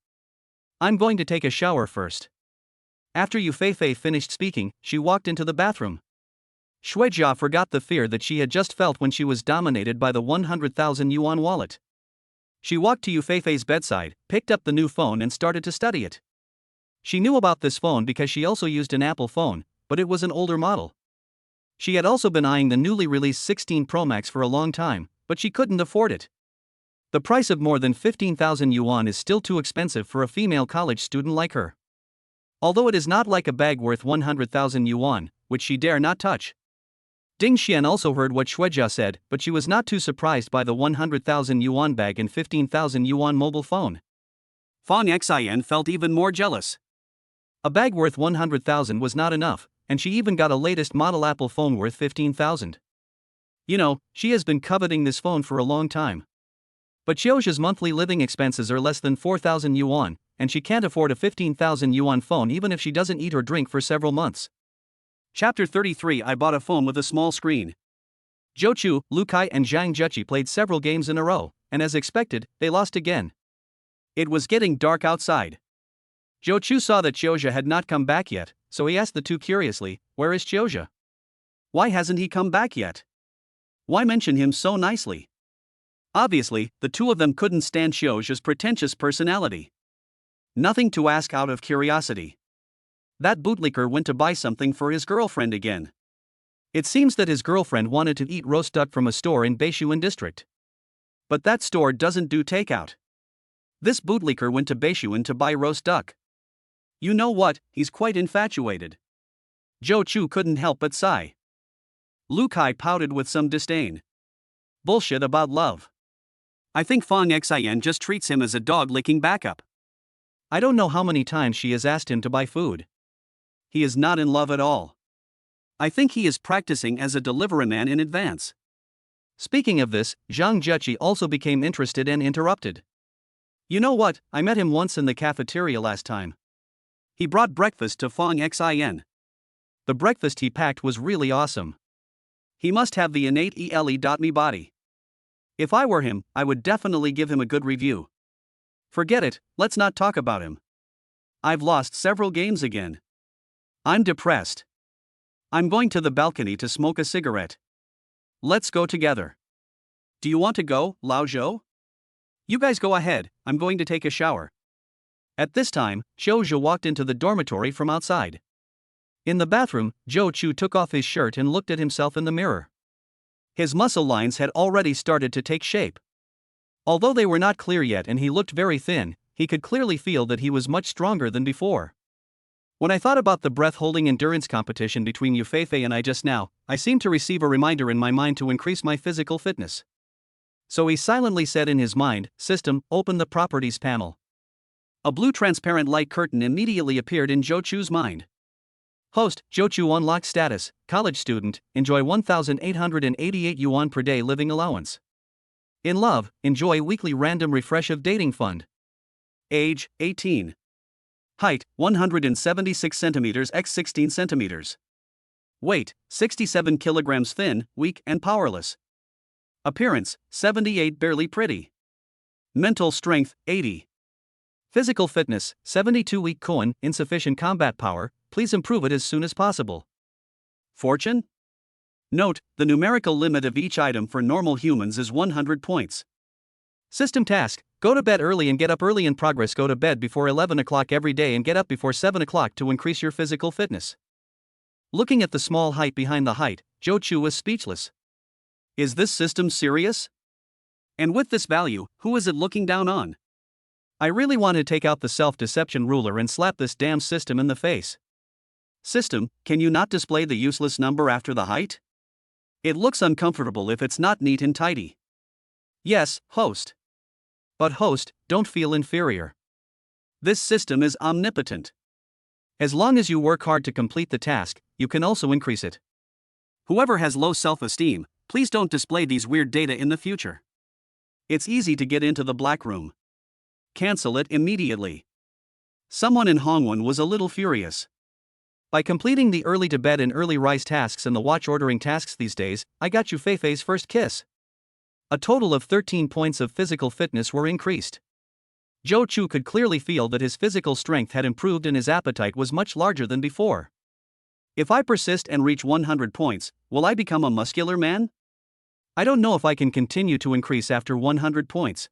I'm going to take a shower first. After Yu Feifei finished speaking, she walked into the bathroom. Shuijia forgot the fear that she had just felt when she was dominated by the 100,000 yuan wallet. She walked to Yu Feifei's bedside, picked up the new phone and started to study it. She knew about this phone because she also used an Apple phone, but it was an older model. She had also been eyeing the newly released 16 Pro Max for a long time, but she couldn't afford it. The price of more than 15,000 yuan is still too expensive for a female college student like her. Although it is not like a bag worth 100,000 yuan, which she dare not touch. Ding Xian also heard what Xuejia said, but she was not too surprised by the 100,000 yuan bag and 15,000 yuan mobile phone. Fang Xian felt even more jealous. A bag worth 100,000 was not enough, and she even got a latest model Apple phone worth 15,000. You know, she has been coveting this phone for a long time. But Xiuxia's monthly living expenses are less than 4,000 yuan, and she can't afford a 15,000 yuan phone even if she doesn't eat or drink for several months. Chapter 33 I bought a phone with a small screen. Zhou Chu, Lu Kai and Zhang Zheqi played several games in a row, and as expected, they lost again. It was getting dark outside. Zhou Chu saw that Xiuxia had not come back yet, so he asked the two curiously, "Where is Xiuxia? Why hasn't he come back yet? Why mention him so nicely?" Obviously, the two of them couldn't stand Xiuxia's pretentious personality. Nothing to ask out of curiosity. That bootlicker went to buy something for his girlfriend again. It seems that his girlfriend wanted to eat roast duck from a store in Beishuan district. But that store doesn't do takeout. This bootlicker went to Beishuan to buy roast duck. You know what, he's quite infatuated. Zhou Chu couldn't help but sigh. Lu Kai pouted with some disdain. Bullshit about love. I think Fang Xian just treats him as a dog-licking backup. I don't know how many times she has asked him to buy food. He is not in love at all. I think he is practicing as a delivery man in advance. Speaking of this, Zhang Zheqi also became interested and interrupted. You know what, I met him once in the cafeteria last time. He brought breakfast to Fang Xian. The breakfast he packed was really awesome. He must have the innate ele.me body. If I were him, I would definitely give him a good review. Forget it, let's not talk about him. I've lost several games again. I'm depressed. I'm going to the balcony to smoke a cigarette. Let's go together. Do you want to go, Lao Zhou? You guys go ahead, I'm going to take a shower. At this time, Xiuxia walked into the dormitory from outside. In the bathroom, Zhou Chu took off his shirt and looked at himself in the mirror. His muscle lines had already started to take shape. Although they were not clear yet and he looked very thin, he could clearly feel that he was much stronger than before. When I thought about the breath-holding endurance competition between Yufeifei and I just now, I seemed to receive a reminder in my mind to increase my physical fitness. So he silently said in his mind, "System, open the properties panel." A blue transparent light curtain immediately appeared in Zhou Chu's mind. Host, Zhou Chu unlocked status, college student, enjoy 1,888 yuan per day living allowance. In love, enjoy weekly random refresh of dating fund. Age, 18. Height, 176 centimeters x 16 centimeters. Weight, 67 kilograms thin, weak and powerless. Appearance, 78 barely pretty. Mental strength, 80. Physical fitness, 72 weak Koan, insufficient combat power, please improve it as soon as possible. Fortune? Note, the numerical limit of each item for normal humans is 100 points. System task, go to bed early and get up early. In progress, go to bed before 11 o'clock every day and get up before 7 o'clock to increase your physical fitness. Looking at the small height behind the height, Zhou Chu was speechless. Is this system serious? And with this value, who is it looking down on? I really want to take out the self-deception ruler and slap this damn system in the face. System, can you not display the useless number after the height? It looks uncomfortable if it's not neat and tidy. Yes, host. But host, don't feel inferior. This system is omnipotent. As long as you work hard to complete the task, you can also increase it. Whoever has low self-esteem, please don't display these weird data in the future. It's easy to get into the black room. Cancel it immediately. Someone in Hongwen was a little furious. By completing the early to bed and early rise tasks and the watch ordering tasks these days, I got Yufeifei's first kiss. A total of 13 points of physical fitness were increased. Zhou Chu could clearly feel that his physical strength had improved and his appetite was much larger than before. If I persist and reach 100 points, will I become a muscular man? I don't know if I can continue to increase after 100 points.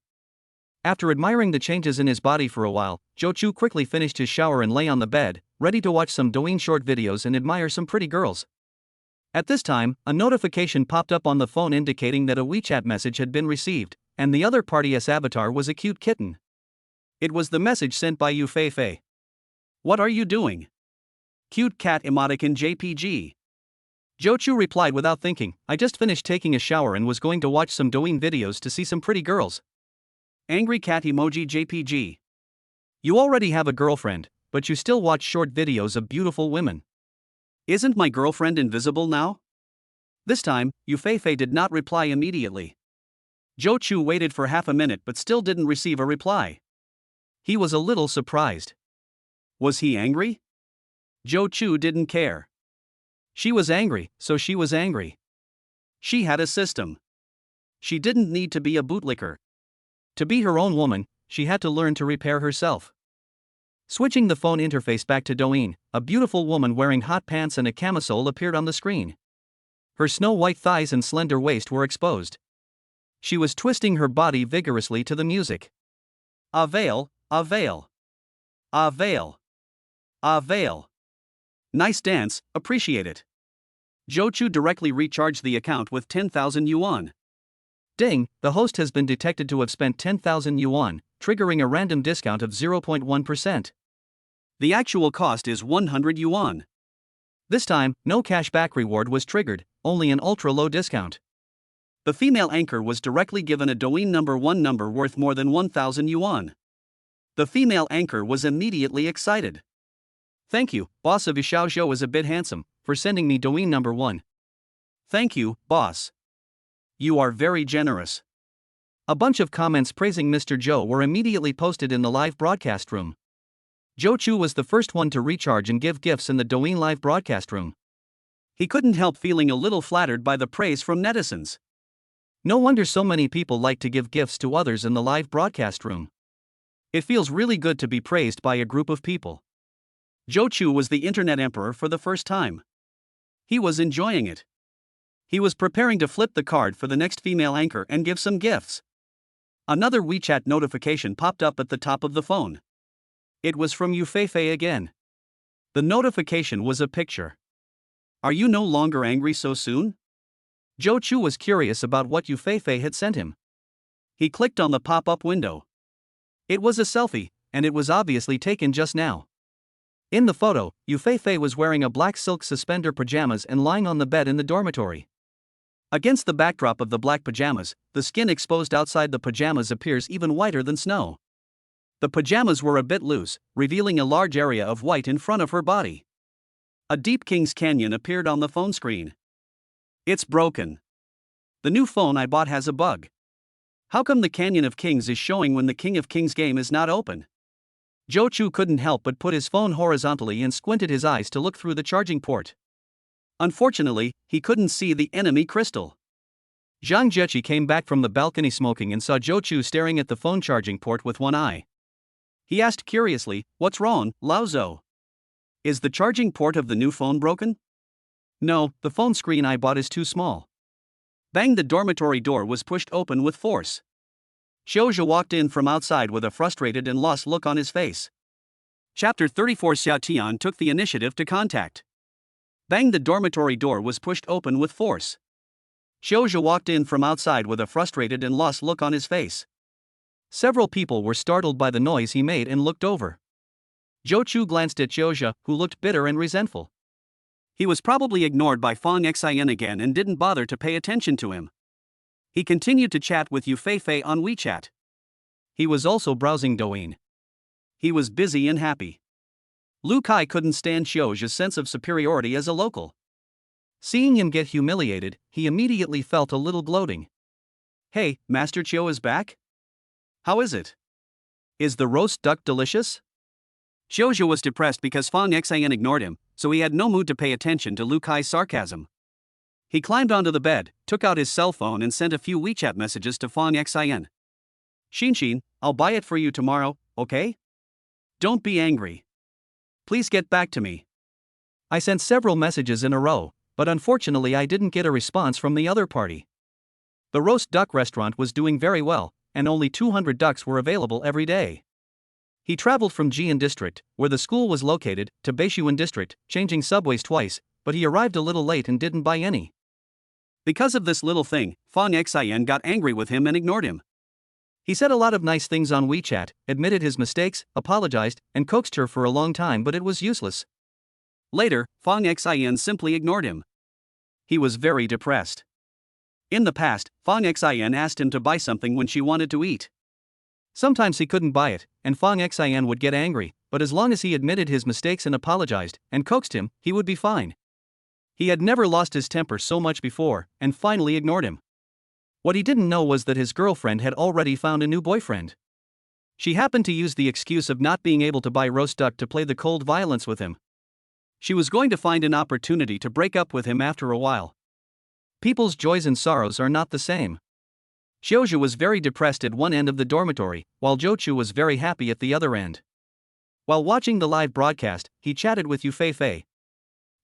After admiring the changes in his body for a while, Joe Chu quickly finished his shower and lay on the bed, ready to watch some Douyin short videos and admire some pretty girls. At this time, a notification popped up on the phone indicating that a WeChat message had been received, and the other party's avatar was a cute kitten. It was the message sent by Yu Feifei. "What are you doing? Cute cat emoticon JPG." Joe Chu replied without thinking, "I just finished taking a shower and was going to watch some Douyin videos to see some pretty girls." Angry cat emoji JPG. You already have a girlfriend, but you still watch short videos of beautiful women. Isn't my girlfriend invisible now? This time, Yu Feifei did not reply immediately. Joe Chu waited for half a minute but still didn't receive a reply. He was a little surprised. Was he angry? Joe Chu didn't care. She was angry, so she was angry. She had a system. She didn't need to be a bootlicker. To be her own woman, she had to learn to repair herself. Switching the phone interface back to Douyin, a beautiful woman wearing hot pants and a camisole appeared on the screen. Her snow-white thighs and slender waist were exposed. She was twisting her body vigorously to the music. Avail, avail. Avail. Avail. Nice dance, appreciate it. Joe Chu directly recharged the account with 10,000 yuan. Ding, the host has been detected to have spent 10,000 yuan, triggering a random discount of 0.1%. The actual cost is 100 yuan. This time, no cashback reward was triggered, only an ultra-low discount. The female anchor was directly given a Douyin number 1 number worth more than 1,000 yuan. The female anchor was immediately excited. "Thank you, boss of Xiaozhou is a bit handsome, for sending me Douyin number 1. Thank you, boss. You are very generous." A bunch of comments praising Mr. Zhou were immediately posted in the live broadcast room. Joe Chu was the first one to recharge and give gifts in the Douyin live broadcast room. He couldn't help feeling a little flattered by the praise from netizens. No wonder so many people like to give gifts to others in the live broadcast room. It feels really good to be praised by a group of people. Joe Chu was the internet emperor for the first time. He was enjoying it. He was preparing to flip the card for the next female anchor and give some gifts. Another WeChat notification popped up at the top of the phone. It was from Yu Feifei again. The notification was a picture. "Are you no longer angry so soon?" Joe Chu was curious about what Yu Feifei had sent him. He clicked on the pop-up window. It was a selfie, and it was obviously taken just now. In the photo, Yu Feifei was wearing a black silk suspender pajamas and lying on the bed in the dormitory. Against the backdrop of the black pajamas, the skin exposed outside the pajamas appears even whiter than snow. The pajamas were a bit loose, revealing a large area of white in front of her body. A deep King's Canyon appeared on the phone screen. "It's broken. The new phone I bought has a bug. How come the Canyon of Kings is showing when the King of Kings game is not open?" Joe Chu couldn't help but put his phone horizontally and squinted his eyes to look through the charging port. Unfortunately, he couldn't see the enemy crystal. Zhang Jiechi came back from the balcony smoking and saw Joe Chu staring at the phone charging port with one eye. He asked curiously, "What's wrong, Lao Zhou? Is the charging port of the new phone broken?" "No, the phone screen I bought is too small." Bang, the dormitory door was pushed open with force. Xiaozhou walked in from outside with a frustrated and lost look on his face. Chapter 34. Xiao Tian took the initiative to contact. Bang, the dormitory door was pushed open with force. Xiaozhou walked in from outside with a frustrated and lost look on his face. Several people were startled by the noise he made and looked over. Joe Chu glanced at Xiaozhou, who looked bitter and resentful. He was probably ignored by Fang Xian again and didn't bother to pay attention to him. He continued to chat with Yu Feifei on WeChat. He was also browsing Douyin. He was busy and happy. Lu Kai couldn't stand Xiaozhou's sense of superiority as a local. Seeing him get humiliated, he immediately felt a little gloating. "Hey, Master Qiu is back? How is it? Is the roast duck delicious?" Xiaozhou was depressed because Fang Xian ignored him, so he had no mood to pay attention to Lu Kai's sarcasm. He climbed onto the bed, took out his cell phone and sent a few WeChat messages to Fang Xian. "Xin, I'll buy it for you tomorrow, okay? Don't be angry. Please get back to me." I sent several messages in a row, but unfortunately I didn't get a response from the other party. The roast duck restaurant was doing very well, and only 200 ducks were available every day. He traveled from Jian District, where the school was located, to Beishuan District, changing subways twice, but he arrived a little late and didn't buy any. Because of this little thing, Fang Xian got angry with him and ignored him. He said a lot of nice things on WeChat, admitted his mistakes, apologized, and coaxed her for a long time, but it was useless. Later, Fang Xian simply ignored him. He was very depressed. In the past, Fang Xian asked him to buy something when she wanted to eat. Sometimes he couldn't buy it, and Fang Xian would get angry, but as long as he admitted his mistakes and apologized, and coaxed him, he would be fine. He had never lost his temper so much before, and finally ignored him. What he didn't know was that his girlfriend had already found a new boyfriend. She happened to use the excuse of not being able to buy roast duck to play the cold violence with him. She was going to find an opportunity to break up with him after a while. People's joys and sorrows are not the same. Xiaozhu was very depressed at one end of the dormitory, while Zhou was very happy at the other end. While watching the live broadcast, he chatted with Yu Feifei.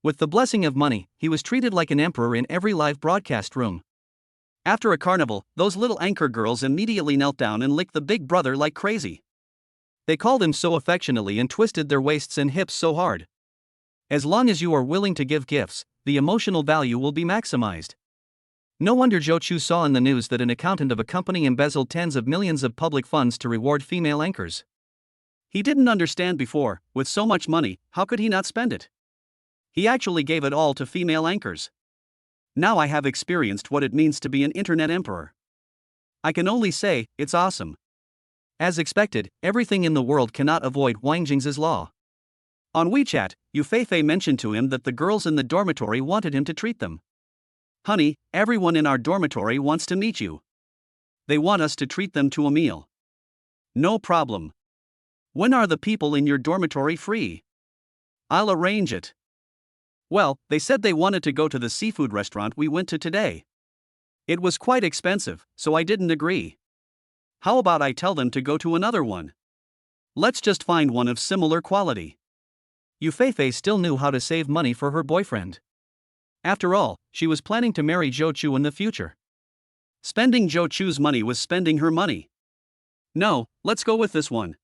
With the blessing of money, he was treated like an emperor in every live broadcast room. After a carnival, those little anchor girls immediately knelt down and licked the big brother like crazy. They called him so affectionately and twisted their waists and hips so hard. As long as you are willing to give gifts, the emotional value will be maximized. No wonder Zhou Chu saw in the news that an accountant of a company embezzled tens of millions of public funds to reward female anchors. He didn't understand before, with so much money, how could he not spend it? He actually gave it all to female anchors. Now I have experienced what it means to be an internet emperor. I can only say, it's awesome. As expected, everything in the world cannot avoid Wang Jing's law. On WeChat, Yu Feifei mentioned to him that the girls in the dormitory wanted him to treat them. Honey, everyone in our dormitory wants to meet you. They want us to treat them to a meal. No problem. When are the people in your dormitory free? I'll arrange it. Well, they said they wanted to go to the seafood restaurant we went to today. It was quite expensive, so I didn't agree. How about I tell them to go to another one? Let's just find one of similar quality. Yu Feifei still knew how to save money for her boyfriend. After all, she was planning to marry Zhou Chu in the future. Spending Zhou Chu's money was spending her money. No, let's go with this one.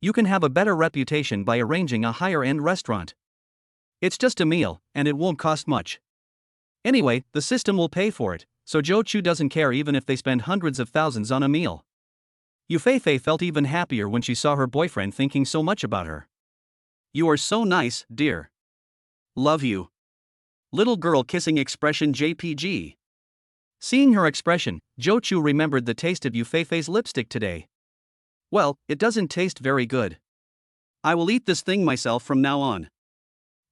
You can have a better reputation by arranging a higher-end restaurant. It's just a meal, and it won't cost much. Anyway, the system will pay for it, so Zhou Chu doesn't care even if they spend hundreds of thousands on a meal. Yu Feifei felt even happier when she saw her boyfriend thinking so much about her. You are so nice, dear. Love you. Little girl kissing expression JPG. Seeing her expression, Zhou Chu remembered the taste of Yu Feifei's lipstick today. Well, it doesn't taste very good. I will eat this thing myself from now on.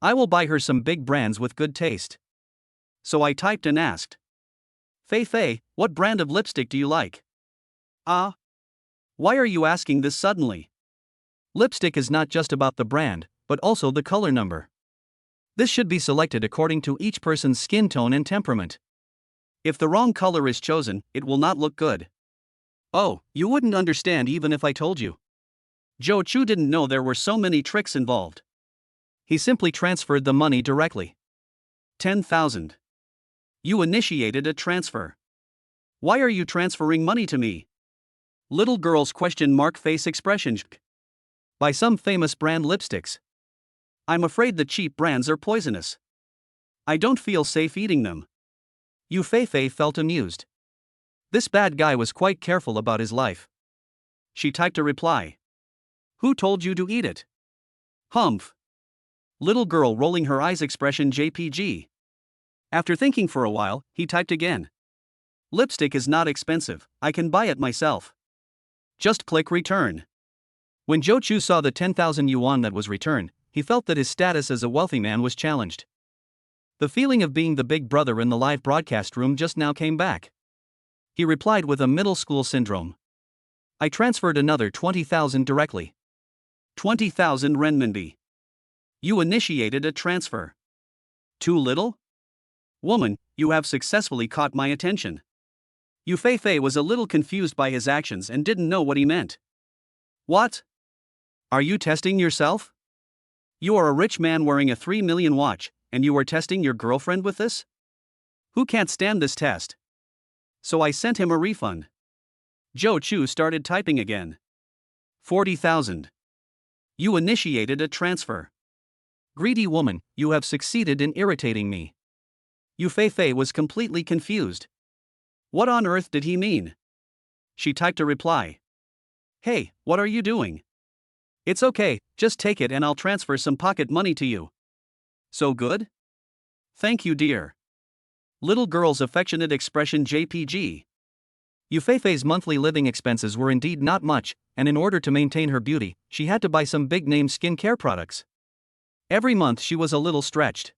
I will buy her some big brands with good taste. So I typed and asked. Feifei, what brand of lipstick do you like? Why are you asking this suddenly? Lipstick is not just about the brand, but also the color number. This should be selected according to each person's skin tone and temperament. If the wrong color is chosen, it will not look good. Oh, you wouldn't understand even if I told you. Zhou Chu didn't know there were so many tricks involved. He simply transferred the money directly. 10,000. You initiated a transfer. Why are you transferring money to me? Little girl's question mark face expression. By some famous brand lipsticks. I'm afraid the cheap brands are poisonous. I don't feel safe eating them. Yu Feifei felt amused. This bad guy was quite careful about his life. She typed a reply. Who told you to eat it? Humph. Little girl rolling her eyes expression JPG. After thinking for a while, he typed again. Lipstick is not expensive, I can buy it myself. Just click return. When Zhou Chu saw the 10,000 yuan that was returned, he felt that his status as a wealthy man was challenged. The feeling of being the big brother in the live broadcast room just now came back. He replied with a middle school syndrome. I transferred another 20,000 directly. 20,000 renminbi. You initiated a transfer. Too little? Woman, you have successfully caught my attention. Yu Feifei was a little confused by his actions and didn't know what he meant. What? Are you testing yourself? You are a rich man wearing a 3 million watch, and you are testing your girlfriend with this? Who can't stand this test? So I sent him a refund. Zhou Chu started typing again. 40,000. You initiated a transfer. Greedy woman, you have succeeded in irritating me. Yu Feifei was completely confused. What on earth did he mean? She typed a reply. Hey, what are you doing? It's okay, just take it and I'll transfer some pocket money to you. So good? Thank you, dear. Little girl's affectionate expression JPG. Yu Feifei's monthly living expenses were indeed not much, and in order to maintain her beauty, she had to buy some big-name skincare products. Every month she was a little stretched.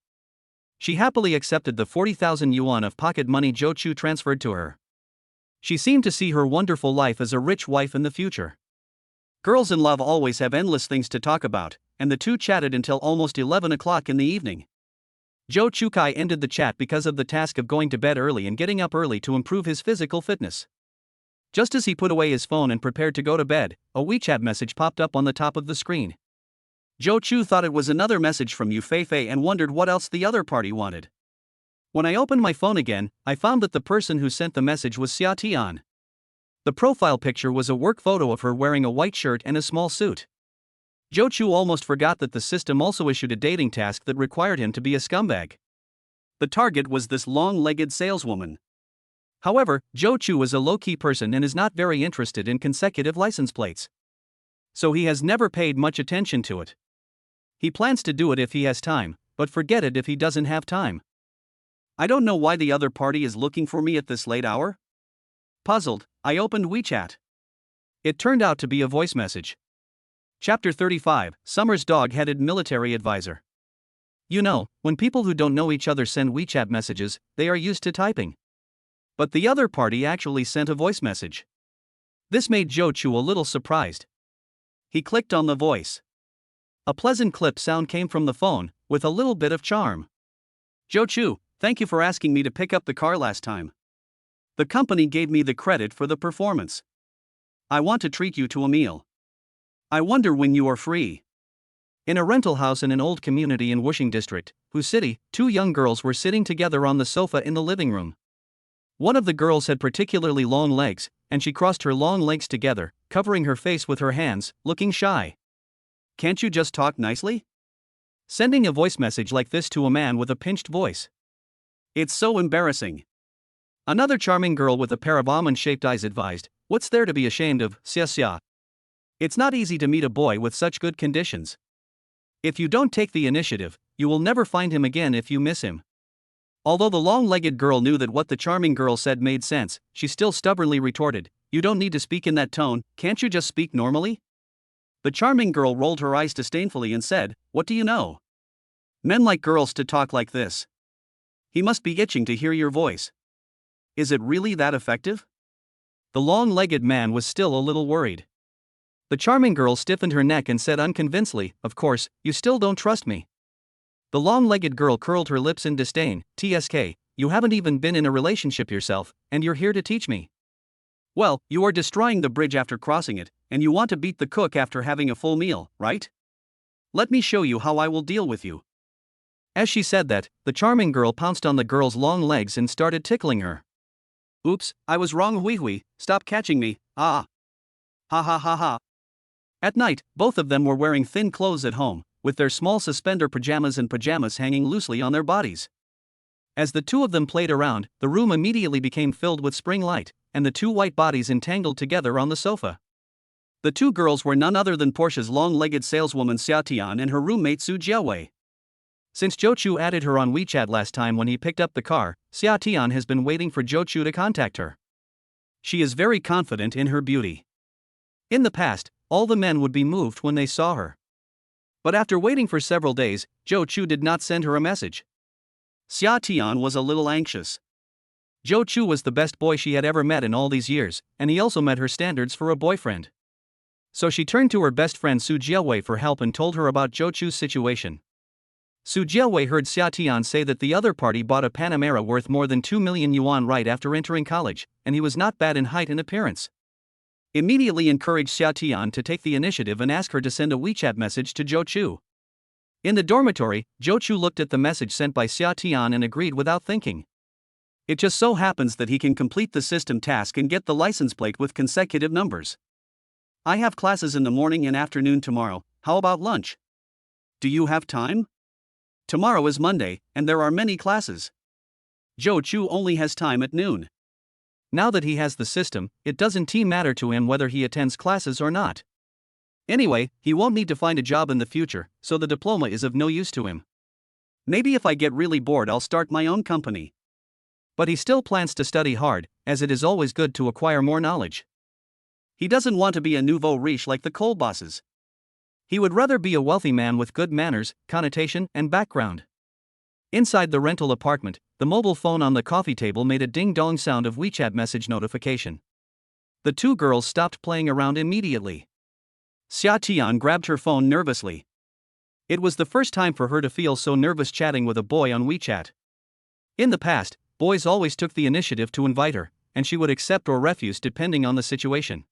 She happily accepted the 40,000 yuan of pocket money Zhou Chu transferred to her. She seemed to see her wonderful life as a rich wife in the future. Girls in love always have endless things to talk about, and the two chatted until almost 11 o'clock in the evening. Zhou Chukai ended the chat because of the task of going to bed early and getting up early to improve his physical fitness. Just as he put away his phone and prepared to go to bed, a WeChat message popped up on the top of the screen. Zhou Chu thought it was another message from Yu Feifei and wondered what else the other party wanted. When I opened my phone again, I found that the person who sent the message was Xia Tian. The profile picture was a work photo of her wearing a white shirt and a small suit. Zhou Chu almost forgot that the system also issued a dating task that required him to be a scumbag. The target was this long-legged saleswoman. However, Zhou Chu is a low-key person and is not very interested in consecutive license plates. So he has never paid much attention to it. He plans to do it if he has time, but forget it if he doesn't have time. I don't know why the other party is looking for me at this late hour. Puzzled, I opened WeChat. It turned out to be a voice message. Chapter 35, Summer's Dog-Headed Military Advisor. You know, when people who don't know each other send WeChat messages, they are used to typing. But the other party actually sent a voice message. This made Zhou Chu a little surprised. He clicked on the voice. A pleasant clip sound came from the phone, with a little bit of charm. Zhou Chu, thank you for asking me to pick up the car last time. The company gave me the credit for the performance. I want to treat you to a meal. I wonder when you are free. In a rental house in an old community in Wuxing district, Hu City, two young girls were sitting together on the sofa in the living room. One of the girls had particularly long legs, and she crossed her long legs together, covering her face with her hands, looking shy. Can't you just talk nicely? Sending a voice message like this to a man with a pinched voice. It's so embarrassing. Another charming girl with a pair of almond-shaped eyes advised, what's there to be ashamed of, xia? It's not easy to meet a boy with such good conditions. If you don't take the initiative, you will never find him again if you miss him. Although the long-legged girl knew that what the charming girl said made sense, she still stubbornly retorted, you don't need to speak in that tone, can't you just speak normally? The charming girl rolled her eyes disdainfully and said, what do you know? Men like girls to talk like this. He must be itching to hear your voice. Is it really that effective? The long-legged man was still a little worried. The charming girl stiffened her neck and said unconvincedly, of course, you still don't trust me. The long-legged girl curled her lips in disdain, TSK, you haven't even been in a relationship yourself, and you're here to teach me. Well, you are destroying the bridge after crossing it, and you want to beat the cook after having a full meal, right? Let me show you how I will deal with you. As she said that, the charming girl pounced on the girl's long legs and started tickling her. Oops, I was wrong, Hui, stop catching me, ah. Ha ha ha ha. At night, both of them were wearing thin clothes at home, with their small suspender pajamas and pajamas hanging loosely on their bodies. As the two of them played around, the room immediately became filled with spring light, and the two white bodies entangled together on the sofa. The two girls were none other than Porsche's long-legged saleswoman Xia Tian and her roommate Su Jiawei. Since Zhou Chu added her on WeChat last time when he picked up the car, Xia Tian has been waiting for Zhou Chu to contact her. She is very confident in her beauty. In the past, all the men would be moved when they saw her. But after waiting for several days, Zhou Chu did not send her a message. Xia Tian was a little anxious. Zhou Chu was the best boy she had ever met in all these years, and he also met her standards for a boyfriend. So she turned to her best friend Su Jiawei for help and told her about Zhou Chu's situation. Su Jiawei heard Xia Tian say that the other party bought a Panamera worth more than 2 million yuan right after entering college, and he was not bad in height and appearance. Immediately encouraged Xia Tian to take the initiative and ask her to send a WeChat message to Zhou Chu. In the dormitory, Zhou Chu looked at the message sent by Xia Tian and agreed without thinking. It just so happens that he can complete the system task and get the license plate with consecutive numbers. I have classes in the morning and afternoon tomorrow, how about lunch? Do you have time? Tomorrow is Monday, and there are many classes. Joe Chu only has time at noon. Now that he has the system, it doesn't matter to him whether he attends classes or not. Anyway, he won't need to find a job in the future, so the diploma is of no use to him. Maybe if I get really bored I'll start my own company. But he still plans to study hard, as it is always good to acquire more knowledge. He doesn't want to be a nouveau riche like the coal bosses. He would rather be a wealthy man with good manners, connotation, and background. Inside the rental apartment, the mobile phone on the coffee table made a ding-dong sound of WeChat message notification. The two girls stopped playing around immediately. Xia Tian grabbed her phone nervously. It was the first time for her to feel so nervous chatting with a boy on WeChat. In the past, boys always took the initiative to invite her, and she would accept or refuse depending on the situation.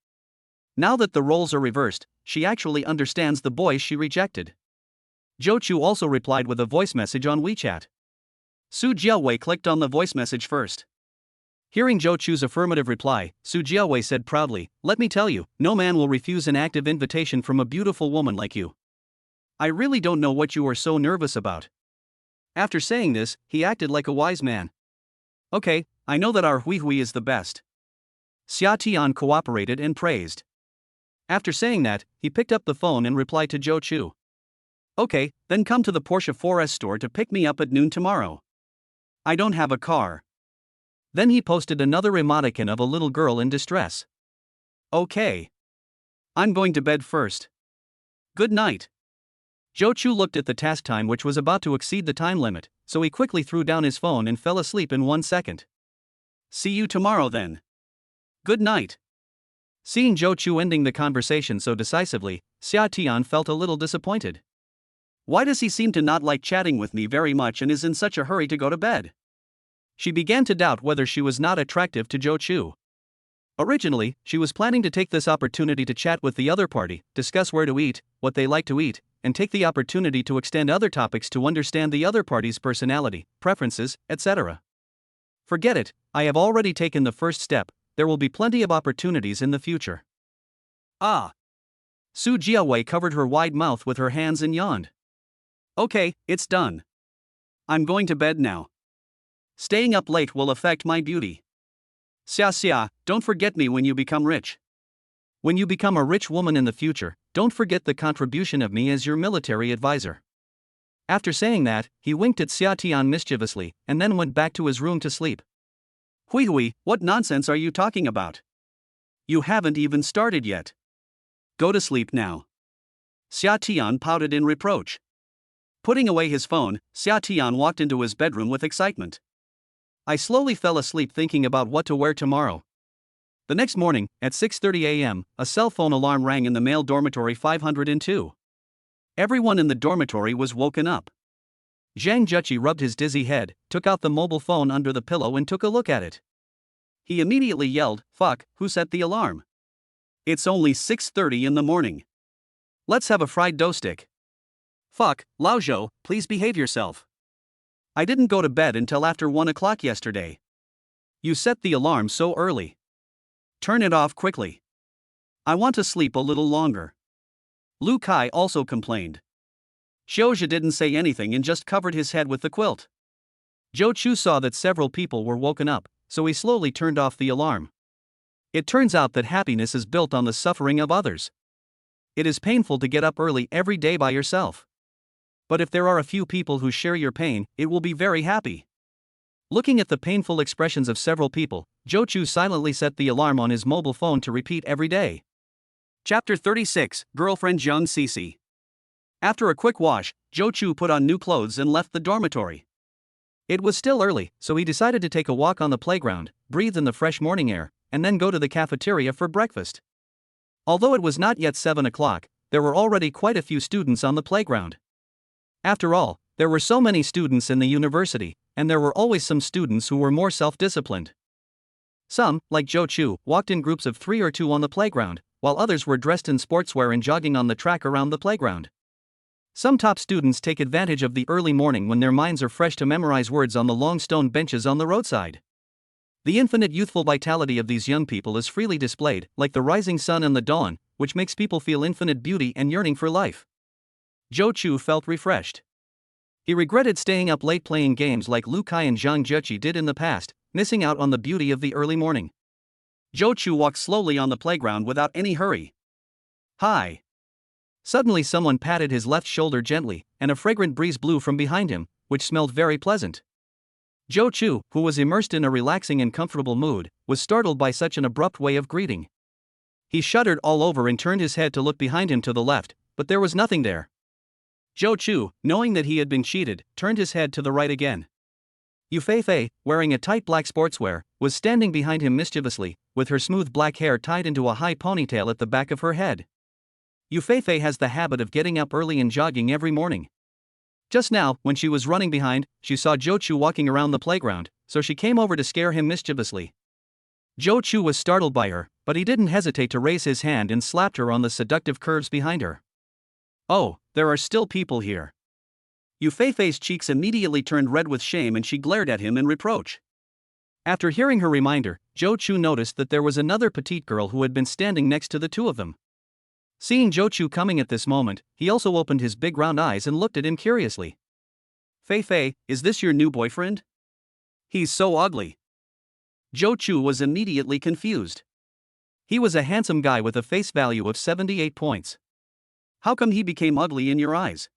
Now that the roles are reversed, she actually understands the boys she rejected. Zhou Chu also replied with a voice message on WeChat. Su Jiawei clicked on the voice message first. Hearing Zhou Chu's affirmative reply, Su Jiawei said proudly, "Let me tell you, no man will refuse an active invitation from a beautiful woman like you. I really don't know what you are so nervous about." After saying this, he acted like a wise man. "Okay, I know that our Hui Hui is the best." Xia Tian cooperated and praised. After saying that, he picked up the phone and replied to Zhou Chu. "Okay, then come to the Porsche 4S store to pick me up at noon tomorrow. I don't have a car." Then he posted another emoticon of a little girl in distress. "Okay. I'm going to bed first. Good night." Zhou Chu looked at the task time, which was about to exceed the time limit, so he quickly threw down his phone and fell asleep in 1 second. "See you tomorrow then. Good night." Seeing Zhou Chu ending the conversation so decisively, Xia Tian felt a little disappointed. Why does he seem to not like chatting with me very much and is in such a hurry to go to bed? She began to doubt whether she was not attractive to Zhou Chu. Originally, she was planning to take this opportunity to chat with the other party, discuss where to eat, what they like to eat, and take the opportunity to extend other topics to understand the other party's personality, preferences, etc. Forget it, I have already taken the first step. There will be plenty of opportunities in the future. Ah! Su Jiawei covered her wide mouth with her hands and yawned. Okay, it's done. I'm going to bed now. Staying up late will affect my beauty. Xia, don't forget me when you become rich. When you become a rich woman in the future, don't forget the contribution of me as your military advisor. After saying that, he winked at Xia Tian mischievously, and then went back to his room to sleep. Hui, what nonsense are you talking about? You haven't even started yet. Go to sleep now. Xia Tian pouted in reproach. Putting away his phone, Xia Tian walked into his bedroom with excitement. I slowly fell asleep thinking about what to wear tomorrow. The next morning, at 6:30 a.m., a cell phone alarm rang in the male dormitory 502. Everyone in the dormitory was woken up. Zhang Juqi rubbed his dizzy head, took out the mobile phone under the pillow and took a look at it. He immediately yelled, "Fuck, who set the alarm? It's only 6:30 in the morning. Let's have a fried dough stick." "Fuck, Lao Zhou, please behave yourself. I didn't go to bed until after 1 o'clock yesterday. You set the alarm so early. Turn it off quickly. I want to sleep a little longer." Lu Kai also complained. Xiaozhi didn't say anything and just covered his head with the quilt. Zhou Chu saw that several people were woken up, so he slowly turned off the alarm. It turns out that happiness is built on the suffering of others. It is painful to get up early every day by yourself. But if there are a few people who share your pain, it will be very happy. Looking at the painful expressions of several people, Zhou Chu silently set the alarm on his mobile phone to repeat every day. Chapter 36, Girlfriend Zhang Cece. After a quick wash, Zhou Chu put on new clothes and left the dormitory. It was still early, so he decided to take a walk on the playground, breathe in the fresh morning air, and then go to the cafeteria for breakfast. Although it was not yet 7 o'clock, there were already quite a few students on the playground. After all, there were so many students in the university, and there were always some students who were more self-disciplined. Some, like Zhou Chu, walked in groups of 3 or 2 on the playground, while others were dressed in sportswear and jogging on the track around the playground. Some top students take advantage of the early morning when their minds are fresh to memorize words on the long stone benches on the roadside. The infinite youthful vitality of these young people is freely displayed, like the rising sun and the dawn, which makes people feel infinite beauty and yearning for life. Zhou Chu felt refreshed. He regretted staying up late playing games like Lu Kai and Zhang Jieqi did in the past, missing out on the beauty of the early morning. Zhou Chu walked slowly on the playground without any hurry. Hi! Suddenly someone patted his left shoulder gently, and a fragrant breeze blew from behind him, which smelled very pleasant. Zhou Chu, who was immersed in a relaxing and comfortable mood, was startled by such an abrupt way of greeting. He shuddered all over and turned his head to look behind him to the left, but there was nothing there. Zhou Chu, knowing that he had been cheated, turned his head to the right again. Yu Feifei, wearing a tight black sportswear, was standing behind him mischievously, with her smooth black hair tied into a high ponytail at the back of her head. Yu Feifei has the habit of getting up early and jogging every morning. Just now, when she was running behind, she saw Zhou Chu walking around the playground, so she came over to scare him mischievously. Zhou Chu was startled by her, but he didn't hesitate to raise his hand and slapped her on the seductive curves behind her. Oh, there are still people here. Yu Feifei's cheeks immediately turned red with shame and she glared at him in reproach. After hearing her reminder, Zhou Chu noticed that there was another petite girl who had been standing next to the two of them. Seeing Zhou Chu coming at this moment, he also opened his big round eyes and looked at him curiously. Feifei, is this your new boyfriend? He's so ugly. Zhou Chu was immediately confused. He was a handsome guy with a face value of 78 points. How come he became ugly in your eyes?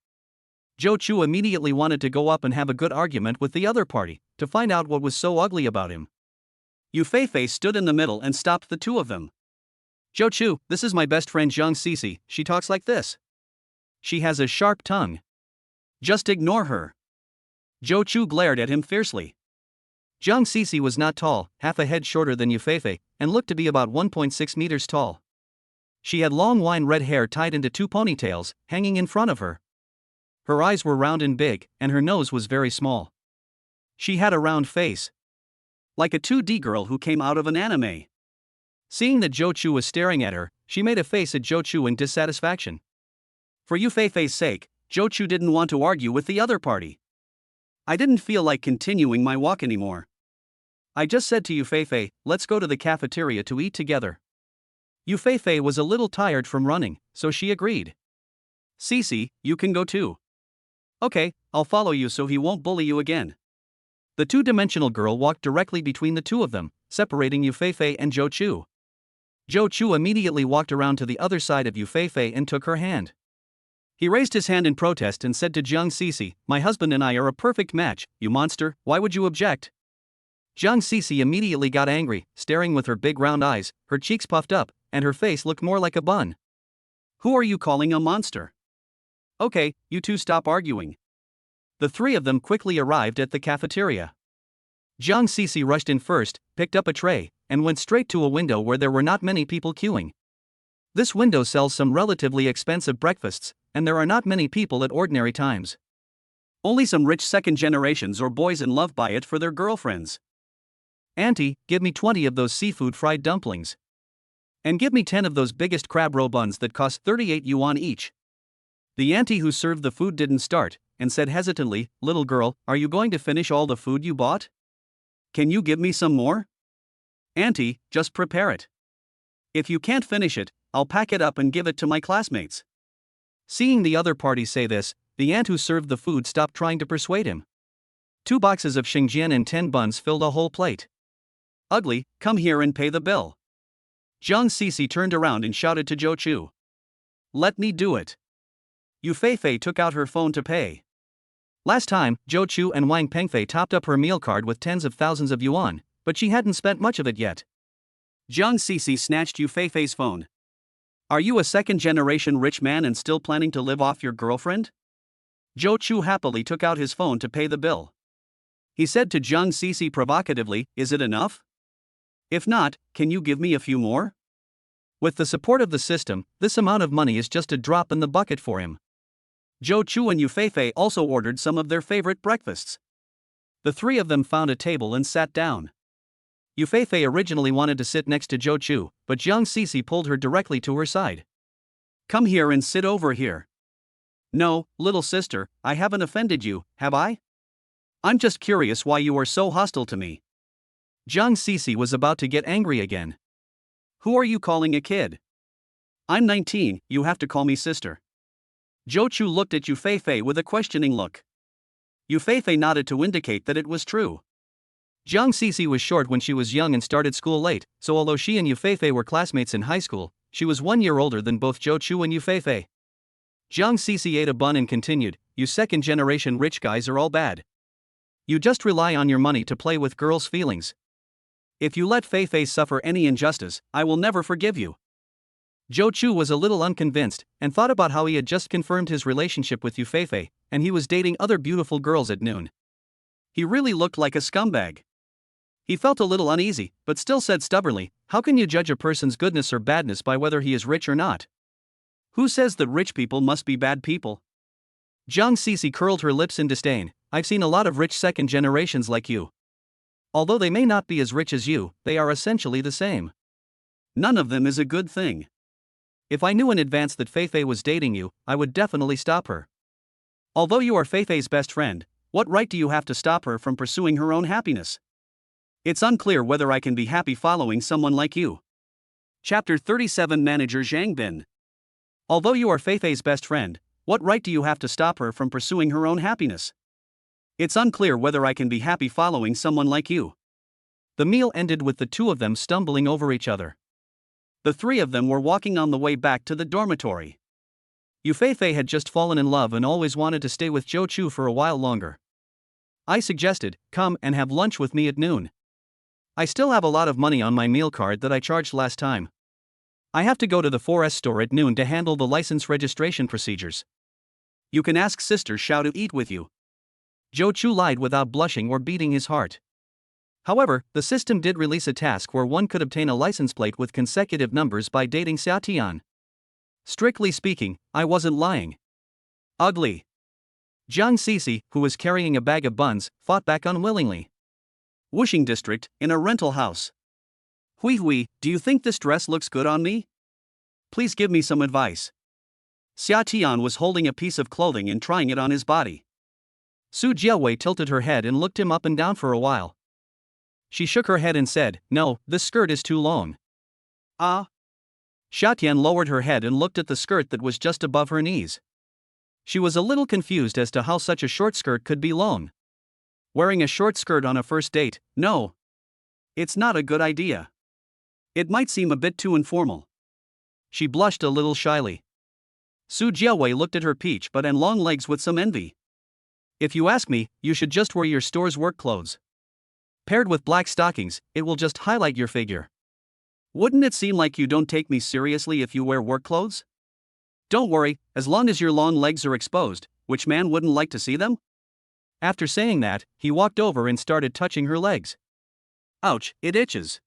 Zhou Chu immediately wanted to go up and have a good argument with the other party, to find out what was so ugly about him. Yu Feifei stood in the middle and stopped the two of them. Zhou Chu, this is my best friend Zhang Sisi, she talks like this. She has a sharp tongue. Just ignore her. Zhou Chu glared at him fiercely. Zhang Sisi was not tall, half a head shorter than Yu Feifei, and looked to be about 1.6 meters tall. She had long wine red hair tied into two ponytails, hanging in front of her. Her eyes were round and big, and her nose was very small. She had a round face. Like a 2D girl who came out of an anime. Seeing that Zhou Chu was staring at her, she made a face at Zhou Chu in dissatisfaction. For Yu Feifei's sake, Zhou Chu didn't want to argue with the other party. I didn't feel like continuing my walk anymore. I just said to Yu Feifei, let's go to the cafeteria to eat together. Yu Feifei was a little tired from running, so she agreed. Sisi, you can go too. Okay, I'll follow you so he won't bully you again. The two-dimensional girl walked directly between the two of them, separating Yu Feifei and Zhou Chu. Zhou Chu immediately walked around to the other side of Yu Feifei and took her hand. He raised his hand in protest and said to Zhang Sisi, my husband and I are a perfect match, you monster, why would you object? Zhang Sisi immediately got angry, staring with her big round eyes, her cheeks puffed up, and her face looked more like a bun. Who are you calling a monster? Okay, you two stop arguing. The three of them quickly arrived at the cafeteria. Zhang Sisi rushed in first, picked up a tray, and went straight to a window where there were not many people queuing. This window sells some relatively expensive breakfasts, and there are not many people at ordinary times. Only some rich second generations or boys in love buy it for their girlfriends. Auntie, give me 20 of those seafood fried dumplings. And give me 10 of those biggest crab roe buns that cost 38 yuan each. The auntie who served the food didn't start, and said hesitantly, little girl, are you going to finish all the food you bought? Can you give me some more? Auntie, just prepare it. If you can't finish it, I'll pack it up and give it to my classmates. Seeing the other party say this, the aunt who served the food stopped trying to persuade him. 2 boxes of Xingjian and 10 buns filled a whole plate. Ugly, come here and pay the bill. Zhang Sisi turned around and shouted to Zhou Chu. Let me do it. Yu Feifei took out her phone to pay. Last time, Zhou Chu and Wang Pengfei topped up her meal card with tens of thousands of yuan, but she hadn't spent much of it yet. Zhang Sisi snatched Yu Feifei's phone. Are you a second-generation rich man and still planning to live off your girlfriend? Zhou Chu happily took out his phone to pay the bill. He said to Zhang Sisi provocatively, is it enough? If not, can you give me a few more? With the support of the system, this amount of money is just a drop in the bucket for him. Zhou Chu and Yu Feifei also ordered some of their favorite breakfasts. The three of them found a table and sat down. Yu Feifei originally wanted to sit next to Zhou Chu, but Zhang Sisi pulled her directly to her side. Come here and sit over here. No, little sister, I haven't offended you, have I? I'm just curious why you are so hostile to me. Jiang Sisi was about to get angry again. Who are you calling a kid? I'm 19, you have to call me sister. Zhou Chu looked at Yu Feifei with a questioning look. Yu Feifei nodded to indicate that it was true. Jiang Sisi was short when she was young and started school late, so although she and Yu Feifei were classmates in high school, she was 1 year older than both Zhou Chu and Yu Feifei. Jiang Sisi ate a bun and continued, "You second-generation rich guys are all bad. You just rely on your money to play with girls' feelings. If you let Feifei suffer any injustice, I will never forgive you." Zhou Chu was a little unconvinced, and thought about how he had just confirmed his relationship with Yu Feifei, and he was dating other beautiful girls at noon. He really looked like a scumbag. He felt a little uneasy, but still said stubbornly, "How can you judge a person's goodness or badness by whether he is rich or not? Who says that rich people must be bad people?" Jiang Sisi curled her lips in disdain. "I've seen a lot of rich second generations like you. Although they may not be as rich as you, they are essentially the same. None of them is a good thing. If I knew in advance that Feifei was dating you, I would definitely stop her. Although you are Feifei's best friend, what right do you have to stop her from pursuing her own happiness? It's unclear whether I can be happy following someone like you." Chapter 37 Manager Zhang Bin. Although you are Feifei's best friend, what right do you have to stop her from pursuing her own happiness? It's unclear whether I can be happy following someone like you. The meal ended with the two of them stumbling over each other. The three of them were walking on the way back to the dormitory. Yu Feifei had just fallen in love and always wanted to stay with Zhou Chu for a while longer. I suggested, "Come and have lunch with me at noon. I still have a lot of money on my meal card that I charged last time. I have to go to the 4S store at noon to handle the license registration procedures. You can ask Sister Xiao to eat with you." Zhou Chu lied without blushing or beating his heart. However, the system did release a task where one could obtain a license plate with consecutive numbers by dating Xia Tian. Strictly speaking, I wasn't lying. Ugly. Jiang Sisi, who was carrying a bag of buns, fought back unwillingly. Wuxing District, in a rental house. "Hui, do you think this dress looks good on me? Please give me some advice." Xia Tian was holding a piece of clothing and trying it on his body. Su Jiawei tilted her head and looked him up and down for a while. She shook her head and said, "No, this skirt is too long." "Ah?" Xia Tian lowered her head and looked at the skirt that was just above her knees. She was a little confused as to how such a short skirt could be long. Wearing a short skirt on a first date, no. It's not a good idea. It might seem a bit too informal. She blushed a little shyly. Su Jiawei looked at her peach butt and long legs with some envy. "If you ask me, you should just wear your store's work clothes. Paired with black stockings, it will just highlight your figure. Wouldn't it seem like you don't take me seriously if you wear work clothes? Don't worry, as long as your long legs are exposed, which man wouldn't like to see them?" After saying that, he walked over and started touching her legs. "Ouch, it itches."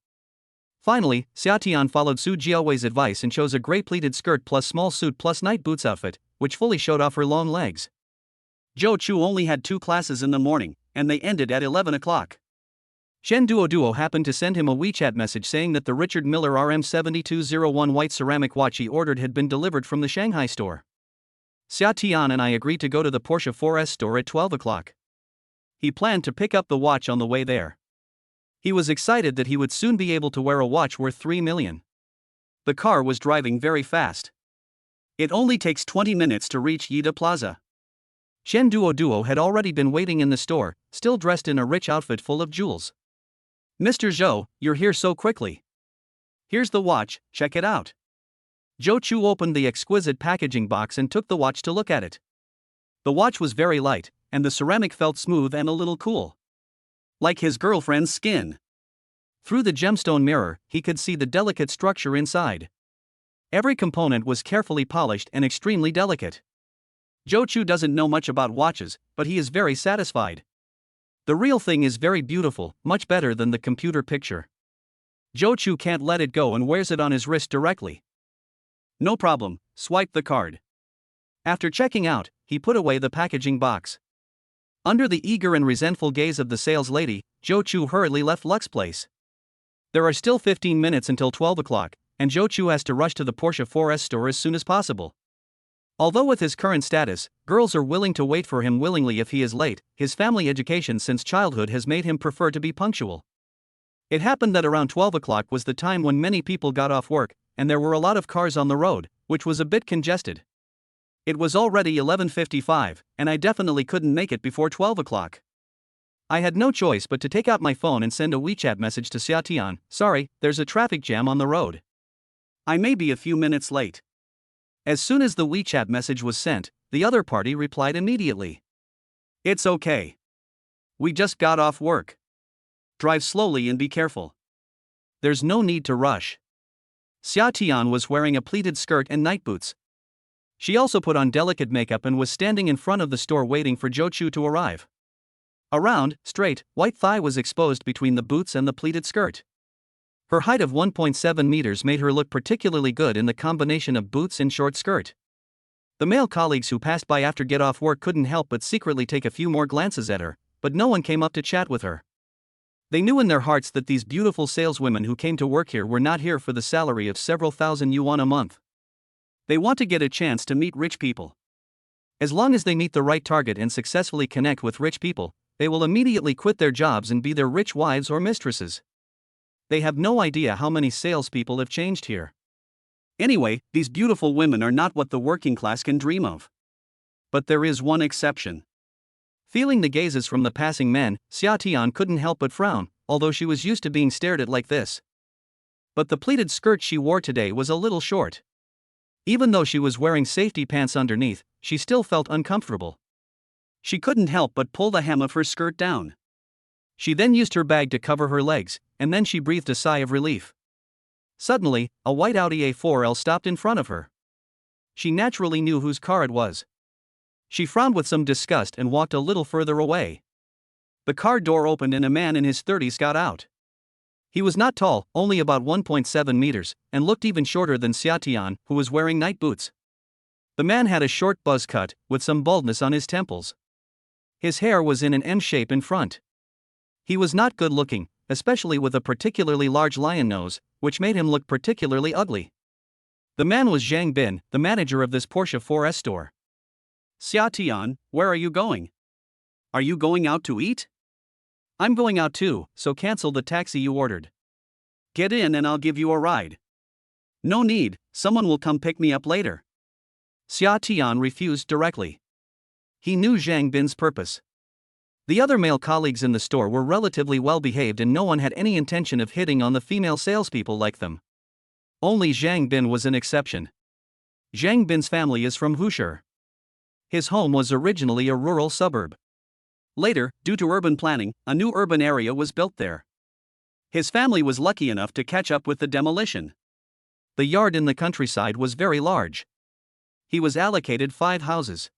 Finally, Xia Tian followed Su Jiawei's advice and chose a gray pleated skirt plus small suit plus night boots outfit, which fully showed off her long legs. Zhou Chu only had 2 classes in the morning, and they ended at 11 o'clock. Shen Duo happened to send him a WeChat message saying that the Richard Miller RM7201 white ceramic watch he ordered had been delivered from the Shanghai store. Xia Tian and I agreed to go to the Porsche 4S store at 12 o'clock. He planned to pick up the watch on the way there. He was excited that he would soon be able to wear a watch worth 3 million. The car was driving very fast. It only takes 20 minutes to reach Yida Plaza. Shen Duo had already been waiting in the store, still dressed in a rich outfit full of jewels. "Mr. Zhou, you're here so quickly. Here's the watch, check it out." Zhou Chu opened the exquisite packaging box and took the watch to look at it. The watch was very light, and the ceramic felt smooth and a little cool. Like his girlfriend's skin. Through the gemstone mirror, he could see the delicate structure inside. Every component was carefully polished and extremely delicate. Zhou Chu doesn't know much about watches, but he is very satisfied. The real thing is very beautiful, much better than the computer picture. Zhou Chu can't let it go and wears it on his wrist directly. "No problem, swipe the card." After checking out, he put away the packaging box. Under the eager and resentful gaze of the sales lady, Zhou Chu hurriedly left Lux's place. There are still 15 minutes until 12 o'clock, and Zhou Chu has to rush to the Porsche 4S store as soon as possible. Although with his current status, girls are willing to wait for him willingly if he is late, his family education since childhood has made him prefer to be punctual. It happened that around 12 o'clock was the time when many people got off work, and there were a lot of cars on the road, which was a bit congested. It was already 11:55, and I definitely couldn't make it before 12 o'clock. I had no choice but to take out my phone and send a WeChat message to Xiatian, "Sorry, there's a traffic jam on the road. I may be a few minutes late." As soon as the WeChat message was sent, the other party replied immediately. "It's okay. We just got off work. Drive slowly and be careful. There's no need to rush." Xiatian was wearing a pleated skirt and night boots. She also put on delicate makeup and was standing in front of the store waiting for Zhou Chu to arrive. A round, straight, white thigh was exposed between the boots and the pleated skirt. Her height of 1.7 meters made her look particularly good in the combination of boots and short skirt. The male colleagues who passed by after get off work couldn't help but secretly take a few more glances at her, but no one came up to chat with her. They knew in their hearts that these beautiful saleswomen who came to work here were not here for the salary of several thousand yuan a month. They want to get a chance to meet rich people. As long as they meet the right target and successfully connect with rich people, they will immediately quit their jobs and be their rich wives or mistresses. They have no idea how many salespeople have changed here. Anyway, these beautiful women are not what the working class can dream of. But there is one exception. Feeling the gazes from the passing men, Xiatian couldn't help but frown, although she was used to being stared at like this. But the pleated skirt she wore today was a little short. Even though she was wearing safety pants underneath, she still felt uncomfortable. She couldn't help but pull the hem of her skirt down. She then used her bag to cover her legs, and then she breathed a sigh of relief. Suddenly, a white Audi A4L stopped in front of her. She naturally knew whose car it was. She frowned with some disgust and walked a little further away. The car door opened and a man in his 30s got out. He was not tall, only about 1.7 meters, and looked even shorter than Xiatian, who was wearing night boots. The man had a short buzz cut, with some baldness on his temples. His hair was in an M shape in front. He was not good looking, especially with a particularly large lion nose, which made him look particularly ugly. The man was Zhang Bin, the manager of this Porsche 4S store. "Xiatian, where are you going? Are you going out to eat?" "I'm going out too, so cancel the taxi you ordered. Get in and I'll give you a ride." "No need, someone will come pick me up later." Xiatian refused directly. He knew Zhang Bin's purpose. The other male colleagues in the store were relatively well behaved and no one had any intention of hitting on the female salespeople like them. Only Zhang Bin was an exception. Zhang Bin's family is from Hushur. His home was originally a rural suburb. Later, due to urban planning, a new urban area was built there. His family was lucky enough to catch up with the demolition. The yard in the countryside was very large. He was allocated 5 houses.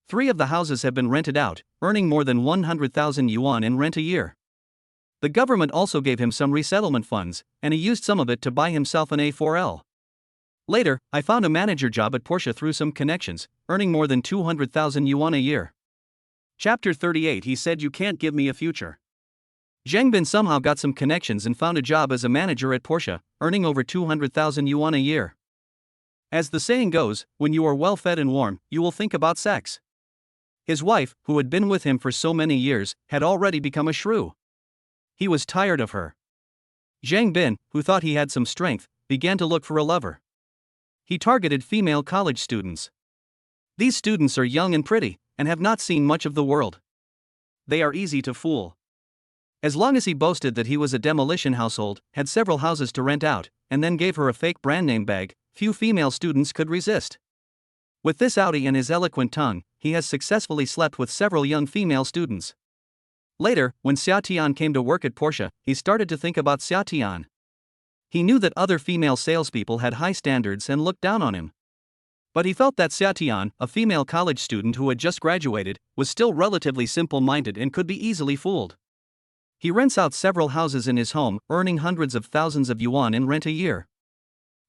3 of the houses have been rented out, earning more than 100,000 yuan in rent a year. The government also gave him some resettlement funds, and he used some of it to buy himself an A4L. Later, I found a manager job at Porsche through some connections, earning more than 200,000 yuan a year. Chapter 38. He said you can't give me a future. Zhang Bin somehow got some connections and found a job as a manager at Porsche, earning over 200,000 yuan a year. As the saying goes, when you are well fed and warm, you will think about sex. His wife, who had been with him for so many years, had already become a shrew. He was tired of her. Zhang Bin, who thought he had some strength, began to look for a lover. He targeted female college students. These students are young and pretty, and have not seen much of the world. They are easy to fool. As long as he boasted that he was a demolition household, had several houses to rent out, and then gave her a fake brand name bag, few female students could resist. With this Audi and his eloquent tongue, he has successfully slept with several young female students. Later, when Xiatian came to work at Porsche, he started to think about Xiatian. He knew that other female salespeople had high standards and looked down on him. But he felt that Xiatian, a female college student who had just graduated, was still relatively simple-minded and could be easily fooled. He rents out several houses in his home, earning hundreds of thousands of yuan in rent a year.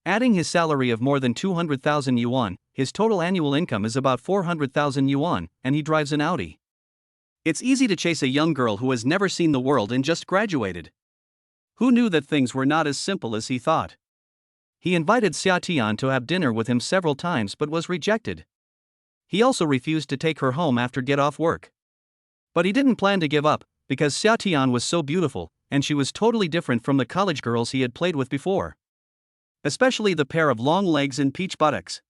Adding his salary of more than 200,000 yuan, his total annual income is about 400,000 yuan, and he drives an Audi. It's easy to chase a young girl who has never seen the world and just graduated. Who knew that things were not as simple as he thought? He invited Xiatian to have dinner with him several times but was rejected. He also refused to take her home after get off work. But he didn't plan to give up, because Xiatian was so beautiful, and she was totally different from the college girls he had played with before. Especially the pair of long legs and peach buttocks.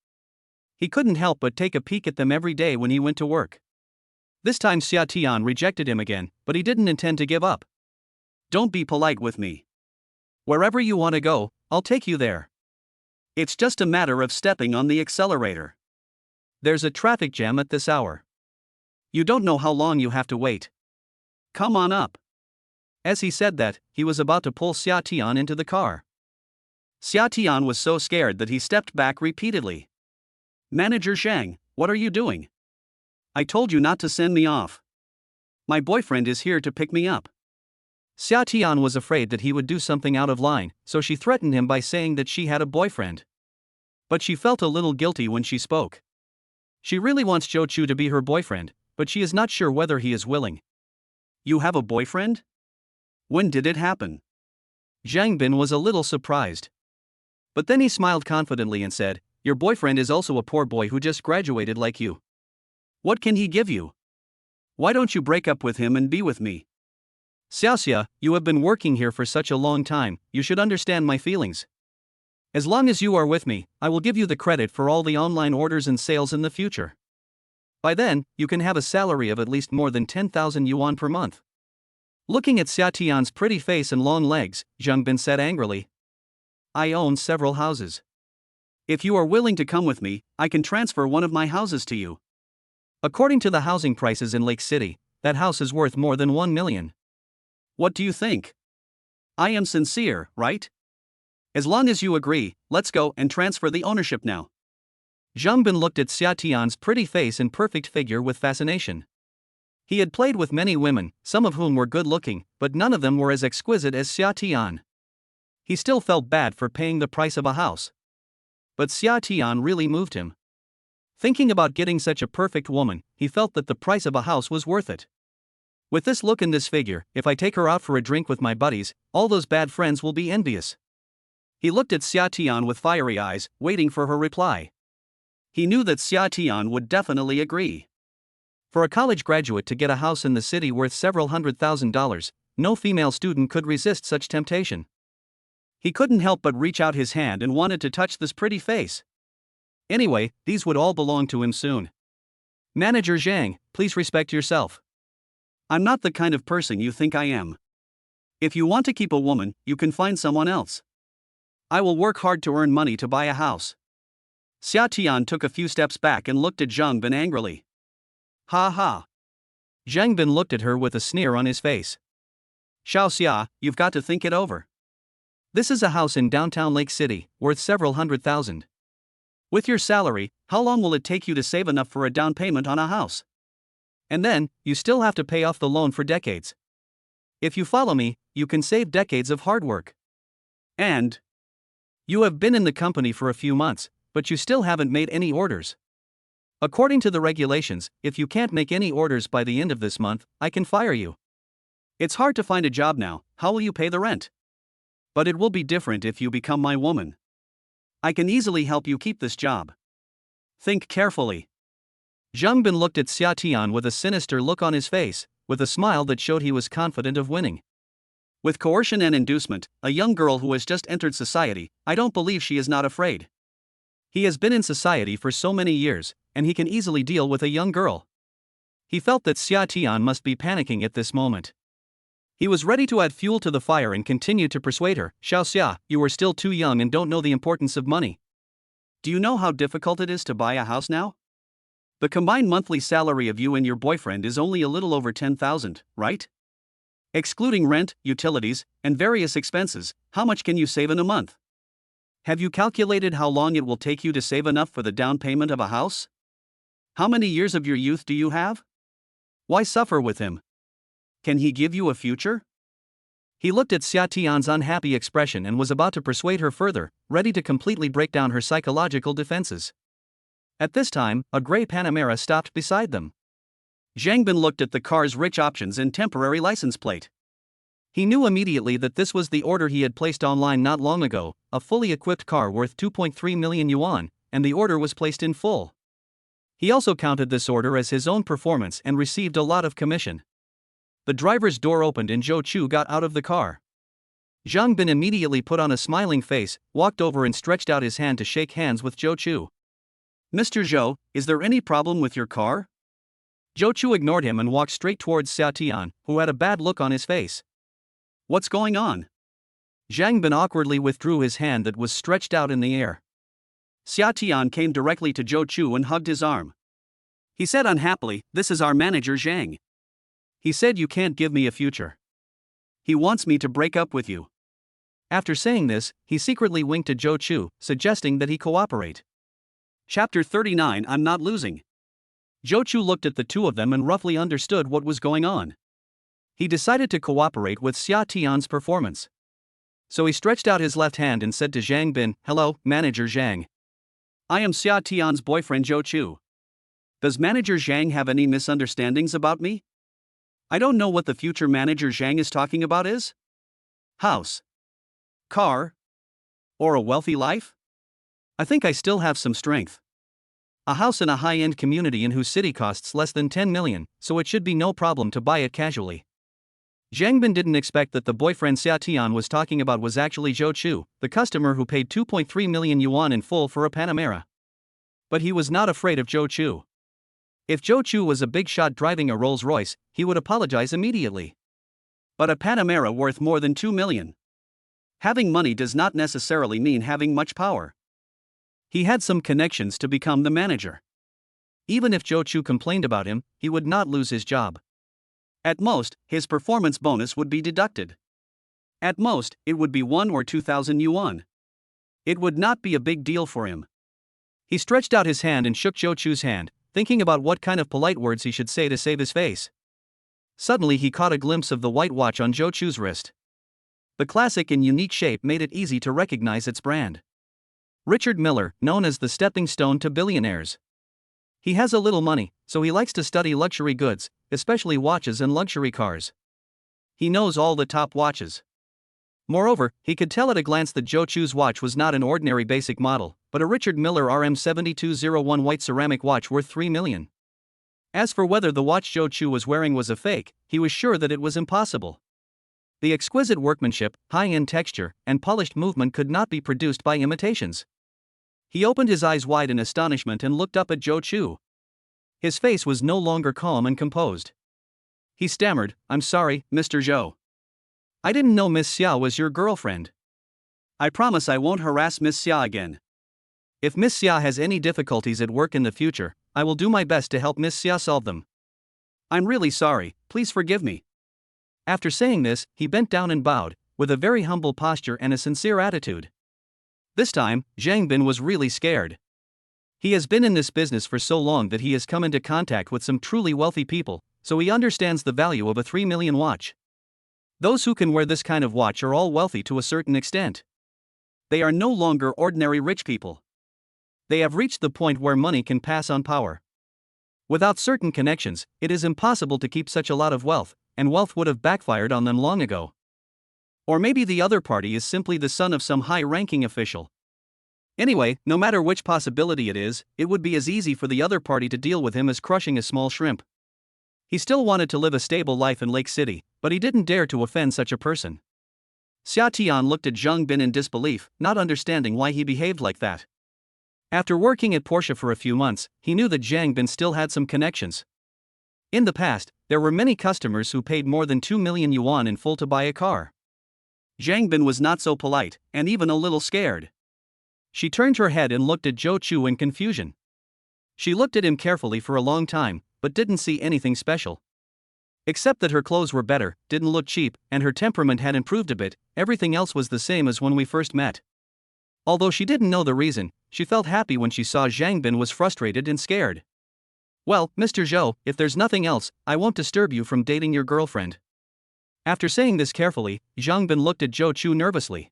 He couldn't help but take a peek at them every day when he went to work. This time Xia Tian rejected him again, but he didn't intend to give up. Don't be polite with me. Wherever you want to go, I'll take you there. It's just a matter of stepping on the accelerator. There's a traffic jam at this hour. You don't know how long you have to wait. Come on up. As he said that, he was about to pull Xia Tian into the car. Xia Tian was so scared that he stepped back repeatedly. Manager Zhang, what are you doing? I told you not to send me off. My boyfriend is here to pick me up. Xia Tian was afraid that he would do something out of line, so she threatened him by saying that she had a boyfriend. But she felt a little guilty when she spoke. She really wants Zhou Chu to be her boyfriend, but she is not sure whether he is willing. You have a boyfriend? When did it happen? Zhang Bin was a little surprised. But then he smiled confidently and said, your boyfriend is also a poor boy who just graduated like you. What can he give you? Why don't you break up with him and be with me? Xiaoxia, you have been working here for such a long time, you should understand my feelings. As long as you are with me, I will give you the credit for all the online orders and sales in the future. By then, you can have a salary of at least more than 10,000 yuan per month. Looking at Xia Tian's pretty face and long legs, Zhang Bin said angrily. I own several houses. If you are willing to come with me, I can transfer one of my houses to you. According to the housing prices in Lake City, that house is worth more than 1 million. What do you think? I am sincere, right? As long as you agree, let's go and transfer the ownership now. Zhang Bin looked at Xia Tian's pretty face and perfect figure with fascination. He had played with many women, some of whom were good-looking, but none of them were as exquisite as Xia Tian. He still felt bad for paying the price of a house. But Xia Tian really moved him. Thinking about getting such a perfect woman, he felt that the price of a house was worth it. With this look and this figure, if I take her out for a drink with my buddies, all those bad friends will be envious. He looked at Xia Tian with fiery eyes, waiting for her reply. He knew that Xia Tian would definitely agree. For a college graduate to get a house in the city worth several $100,000, no female student could resist such temptation. He couldn't help but reach out his hand and wanted to touch this pretty face. Anyway, these would all belong to him soon. Manager Zhang, please respect yourself. I'm not the kind of person you think I am. If you want to keep a woman, you can find someone else. I will work hard to earn money to buy a house. Xia Tian took a few steps back and looked at Zhang Bin angrily. Ha ha. Zhang Bin looked at her with a sneer on his face. Xiaoxia, you've got to think it over. This is a house in downtown Lake City, worth several $100,000. With your salary, how long will it take you to save enough for a down payment on a house? And then, you still have to pay off the loan for decades. If you follow me, you can save decades of hard work. And you have been in the company for a few months, but you still haven't made any orders. According to the regulations, if you can't make any orders by the end of this month, I can fire you. It's hard to find a job now, how will you pay the rent? But it will be different if you become my woman. I can easily help you keep this job. Think carefully. Zhang Bin looked at Xia Tian with a sinister look on his face, with a smile that showed he was confident of winning. With coercion and inducement, a young girl who has just entered society, I don't believe she is not afraid. He has been in society for so many years, and he can easily deal with a young girl. He felt that Xia Tian must be panicking at this moment. He was ready to add fuel to the fire and continue to persuade her. Xiaoxia, you are still too young and don't know the importance of money. Do you know how difficult it is to buy a house now? The combined monthly salary of you and your boyfriend is only a little over 10,000, right? Excluding rent, utilities, and various expenses, how much can you save in a month? Have you calculated how long it will take you to save enough for the down payment of a house? How many years of your youth do you have? Why suffer with him? Can he give you a future? He looked at Xia Tian's unhappy expression and was about to persuade her further, ready to completely break down her psychological defenses. At this time, a gray Panamera stopped beside them. Zhang Bin looked at the car's rich options and temporary license plate. He knew immediately that this was the order he had placed online not long ago, a fully equipped car worth 2.3 million yuan, and the order was placed in full. He also counted this order as his own performance and received a lot of commission. The driver's door opened and Zhou Chu got out of the car. Zhang Bin immediately put on a smiling face, walked over and stretched out his hand to shake hands with Zhou Chu. "Mr. Zhou, is there any problem with your car?" Zhou Chu ignored him and walked straight towards Xia Tian, who had a bad look on his face. "What's going on?" Zhang Bin awkwardly withdrew his hand that was stretched out in the air. Xia Tian came directly to Zhou Chu and hugged his arm. He said unhappily, "This is our manager Zhang. He said you can't give me a future. He wants me to break up with you." After saying this, he secretly winked at Zhou Chu, suggesting that he cooperate. Chapter 39 I'm Not Losing. Zhou Chu looked at the two of them and roughly understood what was going on. He decided to cooperate with Xia Tian's performance. So he stretched out his left hand and said to Zhang Bin, "Hello, Manager Zhang. I am Xia Tian's boyfriend Zhou Chu. Does Manager Zhang have any misunderstandings about me? I don't know what the future Manager Zhang is talking about is? House? Car? Or a wealthy life? I think I still have some strength. A house in a high-end community in whose city costs less than 10 million, so it should be no problem to buy it casually." Zhang Bin didn't expect that the boyfriend Xia Tian was talking about was actually Zhou Chu, the customer who paid 2.3 million yuan in full for a Panamera. But he was not afraid of Zhou Chu. If Zhou Chu was a big shot driving a Rolls-Royce, he would apologize immediately. But a Panamera worth more than 2 million. Having money does not necessarily mean having much power. He had some connections to become the manager. Even if Zhou Chu complained about him, he would not lose his job. At most, his performance bonus would be deducted. At most, it would be 1 or 2,000 yuan. It would not be a big deal for him. He stretched out his hand and shook Zhou Chu's hand, thinking about what kind of polite words he should say to save his face. Suddenly he caught a glimpse of the white watch on Zhou Chu's wrist. The classic and unique shape made it easy to recognize its brand. Richard Miller, known as the stepping stone to billionaires. He has a little money, so he likes to study luxury goods, especially watches and luxury cars. He knows all the top watches. Moreover, he could tell at a glance that Zhou Chu's watch was not an ordinary basic model, but a Richard Miller RM7201 white ceramic watch worth 3 million. As for whether the watch Zhou Chu was wearing was a fake, he was sure that it was impossible. The exquisite workmanship, high-end texture, and polished movement could not be produced by imitations. He opened his eyes wide in astonishment and looked up at Zhou Chu. His face was no longer calm and composed. He stammered, "I'm sorry, Mr. Zhou. I didn't know Miss Xia was your girlfriend. I promise I won't harass Miss Xia again. If Miss Xia has any difficulties at work in the future, I will do my best to help Miss Xia solve them. I'm really sorry, please forgive me." After saying this, he bent down and bowed, with a very humble posture and a sincere attitude. This time, Zhang Bin was really scared. He has been in this business for so long that he has come into contact with some truly wealthy people, so he understands the value of a 3 million watch. Those who can wear this kind of watch are all wealthy to a certain extent. They are no longer ordinary rich people. They have reached the point where money can pass on power. Without certain connections, it is impossible to keep such a lot of wealth, and wealth would have backfired on them long ago. Or maybe the other party is simply the son of some high-ranking official. Anyway, no matter which possibility it is, it would be as easy for the other party to deal with him as crushing a small shrimp. He still wanted to live a stable life in Lake City, but he didn't dare to offend such a person. Xia Tian looked at Zhang Bin in disbelief, not understanding why he behaved like that. After working at Porsche for a few months, he knew that Zhang Bin still had some connections. In the past, there were many customers who paid more than 2 million yuan in full to buy a car. Zhang Bin was not so polite, and even a little scared. She turned her head and looked at Zhou Chu in confusion. She looked at him carefully for a long time, but didn't see anything special. Except that her clothes were better, didn't look cheap, and her temperament had improved a bit. Everything else was the same as when we first met. Although she didn't know the reason, she felt happy when she saw Zhang Bin was frustrated and scared. "Well, Mr. Zhou, if there's nothing else, I won't disturb you from dating your girlfriend." After saying this carefully, Zhang Bin looked at Zhou Chu nervously.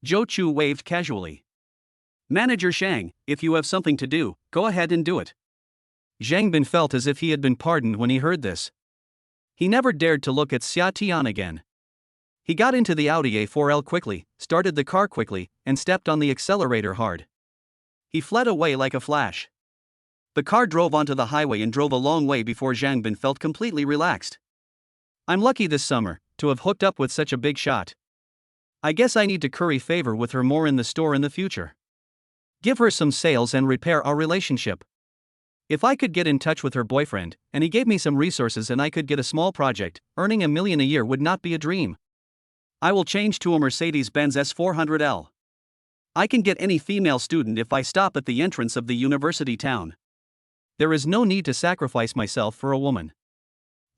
Zhou Chu waved casually. "Manager Shang, if you have something to do, go ahead and do it." Zhang Bin felt as if he had been pardoned when he heard this. He never dared to look at Xia Tian again. He got into the Audi A4L quickly, started the car quickly, and stepped on the accelerator hard. He fled away like a flash. The car drove onto the highway and drove a long way before Zhang Bin felt completely relaxed. I'm lucky this summer to have hooked up with such a big shot. I guess I need to curry favor with her more in the store in the future. Give her some sales and repair our relationship. If I could get in touch with her boyfriend, and he gave me some resources and I could get a small project, earning $1 million a year would not be a dream. I will change to a Mercedes-Benz S400L. I can get any female student if I stop at the entrance of the university town. There is no need to sacrifice myself for a woman.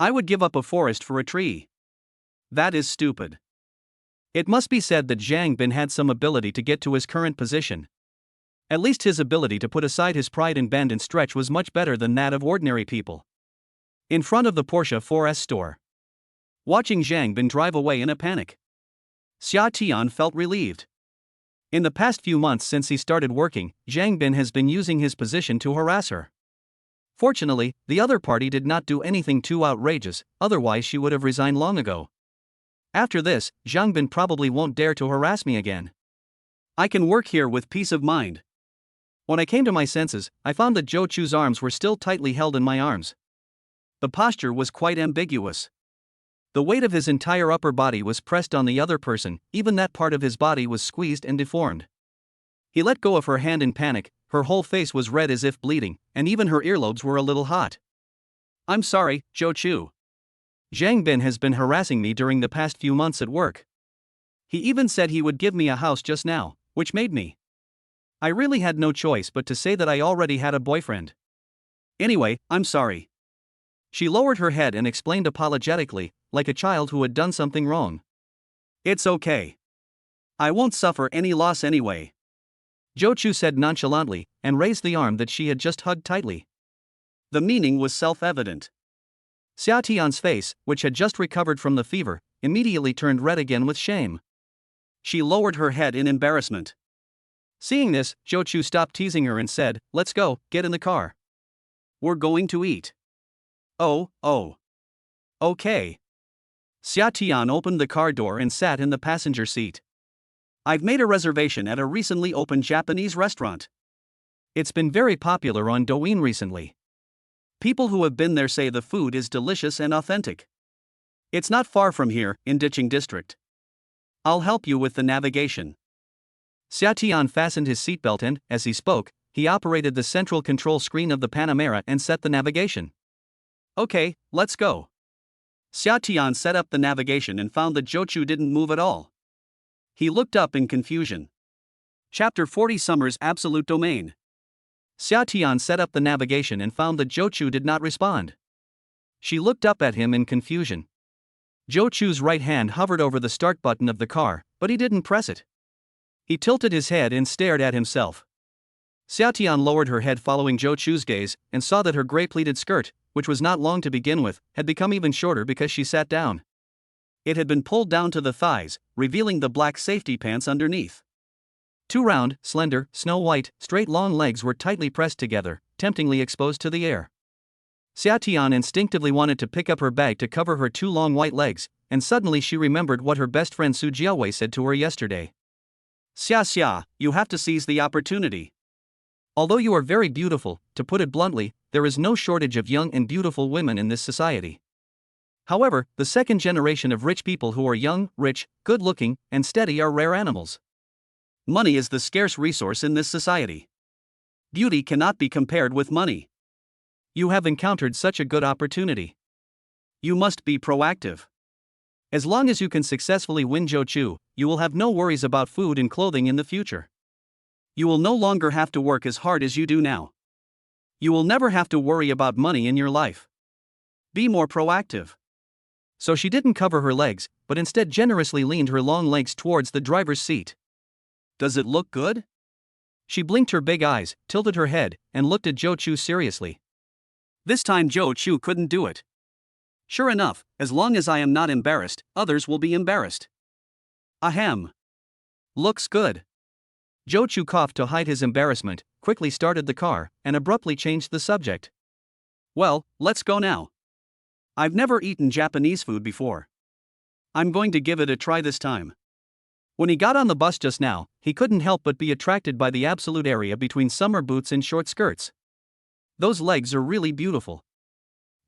I would give up a forest for a tree. That is stupid. It must be said that Zhang Bin had some ability to get to his current position. At least his ability to put aside his pride and bend and stretch was much better than that of ordinary people. In front of the Porsche 4S store. Watching Zhang Bin drive away in a panic. Xia Tian felt relieved. In the past few months since he started working, Zhang Bin has been using his position to harass her. Fortunately, the other party did not do anything too outrageous, otherwise she would have resigned long ago. After this, Zhang Bin probably won't dare to harass me again. I can work here with peace of mind. When I came to my senses, I found that Zhou Chu's arms were still tightly held in my arms. The posture was quite ambiguous. The weight of his entire upper body was pressed on the other person, even that part of his body was squeezed and deformed. He let go of her hand in panic, her whole face was red as if bleeding, and even her earlobes were a little hot. I'm sorry, Zhou Chu. Zhang Bin has been harassing me during the past few months at work. He even said he would give me a house just now, which made me. I really had no choice but to say that I already had a boyfriend. Anyway, I'm sorry. She lowered her head and explained apologetically, like a child who had done something wrong. It's okay. I won't suffer any loss anyway. Zhou Chu said nonchalantly, and raised the arm that she had just hugged tightly. The meaning was self-evident. Xia Tian's face, which had just recovered from the fever, immediately turned red again with shame. She lowered her head in embarrassment. Seeing this, Zhou Chu stopped teasing her and said, "Let's go, get in the car. We're going to eat." Oh. Okay. Xia Tian opened the car door and sat in the passenger seat. I've made a reservation at a recently opened Japanese restaurant. It's been very popular on Douyin recently. People who have been there say the food is delicious and authentic. It's not far from here, in Dicheng District. I'll help you with the navigation. Xia Tian fastened his seatbelt and, as he spoke, he operated the central control screen of the Panamera and set the navigation. Okay, let's go. Xia Tian set up the navigation and found that Zhou Chu didn't move at all. He looked up in confusion. Chapter 40 Summer's Absolute Domain. Xia Tian set up the navigation and found that Zhou Chu did not respond. She looked up at him in confusion. Zhou Chu's right hand hovered over the start button of the car, but he didn't press it. He tilted his head and stared at himself. Xia Tian lowered her head following Zhou Chu's gaze, and saw that her gray pleated skirt, which was not long to begin with, had become even shorter because she sat down. It had been pulled down to the thighs, revealing the black safety pants underneath. Two round, slender, snow-white, straight long legs were tightly pressed together, temptingly exposed to the air. Xia Tian instinctively wanted to pick up her bag to cover her two long white legs, and suddenly she remembered what her best friend Su Jiaowei said to her yesterday. Xia, you have to seize the opportunity. Although you are very beautiful, to put it bluntly, there is no shortage of young and beautiful women in this society. However, the second generation of rich people who are young, rich, good-looking, and steady are rare animals. Money is the scarce resource in this society. Beauty cannot be compared with money. You have encountered such a good opportunity. You must be proactive. As long as you can successfully win Zhou Chu, you will have no worries about food and clothing in the future. You will no longer have to work as hard as you do now. You will never have to worry about money in your life. Be more proactive. So she didn't cover her legs, but instead generously leaned her long legs towards the driver's seat. Does it look good? She blinked her big eyes, tilted her head, and looked at Zhou Chu seriously. This time Zhou Chu couldn't do it. Sure enough, as long as I am not embarrassed, others will be embarrassed. Ahem. Looks good. Zhou Chu coughed to hide his embarrassment, quickly started the car, and abruptly changed the subject. Well, let's go now. I've never eaten Japanese food before. I'm going to give it a try this time. When he got on the bus just now, he couldn't help but be attracted by the absolute area between summer boots and short skirts. Those legs are really beautiful.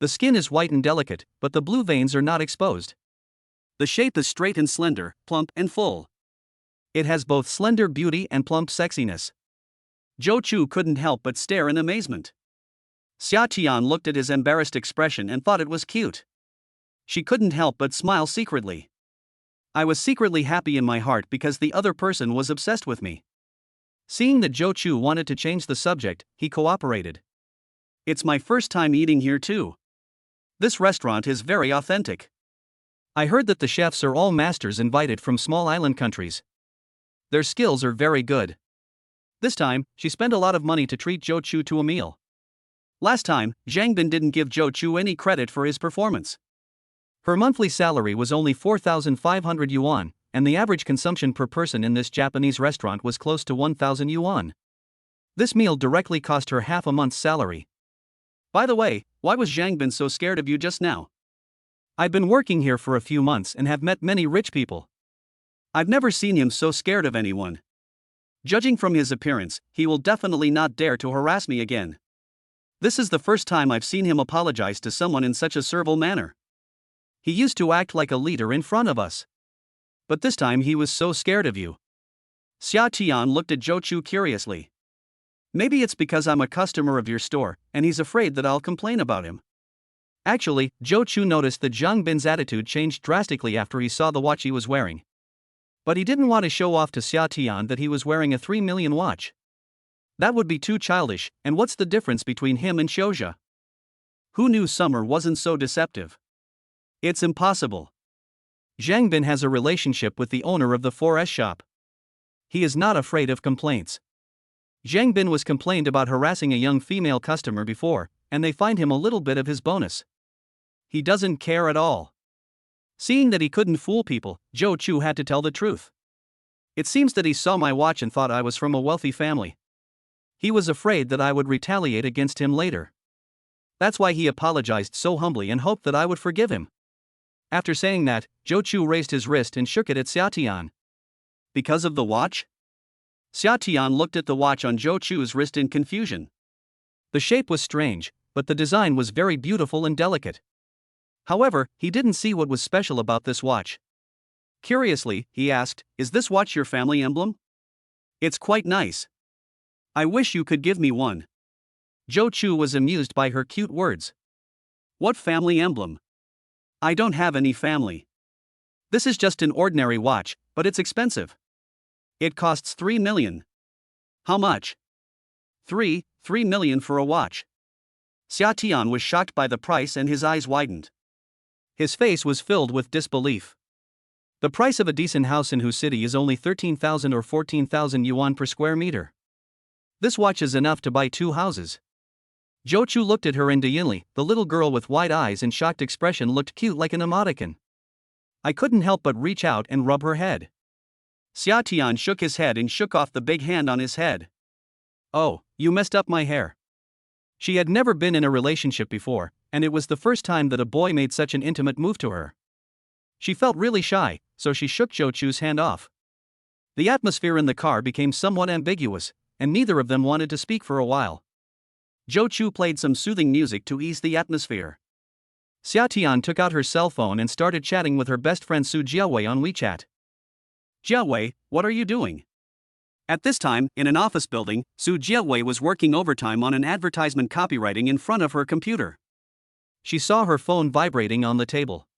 The skin is white and delicate, but the blue veins are not exposed. The shape is straight and slender, plump and full. It has both slender beauty and plump sexiness. Zhou Chu couldn't help but stare in amazement. Xia Tian looked at his embarrassed expression and thought it was cute. She couldn't help but smile secretly. I was secretly happy in my heart because the other person was obsessed with me. Seeing that Zhou Chu wanted to change the subject, he cooperated. It's my first time eating here too. This restaurant is very authentic. I heard that the chefs are all masters invited from small island countries. Their skills are very good. This time, she spent a lot of money to treat Zhou Chu to a meal. Last time, Zhang Bin didn't give Zhou Chu any credit for his performance. Her monthly salary was only 4,500 yuan, and the average consumption per person in this Japanese restaurant was close to 1,000 yuan. This meal directly cost her half a month's salary. By the way, why was Zhang Bin so scared of you just now? I've been working here for a few months and have met many rich people. I've never seen him so scared of anyone. Judging from his appearance, he will definitely not dare to harass me again. This is the first time I've seen him apologize to someone in such a servile manner. He used to act like a leader in front of us. But this time he was so scared of you. Xia Tian looked at Zhou Chu curiously. Maybe it's because I'm a customer of your store, and he's afraid that I'll complain about him. Actually, Zhou Chu noticed that Zhang Bin's attitude changed drastically after he saw the watch he was wearing. But he didn't want to show off to Xia Tian that he was wearing a 3 million watch. That would be too childish, and what's the difference between him and Xiuzha? Who knew summer wasn't so deceptive? It's impossible. Zhang Bin has a relationship with the owner of the 4S shop. He is not afraid of complaints. Zhang Bin was complained about harassing a young female customer before, and they fined him a little bit of his bonus. He doesn't care at all. Seeing that he couldn't fool people, Zhou Chu had to tell the truth. It seems that he saw my watch and thought I was from a wealthy family. He was afraid that I would retaliate against him later. That's why he apologized so humbly and hoped that I would forgive him. After saying that, Zhou Chu raised his wrist and shook it at Xia Tian. Because of the watch? Xia Tian looked at the watch on Zhou Chu's wrist in confusion. The shape was strange, but the design was very beautiful and delicate. However, he didn't see what was special about this watch. Curiously, he asked, "Is this watch your family emblem?" "It's quite nice. I wish you could give me one." Zhou Chu was amused by her cute words. "What family emblem? I don't have any family. This is just an ordinary watch, but it's expensive. It costs 3 million. How much?" 3 million for a watch. Xia Tian was shocked by the price and his eyes widened. His face was filled with disbelief. The price of a decent house in whose city is only 13,000 or 14,000 yuan per square meter. This watch is enough to buy 2 houses. Zhou Chu looked at her indulgently. The little girl with wide eyes and shocked expression looked cute like an emoticon. I couldn't help but reach out and rub her head. Xia Tian shook his head and shook off the big hand on his head. "Oh, you messed up my hair." She had never been in a relationship before, and it was the first time that a boy made such an intimate move to her. She felt really shy, so she shook Zhou Chu's hand off. The atmosphere in the car became somewhat ambiguous, and neither of them wanted to speak for a while. Zhou Chu played some soothing music to ease the atmosphere. Xia Tian took out her cell phone and started chatting with her best friend Su Jiawei on WeChat. "Jiawei, what are you doing?" At this time, in an office building, Su Jiawei was working overtime on an advertisement copywriting in front of her computer. She saw her phone vibrating on the table.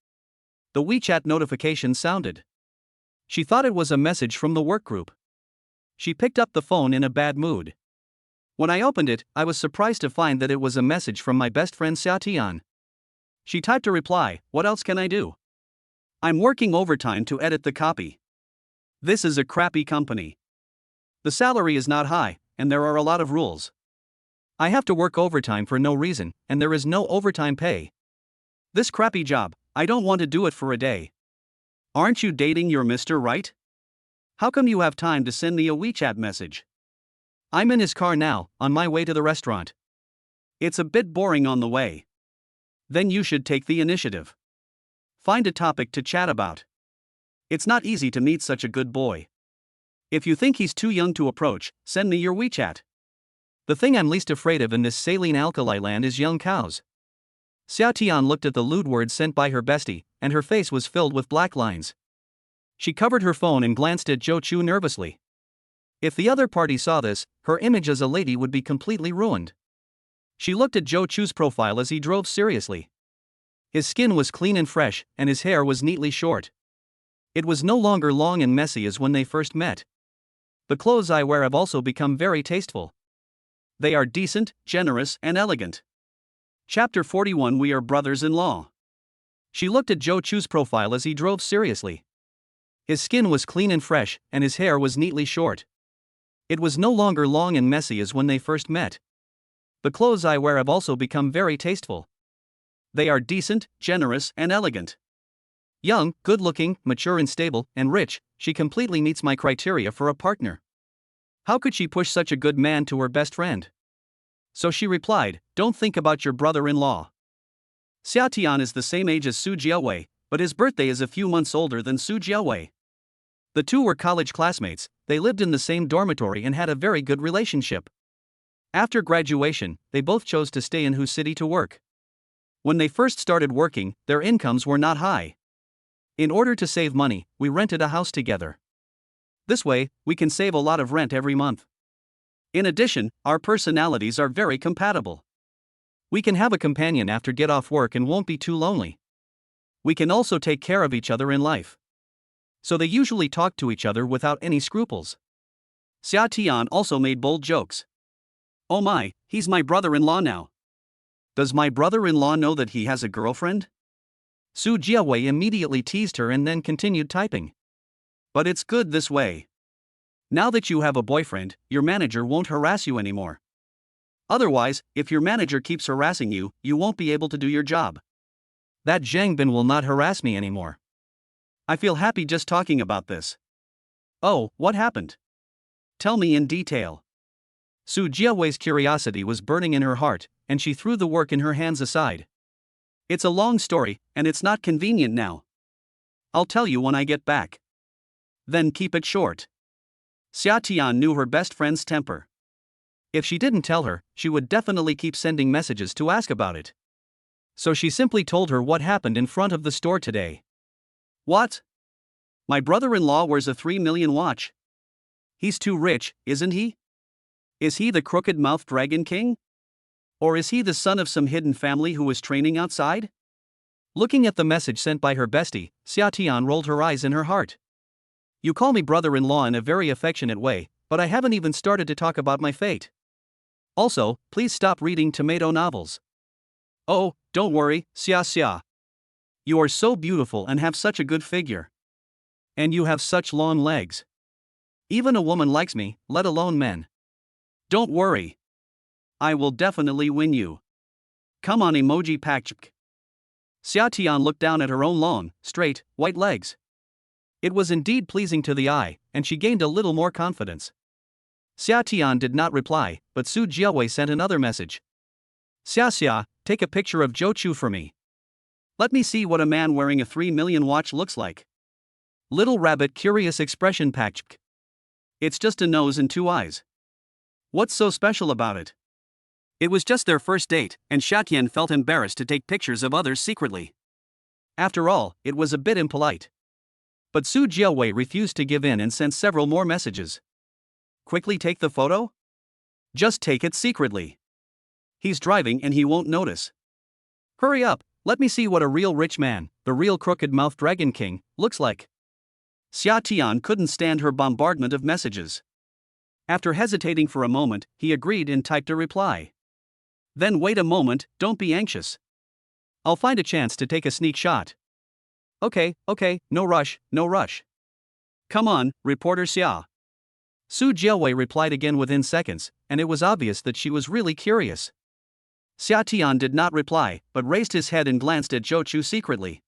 The WeChat notification sounded. She thought it was a message from the work group. She picked up the phone in a bad mood. When I opened it, I was surprised to find that it was a message from my best friend Xia Tian. She typed a reply, "What else can I do? I'm working overtime to edit the copy. This is a crappy company. The salary is not high, and there are a lot of rules. I have to work overtime for no reason, and there is no overtime pay. This crappy job, I don't want to do it for a day. Aren't you dating your Mr. Right? How come you have time to send me a WeChat message? I'm in his car now, on my way to the restaurant. It's a bit boring on the way. Then you should take the initiative. Find a topic to chat about. It's not easy to meet such a good boy. If you think he's too young to approach, send me your WeChat. The thing I'm least afraid of in this saline alkali land is young cows. Xia Tian looked at the lewd words sent by her bestie, and her face was filled with black lines. She covered her phone and glanced at Zhou Chu nervously. If the other party saw this, her image as a lady would be completely ruined. She looked at Zhou Chu's profile as he drove seriously. His skin was clean and fresh, and his hair was neatly short. It was no longer long and messy as when they first met. The clothes I wear have also become very tasteful. They are decent, generous, and elegant. Chapter 41. We are brothers-in-law. She looked at Zhou Chu's profile as he drove seriously. His skin was clean and fresh, and his hair was neatly short. It was no longer long and messy as when they first met. The clothes I wear have also become very tasteful. They are decent, generous, and elegant. Young, good-looking, mature and stable, and rich, she completely meets my criteria for a partner. How could she push such a good man to her best friend? So she replied, "Don't think about your brother-in-law. Xia Tian is the same age as Su Jiawei, but his birthday is a few months older than Su Jiawei. The two were college classmates, they lived in the same dormitory and had a very good relationship. After graduation, they both chose to stay in Hu City to work. When they first started working, their incomes were not high. In order to save money, we rented a house together. This way, we can save a lot of rent every month. In addition, our personalities are very compatible. We can have a companion after get off work and won't be too lonely. We can also take care of each other in life." So they usually talk to each other without any scruples. Xia Tian also made bold jokes. "Oh my, he's my brother-in-law now. Does my brother-in-law know that he has a girlfriend?" Su Jiawei immediately teased her and then continued typing. "But it's good this way. Now that you have a boyfriend, your manager won't harass you anymore. Otherwise, if your manager keeps harassing you, you won't be able to do your job. That Zhang Bin will not harass me anymore. I feel happy just talking about this." "Oh, what happened? Tell me in detail." Su Jiawei's curiosity was burning in her heart, and she threw the work in her hands aside. "It's a long story, and it's not convenient now. I'll tell you when I get back. Then keep it short." Xia Tian knew her best friend's temper. If she didn't tell her, she would definitely keep sending messages to ask about it. So she simply told her what happened in front of the store today. "What? My brother-in-law wears a 3 million watch. He's too rich, isn't he? Is he the crooked-mouthed dragon king? Or is he the son of some hidden family who is training outside?" Looking at the message sent by her bestie, Xia Tian rolled her eyes in her heart. "You call me brother-in-law in a very affectionate way, but I haven't even started to talk about my fate. Also, please stop reading tomato novels." "Oh, don't worry, Xia. You are so beautiful and have such a good figure. And you have such long legs. Even a woman likes me, let alone men. Don't worry. I will definitely win you. Come on, emoji pack." Xia Tian looked down at her own long, straight, white legs. It was indeed pleasing to the eye, and she gained a little more confidence. Xia Tian did not reply, but Su Jiawei sent another message. "Xia, take a picture of Zhou Chu for me. Let me see what a man wearing a 3 million watch looks like." Little rabbit curious expression pack. "It's just a nose and 2 eyes. What's so special about it?" It was just their first date, and Xiatian felt embarrassed to take pictures of others secretly. After all, it was a bit impolite. But Su Jiawei refused to give in and sent several more messages. "Quickly take the photo? Just take it secretly. He's driving and he won't notice. Hurry up, let me see what a real rich man, the real crooked-mouthed dragon king, looks like." Xia Tian couldn't stand her bombardment of messages. After hesitating for a moment, he agreed and typed a reply. "Then wait a moment, don't be anxious. I'll find a chance to take a sneak shot." Okay, no rush. Come on, reporter Xia." Su Jiawei replied again within seconds, and it was obvious that she was really curious. Xia Tian did not reply, but raised his head and glanced at Zhou Chu secretly.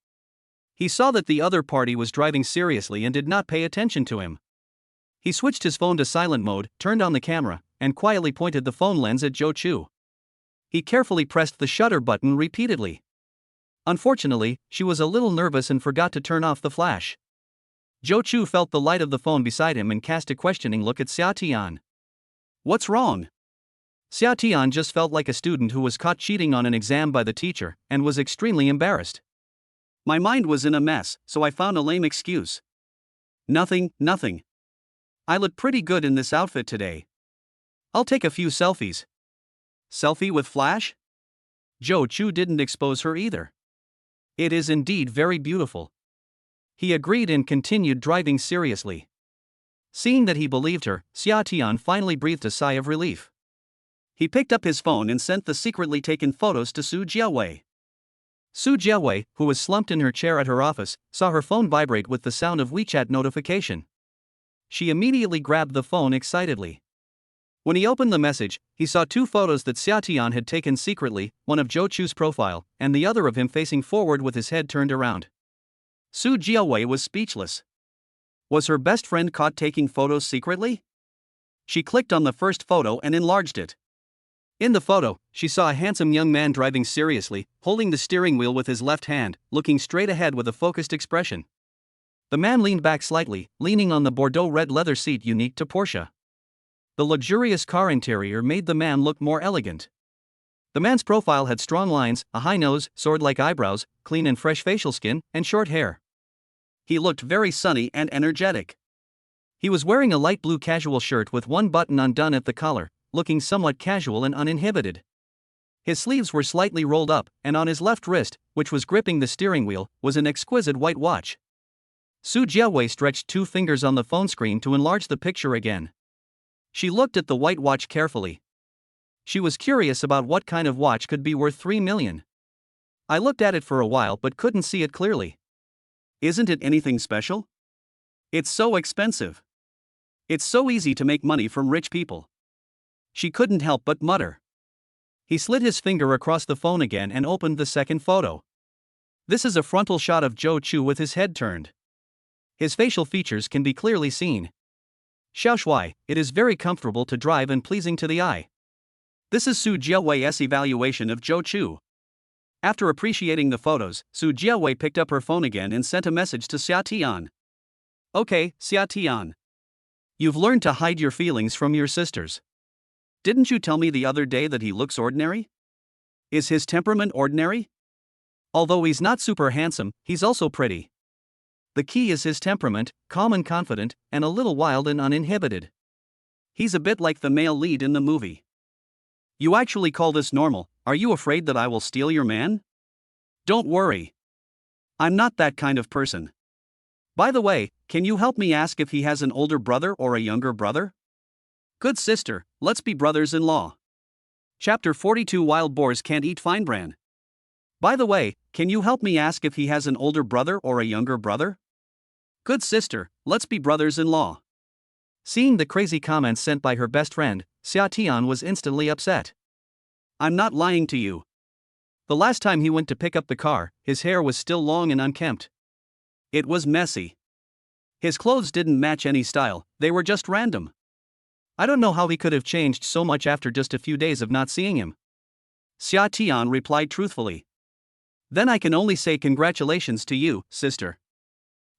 He saw that the other party was driving seriously and did not pay attention to him. He switched his phone to silent mode, turned on the camera, and quietly pointed the phone lens at Zhou Chu. He carefully pressed the shutter button repeatedly. Unfortunately, she was a little nervous and forgot to turn off the flash. Zhou Chu felt the light of the phone beside him and cast a questioning look at Xia Tian. "What's wrong? Xia Tian just felt like a student who was caught cheating on an exam by the teacher and was extremely embarrassed. My mind was in a mess, so I found a lame excuse. Nothing. I look pretty good in this outfit today. I'll take a few selfies. Selfie with flash? Zhou Chu didn't expose her either. It is indeed very beautiful. He agreed and continued driving seriously. Seeing that he believed her, Xia Tian finally breathed a sigh of relief. He picked up his phone and sent the secretly taken photos to Su Jiawei. Su Jiawei, who was slumped in her chair at her office, saw her phone vibrate with the sound of WeChat notification. She immediately grabbed the phone excitedly. When he opened the message, he saw two photos that Xia Tian had taken secretly, one of Zhou Chu's profile, and the other of him facing forward with his head turned around. Su Jiawei was speechless. Was her best friend caught taking photos secretly? She clicked on the first photo and enlarged it. In the photo, she saw a handsome young man driving seriously, holding the steering wheel with his left hand, looking straight ahead with a focused expression. The man leaned back slightly, leaning on the Bordeaux red leather seat unique to Porsche. The luxurious car interior made the man look more elegant. The man's profile had strong lines, a high nose, sword-like eyebrows, clean and fresh facial skin, and short hair. He looked very sunny and energetic. He was wearing a light blue casual shirt with one button undone at the collar, looking somewhat casual and uninhibited. His sleeves were slightly rolled up, and on his left wrist, which was gripping the steering wheel, was an exquisite white watch. Su Jiawei stretched two fingers on the phone screen to enlarge the picture again. She looked at the white watch carefully. She was curious about what kind of watch could be worth 3 million. I looked at it for a while but couldn't see it clearly. Isn't it anything special? It's so expensive. It's so easy to make money from rich people. She couldn't help but mutter. He slid his finger across the phone again and opened the second photo. This is a frontal shot of Zhou Chu with his head turned. His facial features can be clearly seen. Xiao Shui, it is very comfortable to drive and pleasing to the eye. This is Su Jiawei's evaluation of Zhou Chu. After appreciating the photos, Su Jiawei picked up her phone again and sent a message to Xia Tian. Okay, Xia Tian. You've learned to hide your feelings from your sisters. Didn't you tell me the other day that he looks ordinary? Is his temperament ordinary? Although he's not super handsome, he's also pretty. The key is his temperament, calm and confident, and a little wild and uninhibited. He's a bit like the male lead in the movie. You actually call this normal? Are you afraid that I will steal your man? Don't worry. I'm not that kind of person. By the way, can you help me ask if he has an older brother or a younger brother? Good sister, let's be brothers-in-law. Chapter 42 Wild Boars Can't Eat Fine Bran. By the way, can you help me ask if he has an older brother or a younger brother? Good sister, let's be brothers-in-law. Seeing the crazy comments sent by her best friend, Xia Tian was instantly upset. I'm not lying to you. The last time he went to pick up the car, his hair was still long and unkempt. It was messy. His clothes didn't match any style, they were just random. I don't know how he could have changed so much after just a few days of not seeing him. Xia Tian replied truthfully. Then I can only say congratulations to you, sister.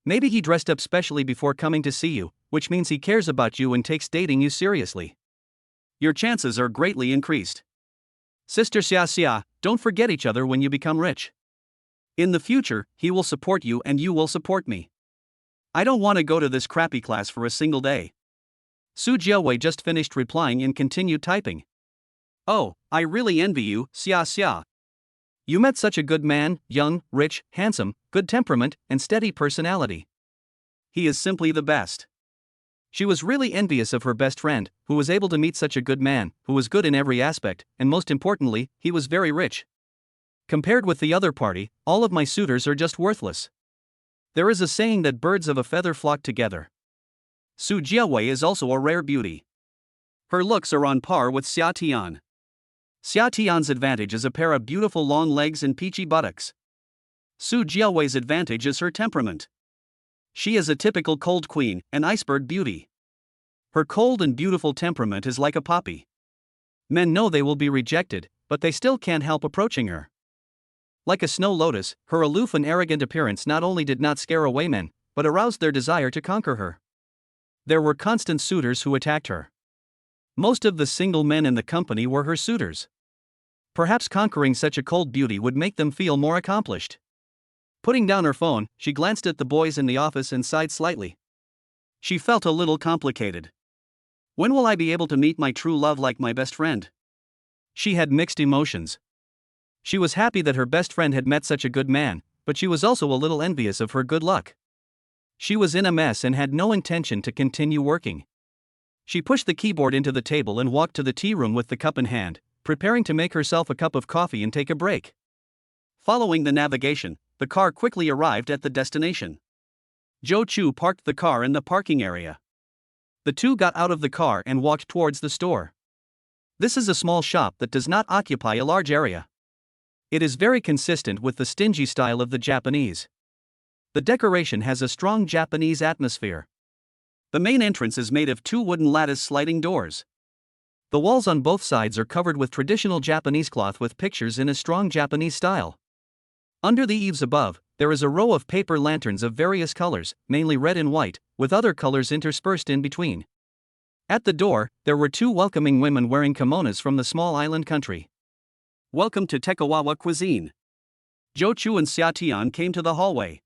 Maybe he dressed up specially before coming to see you, which means he cares about you and takes dating you seriously. Your chances are greatly increased. Sister Xia, don't forget each other when you become rich. In the future, he will support you and you will support me. I don't want to go to this crappy class for a single day. Su Jiawei just finished replying and continued typing. Oh, I really envy you, Xia. You met such a good man, young, rich, handsome, good temperament, and steady personality. He is simply the best. She was really envious of her best friend, who was able to meet such a good man, who was good in every aspect, and most importantly, he was very rich. Compared with the other party, all of my suitors are just worthless. There is a saying that birds of a feather flock together. Su Jiawei is also a rare beauty. Her looks are on par with Xia Tian. Xia Tian's advantage is a pair of beautiful long legs and peachy buttocks. Su Jiawei's advantage is her temperament. She is a typical cold queen, an iceberg beauty. Her cold and beautiful temperament is like a poppy. Men know they will be rejected, but they still can't help approaching her. Like a snow lotus, her aloof and arrogant appearance not only did not scare away men, but aroused their desire to conquer her. There were constant suitors who attacked her. Most of the single men in the company were her suitors. Perhaps conquering such a cold beauty would make them feel more accomplished. Putting down her phone, she glanced at the boys in the office and sighed slightly. She felt a little complicated. When will I be able to meet my true love like my best friend? She had mixed emotions. She was happy that her best friend had met such a good man, but she was also a little envious of her good luck. She was in a mess and had no intention to continue working. She pushed the keyboard into the table and walked to the tea room with the cup in hand, preparing to make herself a cup of coffee and take a break. Following the navigation, the car quickly arrived at the destination. Joe Chu parked the car in the parking area. The two got out of the car and walked towards the store. This is a small shop that does not occupy a large area. It is very consistent with the stingy style of the Japanese. The decoration has a strong Japanese atmosphere. The main entrance is made of 2 wooden lattice sliding doors. The walls on both sides are covered with traditional Japanese cloth with pictures in a strong Japanese style. Under the eaves above, there is a row of paper lanterns of various colors, mainly red and white, with other colors interspersed in between. At the door, there were 2 welcoming women wearing kimonos from the small island country. Welcome to Tekawawa cuisine. Joe Chu and Xia Tian came to the hallway.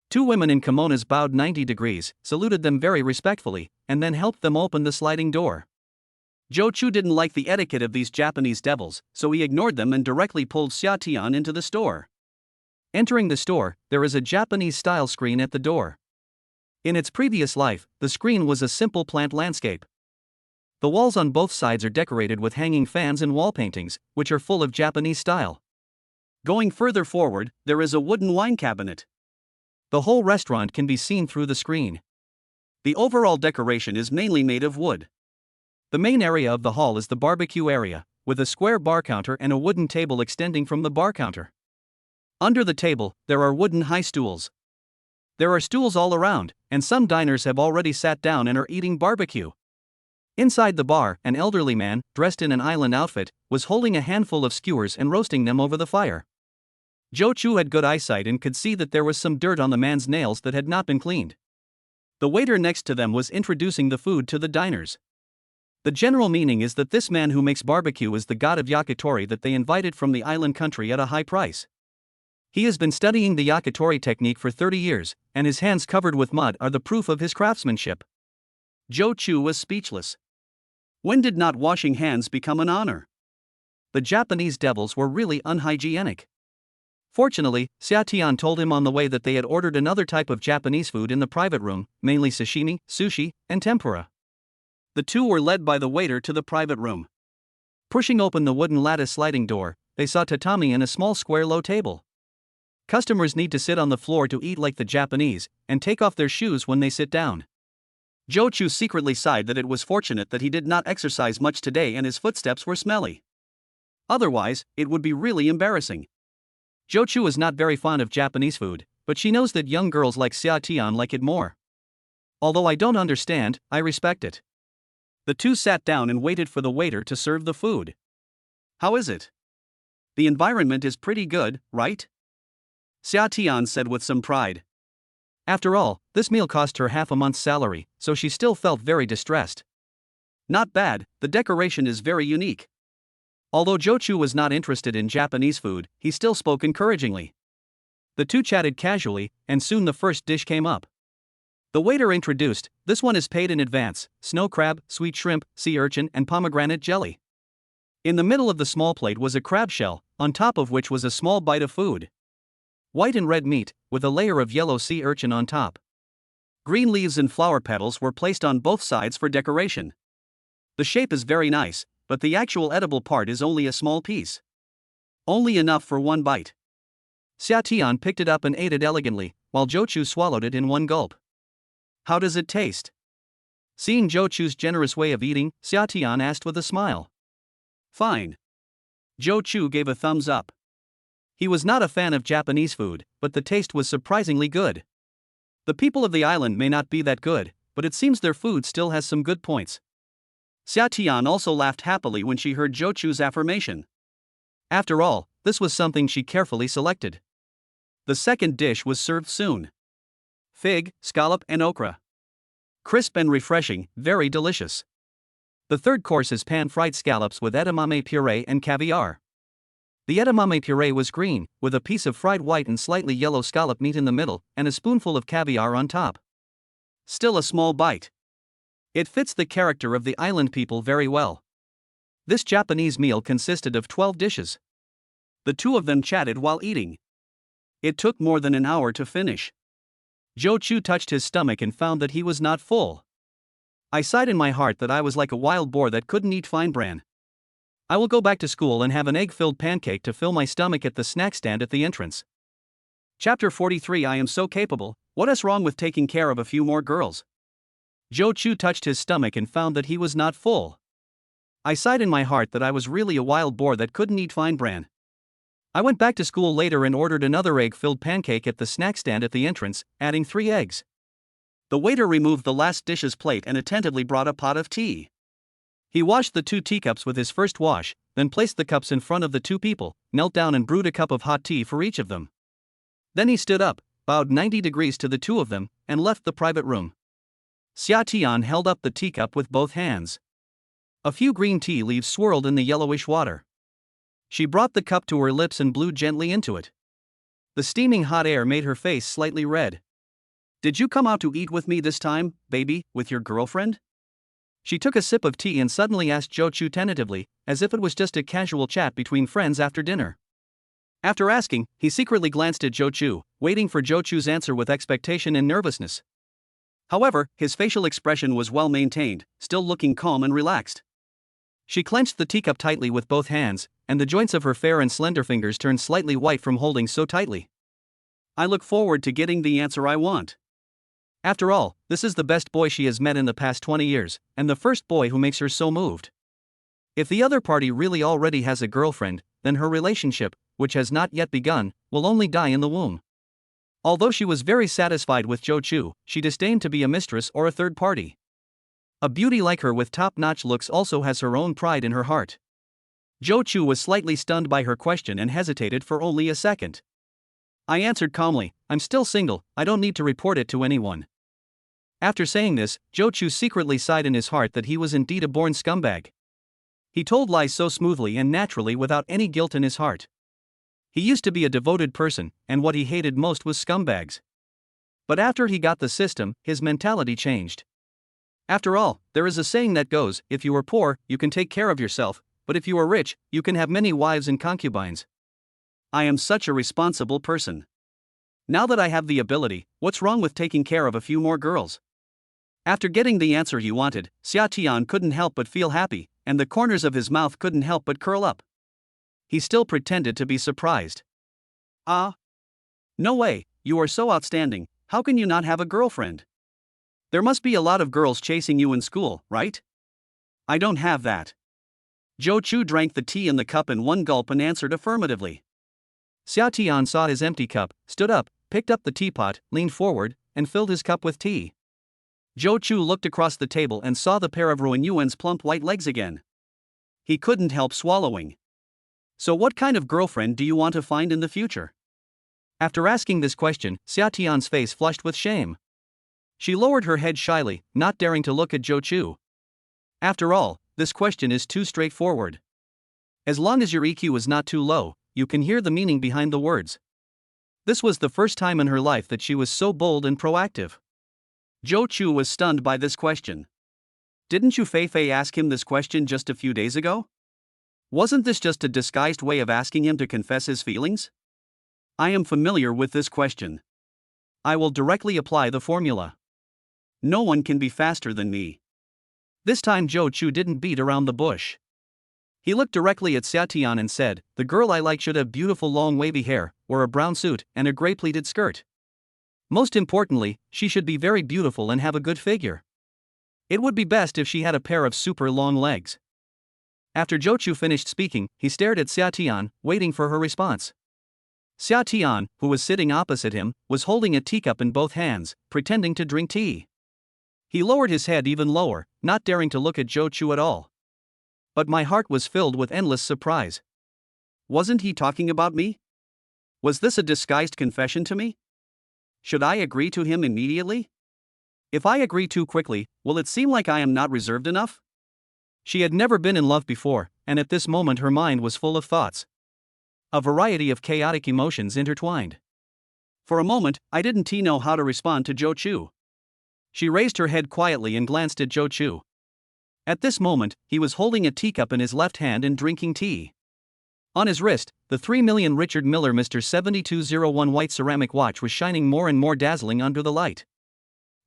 2 women in kimonos bowed 90 degrees, saluted them very respectfully, and then helped them open the sliding door. Joe Chu didn't like the etiquette of these Japanese devils, so he ignored them and directly pulled Xia Tian into the store. Entering the store, there is a Japanese-style screen at the door. In its previous life, the screen was a simple plant landscape. The walls on both sides are decorated with hanging fans and wall paintings, which are full of Japanese style. Going further forward, there is a wooden wine cabinet. The whole restaurant can be seen through the screen. The overall decoration is mainly made of wood. The main area of the hall is the barbecue area, with a square bar counter and a wooden table extending from the bar counter. Under the table, there are wooden high stools. There are stools all around, and some diners have already sat down and are eating barbecue. Inside the bar, an elderly man, dressed in an island outfit, was holding a handful of skewers and roasting them over the fire. Joe Chu had good eyesight and could see that there was some dirt on the man's nails that had not been cleaned. The waiter next to them was introducing the food to the diners. The general meaning is that this man who makes barbecue is the god of yakitori that they invited from the island country at a high price. He has been studying the yakitori technique for 30 years, and his hands covered with mud are the proof of his craftsmanship. Joe Chu was speechless. When did not washing hands become an honor? The Japanese devils were really unhygienic. Fortunately, Xia Tian told him on the way that they had ordered another type of Japanese food in the private room, mainly sashimi, sushi, and tempura. The two were led by the waiter to the private room. Pushing open the wooden lattice sliding door, they saw tatami and a small square low table. Customers need to sit on the floor to eat like the Japanese, and take off their shoes when they sit down. Joe Chu secretly sighed that it was fortunate that he did not exercise much today and his footsteps were smelly. Otherwise, it would be really embarrassing. Joe Chu is not very fond of Japanese food, but she knows that young girls like Xia Tian like it more. Although I don't understand, I respect it. The two sat down and waited for the waiter to serve the food. How is it? The environment is pretty good, right? Xia Tian said with some pride. After all, this meal cost her half a month's salary, so she still felt very distressed. Not bad, the decoration is very unique. Although Joe Chu was not interested in Japanese food, he still spoke encouragingly. The two chatted casually, and soon the first dish came up. The waiter introduced, "This one is paid in advance: snow crab, sweet shrimp, sea urchin, and pomegranate jelly." In the middle of the small plate was a crab shell, on top of which was a small bite of food. White and red meat, with a layer of yellow sea urchin on top. Green leaves and flower petals were placed on both sides for decoration. The shape is very nice, but the actual edible part is only a small piece. Only enough for one bite. Xia Tian picked it up and ate it elegantly, while Joe Chu swallowed it in one gulp. How does it taste? Seeing Joe Chu's generous way of eating, Xia Tian asked with a smile. Fine. Joe Chu gave a thumbs up. He was not a fan of Japanese food, but the taste was surprisingly good. The people of the island may not be that good, but it seems their food still has some good points. Xia Tian also laughed happily when she heard Joe Chu's affirmation. After all, this was something she carefully selected. The second dish was served soon. Fig, scallop, and okra. Crisp and refreshing, very delicious. The third course is pan-fried scallops with edamame puree and caviar. The edamame puree was green, with a piece of fried white and slightly yellow scallop meat in the middle, and a spoonful of caviar on top. Still a small bite. It fits the character of the island people very well. This Japanese meal consisted of 12 dishes. The two of them chatted while eating. It took more than an hour to finish. Joe Chu touched his stomach and found that he was not full. I sighed in my heart that I was like a wild boar that couldn't eat fine bran. I will go back to school and have an egg-filled pancake to fill my stomach at the snack stand at the entrance. Chapter 43. I am so capable. What is wrong with taking care of a few more girls? Joe Chu touched his stomach and found that he was not full. I sighed in my heart that I was really a wild boar that couldn't eat fine bran. I went back to school later and ordered another egg-filled pancake at the snack stand at the entrance, adding 3 eggs. The waiter removed the last dish's plate and attentively brought a pot of tea. He washed the 2 teacups with his first wash, then placed the cups in front of the 2 people, knelt down and brewed a cup of hot tea for each of them. Then he stood up, bowed 90 degrees to the 2 of them, and left the private room. Xia Tian held up the teacup with both hands. A few green tea leaves swirled in the yellowish water. She brought the cup to her lips and blew gently into it. The steaming hot air made her face slightly red. Did you come out to eat with me this time, baby, with your girlfriend? She took a sip of tea and suddenly asked Joe Chu tentatively, as if it was just a casual chat between friends after dinner. After asking, he secretly glanced at Joe Chu, waiting for Joe Chu's answer with expectation and nervousness. However, his facial expression was well maintained, still looking calm and relaxed. She clenched the teacup tightly with both hands, and the joints of her fair and slender fingers turned slightly white from holding so tightly. I look forward to getting the answer I want. After all, this is the best boy she has met in the past 20 years, and the first boy who makes her so moved. If the other party really already has a girlfriend, then her relationship, which has not yet begun, will only die in the womb. Although she was very satisfied with Joe Chu, she disdained to be a mistress or a third party. A beauty like her with top-notch looks also has her own pride in her heart. Joe Chu was slightly stunned by her question and hesitated for only a second. I answered calmly, I'm still single, I don't need to report it to anyone. After saying this, Joe Chu secretly sighed in his heart that he was indeed a born scumbag. He told lies so smoothly and naturally without any guilt in his heart. He used to be a devoted person, and what he hated most was scumbags. But after he got the system, his mentality changed. After all, there is a saying that goes, if you are poor, you can take care of yourself, but if you are rich, you can have many wives and concubines. I am such a responsible person. Now that I have the ability, what's wrong with taking care of a few more girls? After getting the answer he wanted, Xia Tian couldn't help but feel happy, and the corners of his mouth couldn't help but curl up. He still pretended to be surprised. Ah? No way, you are so outstanding, how can you not have a girlfriend? There must be a lot of girls chasing you in school, right? I don't have that. Joe Chu drank the tea in the cup in one gulp and answered affirmatively. Xia Tian saw his empty cup, stood up, picked up the teapot, leaned forward, and filled his cup with tea. Joe Chu looked across the table and saw the pair of Ruan Yuan's plump white legs again. He couldn't help swallowing. So what kind of girlfriend do you want to find in the future? After asking this question, Xia Tian's face flushed with shame. She lowered her head shyly, not daring to look at Joe Chu. After all, this question is too straightforward. As long as your EQ is not too low, you can hear the meaning behind the words. This was the first time in her life that she was so bold and proactive. Joe Chu was stunned by this question. Didn't you Fei ask him this question just a few days ago? Wasn't this just a disguised way of asking him to confess his feelings? I am familiar with this question. I will directly apply the formula. No one can be faster than me. This time Joe Chu didn't beat around the bush. He looked directly at Xia Tian and said, the girl I like should have beautiful long wavy hair, wear a brown suit, and a gray pleated skirt. Most importantly, she should be very beautiful and have a good figure. It would be best if she had a pair of super long legs. After Joe Chu finished speaking, he stared at Xia Tian, waiting for her response. Xia Tian, who was sitting opposite him, was holding a teacup in both hands, pretending to drink tea. He lowered his head even lower, not daring to look at Joe Chu at all. But my heart was filled with endless surprise. Wasn't he talking about me? Was this a disguised confession to me? Should I agree to him immediately? If I agree too quickly, will it seem like I am not reserved enough? She had never been in love before, and at this moment her mind was full of thoughts. A variety of chaotic emotions intertwined. For a moment, I didn't know how to respond to Jo Chu. She raised her head quietly and glanced at Jo Chu. At this moment, he was holding a teacup in his left hand and drinking tea. On his wrist, the 3 million Richard Miller Mr. 7201 white ceramic watch was shining more and more dazzling under the light.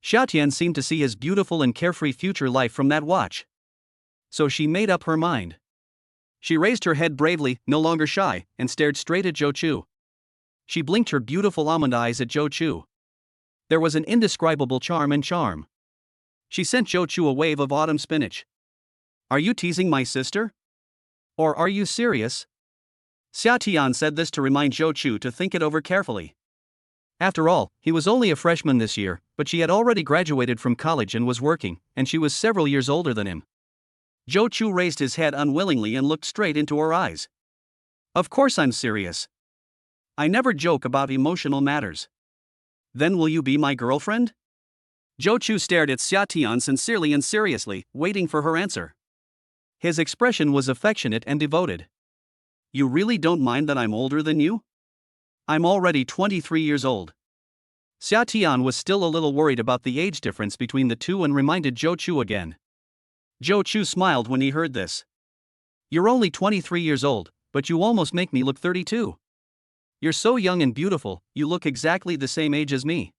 Xiaotian seemed to see his beautiful and carefree future life from that watch. So she made up her mind. She raised her head bravely, no longer shy, and stared straight at Jo Chu. She blinked her beautiful almond eyes at Jo Chu. There was an indescribable charm. She sent Jo Chu a wave of autumn spinach. Are you teasing my sister? Or are you serious? Xiaotian said this to remind Jo Chu to think it over carefully. After all, he was only a freshman this year, but she had already graduated from college and was working, and she was several years older than him. Jo Chu raised his head unwillingly and looked straight into her eyes. Of course I'm serious. I never joke about emotional matters. Then will you be my girlfriend? Jo Chu stared at Xiaotian sincerely and seriously, waiting for her answer. His expression was affectionate and devoted. You really don't mind that I'm older than you? I'm already 23 years old. Xiaotian was still a little worried about the age difference between the two and reminded Jo Chu again. Jo Chu smiled when he heard this. You're only 23 years old, but you almost make me look 32. You're so young and beautiful, you look exactly the same age as me.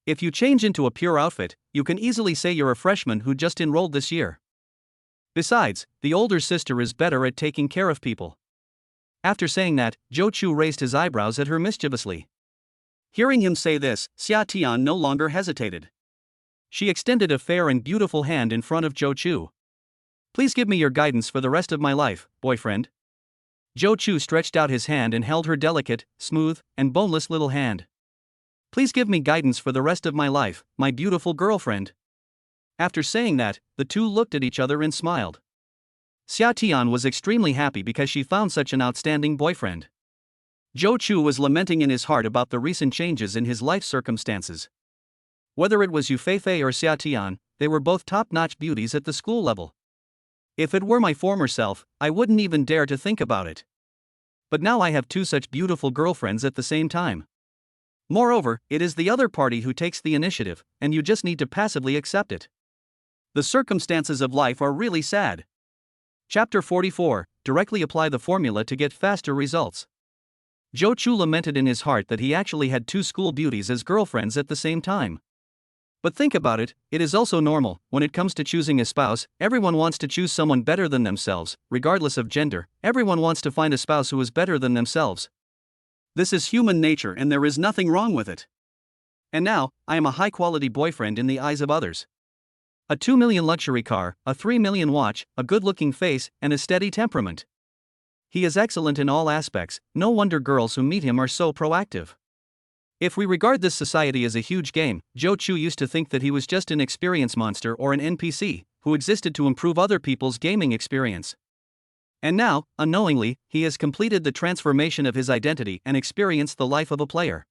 If you change into a pure outfit, you can easily say you're a freshman who just enrolled this year. Besides, the older sister is better at taking care of people. After saying that, Jo Chu raised his eyebrows at her mischievously. Hearing him say this, Xiaotian no longer hesitated. She extended a fair and beautiful hand in front of Jo Chu. Please give me your guidance for the rest of my life, boyfriend. Jo Chu stretched out his hand and held her delicate, smooth, and boneless little hand. Please give me guidance for the rest of my life, my beautiful girlfriend. After saying that, the two looked at each other and smiled. Xiaotian was extremely happy because she found such an outstanding boyfriend. Jo Chu was lamenting in his heart about the recent changes in his life circumstances. Whether it was Yu Feifei or Xiaotian, they were both top-notch beauties at the school level. If it were my former self, I wouldn't even dare to think about it. But now I have two such beautiful girlfriends at the same time. Moreover, it is the other party who takes the initiative, and you just need to passively accept it. The circumstances of life are really sad. Chapter 44, Directly apply the formula to get faster results. Jo Chu lamented in his heart that he actually had two school beauties as girlfriends at the same time. But think about it, it is also normal, when it comes to choosing a spouse, everyone wants to choose someone better than themselves, regardless of gender, everyone wants to find a spouse who is better than themselves. This is human nature and there is nothing wrong with it. And now, I am a high-quality boyfriend in the eyes of others. A 2 million luxury car, a 3 million watch, a good-looking face, and a steady temperament. He is excellent in all aspects, no wonder girls who meet him are so proactive. If we regard this society as a huge game, Jo Chu used to think that he was just an experience monster or an NPC, who existed to improve other people's gaming experience. And now, unknowingly, he has completed the transformation of his identity and experienced the life of a player.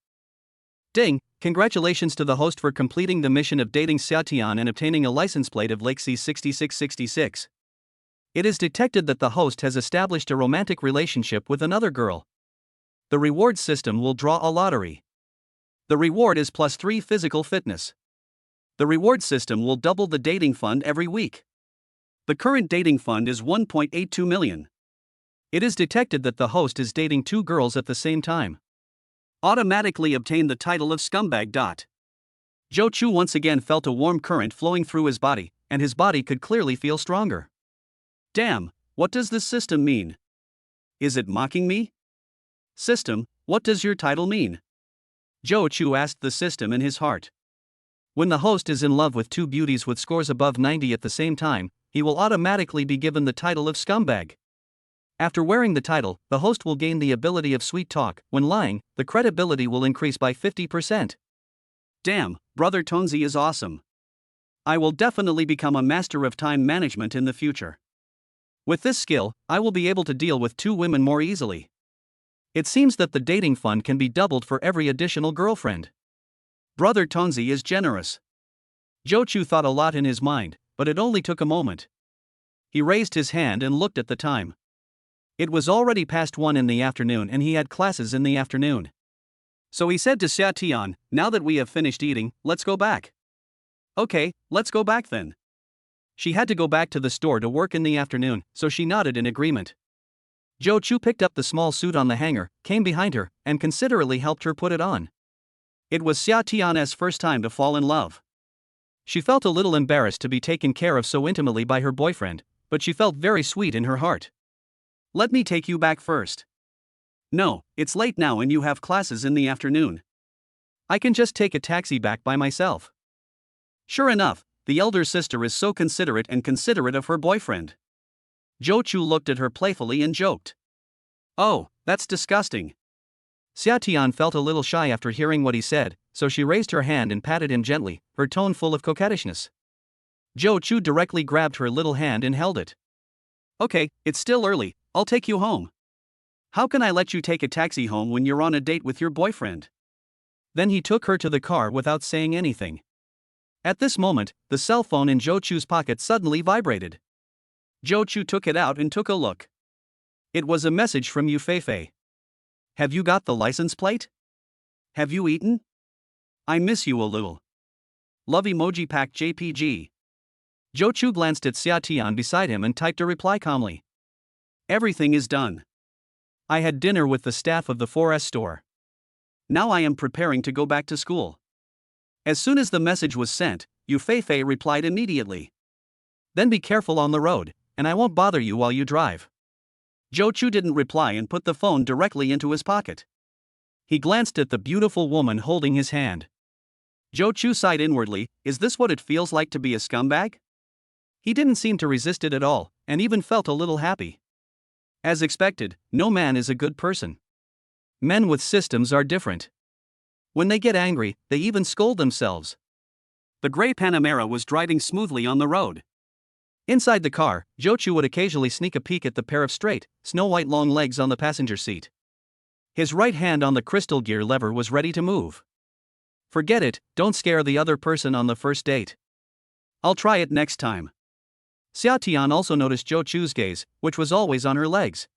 Ding! Congratulations to the host for completing the mission of dating Xiaotian and obtaining a license plate of Lake C6666. It is detected that the host has established a romantic relationship with another girl. The reward system will draw a lottery. The reward is +3 physical fitness. The reward system will double the dating fund every week. The current dating fund is 1.82 million. It is detected that the host is dating two girls at the same time. Automatically obtain the title of scumbag. Jo Chu once again felt a warm current flowing through his body, and his body could clearly feel stronger. Damn, what does this system mean? Is it mocking me? System, what does your title mean? Jo Chu asked the system in his heart. When the host is in love with two beauties with scores above 90 at the same time, he will automatically be given the title of scumbag. After wearing the title, the host will gain the ability of sweet talk. When lying, the credibility will increase by 50%. Damn, Brother Tonzi is awesome. I will definitely become a master of time management in the future. With this skill, I will be able to deal with two women more easily. It seems that the dating fund can be doubled for every additional girlfriend. Brother Tonzi is generous. Jo Chu thought a lot in his mind, but it only took a moment. He raised his hand and looked at the time. It was already past 1 in the afternoon and he had classes in the afternoon. So he said to Xia Tian, now that we have finished eating, let's go back. Okay, let's go back then. She had to go back to the store to work in the afternoon, so she nodded in agreement. Zhou Chu picked up the small suit on the hanger, came behind her, and considerately helped her put it on. It was Xia Tian's first time to fall in love. She felt a little embarrassed to be taken care of so intimately by her boyfriend, but she felt very sweet in her heart. Let me take you back first. No, it's late now and you have classes in the afternoon. I can just take a taxi back by myself. Sure enough, the elder sister is so considerate of her boyfriend. Zhou Chu looked at her playfully and joked. Oh, that's disgusting. Xia Tian felt a little shy after hearing what he said, so she raised her hand and patted him gently, her tone full of coquettishness. Zhou Chu directly grabbed her little hand and held it. Okay, it's still early, I'll take you home. How can I let you take a taxi home when you're on a date with your boyfriend? Then he took her to the car without saying anything. At this moment, the cell phone in Zhou Chu's pocket suddenly vibrated. Zhou Chu took it out and took a look. It was a message from Yu Feifei. Have you got the license plate? Have you eaten? I miss you a little. Love emoji pack JPG. Zhou Chu glanced at Xia Tian beside him and typed a reply calmly. Everything is done. I had dinner with the staff of the 4S store. Now I am preparing to go back to school. As soon as the message was sent, Yu Feifei replied immediately. Then be careful on the road, and I won't bother you while you drive. Zhou Chu didn't reply and put the phone directly into his pocket. He glanced at the beautiful woman holding his hand. Zhou Chu sighed inwardly, is this what it feels like to be a scumbag? He didn't seem to resist it at all, and even felt a little happy. As expected, no man is a good person. Men with systems are different. When they get angry, they even scold themselves. The gray Panamera was driving smoothly on the road. Inside the car, Zhou Chu would occasionally sneak a peek at the pair of straight, snow-white long legs on the passenger seat. His right hand on the crystal gear lever was ready to move. Forget it, don't scare the other person on the first date. I'll try it next time. Xia Tian also noticed Zhou Chu's gaze, which was always on her legs.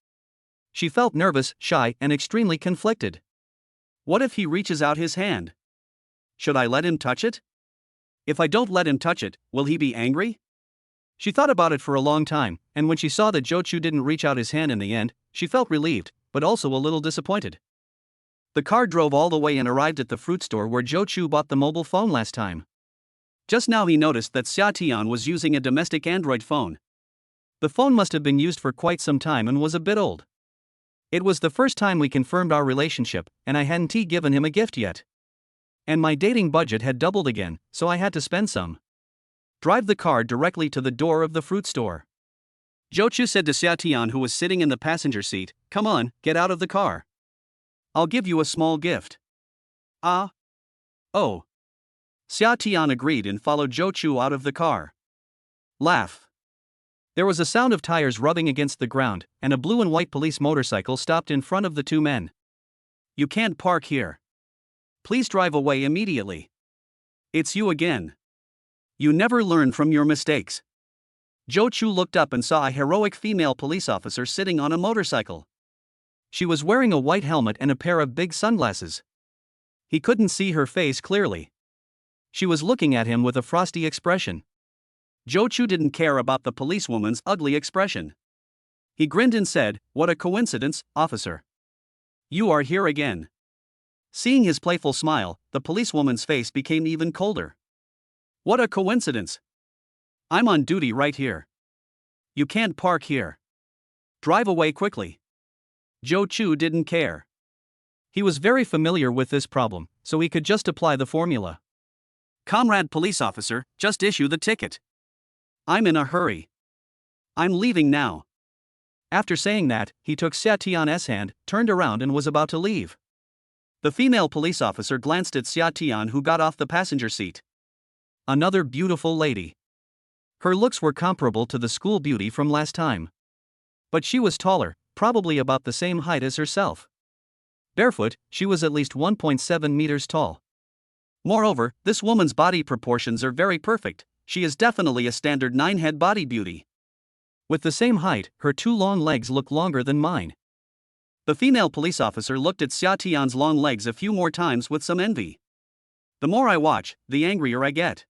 She felt nervous, shy, and extremely conflicted. What if he reaches out his hand? Should I let him touch it? If I don't let him touch it, will he be angry? She thought about it for a long time, and when she saw that Zhou Chu didn't reach out his hand in the end, she felt relieved, but also a little disappointed. The car drove all the way and arrived at the fruit store where Zhou Chu bought the mobile phone last time. Just now he noticed that Xia Tian was using a domestic Android phone. The phone must have been used for quite some time and was a bit old. It was the first time we confirmed our relationship, and I hadn't given him a gift yet. And my dating budget had doubled again, so I had to spend some. Drive the car directly to the door of the fruit store. Zhou Chu said to Xia Tian, who was sitting in the passenger seat, come on, get out of the car. I'll give you a small gift. Ah? Oh. Xia Tian agreed and followed Zhou Chu out of the car. Laugh. There was a sound of tires rubbing against the ground, and a blue and white police motorcycle stopped in front of the two men. You can't park here. Please drive away immediately. It's you again. You never learn from your mistakes. Zhou Chu looked up and saw a heroic female police officer sitting on a motorcycle. She was wearing a white helmet and a pair of big sunglasses. He couldn't see her face clearly. She was looking at him with a frosty expression. Zhou Chu didn't care about the policewoman's ugly expression. He grinned and said, what a coincidence, officer. You are here again. Seeing his playful smile, the policewoman's face became even colder. What a coincidence. I'm on duty right here. You can't park here. Drive away quickly. Zhou Chu didn't care. He was very familiar with this problem, so he could just apply the formula. Comrade police officer, just issue the ticket. I'm in a hurry. I'm leaving now. After saying that, he took Xia Tian's hand, turned around and was about to leave. The female police officer glanced at Xia Tian, who got off the passenger seat. Another beautiful lady. Her looks were comparable to the school beauty from last time. But she was taller, probably about the same height as herself. Barefoot, she was at least 1.7 meters tall. Moreover, this woman's body proportions are very perfect. She is definitely a standard 9-head body beauty. With the same height, her two long legs look longer than mine. The female police officer looked at Xia Tian's long legs a few more times with some envy. The more I watch, the angrier I get.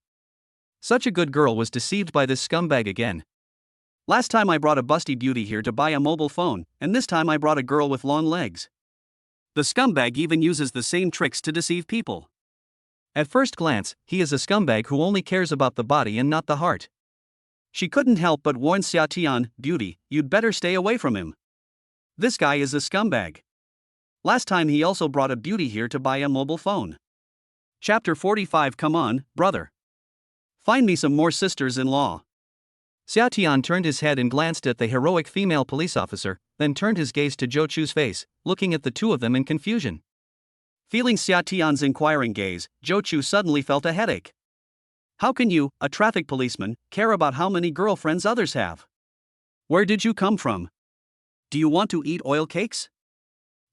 Such a good girl was deceived by this scumbag again. Last time I brought a busty beauty here to buy a mobile phone, and this time I brought a girl with long legs. The scumbag even uses the same tricks to deceive people. At first glance, he is a scumbag who only cares about the body and not the heart. She couldn't help but warn Xia Tian, "Beauty, you'd better stay away from him. This guy is a scumbag." Last time he also brought a beauty here to buy a mobile phone. Chapter 45. Come on, brother. Find me some more sisters-in-law. Xia Tian turned his head and glanced at the heroic female police officer, then turned his gaze to Zhou Chu's face, looking at the two of them in confusion. Feeling Xia Tian's inquiring gaze, Zhou Chu suddenly felt a headache. How can you, a traffic policeman, care about how many girlfriends others have? Where did you come from? Do you want to eat oil cakes?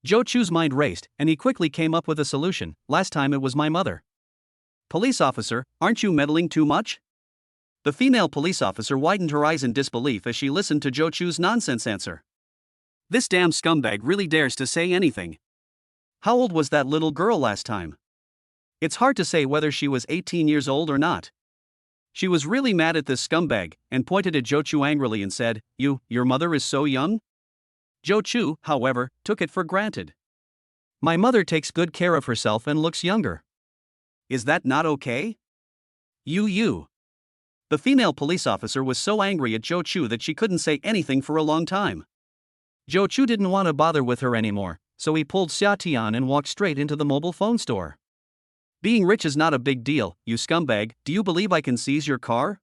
Zhou Chu's mind raced, and he quickly came up with a solution. Last time it was my mother. Police officer, aren't you meddling too much? The female police officer widened her eyes in disbelief as she listened to Zhou Chu's nonsense answer. This damn scumbag really dares to say anything. How old was that little girl last time? It's hard to say whether she was 18 years old or not. She was really mad at this scumbag, and pointed at Zhou Chu angrily and said, Your mother is so young? Zhou Chu, however, took it for granted. My mother takes good care of herself and looks younger. Is that not okay? You. The female police officer was so angry at Zhou Chu that she couldn't say anything for a long time. Zhou Chu didn't want to bother with her anymore, so he pulled Xia Tian and walked straight into the mobile phone store. Being rich is not a big deal, you scumbag. Do you believe I can seize your car?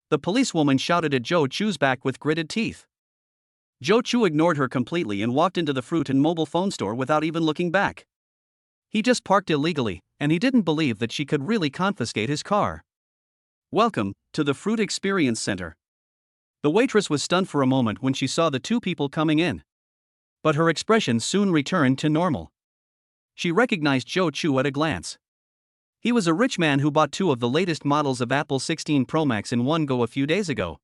The policewoman shouted at Zhou Chu's back with gritted teeth. Zhou Chu ignored her completely and walked into the fruit and mobile phone store without even looking back. He just parked illegally, and he didn't believe that she could really confiscate his car. Welcome to the Fruit Experience Center. The waitress was stunned for a moment when she saw the two people coming in. But her expression soon returned to normal. She recognized Zhou Chu at a glance. He was a rich man who bought two of the latest models of Apple 16 Pro Max in one go a few days ago.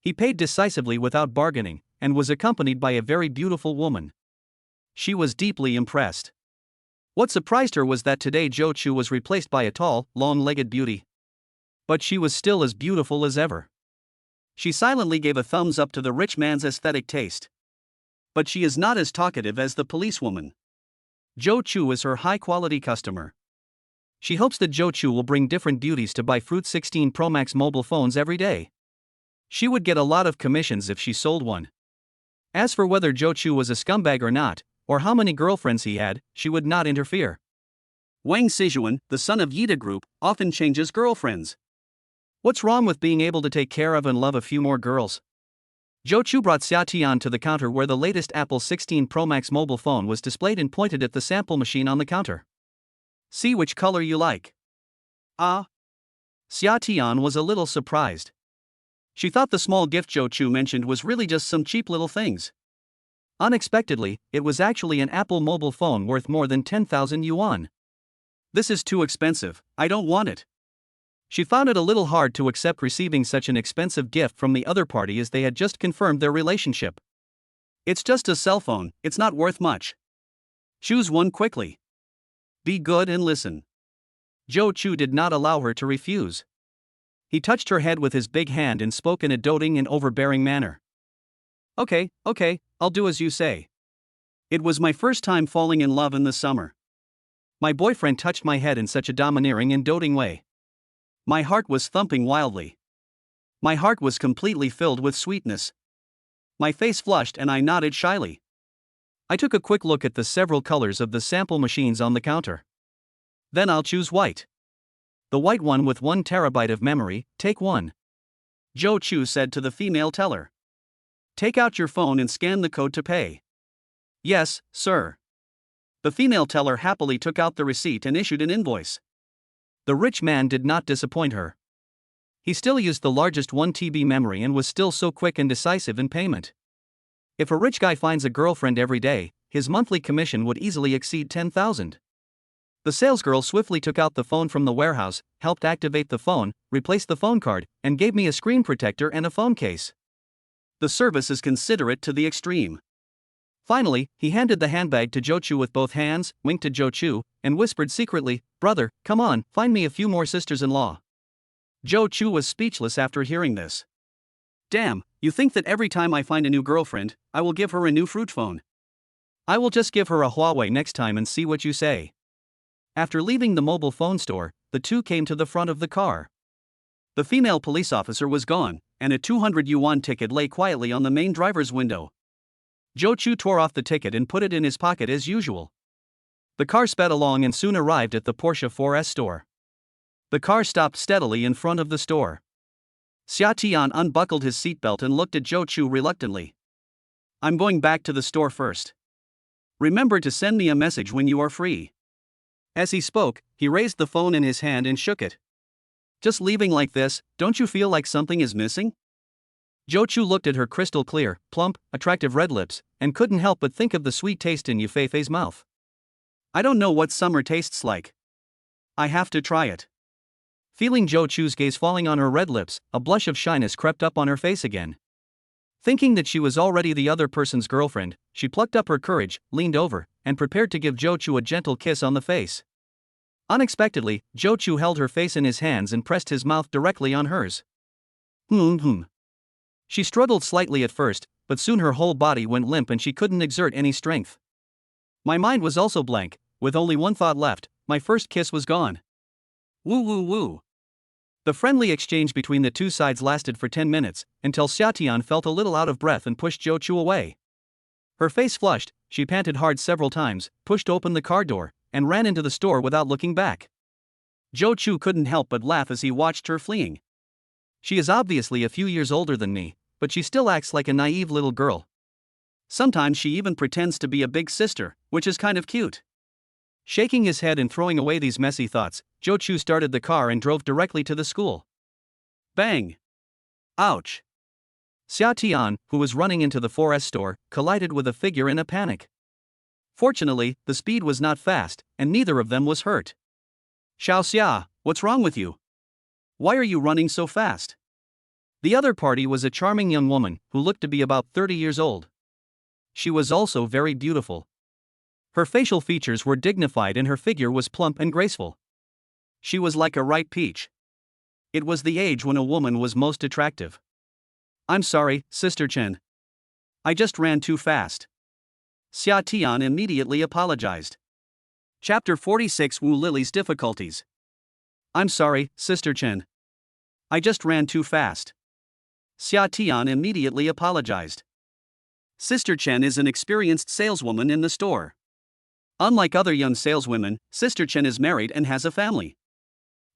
He paid decisively without bargaining, and was accompanied by a very beautiful woman. She was deeply impressed. What surprised her was that today Zhou Chu was replaced by a tall, long-legged beauty. But she was still as beautiful as ever. She silently gave a thumbs up to the rich man's aesthetic taste. But she is not as talkative as the policewoman. Zhou Chu is her high-quality customer. She hopes that Zhou Chu will bring different beauties to buy Fruit 16 Pro Max mobile phones every day. She would get a lot of commissions if she sold one. As for whether Zhou Chu was a scumbag or not, or how many girlfriends he had, she would not interfere. Wang Sijuan, the son of Yida Group, often changes girlfriends. What's wrong with being able to take care of and love a few more girls? Zhou Chu brought Xia Tian to the counter where the latest Apple 16 Pro Max mobile phone was displayed and pointed at the sample machine on the counter. See which color you like. Ah. Xia Tian was a little surprised. She thought the small gift Zhou Chu mentioned was really just some cheap little things. Unexpectedly, it was actually an Apple mobile phone worth more than 10,000 yuan. This is too expensive, I don't want it. She found it a little hard to accept receiving such an expensive gift from the other party as they had just confirmed their relationship. It's just a cell phone, it's not worth much. Choose one quickly. Be good and listen. Zhou Chu did not allow her to refuse. He touched her head with his big hand and spoke in a doting and overbearing manner. Okay, I'll do as you say. It was my first time falling in love in the summer. My boyfriend touched my head in such a domineering and doting way. My heart was thumping wildly. My heart was completely filled with sweetness. My face flushed and I nodded shyly. I took a quick look at the several colors of the sample machines on the counter. Then I'll choose white. The white one with 1 terabyte of memory, take one. Zhou Chu said to the female teller. Take out your phone and scan the code to pay. Yes, sir. The female teller happily took out the receipt and issued an invoice. The rich man did not disappoint her. He still used the largest 1 TB memory and was still so quick and decisive in payment. If a rich guy finds a girlfriend every day, his monthly commission would easily exceed 10,000. The salesgirl swiftly took out the phone from the warehouse, helped activate the phone, replaced the phone card, and gave me a screen protector and a phone case. The service is considerate to the extreme. Finally, he handed the handbag to Zhou Chu with both hands, winked to Zhou Chu, and whispered secretly, "Brother, come on, find me a few more sisters-in-law." Zhou Chu was speechless after hearing this. Damn, you think that every time I find a new girlfriend, I will give her a new fruit phone? I will just give her a Huawei next time and see what you say. After leaving the mobile phone store, the two came to the front of the car. The female police officer was gone, and a 200 yuan ticket lay quietly on the main driver's window. Zhou Chu tore off the ticket and put it in his pocket as usual. The car sped along and soon arrived at the Porsche 4S store. The car stopped steadily in front of the store. Xia Tian unbuckled his seatbelt and looked at Zhou Chu reluctantly. "I'm going back to the store first. Remember to send me a message when you are free." As he spoke, he raised the phone in his hand and shook it. "Just leaving like this, don't you feel like something is missing?" Zhou Chu looked at her crystal clear, plump, attractive red lips, and couldn't help but think of the sweet taste in Yufei's mouth. "I don't know what summer tastes like. I have to try it." Feeling Zhou Chu's gaze falling on her red lips, a blush of shyness crept up on her face again. Thinking that she was already the other person's girlfriend, she plucked up her courage, leaned over, and prepared to give Zhou Chu a gentle kiss on the face. Unexpectedly, Zhou Chu held her face in his hands and pressed his mouth directly on hers. She struggled slightly at first, but soon her whole body went limp and she couldn't exert any strength. My mind was also blank, with only one thought left: my first kiss was gone. Woo woo woo. The friendly exchange between the two sides lasted for 10 minutes, until Xia Tian felt a little out of breath and pushed Zhou Chu away. Her face flushed, she panted hard several times, pushed open the car door, and ran into the store without looking back. Zhou Chu couldn't help but laugh as he watched her fleeing. She is obviously a few years older than me, but she still acts like a naive little girl. Sometimes she even pretends to be a big sister, which is kind of cute. Shaking his head and throwing away these messy thoughts, Zhou Chu started the car and drove directly to the school. Bang! Ouch! Xia Tian, who was running into the 4S store, collided with a figure in a panic. Fortunately, the speed was not fast, and neither of them was hurt. "Xiao Xia, what's wrong with you? Why are you running so fast?" The other party was a charming young woman, who looked to be about 30 years old. She was also very beautiful. Her facial features were dignified and her figure was plump and graceful. She was like a ripe peach. It was the age when a woman was most attractive. "I'm sorry, Sister Chen. I just ran too fast." Xia Tian immediately apologized. Chapter 46: Wu Lily's Difficulties. "I'm sorry, Sister Chen. I just ran too fast." Xia Tian immediately apologized. Sister Chen is an experienced saleswoman in the store. Unlike other young saleswomen, Sister Chen is married and has a family.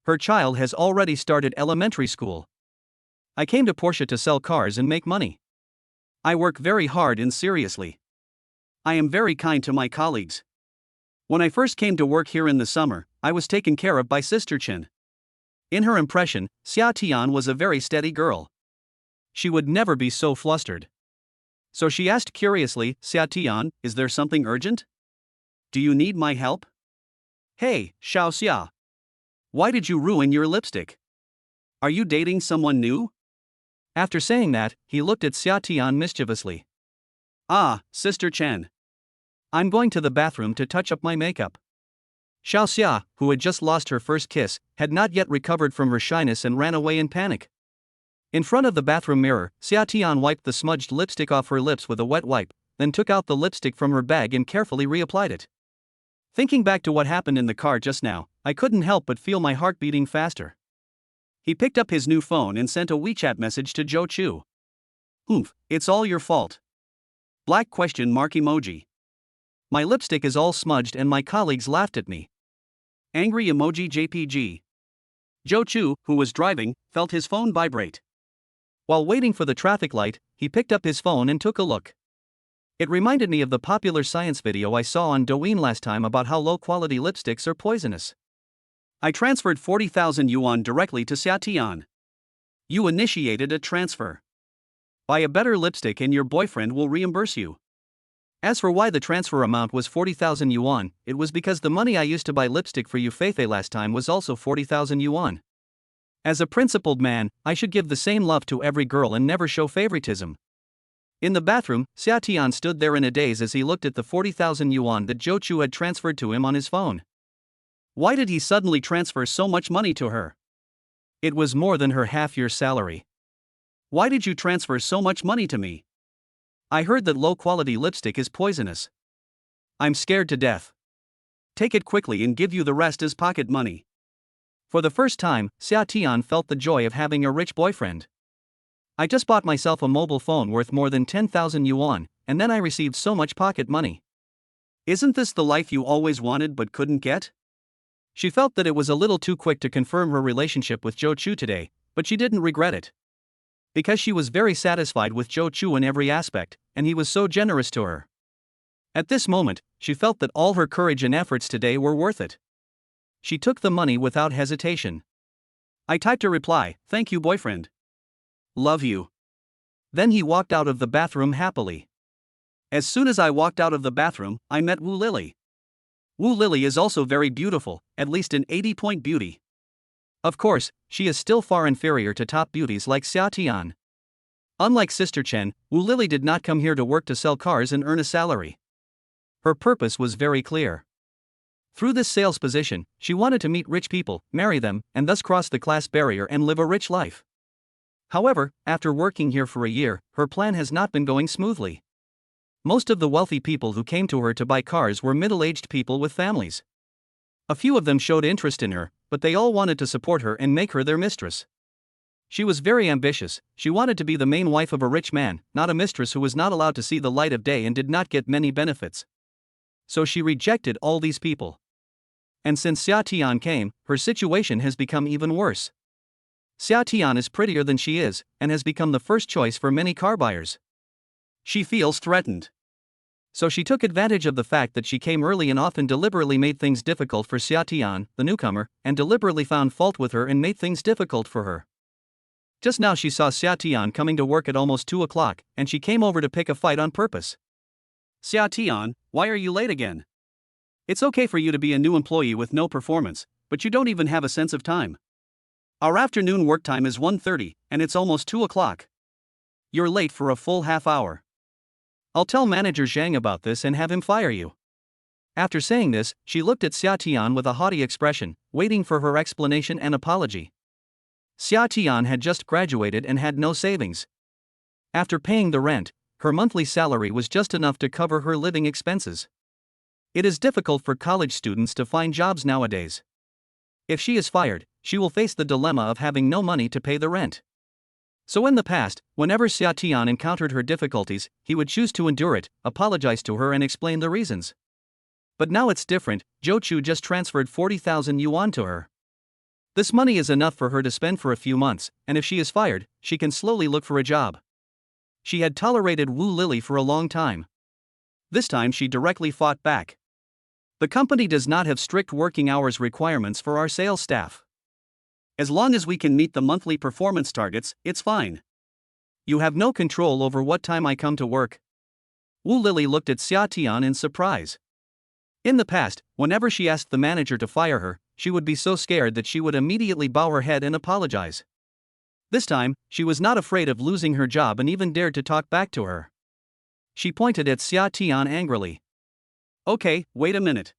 Her child has already started elementary school. "I came to Porsche to sell cars and make money. I work very hard and seriously. I am very kind to my colleagues. When I first came to work here in the summer, I was taken care of by Sister Chen." In her impression, Xia Tian was a very steady girl. She would never be so flustered. So she asked curiously, "Xia Tian, is there something urgent? Do you need my help?" "Hey, Xiao Xia. Why did you ruin your lipstick? Are you dating someone new?" After saying that, he looked at Xia Tian mischievously. "Ah, Sister Chen. I'm going to the bathroom to touch up my makeup." Xiao Xia, who had just lost her first kiss, had not yet recovered from her shyness and ran away in panic. In front of the bathroom mirror, Xia Tian wiped the smudged lipstick off her lips with a wet wipe, then took out the lipstick from her bag and carefully reapplied it. Thinking back to what happened in the car just now, I couldn't help but feel my heart beating faster. He picked up his new phone and sent a WeChat message to Zhou Chu. "Oomph, it's all your fault. Black question mark emoji. My lipstick is all smudged and my colleagues laughed at me. Angry emoji JPG." Zhou Chu, who was driving, felt his phone vibrate. While waiting for the traffic light, he picked up his phone and took a look. It reminded me of the popular science video I saw on Douyin last time about how low-quality lipsticks are poisonous. I transferred 40,000 yuan directly to Xia Tian. "You initiated a transfer. Buy a better lipstick and your boyfriend will reimburse you." As for why the transfer amount was 40,000 yuan, it was because the money I used to buy lipstick for Yufei last time was also 40,000 yuan. As a principled man, I should give the same love to every girl and never show favoritism. In the bathroom, Xia Tian stood there in a daze as he looked at the 40,000 yuan that Zhou Chu had transferred to him on his phone. Why did he suddenly transfer so much money to her? It was more than her half-year salary. Why did you transfer so much money to me? I heard that low-quality lipstick is poisonous. I'm scared to death. Take it quickly and give you the rest as pocket money. For the first time, Xia Tian felt the joy of having a rich boyfriend. I just bought myself a mobile phone worth more than 10,000 yuan, and then I received so much pocket money. Isn't this the life you always wanted but couldn't get? She felt that it was a little too quick to confirm her relationship with Zhou Chu today, but she didn't regret it. Because she was very satisfied with Zhou Chu in every aspect, and he was so generous to her. At this moment, she felt that all her courage and efforts today were worth it. She took the money without hesitation. I typed a reply, "Thank you, boyfriend. Love you." Then he walked out of the bathroom happily. As soon as I walked out of the bathroom, I met Wu Lily. Wu Lily is also very beautiful, at least an 80-point beauty. Of course, she is still far inferior to top beauties like Xia Tian. Unlike Sister Chen, Wu Lily did not come here to work to sell cars and earn a salary. Her purpose was very clear. Through this sales position, she wanted to meet rich people, marry them, and thus cross the class barrier and live a rich life. However, after working here for a year, her plan has not been going smoothly. Most of the wealthy people who came to her to buy cars were middle-aged people with families. A few of them showed interest in her, but they all wanted to support her and make her their mistress. She was very ambitious. She wanted to be the main wife of a rich man, not a mistress who was not allowed to see the light of day and did not get many benefits. So she rejected all these people. And since Xia Tian came, her situation has become even worse. Xia Tian is prettier than she is, and has become the first choice for many car buyers. She feels threatened. So she took advantage of the fact that she came early and often deliberately made things difficult for Xia Tian, the newcomer, and deliberately found fault with her and made things difficult for her. Just now she saw Xia Tian coming to work at almost 2 o'clock, and she came over to pick a fight on purpose. "Xia Tian, why are you late again? It's okay for you to be a new employee with no performance, but you don't even have a sense of time. Our afternoon work time is 1:30, and it's almost 2 o'clock. You're late for a full half hour. I'll tell Manager Zhang about this and have him fire you." After saying this, she looked at Xia Tian with a haughty expression, waiting for her explanation and apology. Xia Tian had just graduated and had no savings. After paying the rent, her monthly salary was just enough to cover her living expenses. It is difficult for college students to find jobs nowadays. If she is fired, she will face the dilemma of having no money to pay the rent. So in the past, whenever Xia Tian encountered her difficulties, he would choose to endure it, apologize to her and explain the reasons. But now it's different. Zhou Chu just transferred 40,000 yuan to her. This money is enough for her to spend for a few months, and if she is fired, she can slowly look for a job. She had tolerated Wu Lily for a long time. This time she directly fought back. "The company does not have strict working hours requirements for our sales staff. As long as we can meet the monthly performance targets, it's fine. You have no control over what time I come to work." Wu Lily looked at Xia Tian in surprise. In the past, whenever she asked the manager to fire her, she would be so scared that she would immediately bow her head and apologize. This time, she was not afraid of losing her job and even dared to talk back to her. She pointed at Xia Tian angrily. "Okay, wait a minute.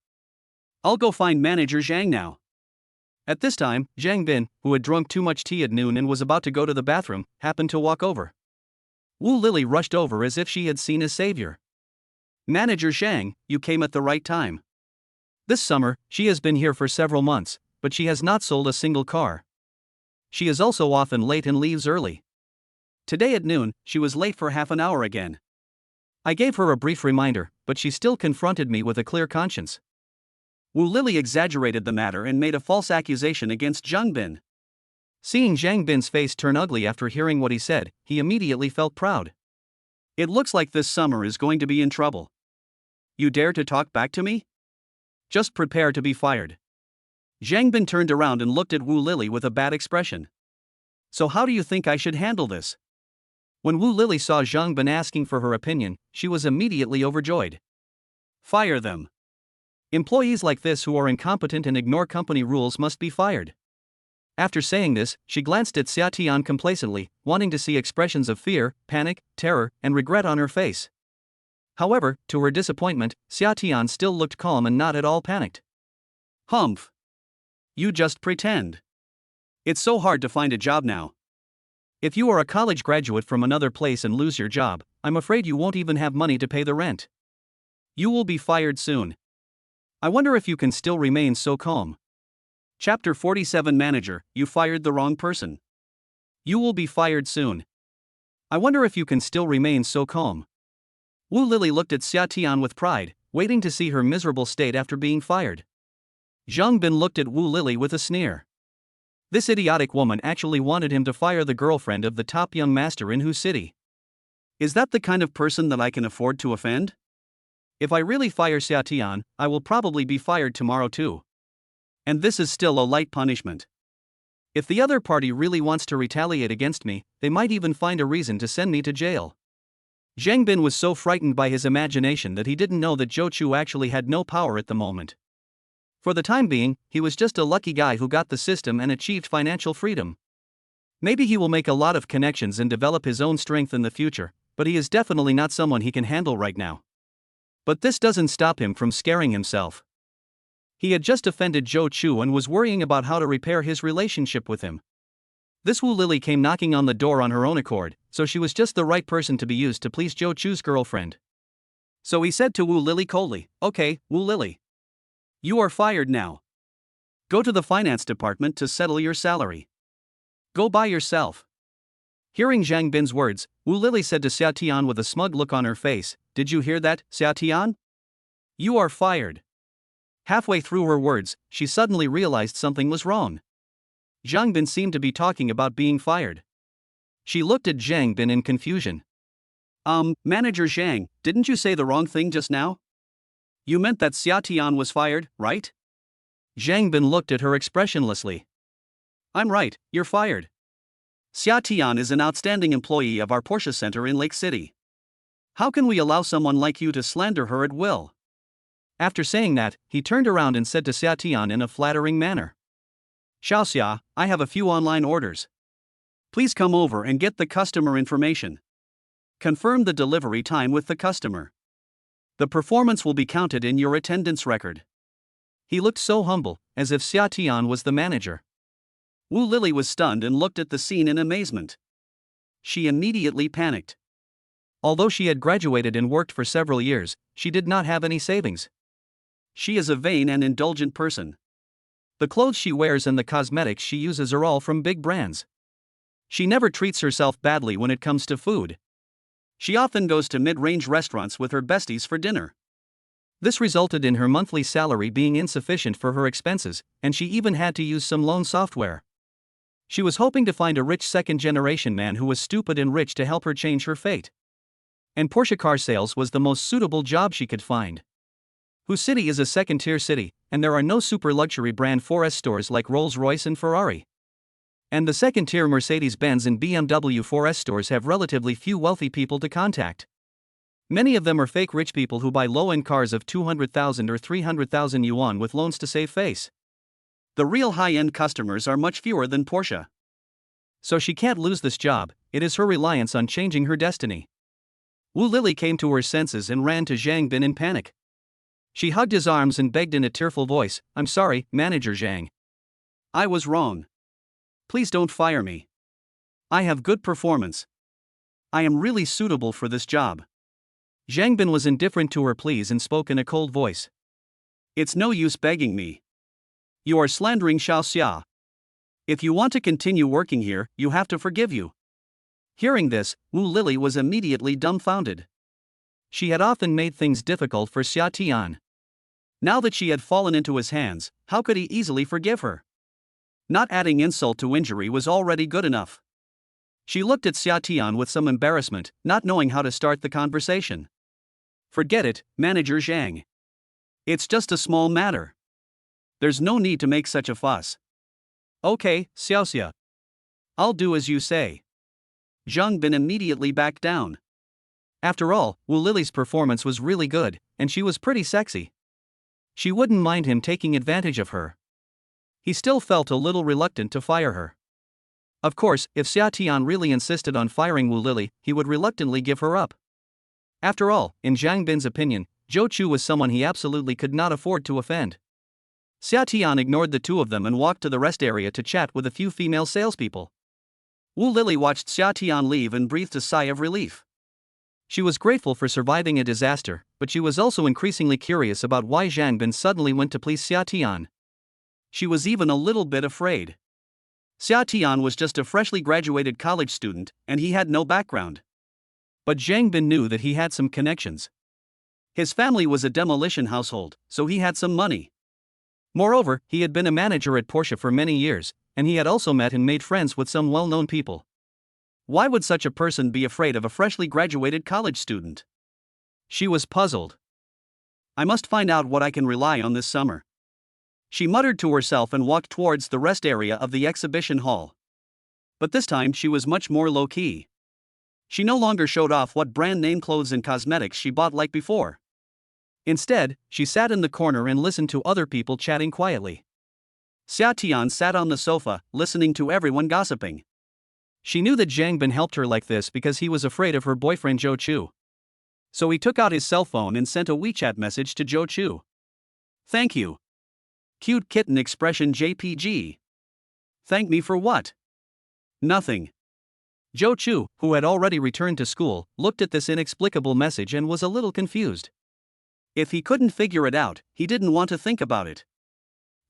I'll go find Manager Zhang now." At this time, Zhang Bin, who had drunk too much tea at noon and was about to go to the bathroom, happened to walk over. Wu Lily rushed over as if she had seen his savior. "Manager Zhang, you came at the right time. This summer, she has been here for several months, but she has not sold a single car. She is also often late and leaves early. Today at noon, she was late for half an hour again. I gave her a brief reminder, but she still confronted me with a clear conscience." Wu Lily exaggerated the matter and made a false accusation against Zhang Bin. Seeing Zhang Bin's face turn ugly after hearing what he said, he immediately felt proud. "It looks like this summer is going to be in trouble. You dare to talk back to me? Just prepare to be fired." Zhang Bin turned around and looked at Wu Lily with a bad expression. "So how do you think I should handle this?" When Wu Lily saw Zhang Bin asking for her opinion, she was immediately overjoyed. "Fire them. Employees like this who are incompetent and ignore company rules must be fired. After saying this, she glanced at Xia Tian complacently, wanting to see expressions of fear, panic, terror, and regret on her face. However, to her disappointment, Xia Tian still looked calm and not at all panicked. Humph. You just pretend. It's so hard to find a job now. If you are a college graduate from another place and lose your job, I'm afraid you won't even have money to pay the rent. You will be fired soon. I wonder if you can still remain so calm. Chapter 47 Manager, you fired the wrong person. You will be fired soon. I wonder if you can still remain so calm. Wu Lily looked at Xia Tian with pride, waiting to see her miserable state after being fired. Zhang Bin looked at Wu Lily with a sneer. This idiotic woman actually wanted him to fire the girlfriend of the top young master in whose city. Is that the kind of person that I can afford to offend? If I really fire Xia Tian, I will probably be fired tomorrow too. And this is still a light punishment. If the other party really wants to retaliate against me, they might even find a reason to send me to jail. Zhang Bin was so frightened by his imagination that he didn't know that Zhou Chu actually had no power at the moment. For the time being, he was just a lucky guy who got the system and achieved financial freedom. Maybe he will make a lot of connections and develop his own strength in the future, but he is definitely not someone he can handle right now. But this doesn't stop him from scaring himself. He had just offended Zhou Chu and was worrying about how to repair his relationship with him. This Wu Lily came knocking on the door on her own accord, so she was just the right person to be used to please Zhou Chu's girlfriend. So he said to Wu Lily coldly, "Okay, Wu Lily. You are fired now. Go to the finance department to settle your salary. Go by yourself." Hearing Zhang Bin's words, Wu Lily said to Xia Tian with a smug look on her face, "Did you hear that, Xia Tian? You are fired." Halfway through her words, she suddenly realized something was wrong. Zhang Bin seemed to be talking about being fired. She looked at Zhang Bin in confusion. Manager Zhang, didn't you say the wrong thing just now? You meant that Xia Tian was fired, right? Zhang Bin looked at her expressionlessly. I'm right, you're fired. Xia Tian is an outstanding employee of our Porsche Center in Lake City. How can we allow someone like you to slander her at will? After saying that, he turned around and said to Xia Tian in a flattering manner. Xiaoxia, I have a few online orders. Please come over and get the customer information. Confirm the delivery time with the customer. The performance will be counted in your attendance record. He looked so humble, as if Xia Tian was the manager. Wu Lily was stunned and looked at the scene in amazement. She immediately panicked. Although she had graduated and worked for several years, she did not have any savings. She is a vain and indulgent person. The clothes she wears and the cosmetics she uses are all from big brands. She never treats herself badly when it comes to food. She often goes to mid-range restaurants with her besties for dinner. This resulted in her monthly salary being insufficient for her expenses, and she even had to use some loan software. She was hoping to find a rich second-generation man who was stupid and rich to help her change her fate. And Porsche car sales was the most suitable job she could find. Whose city is a second-tier city, and there are no super-luxury brand 4S stores like Rolls-Royce and Ferrari. And the second-tier Mercedes-Benz and BMW 4S stores have relatively few wealthy people to contact. Many of them are fake rich people who buy low-end cars of 200,000 or 300,000 yuan with loans to save face. The real high-end customers are much fewer than Porsche. So she can't lose this job, it is her reliance on changing her destiny. Wu Lily came to her senses and ran to Zhang Bin in panic. She hugged his arms and begged in a tearful voice, I'm sorry, Manager Zhang. I was wrong. Please don't fire me. I have good performance. I am really suitable for this job. Zhang Bin was indifferent to her pleas and spoke in a cold voice. It's no use begging me. You are slandering Xiaoxia. If you want to continue working here, you have to forgive you. Hearing this, Wu Lily was immediately dumbfounded. She had often made things difficult for Xia Tian. Now that she had fallen into his hands, how could he easily forgive her? Not adding insult to injury was already good enough. She looked at Xia Tian with some embarrassment, not knowing how to start the conversation. Forget it, Manager Zhang. It's just a small matter. There's no need to make such a fuss. Okay, Xiaoxia. I'll do as you say. Zhang Bin immediately backed down. After all, Wu Lily's performance was really good, and she was pretty sexy. She wouldn't mind him taking advantage of her. He still felt a little reluctant to fire her. Of course, if Xia Tian really insisted on firing Wu Lily, he would reluctantly give her up. After all, in Zhang Bin's opinion, Zhou Chu was someone he absolutely could not afford to offend. Xia Tian ignored the two of them and walked to the rest area to chat with a few female salespeople. Wu Lily watched Xia Tian leave and breathed a sigh of relief. She was grateful for surviving a disaster, but she was also increasingly curious about why Zhang Bin suddenly went to please Xia Tian. She was even a little bit afraid. Xia Tian was just a freshly graduated college student, and he had no background. But Zhang Bin knew that he had some connections. His family was a demolition household, so he had some money. Moreover, he had been a manager at Porsche for many years, and he had also met and made friends with some well-known people. Why would such a person be afraid of a freshly graduated college student? She was puzzled. I must find out what I can rely on this summer. She muttered to herself and walked towards the rest area of the exhibition hall. But this time she was much more low-key. She no longer showed off what brand-name clothes and cosmetics she bought like before. Instead, she sat in the corner and listened to other people chatting quietly. Xia Tian sat on the sofa, listening to everyone gossiping. She knew that Zhang Bin helped her like this because he was afraid of her boyfriend Zhou Chu. So he took out his cell phone and sent a WeChat message to Zhou Chu. Thank you. Cute kitten expression JPG. Thank me for what? Nothing. Zhou Chu, who had already returned to school, looked at this inexplicable message and was a little confused. If he couldn't figure it out, he didn't want to think about it.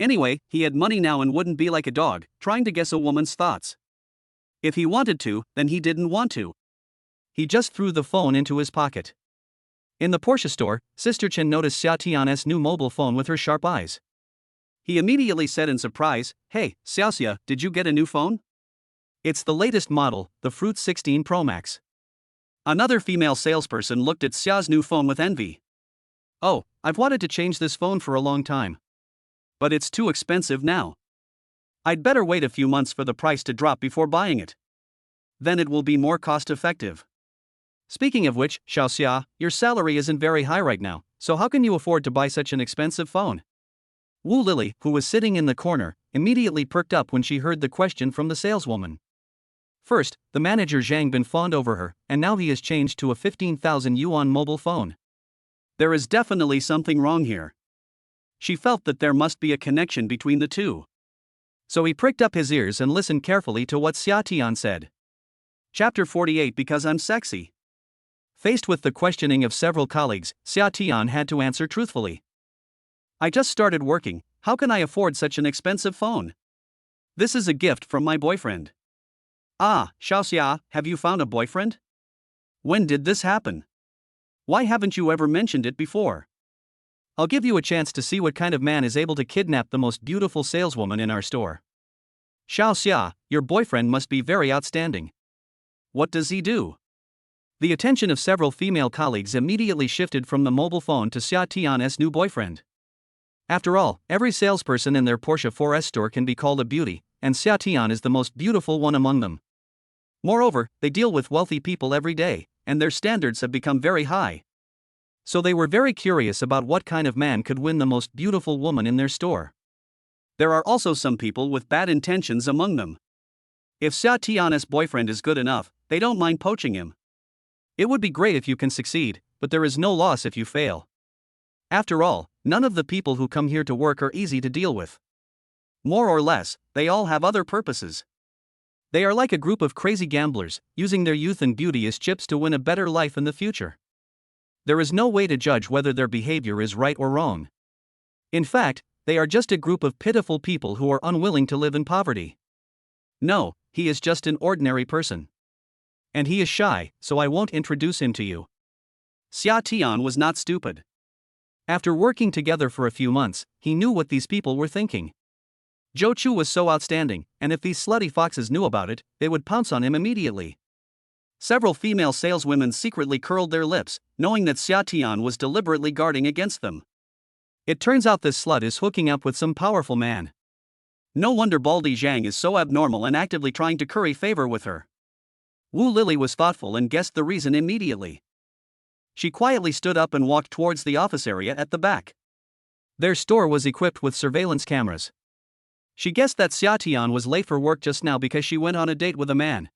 Anyway, he had money now and wouldn't be like a dog, trying to guess a woman's thoughts. If he wanted to, then he didn't want to. He just threw the phone into his pocket. In the Porsche store, Sister Chen noticed Xia Tian's new mobile phone with her sharp eyes. He immediately said in surprise, "Hey, Xiaoxia, did you get a new phone?" "It's the latest model, the Fruit 16 Pro Max." Another female salesperson looked at Xia's new phone with envy. "Oh, I've wanted to change this phone for a long time. But it's too expensive now. I'd better wait a few months for the price to drop before buying it. Then it will be more cost-effective." Speaking of which, Xiaoxia, your salary isn't very high right now, so how can you afford to buy such an expensive phone? Wu Lily, who was sitting in the corner, immediately perked up when she heard the question from the saleswoman. First, the manager Zhang Bin fawned over her, and now he has changed to a 15,000 yuan mobile phone. There is definitely something wrong here. She felt that there must be a connection between the two. So he pricked up his ears and listened carefully to what Xia Tian said. Chapter 48 Because I'm sexy. Faced with the questioning of several colleagues, Xia Tian had to answer truthfully. I just started working, how can I afford such an expensive phone? This is a gift from my boyfriend. Ah, Xiaoxia, have you found a boyfriend? When did this happen? Why haven't you ever mentioned it before? I'll give you a chance to see what kind of man is able to kidnap the most beautiful saleswoman in our store. Xiaoxia, your boyfriend must be very outstanding. What does he do? The attention of several female colleagues immediately shifted from the mobile phone to Xia Tian's new boyfriend. After all, every salesperson in their Porsche 4S store can be called a beauty, and Xia Tian is the most beautiful one among them. Moreover, they deal with wealthy people every day, and their standards have become very high. So they were very curious about what kind of man could win the most beautiful woman in their store. There are also some people with bad intentions among them. If Xia Tian's boyfriend is good enough, they don't mind poaching him. It would be great if you can succeed, but there is no loss if you fail. After all, none of the people who come here to work are easy to deal with. More or less, they all have other purposes. They are like a group of crazy gamblers, using their youth and beauty as chips to win a better life in the future. There is no way to judge whether their behavior is right or wrong. In fact, they are just a group of pitiful people who are unwilling to live in poverty. No, he is just an ordinary person. And he is shy, so I won't introduce him to you. Xia Tian was not stupid. After working together for a few months, he knew what these people were thinking. Zhou Chu was so outstanding, and if these slutty foxes knew about it, they would pounce on him immediately. Several female saleswomen secretly curled their lips, knowing that Xia Tian was deliberately guarding against them. It turns out this slut is hooking up with some powerful man. No wonder Baldy Zhang is so abnormal and actively trying to curry favor with her. Wu Lily was thoughtful and guessed the reason immediately. She quietly stood up and walked towards the office area at the back. Their store was equipped with surveillance cameras. She guessed that Xia Tian was late for work just now because she went on a date with a man.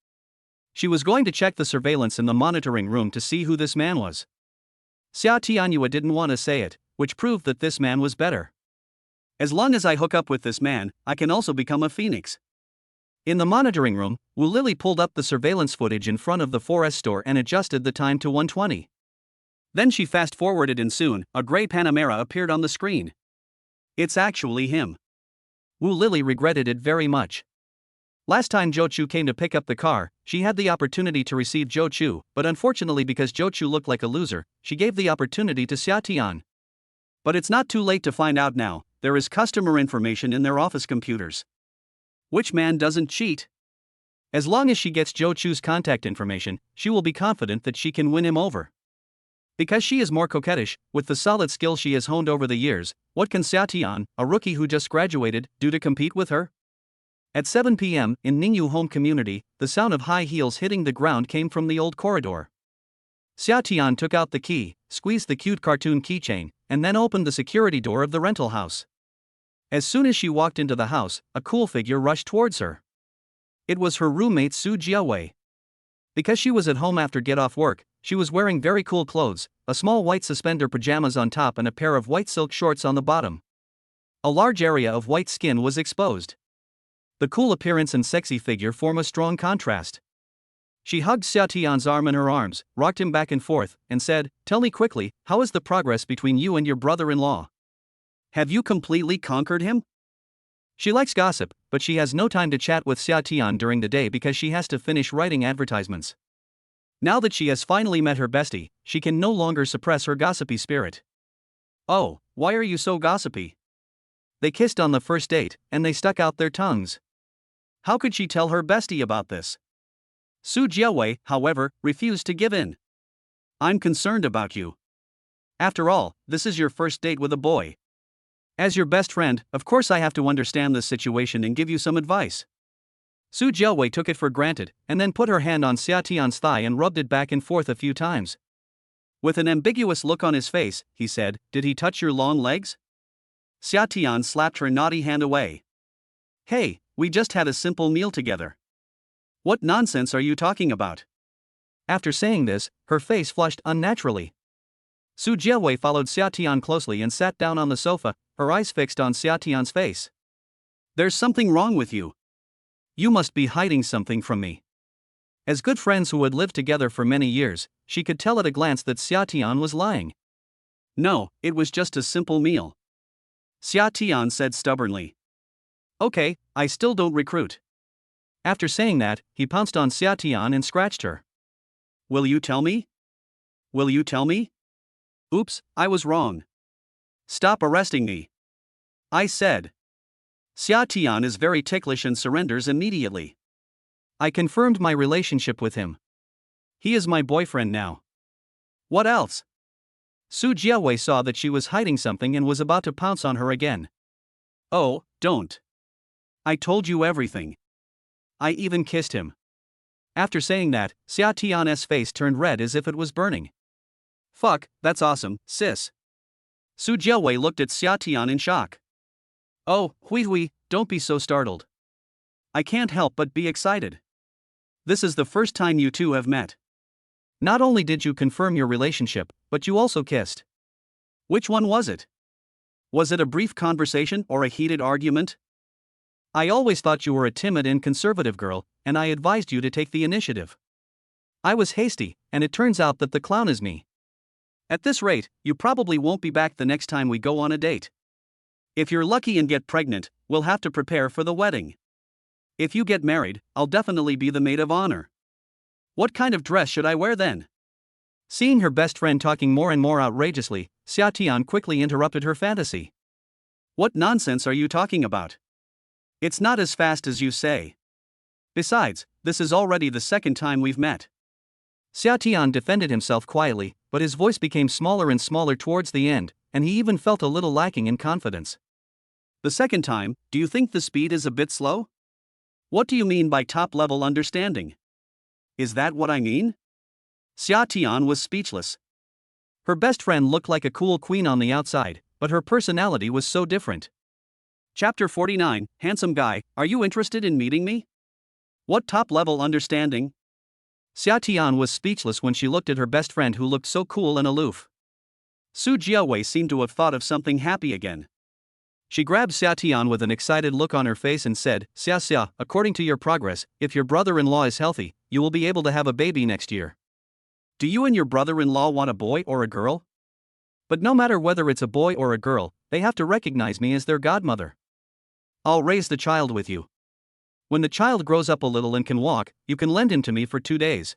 She was going to check the surveillance in the monitoring room to see who this man was. Xia Tianyua didn't want to say it, which proved that this man was better. As long as I hook up with this man, I can also become a phoenix. In the monitoring room, Wu Lily pulled up the surveillance footage in front of the 4S store and adjusted the time to 1:20. Then she fast-forwarded and soon, a gray Panamera appeared on the screen. It's actually him. Wu Lily regretted it very much. Last time Zhou Chu came to pick up the car, she had the opportunity to receive Zhou Chu, but unfortunately because Zhou Chu looked like a loser, she gave the opportunity to Xia Tian. But it's not too late to find out now, there is customer information in their office computers. Which man doesn't cheat? As long as she gets Zhou Chu's contact information, she will be confident that she can win him over. Because she is more coquettish, with the solid skills she has honed over the years, what can Xia Tian, a rookie who just graduated, do to compete with her? At 7 p.m., in Ningyu home community, the sound of high heels hitting the ground came from the old corridor. Xia Tian took out the key, squeezed the cute cartoon keychain, and then opened the security door of the rental house. As soon as she walked into the house, a cool figure rushed towards her. It was her roommate Su Jiawei. Because she was at home after get-off work, she was wearing very cool clothes, a small white suspender pajamas on top and a pair of white silk shorts on the bottom. A large area of white skin was exposed. The cool appearance and sexy figure form a strong contrast. She hugged Xia Tian's arm in her arms, rocked him back and forth, and said, "Tell me quickly, how is the progress between you and your brother-in-law? Have you completely conquered him?" She likes gossip, but she has no time to chat with Xia Tian during the day because she has to finish writing advertisements. Now that she has finally met her bestie, she can no longer suppress her gossipy spirit. "Oh, why are you so gossipy?" They kissed on the first date, and they stuck out their tongues. How could she tell her bestie about this? Su Jiawei, however, refused to give in. "I'm concerned about you. After all, this is your first date with a boy. As your best friend, of course I have to understand this situation and give you some advice." Su Jiawei took it for granted, and then put her hand on Xia Tian's thigh and rubbed it back and forth a few times. With an ambiguous look on his face, he said, "Did he touch your long legs?" Xia Tian slapped her naughty hand away. "Hey, we just had a simple meal together. What nonsense are you talking about?" After saying this, her face flushed unnaturally. Su Jiawei followed Xia Tian closely and sat down on the sofa, her eyes fixed on Xia Tian's face. "There's something wrong with you. You must be hiding something from me." As good friends who had lived together for many years, she could tell at a glance that Xia Tian was lying. "No, it was just a simple meal," Xia Tian said stubbornly. "Okay, I still don't recruit." After saying that, he pounced on Xia Tian and scratched her. "Will you tell me? Will you tell me?" "Oops, I was wrong. Stop arresting me," I said. Xia Tian is very ticklish and surrenders immediately. "I confirmed my relationship with him. He is my boyfriend now." "What else?" Su Jiawei saw that she was hiding something and was about to pounce on her again. "Oh, don't. I told you everything. I even kissed him." After saying that, Xia Tian's face turned red as if it was burning. "Fuck, that's awesome, sis." Su Jiawei looked at Xia Tian in shock. "Oh, hui, don't be so startled. I can't help but be excited. This is the first time you two have met. Not only did you confirm your relationship, but you also kissed. Which one was it? Was it a brief conversation or a heated argument? I always thought you were a timid and conservative girl, and I advised you to take the initiative. I was hasty, and it turns out that the clown is me. At this rate, you probably won't be back the next time we go on a date. If you're lucky and get pregnant, we'll have to prepare for the wedding. If you get married, I'll definitely be the maid of honor. What kind of dress should I wear then?" Seeing her best friend talking more and more outrageously, Xia Tian quickly interrupted her fantasy. "What nonsense are you talking about? It's not as fast as you say. Besides, this is already the second time we've met." Xia Tian defended himself quietly, but his voice became smaller and smaller towards the end, and he even felt a little lacking in confidence. "The second time, do you think the speed is a bit slow? What do you mean by top-level understanding? Is that what I mean?" Xia Tian was speechless. Her best friend looked like a cool queen on the outside, but her personality was so different. Chapter 49, Handsome Guy, are you interested in meeting me? What top-level understanding? Xia Tian was speechless when she looked at her best friend who looked so cool and aloof. Su Jiawei seemed to have thought of something happy again. She grabbed Xia Tian with an excited look on her face and said, Xia, according to your progress, if your brother-in-law is healthy, you will be able to have a baby next year. Do you and your brother-in-law want a boy or a girl? But no matter whether it's a boy or a girl, they have to recognize me as their godmother. I'll raise the child with you. When the child grows up a little and can walk, you can lend him to me for 2 days.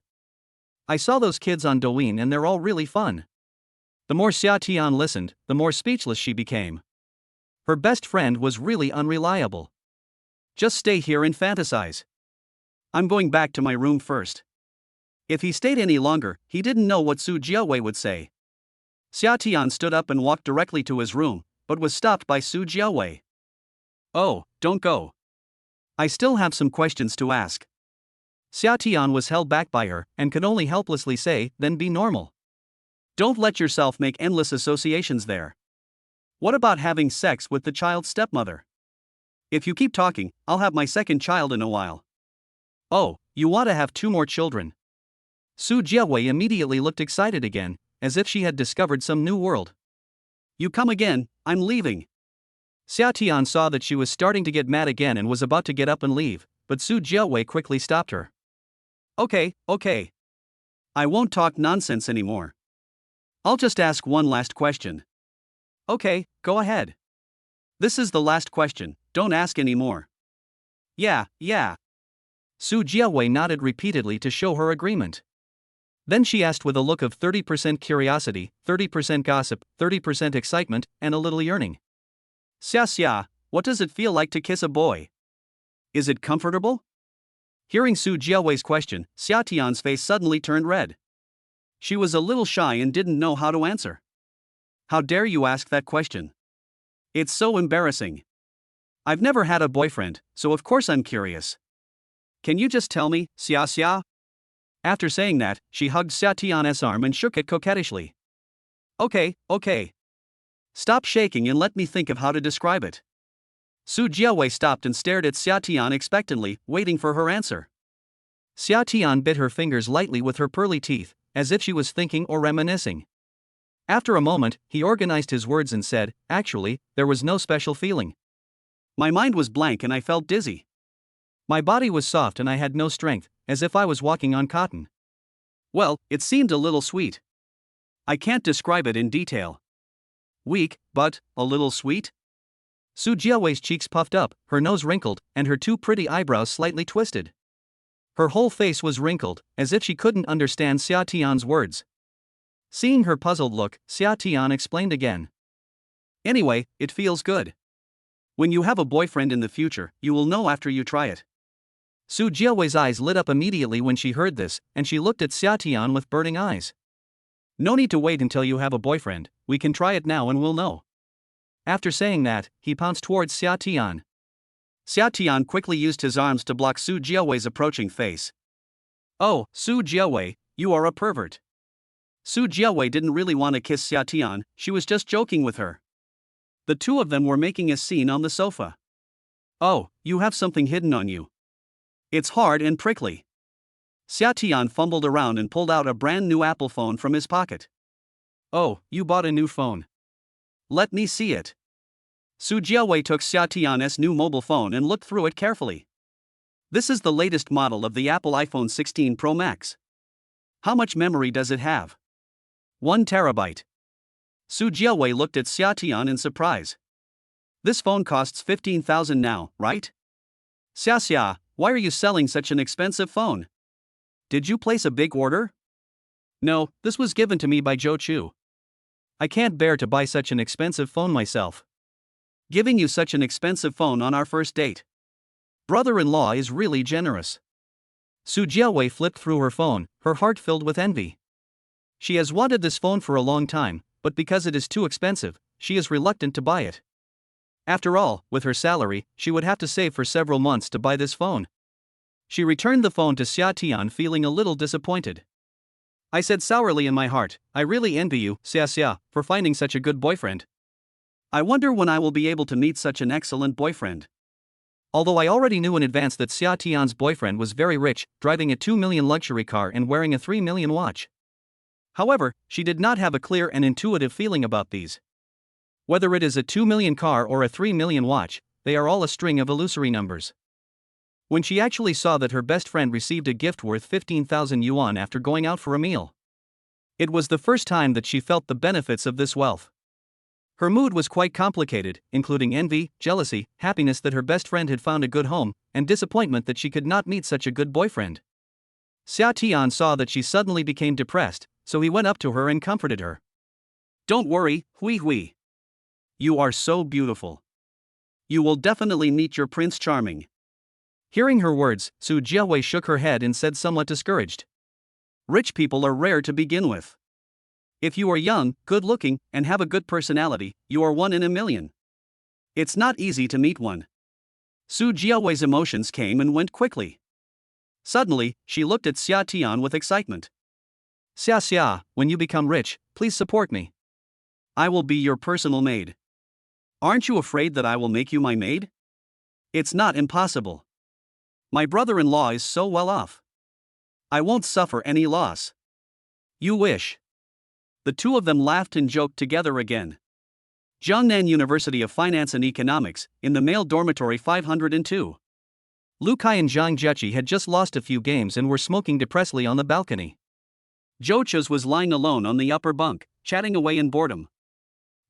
I saw those kids on Douyin and they're all really fun. The more Xia Tian listened, the more speechless she became. Her best friend was really unreliable. Just stay here and fantasize. I'm going back to my room first. If he stayed any longer, he didn't know what Su Jiawei would say. Xia Tian stood up and walked directly to his room, but was stopped by Su Jiawei. Oh, don't go. I still have some questions to ask. Xia Tian was held back by her and could only helplessly say, then be normal. Don't let yourself make endless associations there. What about having sex with the child's stepmother? If you keep talking, I'll have my second child in a while. Oh, you want to have 2 more children? Su Jiawei immediately looked excited again, as if she had discovered some new world. You come again, I'm leaving. Xia Tian saw that she was starting to get mad again and was about to get up and leave, but Su Jiawei quickly stopped her. Okay. I won't talk nonsense anymore. I'll just ask one last question. Okay, go ahead. This is the last question, don't ask any more. Yeah. Su Jiawei nodded repeatedly to show her agreement. Then she asked with a look of 30% curiosity, 30% gossip, 30% excitement, and a little yearning. Xia, what does it feel like to kiss a boy? Is it comfortable? Hearing Su Jiawei's question, Xia Tian's face suddenly turned red. She was a little shy and didn't know how to answer. How dare you ask that question? It's so embarrassing. I've never had a boyfriend, so of course I'm curious. Can you just tell me, Xia? After saying that, she hugged Xia Tian's arm and shook it coquettishly. Okay. Stop shaking and let me think of how to describe it. Su Jiawei stopped and stared at Xia Tian expectantly, waiting for her answer. Xia Tian bit her fingers lightly with her pearly teeth, as if she was thinking or reminiscing. After a moment, he organized his words and said, actually, there was no special feeling. My mind was blank and I felt dizzy. My body was soft and I had no strength, as if I was walking on cotton. Well, it seemed a little sweet. I can't describe it in detail. Weak, but a little sweet? Su Jiawei's cheeks puffed up, her nose wrinkled, and her 2 pretty eyebrows slightly twisted. Her whole face was wrinkled, as if she couldn't understand Xia Tian's words. Seeing her puzzled look, Xia Tian explained again. Anyway, it feels good. When you have a boyfriend in the future, you will know after you try it. Su Jiawei's eyes lit up immediately when she heard this, and she looked at Xia Tian with burning eyes. No need to wait until you have a boyfriend, we can try it now and we'll know. After saying that, he pounced towards Xia Tian. Xia Tian quickly used his arms to block Su Jiawei's approaching face. Oh, Su Jiawei, you are a pervert. Su Jiawei didn't really want to kiss Xia Tian, she was just joking with her. The 2 of them were making a scene on the sofa. Oh, you have something hidden on you. It's hard and prickly. Xia Tian fumbled around and pulled out a brand new Apple phone from his pocket. Oh, you bought a new phone. Let me see it. Su Jiawei took Xia Tian's new mobile phone and looked through it carefully. This is the latest model of the Apple iPhone 16 Pro Max. How much memory does it have? 1 terabyte. Su Jiawei looked at Xia Tian in surprise. This phone costs 15,000 now, right? Xia, why are you selling such an expensive phone? Did you place a big order? No, this was given to me by Zhou Chu. I can't bear to buy such an expensive phone myself. Giving you such an expensive phone on our first date. Brother-in-law is really generous. Su Jiawei flipped through her phone, her heart filled with envy. She has wanted this phone for a long time, but because it is too expensive, she is reluctant to buy it. After all, with her salary, she would have to save for several months to buy this phone. She returned the phone to Xia Tian feeling a little disappointed. I said sourly in my heart, I really envy you, Xia, for finding such a good boyfriend. I wonder when I will be able to meet such an excellent boyfriend. Although I already knew in advance that Xia Tian's boyfriend was very rich, driving a 2 million luxury car and wearing a 3 million watch. However, she did not have a clear and intuitive feeling about these. Whether it is a 2 million car or a 3 million watch, they are all a string of illusory numbers. When she actually saw that her best friend received a gift worth 15,000 yuan after going out for a meal, it was the first time that she felt the benefits of this wealth. Her mood was quite complicated, including envy, jealousy, happiness that her best friend had found a good home, and disappointment that she could not meet such a good boyfriend. Xia Tian saw that she suddenly became depressed, so he went up to her and comforted her. Don't worry, Hui Hui. You are so beautiful. You will definitely meet your Prince Charming. Hearing her words, Su Jiahui shook her head and said somewhat discouraged. Rich people are rare to begin with. If you are young, good-looking, and have a good personality, you are one in a million. It's not easy to meet one. Su Jiahui's emotions came and went quickly. Suddenly, she looked at Xia Tian with excitement. Xia, when you become rich, please support me. I will be your personal maid. Aren't you afraid that I will make you my maid? It's not impossible. My brother-in-law is so well off. I won't suffer any loss. You wish. The two of them laughed and joked together again. Jiangnan University of Finance and Economics, in the male dormitory 502. Lu Kai and Zhang Jiechi had just lost a few games and were smoking depressedly on the balcony. Zhou Chuz was lying alone on the upper bunk, chatting away in boredom.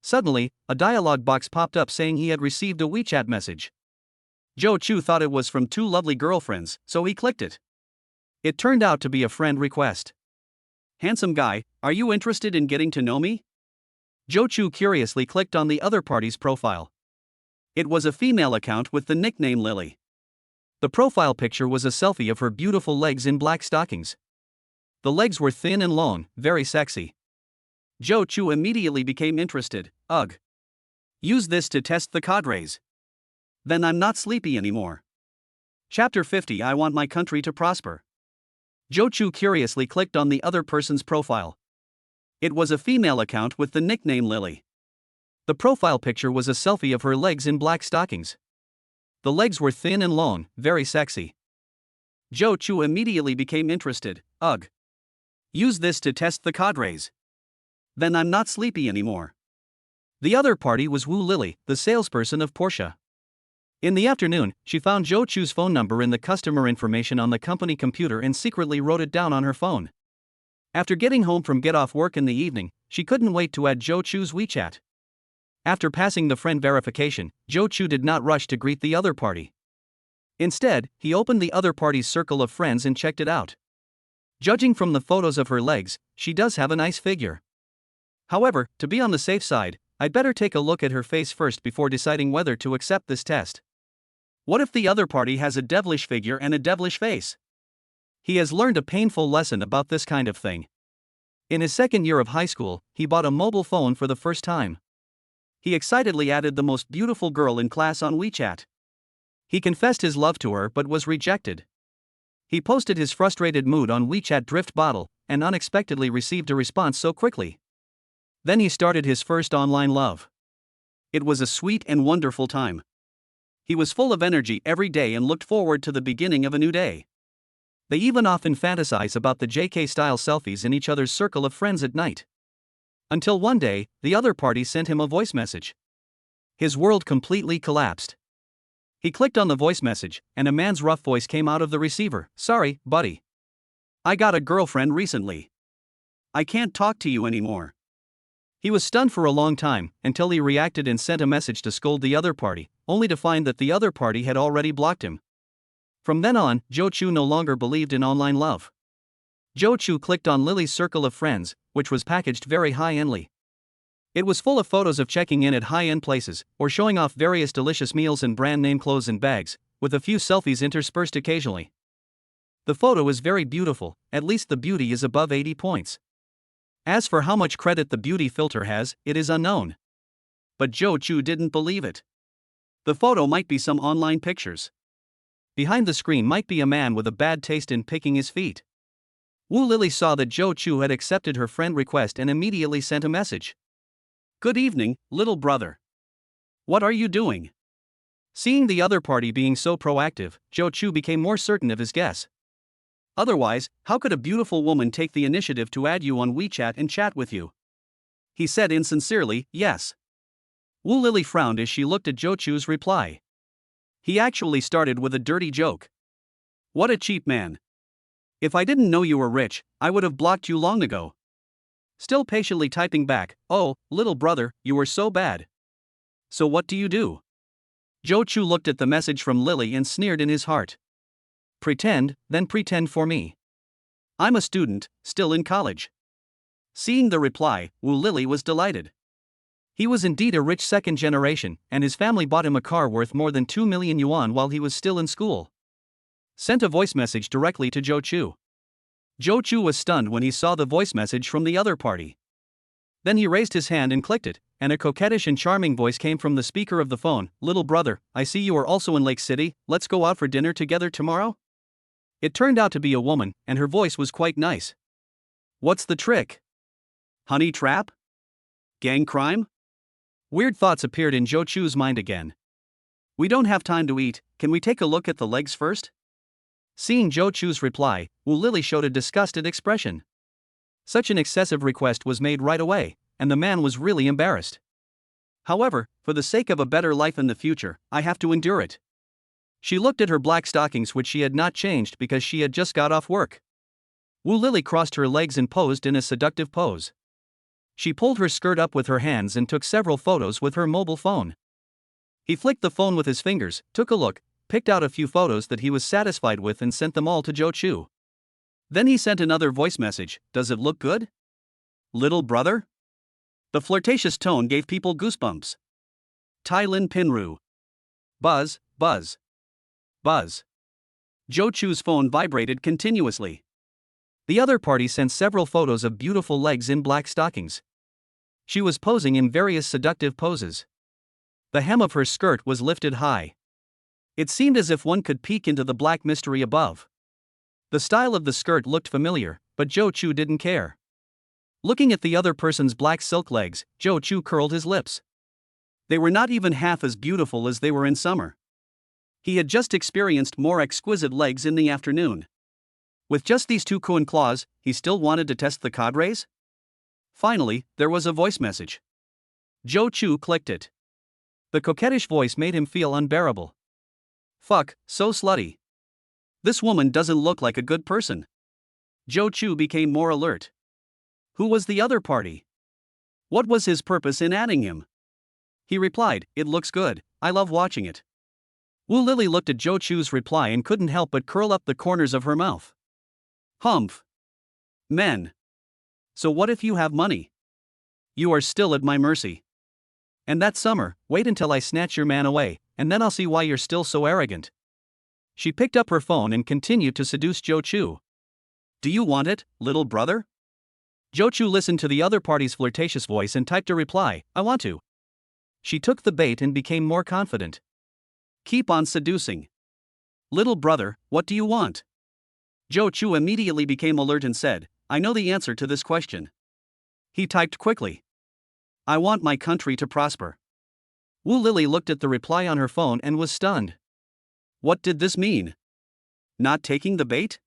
Suddenly, a dialogue box popped up saying he had received a WeChat message. Zhou Chu thought it was from two lovely girlfriends, so he clicked it. It turned out to be a friend request. Handsome guy, are you interested in getting to know me? Zhou Chu curiously clicked on the other party's profile. It was a female account with the nickname Lily. The profile picture was a selfie of her beautiful legs in black stockings. The legs were thin and long, very sexy. Zhou Chu immediately became interested. Ugh. Use this to test the cadres. Then I'm not sleepy anymore. Chapter 50. I want my country to prosper. Zhou Chu curiously clicked on the other person's profile. It was a female account with the nickname Lily. The profile picture was a selfie of her legs in black stockings. The legs were thin and long, very sexy. Zhou Chu immediately became interested. Ugh. Use this to test the cadres. Then I'm not sleepy anymore. The other party was Wu Lily, the salesperson of Porsche. In the afternoon, she found Zhou Chu's phone number in the customer information on the company computer and secretly wrote it down on her phone. After getting home from get-off work in the evening, she couldn't wait to add Zhou Chu's WeChat. After passing the friend verification, Zhou Chu did not rush to greet the other party. Instead, he opened the other party's circle of friends and checked it out. Judging from the photos of her legs, she does have a nice figure. However, to be on the safe side, I'd better take a look at her face first before deciding whether to accept this test. What if the other party has a devilish figure and a devilish face? He has learned a painful lesson about this kind of thing. In his second year of high school, he bought a mobile phone for the first time. He excitedly added the most beautiful girl in class on WeChat. He confessed his love to her but was rejected. He posted his frustrated mood on WeChat Drift Bottle and unexpectedly received a response so quickly. Then he started his first online love. It was a sweet and wonderful time. He was full of energy every day and looked forward to the beginning of a new day. They even often fantasize about the JK-style selfies in each other's circle of friends at night. Until one day, the other party sent him a voice message. His world completely collapsed. He clicked on the voice message, and a man's rough voice came out of the receiver. Sorry, buddy. I got a girlfriend recently. I can't talk to you anymore. He was stunned for a long time, until he reacted and sent a message to scold the other party, only to find that the other party had already blocked him. From then on, Zhou Chu no longer believed in online love. Zhou Chu clicked on Lily's circle of friends, which was packaged very high-endly. It was full of photos of checking in at high-end places, or showing off various delicious meals and brand-name clothes and bags, with a few selfies interspersed occasionally. The photo is very beautiful, at least the beauty is above 80 points. As for how much credit the beauty filter has, it is unknown. But Zhou Chu didn't believe it. The photo might be some online pictures. Behind the screen might be a man with a bad taste in picking his feet. Wu Lily saw that Zhou Chu had accepted her friend request and immediately sent a message. Good evening, little brother. What are you doing? Seeing the other party being so proactive, Zhou Chu became more certain of his guess. Otherwise, how could a beautiful woman take the initiative to add you on WeChat and chat with you? He said insincerely, yes. Wu Lily frowned as she looked at Zhou Chu's reply. He actually started with a dirty joke. What a cheap man. If I didn't know you were rich, I would have blocked you long ago. Still patiently typing back, oh, little brother, you were so bad. So what do you do? Zhou Chu looked at the message from Lily and sneered in his heart. Pretend, then pretend for me. I'm a student, still in college. Seeing the reply, Wu Lily was delighted. He was indeed a rich second generation, and his family bought him a car worth more than 2 million yuan while he was still in school. Sent a voice message directly to Zhou Chu. Zhou Chu was stunned when he saw the voice message from the other party. Then he raised his hand and clicked it, and a coquettish and charming voice came from the speaker of the phone. Little brother, I see you are also in Lake City, let's go out for dinner together tomorrow? It turned out to be a woman, and her voice was quite nice. What's the trick? Honey trap? Gang crime? Weird thoughts appeared in Zhou Chu's mind again. We don't have time to eat, can we take a look at the legs first? Seeing Zhou Chu's reply, Wu Lily showed a disgusted expression. Such an excessive request was made right away, and the man was really embarrassed. However, for the sake of a better life in the future, I have to endure it. She looked at her black stockings, which she had not changed because she had just got off work. Wu Lily crossed her legs and posed in a seductive pose. She pulled her skirt up with her hands and took several photos with her mobile phone. He flicked the phone with his fingers, took a look, picked out a few photos that he was satisfied with and sent them all to Zhou Chu. Then he sent another voice message, does it look good? Little brother? The flirtatious tone gave people goosebumps. Tai Lin Pinru. Buzz, buzz. Buzz. Zhou Chu's phone vibrated continuously. The other party sent several photos of beautiful legs in black stockings. She was posing in various seductive poses. The hem of her skirt was lifted high. It seemed as if one could peek into the black mystery above. The style of the skirt looked familiar, but Zhou Chu didn't care. Looking at the other person's black silk legs, Zhou Chu curled his lips. They were not even half as beautiful as they were in summer. He had just experienced more exquisite legs in the afternoon. With just these two Kuan claws, he still wanted to test the cadres? Finally, there was a voice message. Zhou Chu clicked it. The coquettish voice made him feel unbearable. Fuck, so slutty. This woman doesn't look like a good person. Zhou Chu became more alert. Who was the other party? What was his purpose in adding him? He replied, it looks good, I love watching it. Wu Lily looked at Zhou Chu's reply and couldn't help but curl up the corners of her mouth. Humph. Men. So what if you have money? You are still at my mercy. And that summer, wait until I snatch your man away, and then I'll see why you're still so arrogant. She picked up her phone and continued to seduce Zhou Chu. Do you want it, little brother? Zhou Chu listened to the other party's flirtatious voice and typed a reply, I want to. She took the bait and became more confident. Keep on seducing. Little brother, what do you want? Zhou Chu immediately became alert and said, I know the answer to this question. He typed quickly. I want my country to prosper. Wu Lily looked at the reply on her phone and was stunned. What did this mean? Not taking the bait?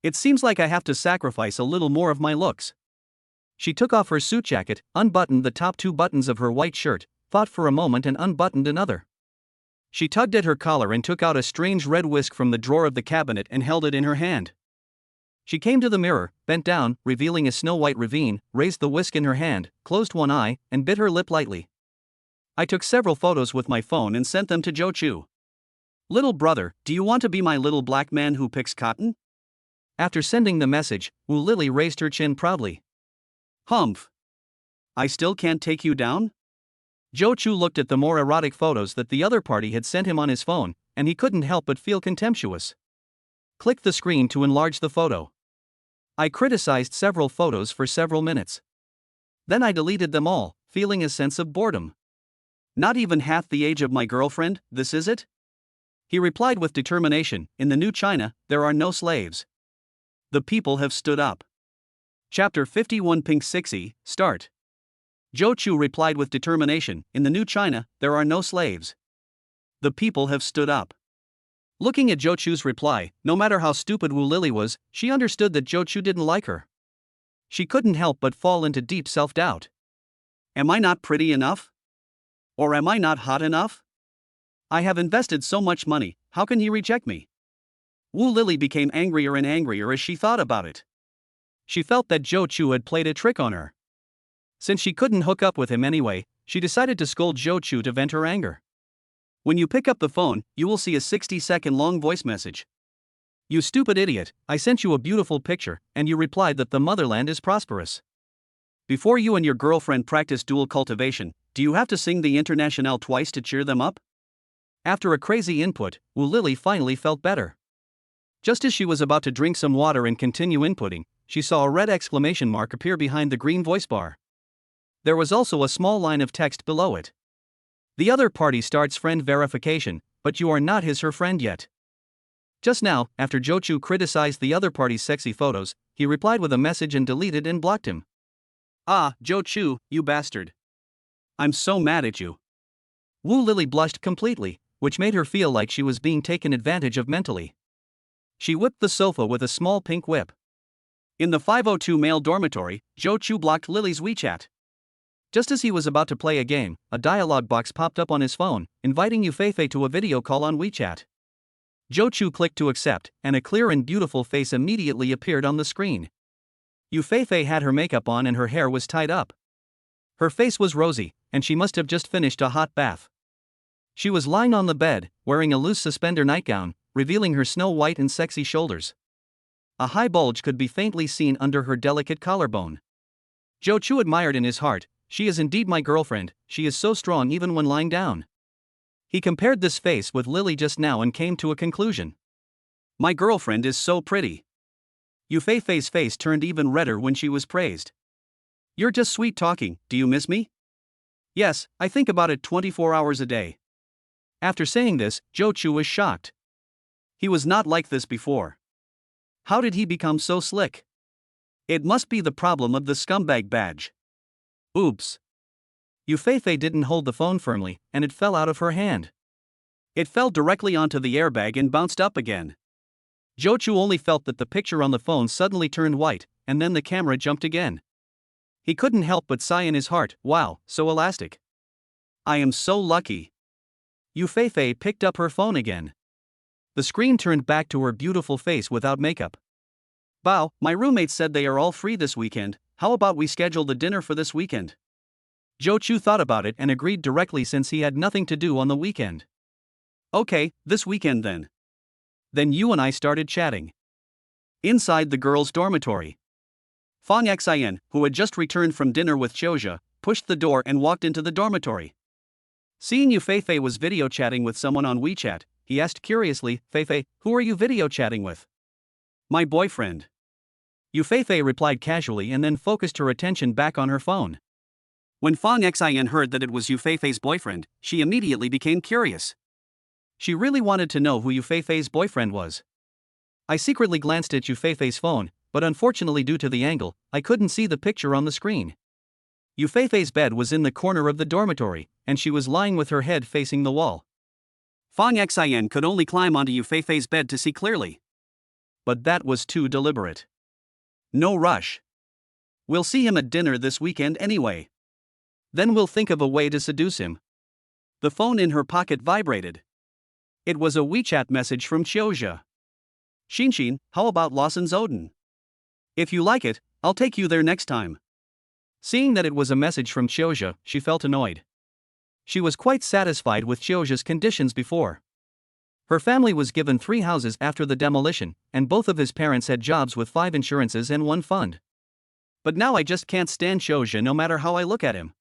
It seems like I have to sacrifice a little more of my looks. She took off her suit jacket, unbuttoned the top two buttons of her white shirt, thought for a moment and unbuttoned another. She tugged at her collar and took out a strange red whisk from the drawer of the cabinet and held it in her hand. She came to the mirror, bent down, revealing a snow-white ravine, raised the whisk in her hand, closed one eye, and bit her lip lightly. I took several photos with my phone and sent them to Zhou Chu. Little brother, do you want to be my little black man who picks cotton? After sending the message, Wu Lily raised her chin proudly. Humph. I still can't take you down? Zhou Chu looked at the more erotic photos that the other party had sent him on his phone, and he couldn't help but feel contemptuous. Click the screen to enlarge the photo. I criticized several photos for several minutes. Then I deleted them all, feeling a sense of boredom. Not even half the age of my girlfriend, this is it? He replied with determination, in the new China, there are no slaves. The people have stood up. Chapter 51 Pink Sixy, start. Zhou Chu replied with determination, "In the new China, there are no slaves." The people have stood up. Looking at Zhou Chu's reply, no matter how stupid Wu Lily was, she understood that Zhou Chu didn't like her. She couldn't help but fall into deep self-doubt. Am I not pretty enough? Or am I not hot enough? I have invested so much money, how can he reject me? Wu Lily became angrier and angrier as she thought about it. She felt that Zhou Chu had played a trick on her. Since she couldn't hook up with him anyway, she decided to scold Zhou Chu to vent her anger. When you pick up the phone, you will see a 60-second long voice message. You stupid idiot, I sent you a beautiful picture, and you replied that the motherland is prosperous. Before you and your girlfriend practice dual cultivation, do you have to sing the Internationale twice to cheer them up? After a crazy input, Wu Lily finally felt better. Just as she was about to drink some water and continue inputting, she saw a red exclamation mark appear behind the green voice bar. There was also a small line of text below it. The other party starts friend verification, but you are not her friend yet. Just now, after Zhou Chu criticized the other party's sexy photos, he replied with a message and deleted and blocked him. Ah, Zhou Chu, you bastard. I'm so mad at you. Wu Lily blushed completely, which made her feel like she was being taken advantage of mentally. She whipped the sofa with a small pink whip. In the 502 male dormitory, Zhou Chu blocked Lily's WeChat. Just as he was about to play a game, a dialog box popped up on his phone, inviting Yufei to a video call on WeChat. Zhou Chu clicked to accept, and a clear and beautiful face immediately appeared on the screen. Yufei had her makeup on and her hair was tied up. Her face was rosy, and she must have just finished a hot bath. She was lying on the bed, wearing a loose suspender nightgown, revealing her snow-white and sexy shoulders. A high bulge could be faintly seen under her delicate collarbone. Zhou Chu admired in his heart, "She is indeed my girlfriend, she is so strong even when lying down." He compared this face with Lily just now and came to a conclusion. My girlfriend is so pretty. Yufei's face turned even redder when she was praised. You're just sweet talking, do you miss me? Yes, I think about it 24 hours a day. After saying this, Zhou Chu was shocked. He was not like this before. How did he become so slick? It must be the problem of the scumbag badge. Oops. Yufei didn't hold the phone firmly, and it fell out of her hand. It fell directly onto the airbag and bounced up again. Zhou Chu only felt that the picture on the phone suddenly turned white, and then the camera jumped again. He couldn't help but sigh in his heart, wow, so elastic. I am so lucky. Yufei picked up her phone again. The screen turned back to her beautiful face without makeup. Bao, my roommates said they are all free this weekend, how about we schedule the dinner for this weekend? Zhou Chu thought about it and agreed directly since he had nothing to do on the weekend. Okay, this weekend then. Then you and I started chatting. Inside the girls' dormitory. Fang Xian, who had just returned from dinner with Xiuzhe, pushed the door and walked into the dormitory. Seeing Yufei was video chatting with someone on WeChat, he asked curiously, Fei, who are you video chatting with? My boyfriend. Yufei replied casually and then focused her attention back on her phone. When Fang Xian heard that it was Yufei's boyfriend, she immediately became curious. She really wanted to know who Yufei's boyfriend was. I secretly glanced at Yufei's phone, but unfortunately due to the angle, I couldn't see the picture on the screen. Yufei's bed was in the corner of the dormitory, and she was lying with her head facing the wall. Fang Xian could only climb onto Yufei's bed to see clearly. But that was too deliberate. No rush. We'll see him at dinner this weekend anyway. Then we'll think of a way to seduce him. The phone in her pocket vibrated. It was a WeChat message from Xiuzhe. Xin, how about Lawson's Odin? If you like it, I'll take you there next time. Seeing that it was a message from Xiuzhe, she felt annoyed. She was quite satisfied with Xiuzhe's conditions before. Her family was given 3 houses after the demolition, and both of his parents had jobs with 5 insurances and 1 fund. But now I just can't stand Xiuzhe no matter how I look at him.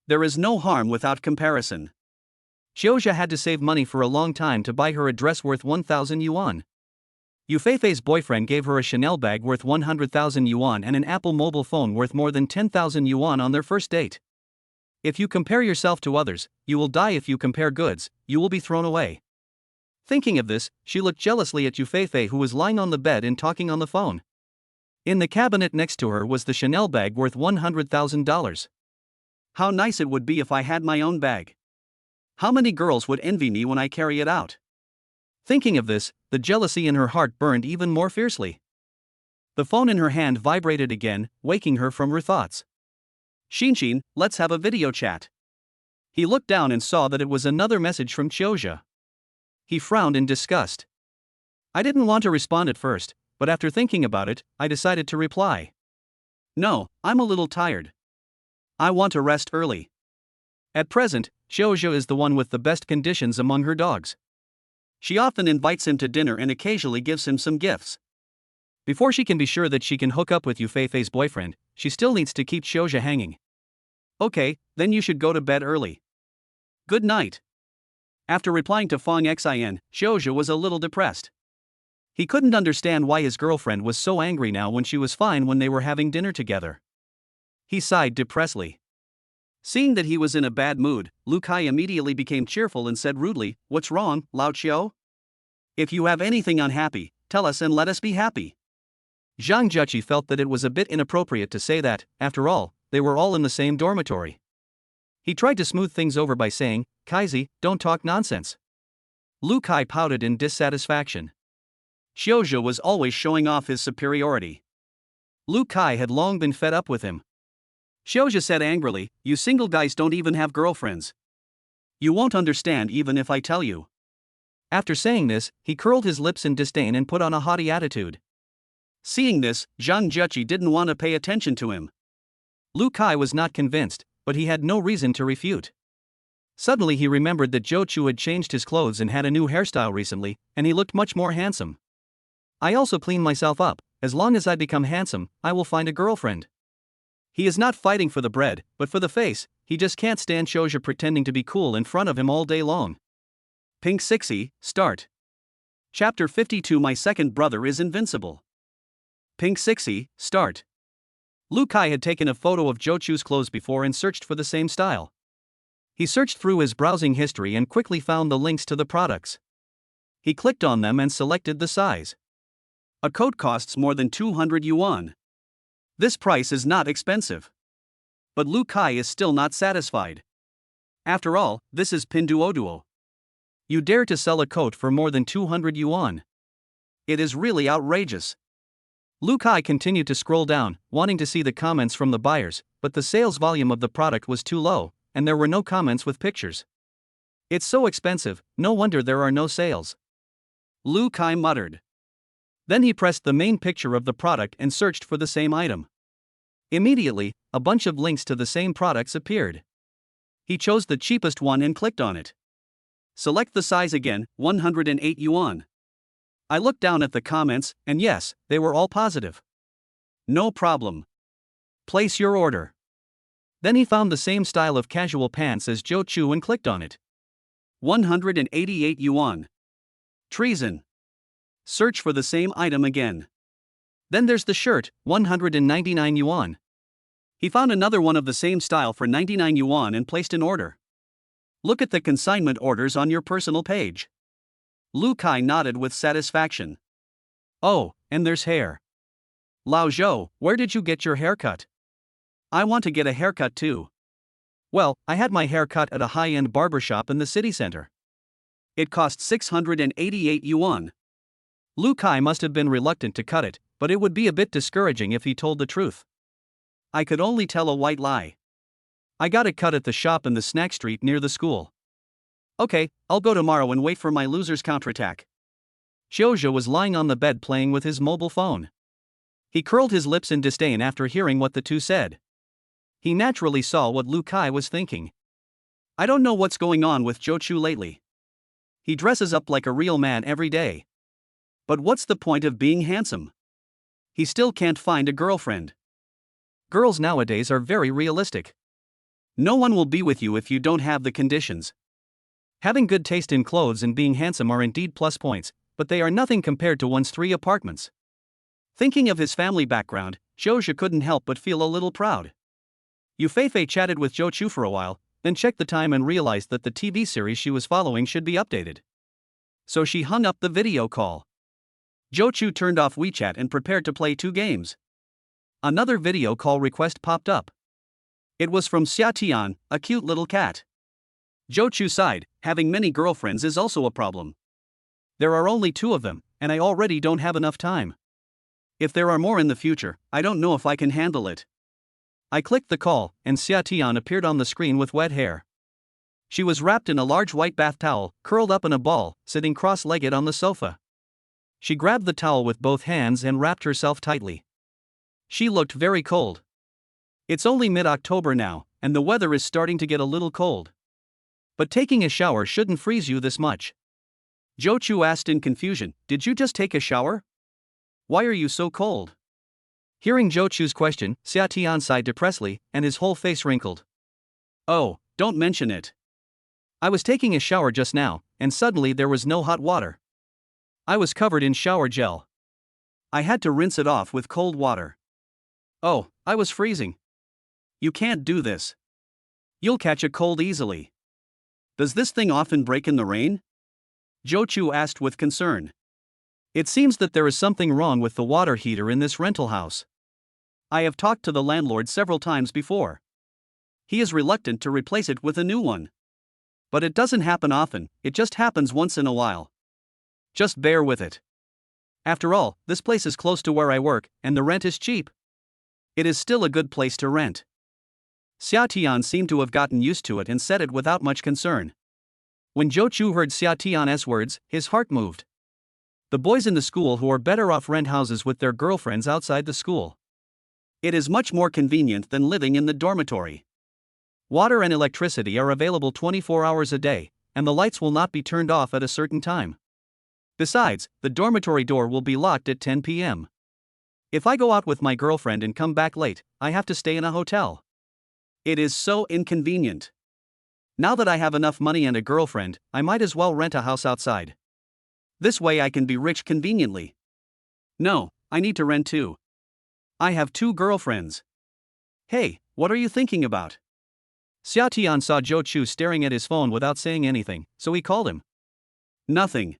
There is no harm without comparison. Xiuzhe had to save money for a long time to buy her a dress worth 1,000 yuan. Yufei's boyfriend gave her a Chanel bag worth 100,000 yuan and an Apple mobile phone worth more than 10,000 yuan on their first date. If you compare yourself to others, you will die. If you compare goods, you will be thrown away. Thinking of this, she looked jealously at Yufei, who was lying on the bed and talking on the phone. In the cabinet next to her was the Chanel bag worth $100,000. How nice it would be if I had my own bag. How many girls would envy me when I carry it out? Thinking of this, the jealousy in her heart burned even more fiercely. The phone in her hand vibrated again, waking her from her thoughts. Shinshin, let's have a video chat. He looked down and saw that it was another message from Chiozha. He frowned in disgust. I didn't want to respond at first, but after thinking about it, I decided to reply. No, I'm a little tired. I want to rest early. At present, Chiozha is the one with the best conditions among her dogs. She often invites him to dinner and occasionally gives him some gifts. Before she can be sure that she can hook up with Yufei's boyfriend, she still needs to keep Chiozha hanging. Okay, then you should go to bed early. Good night. After replying to Fong Xin, Chiozha was a little depressed. He couldn't understand why his girlfriend was so angry now when she was fine when they were having dinner together. He sighed depressedly. Seeing that he was in a bad mood, Lu Kai immediately became cheerful and said rudely, "What's wrong, Lao Chiu? If you have anything unhappy, tell us and let us be happy." Zhang Juqi felt that it was a bit inappropriate to say that, after all, they were all in the same dormitory. He tried to smooth things over by saying, "Kaizi, don't talk nonsense." Lu Kai pouted in dissatisfaction. Chiozha was always showing off his superiority. Lu Kai had long been fed up with him. Chiozha said angrily, "You single guys don't even have girlfriends. You won't understand even if I tell you." After saying this, he curled his lips in disdain and put on a haughty attitude. Seeing this, Zhang Juqi didn't want to pay attention to him. Lu Kai was not convinced, but he had no reason to refute. Suddenly he remembered that Zhou Chu had changed his clothes and had a new hairstyle recently, and he looked much more handsome. I also clean myself up. As long as I become handsome, I will find a girlfriend. He is not fighting for the bread, but for the face. He just can't stand Chiozha pretending to be cool in front of him all day long. Pink 60, start. Chapter 52. My second brother is invincible. Pink 60, start. Lu Kai had taken a photo of Zhou Chu's clothes before and searched for the same style. He searched through his browsing history and quickly found the links to the products. He clicked on them and selected the size. A coat costs more than 200 yuan. This price is not expensive. But Lu Kai is still not satisfied. After all, this is Pinduoduo. You dare to sell a coat for more than 200 yuan. It is really outrageous. Lu Kai continued to scroll down, wanting to see the comments from the buyers, but the sales volume of the product was too low, and there were no comments with pictures. It's so expensive, no wonder there are no sales. Lu Kai muttered. Then he pressed the main picture of the product and searched for the same item. Immediately, a bunch of links to the same products appeared. He chose the cheapest one and clicked on it. Select the size again, 108 yuan. I looked down at the comments, and yes, they were all positive. No problem. Place your order. Then he found the same style of casual pants as Zhou Chu and clicked on it. 188 yuan. Treason. Search for the same item again. Then there's the shirt, 199 yuan. He found another one of the same style for 99 yuan and placed an order. Look at the consignment orders on your personal page. Lu Kai nodded with satisfaction. Oh, and there's hair. Lao Zhou, where did you get your haircut? I want to get a haircut too. Well, I had my hair cut at a high-end barbershop in the city center. It cost 688 yuan. Lu Kai must have been reluctant to cut it, but it would be a bit discouraging if he told the truth. I could only tell a white lie. I got it cut at the shop in the snack street near the school. Okay, I'll go tomorrow and wait for my loser's counterattack. Chiozha was lying on the bed playing with his mobile phone. He curled his lips in disdain after hearing what the two said. He naturally saw what Lu Kai was thinking. I don't know what's going on with Zhou Chu lately. He dresses up like a real man every day. But what's the point of being handsome? He still can't find a girlfriend. Girls nowadays are very realistic. No one will be with you if you don't have the conditions. Having good taste in clothes and being handsome are indeed plus points, but they are nothing compared to one's 3 apartments. Thinking of his family background, Chiozha couldn't help but feel a little proud. Yufei chatted with Zhou Chu for a while, then checked the time and realized that the TV series she was following should be updated. So she hung up the video call. Zhou Chu turned off WeChat and prepared to play 2 games. Another video call request popped up. It was from Xia Tian, a cute little cat. Zhou Chu sighed, having many girlfriends is also a problem. There are only 2 of them, and I already don't have enough time. If there are more in the future, I don't know if I can handle it. I clicked the call, and Xia Tian appeared on the screen with wet hair. She was wrapped in a large white bath towel, curled up in a ball, sitting cross-legged on the sofa. She grabbed the towel with both hands and wrapped herself tightly. She looked very cold. It's only mid-October now, and the weather is starting to get a little cold. But taking a shower shouldn't freeze you this much. Zhou Chu asked in confusion, "Did you just take a shower? Why are you so cold?" Hearing Zhou Chu's question, Xia Tian sighed depressedly, and his whole face wrinkled. "Oh, don't mention it. I was taking a shower just now, and suddenly there was no hot water. I was covered in shower gel. I had to rinse it off with cold water. Oh, I was freezing. You can't do this. You'll catch a cold easily. Does this thing often break in the rain?" Zhou Chu asked with concern. "It seems that there is something wrong with the water heater in this rental house. I have talked to the landlord several times before. He is reluctant to replace it with a new one. But it doesn't happen often, it just happens once in a while. Just bear with it. After all, this place is close to where I work, and the rent is cheap. It is still a good place to rent." Xia Tian seemed to have gotten used to it and said it without much concern. When Zhou Chu heard Xia Tian's words, his heart moved. The boys in the school who are better off rent houses with their girlfriends outside the school. It is much more convenient than living in the dormitory. Water and electricity are available 24 hours a day, and the lights will not be turned off at a certain time. Besides, the dormitory door will be locked at 10 p.m. If I go out with my girlfriend and come back late, I have to stay in a hotel. It is so inconvenient. Now that I have enough money and a girlfriend, I might as well rent a house outside. This way I can be rich conveniently. No, I need to rent too. I have 2 girlfriends. Hey, what are you thinking about? Xia Tian saw Zhou Chu staring at his phone without saying anything, so he called him. Nothing.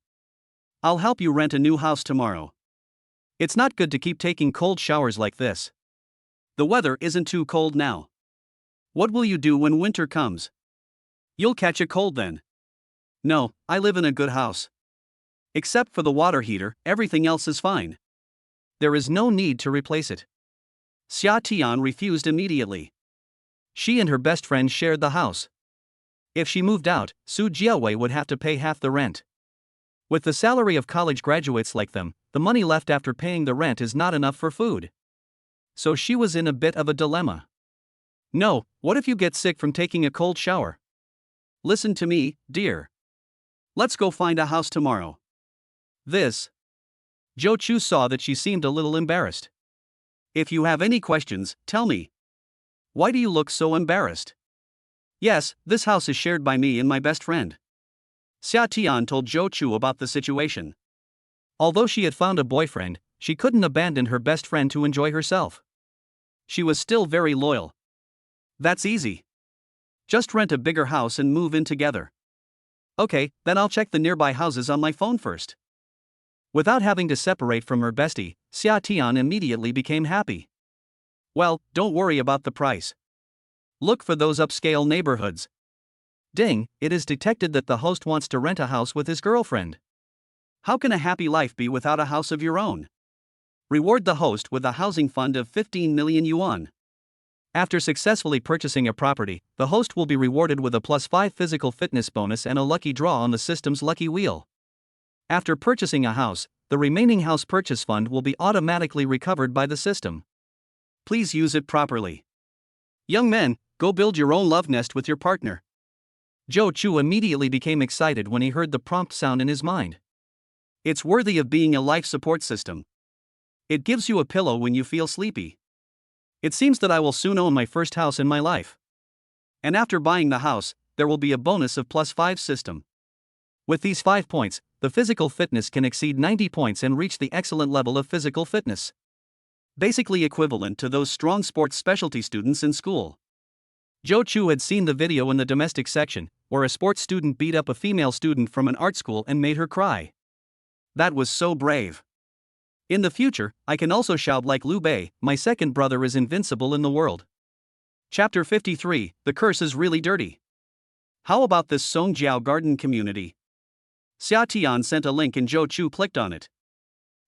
I'll help you rent a new house tomorrow. It's not good to keep taking cold showers like this. The weather isn't too cold now. What will you do when winter comes? You'll catch a cold then. No, I live in a good house. Except for the water heater, everything else is fine. There is no need to replace it. Xia Tian refused immediately. She and her best friend shared the house. If she moved out, Su Jiawei would have to pay half the rent. With the salary of college graduates like them, the money left after paying the rent is not enough for food. So she was in a bit of a dilemma. No, what if you get sick from taking a cold shower? Listen to me, dear. Let's go find a house tomorrow. Zhou Chu saw that she seemed a little embarrassed. If you have any questions, tell me. Why do you look so embarrassed? Yes, this house is shared by me and my best friend. Xia Tian told Zhou Chu about the situation. Although she had found a boyfriend, she couldn't abandon her best friend to enjoy herself. She was still very loyal. That's easy. Just rent a bigger house and move in together. Okay, then I'll check the nearby houses on my phone first. Without having to separate from her bestie, Xia Tian immediately became happy. Well, don't worry about the price. Look for those upscale neighborhoods. Ding, it is detected that the host wants to rent a house with his girlfriend. How can a happy life be without a house of your own? Reward the host with a housing fund of 15 million yuan. After successfully purchasing a property, the host will be rewarded with a +5 physical fitness bonus and a lucky draw on the system's lucky wheel. After purchasing a house, the remaining house purchase fund will be automatically recovered by the system. Please use it properly. Young men, go build your own love nest with your partner. Zhou Chu immediately became excited when he heard the prompt sound in his mind. It's worthy of being a life support system. It gives you a pillow when you feel sleepy. It seems that I will soon own my first house in my life. And after buying the house, there will be a bonus of +5 system. With these 5 points, the physical fitness can exceed 90 points and reach the excellent level of physical fitness. Basically equivalent to those strong sports specialty students in school. Zhou Chu had seen the video in the domestic section, where a sports student beat up a female student from an art school and made her cry. That was so brave. In the future, I can also shout like Liu Bei, my second brother is invincible in the world. Chapter 53, The Curse is Really Dirty. How about this Songjiao garden community? Xia Tian sent a link and Zhou Chu clicked on it.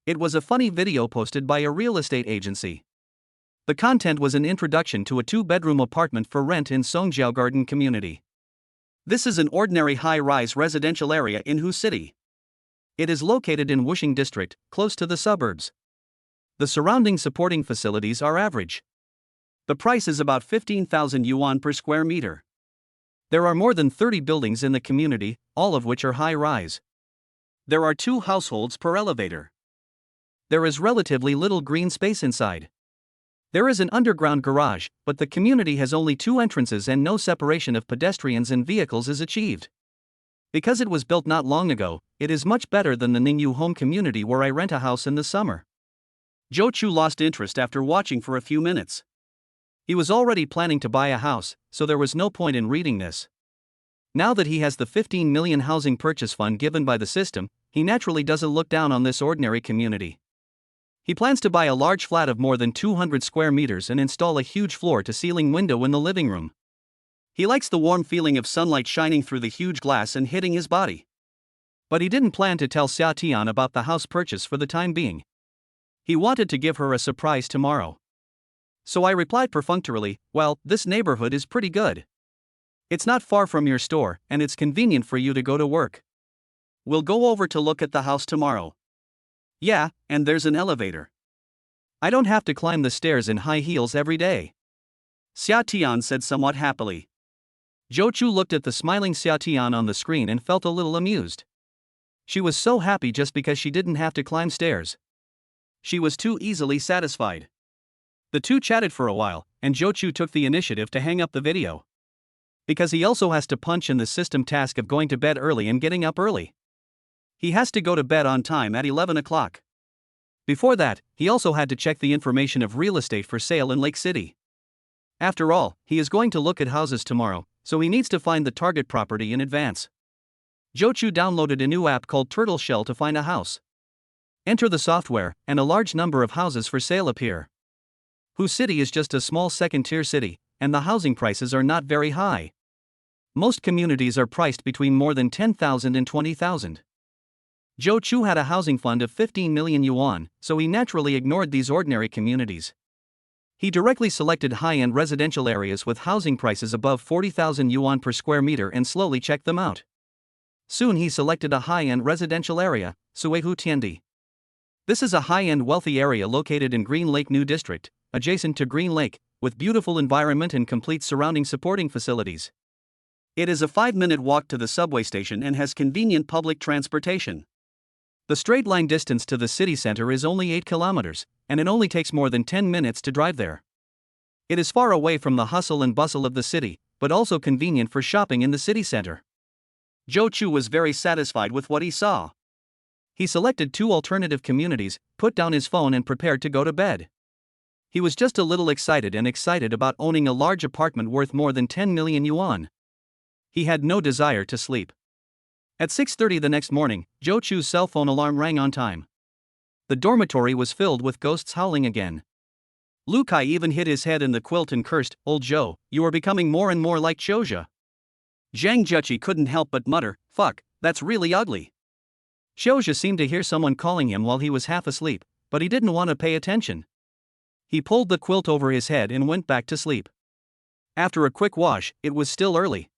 It was a funny video posted by a real estate agency. The content was an introduction to a 2-bedroom apartment for rent in Songjiao garden community. This is an ordinary high-rise residential area in Hu City. It is located in Wuxing district, close to the suburbs. The surrounding supporting facilities are average. The price is about 15,000 yuan per square meter. There are more than 30 buildings in the community, all of which are high-rise. There are 2 households per elevator. There is relatively little green space inside. There is an underground garage, but the community has only 2 entrances and no separation of pedestrians and vehicles is achieved. Because it was built not long ago, it is much better than the Ningyu home community where I rent a house in the summer. Zhou Chu lost interest after watching for a few minutes. He was already planning to buy a house, so there was no point in reading this. Now that he has the 15 million housing purchase fund given by the system, he naturally doesn't look down on this ordinary community. He plans to buy a large flat of more than 200 square meters and install a huge floor-to-ceiling window in the living room. He likes the warm feeling of sunlight shining through the huge glass and hitting his body. But he didn't plan to tell Xia Tian about the house purchase for the time being. He wanted to give her a surprise tomorrow. So I replied perfunctorily, "Well, this neighborhood is pretty good. It's not far from your store, and it's convenient for you to go to work. We'll go over to look at the house tomorrow." "Yeah, and there's an elevator. I don't have to climb the stairs in high heels every day," Xia Tian said somewhat happily. Zhou Chu looked at the smiling Xia Tian on the screen and felt a little amused. She was so happy just because she didn't have to climb stairs. She was too easily satisfied. The two chatted for a while, and Zhou Chu took the initiative to hang up the video. Because he also has to punch in the system task of going to bed early and getting up early. He has to go to bed on time at 11 o'clock. Before that, he also had to check the information of real estate for sale in Lake City. After all, he is going to look at houses tomorrow, so he needs to find the target property in advance. Zhou Chu downloaded a new app called Turtle Shell to find a house. Enter the software, and a large number of houses for sale appear. Hu City is just a small second-tier city, and the housing prices are not very high. Most communities are priced between more than 10,000 and 20,000. Zhou Chu had a housing fund of 15 million yuan, so he naturally ignored these ordinary communities. He directly selected high-end residential areas with housing prices above 40,000 yuan per square meter and slowly checked them out. Soon he selected a high-end residential area, Suihu Tiandi. This is a high-end wealthy area located in Green Lake New District, adjacent to Green Lake, with beautiful environment and complete surrounding supporting facilities. It is a 5-minute walk to the subway station and has convenient public transportation. The straight line distance to the city center is only 8 kilometers, and it only takes more than 10 minutes to drive there. It is far away from the hustle and bustle of the city, but also convenient for shopping in the city center. Zhou Chu was very satisfied with what he saw. He selected 2 alternative communities, put down his phone and prepared to go to bed. He was just a little excited about owning a large apartment worth more than 10 million yuan. He had no desire to sleep. At 6:30 the next morning, Zhou Chu's cell phone alarm rang on time. The dormitory was filled with ghosts howling again. Lu Kai even hid his head in the quilt and cursed, "Old Zhou, you are becoming more and more like Xiuzhe." Zhang Juqi couldn't help but mutter, "Fuck, that's really ugly." Xiuzhe seemed to hear someone calling him while he was half asleep, but he didn't want to pay attention. He pulled the quilt over his head and went back to sleep. After a quick wash, it was still early.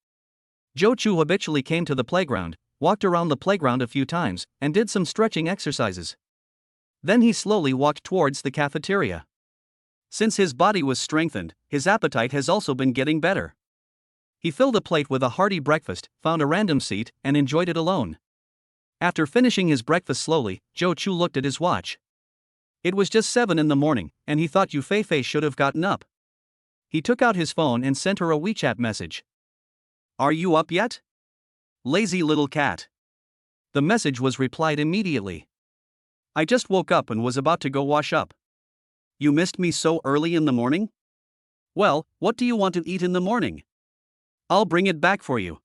Zhou Chu habitually came to the playground, walked around the playground a few times, and did some stretching exercises. Then he slowly walked towards the cafeteria. Since his body was strengthened, his appetite has also been getting better. He filled a plate with a hearty breakfast, found a random seat, and enjoyed it alone. After finishing his breakfast slowly, Zhou Chu looked at his watch. It was just 7 in the morning, and he thought Yu Feifei should have gotten up. He took out his phone and sent her a WeChat message. "Are you up yet? Lazy little cat." The message was replied immediately. "I just woke up and was about to go wash up. You missed me so early in the morning? Well, what do you want to eat in the morning? I'll bring it back for you.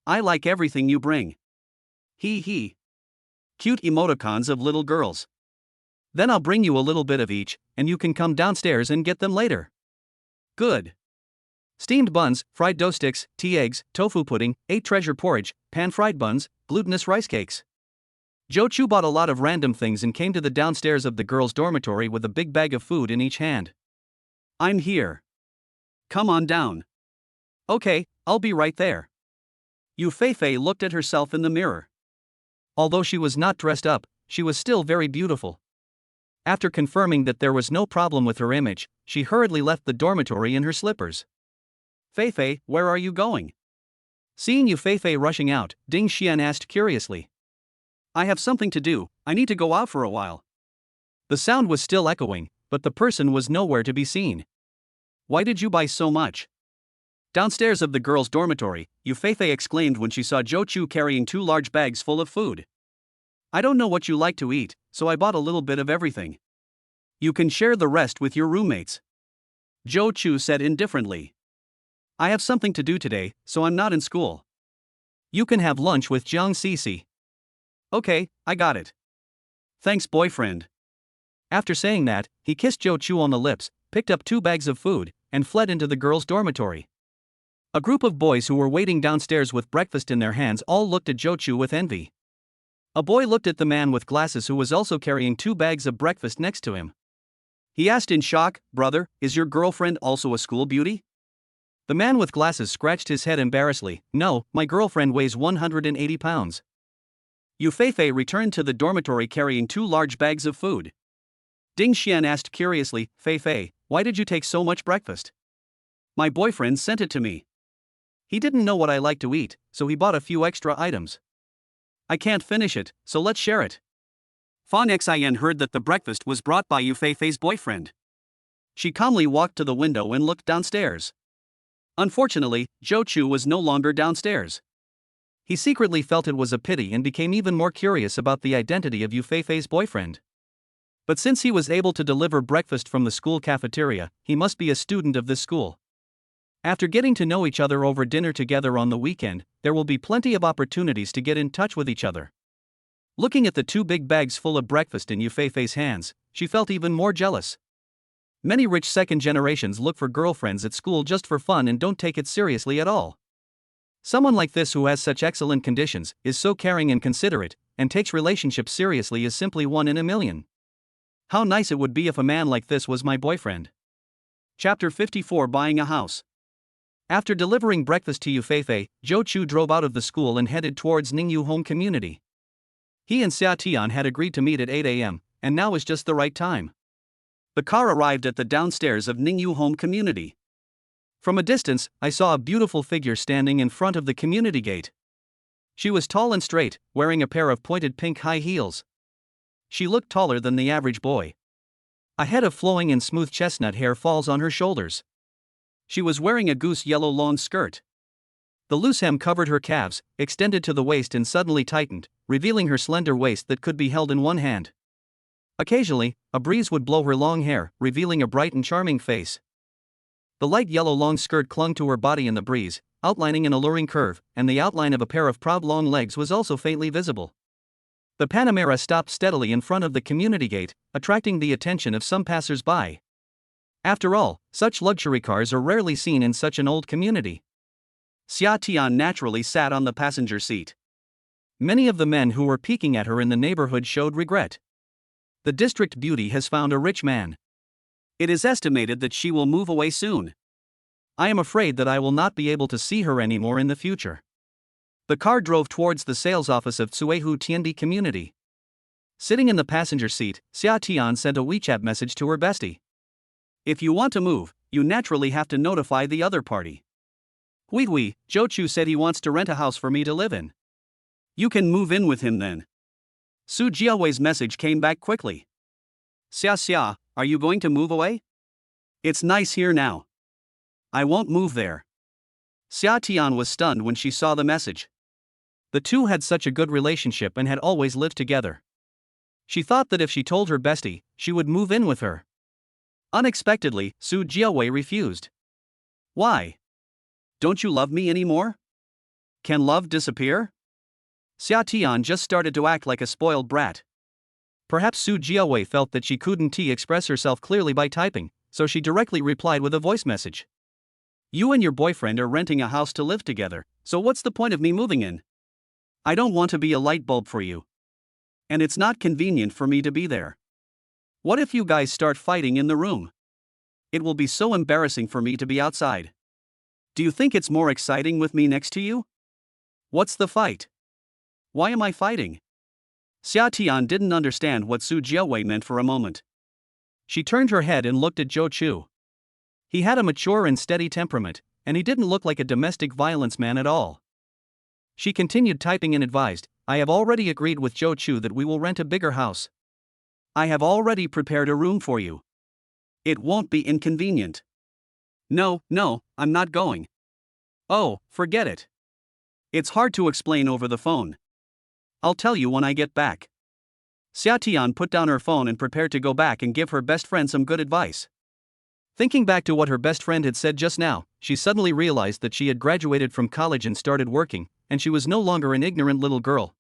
I like everything you bring. Hee hee. Cute emoticons of little girls. Then I'll bring you a little bit of each, and you can come downstairs and get them later." "Good. steamed buns, fried dough sticks, tea eggs, tofu pudding, 8 treasure porridge, pan-fried buns, glutinous rice cakes. Zhou Chu bought a lot of random things and came to the downstairs of the girls' dormitory with a big bag of food in each hand. I'm here. Come on down. Okay, I'll be right there. Yu Feifei looked at herself in the mirror. Although she was not dressed up, she was still very beautiful. After confirming that there was no problem with her image, she hurriedly left the dormitory in her slippers. Feifei, where are you going? Seeing Yu Feifei rushing out, Ding Xian asked curiously. I have something to do, I need to go out for a while. The sound was still echoing, but the person was nowhere to be seen. Why did you buy so much? Downstairs of the girls' dormitory, Yu Feifei exclaimed when she saw Zhou Chu carrying 2 large bags full of food. I don't know what you like to eat, so I bought a little bit of everything. You can share the rest with your roommates. Zhou Chu said indifferently. I have something to do today, so I'm not in school. You can have lunch with Jiang Sisi. Okay, I got it. Thanks, boyfriend. After saying that, he kissed Zhou Chu on the lips, picked up 2 bags of food, and fled into the girls' dormitory. A group of boys who were waiting downstairs with breakfast in their hands all looked at Zhou Chu with envy. A boy looked at the man with glasses who was also carrying 2 bags of breakfast next to him. He asked in shock, Brother, is your girlfriend also a school beauty? The man with glasses scratched his head embarrassedly. No, my girlfriend weighs 180 pounds. Yu Feifei returned to the dormitory carrying 2 large bags of food. Ding Xian asked curiously, Feifei, why did you take so much breakfast? My boyfriend sent it to me. He didn't know what I like to eat, so he bought a few extra items. I can't finish it, so let's share it. Fan Xian heard that the breakfast was brought by Yu Feifei's boyfriend. She calmly walked to the window and looked downstairs. Unfortunately, Zhou Chu was no longer downstairs. He secretly felt it was a pity and became even more curious about the identity of Yu Feifei's boyfriend. But since he was able to deliver breakfast from the school cafeteria, he must be a student of this school. After getting to know each other over dinner together on the weekend, there will be plenty of opportunities to get in touch with each other. Looking at the 2 big bags full of breakfast in Yu Feifei's hands, she felt even more jealous. Many rich second generations look for girlfriends at school just for fun and don't take it seriously at all. Someone like this who has such excellent conditions, is so caring and considerate, and takes relationships seriously is simply one in a million. How nice it would be if a man like this was my boyfriend. Chapter 54 Buying a House. After delivering breakfast to Yu Feifei, Zhou Chu drove out of the school and headed towards Ningyu Home Community. He and Xia Tian had agreed to meet at 8 a.m., and now is just the right time. The car arrived at the downstairs of Ningyu Home Community. From a distance, I saw a beautiful figure standing in front of the community gate. She was tall and straight, wearing a pair of pointed pink high heels. She looked taller than the average boy. A head of flowing and smooth chestnut hair falls on her shoulders. She was wearing a goose yellow long skirt. The loose hem covered her calves, extended to the waist and suddenly tightened, revealing her slender waist that could be held in one hand. Occasionally, a breeze would blow her long hair, revealing a bright and charming face. The light yellow long skirt clung to her body in the breeze, outlining an alluring curve, and the outline of a pair of proud long legs was also faintly visible. The Panamera stopped steadily in front of the community gate, attracting the attention of some passers-by. After all, such luxury cars are rarely seen in such an old community. Xia Tian naturally sat on the passenger seat. Many of the men who were peeking at her in the neighborhood showed regret. The district beauty has found a rich man. It is estimated that she will move away soon. I am afraid that I will not be able to see her anymore in the future. The car drove towards the sales office of Tsuehu Tiandi Community. Sitting in the passenger seat, Xia Tian sent a WeChat message to her bestie. If you want to move, you naturally have to notify the other party. Hui, Zhou Chu said he wants to rent a house for me to live in. You can move in with him then. Su Jiawei's message came back quickly. Xia, are you going to move away? It's nice here now. I won't move there. Xia Tian was stunned when she saw the message. The two had such a good relationship and had always lived together. She thought that if she told her bestie, she would move in with her. Unexpectedly, Su Jiawei refused. Why? Don't you love me anymore? Can love disappear? Xia Tian just started to act like a spoiled brat. Perhaps Su Jiawei felt that she couldn't express herself clearly by typing, so she directly replied with a voice message. You and your boyfriend are renting a house to live together, so what's the point of me moving in? I don't want to be a light bulb for you. And it's not convenient for me to be there. What if you guys start fighting in the room? It will be so embarrassing for me to be outside. Do you think it's more exciting with me next to you? What's the fight? Why am I fighting? Xia Tian didn't understand what Su Jiawei meant for a moment. She turned her head and looked at Zhou Chu. He had a mature and steady temperament, and he didn't look like a domestic violence man at all. She continued typing and advised, I have already agreed with Zhou Chu that we will rent a bigger house. I have already prepared a room for you. It won't be inconvenient. No, I'm not going. Oh, forget it. It's hard to explain over the phone. I'll tell you when I get back. Xia Tian put down her phone and prepared to go back and give her best friend some good advice. Thinking back to what her best friend had said just now, she suddenly realized that she had graduated from college and started working, and she was no longer an ignorant little girl.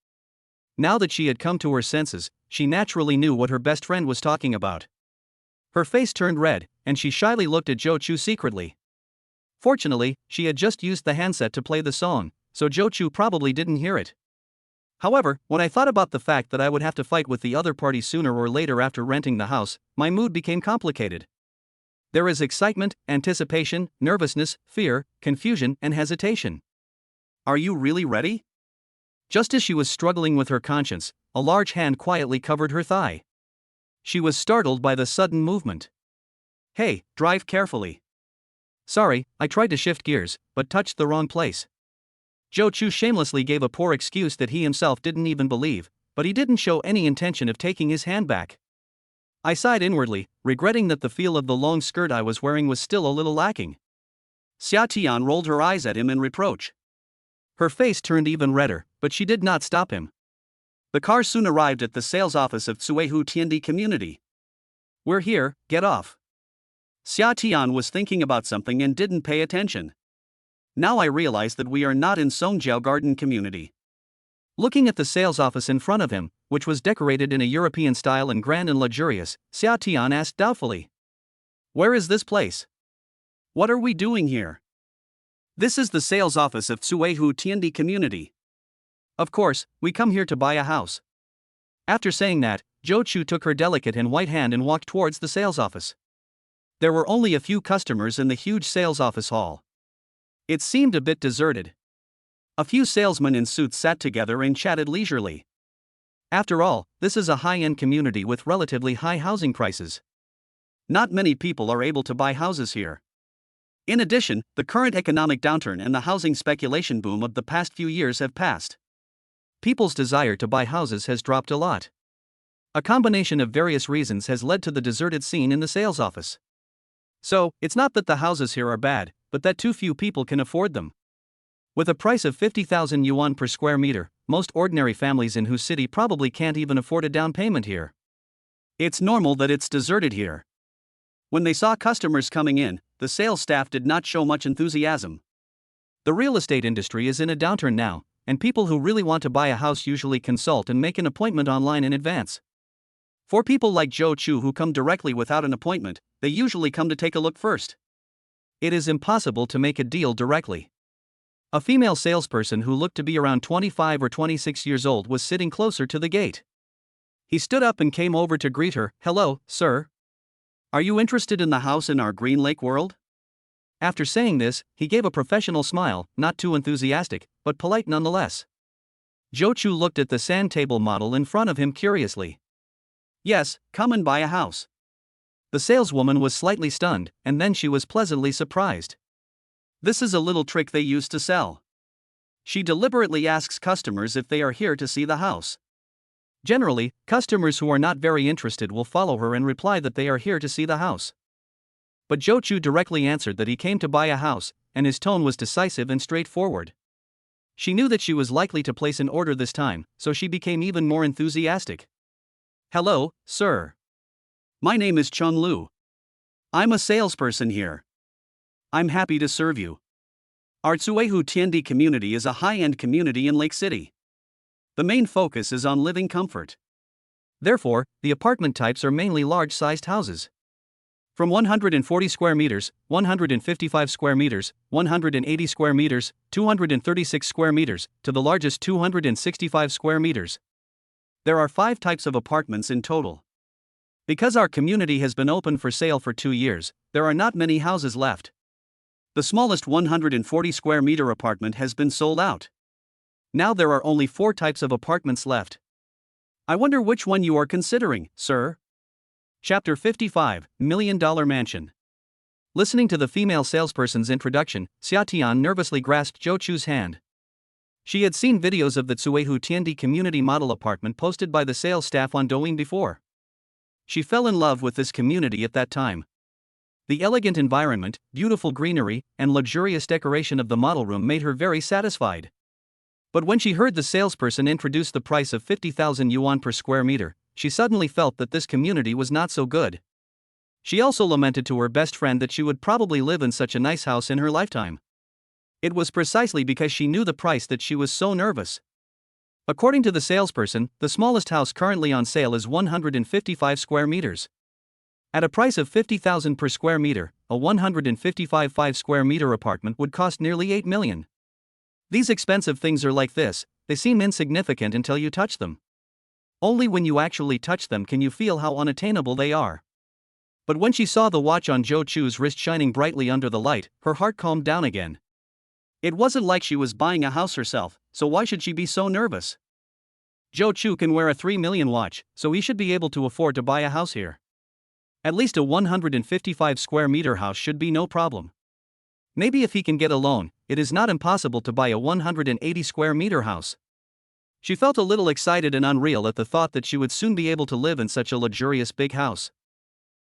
Now that she had come to her senses, she naturally knew what her best friend was talking about. Her face turned red, and she shyly looked at Zhou Chu secretly. Fortunately, she had just used the handset to play the song, so Zhou Chu probably didn't hear it. However, when I thought about the fact that I would have to fight with the other party sooner or later after renting the house, my mood became complicated. There is excitement, anticipation, nervousness, fear, confusion, and hesitation. Are you really ready? Just as she was struggling with her conscience, a large hand quietly covered her thigh. She was startled by the sudden movement. Hey, drive carefully. Sorry, I tried to shift gears, but touched the wrong place. Zhou Chu shamelessly gave a poor excuse that he himself didn't even believe, but he didn't show any intention of taking his hand back. I sighed inwardly, regretting that the feel of the long skirt I was wearing was still a little lacking. Xia Tian rolled her eyes at him in reproach. Her face turned even redder, but she did not stop him. The car soon arrived at the sales office of Tsuehu Tiandi Community. We're here, get off. Xia Tian was thinking about something and didn't pay attention. Now I realize that we are not in Songjiao Garden Community. Looking at the sales office in front of him, which was decorated in a European style and grand and luxurious, Xia Tian asked doubtfully. Where is this place? What are we doing here? This is the sales office of Tsuehu Tiandi Community. Of course, we come here to buy a house. After saying that, Zhou Chu took her delicate and white hand and walked towards the sales office. There were only a few customers in the huge sales office hall. It seemed a bit deserted. A few salesmen in suits sat together and chatted leisurely. After all, this is a high-end community with relatively high housing prices. Not many people are able to buy houses here. In addition, the current economic downturn and the housing speculation boom of the past few years have passed. People's desire to buy houses has dropped a lot. A combination of various reasons has led to the deserted scene in the sales office. So, it's not that the houses here are bad, but that too few people can afford them. With a price of 50,000 yuan per square meter, most ordinary families in whose city probably can't even afford a down payment here. It's normal that it's deserted here. When they saw customers coming in, the sales staff did not show much enthusiasm. The real estate industry is in a downturn now, and people who really want to buy a house usually consult and make an appointment online in advance. For people like Zhou Chu who come directly without an appointment, they usually come to take a look first. It is impossible to make a deal directly. A female salesperson who looked to be around 25 or 26 years old was sitting closer to the gate. He stood up and came over to greet her. Hello, sir. Are you interested in the house in our Green Lake world? After saying this, he gave a professional smile, not too enthusiastic, but polite nonetheless. Zhou Chu looked at the sand table model in front of him curiously. Yes, come and buy a house. The saleswoman was slightly stunned, and then she was pleasantly surprised. This is a little trick they use to sell. She deliberately asks customers if they are here to see the house. Generally, customers who are not very interested will follow her and reply that they are here to see the house. But Zhou Chu directly answered that he came to buy a house, and his tone was decisive and straightforward. She knew that she was likely to place an order this time, so she became even more enthusiastic. Hello, sir. My name is Chun Lu. I'm a salesperson here. I'm happy to serve you. Our Tsuehu Tiandi community is a high-end community in Lake City. The main focus is on living comfort. Therefore, the apartment types are mainly large-sized houses. From 140 square meters, 155 square meters, 180 square meters, 236 square meters, to the largest 265 square meters. There are 5 types of apartments in total. Because our community has been open for sale for 2 years, there are not many houses left. The smallest 140 square meter apartment has been sold out. Now there are only 4 types of apartments left. I wonder which one you are considering, sir. Chapter 55, $1 Million Mansion. Listening to the female salesperson's introduction, Xiatian nervously grasped Zhou Chu's hand. She had seen videos of the Tsuehu Tiandi community model apartment posted by the sales staff on Douyin before. She fell in love with this community at that time. The elegant environment, beautiful greenery, and luxurious decoration of the model room made her very satisfied. But when she heard the salesperson introduce the price of 50,000 yuan per square meter, she suddenly felt that this community was not so good. She also lamented to her best friend that she would probably live in such a nice house in her lifetime. It was precisely because she knew the price that she was so nervous. According to the salesperson, the smallest house currently on sale is 155 square meters. At a price of 50,000 per square meter, a 155 square meter apartment would cost nearly 8 million. These expensive things are like this, they seem insignificant until you touch them. Only when you actually touch them can you feel how unattainable they are. But when she saw the watch on Zhou Chu's wrist shining brightly under the light, her heart calmed down again. It wasn't like she was buying a house herself, so why should she be so nervous? Zhou Chu can wear a 3 million watch, so he should be able to afford to buy a house here. At least a 155 square meter house should be no problem. Maybe if he can get a loan, it is not impossible to buy a 180 square meter house. She felt a little excited and unreal at the thought that she would soon be able to live in such a luxurious big house.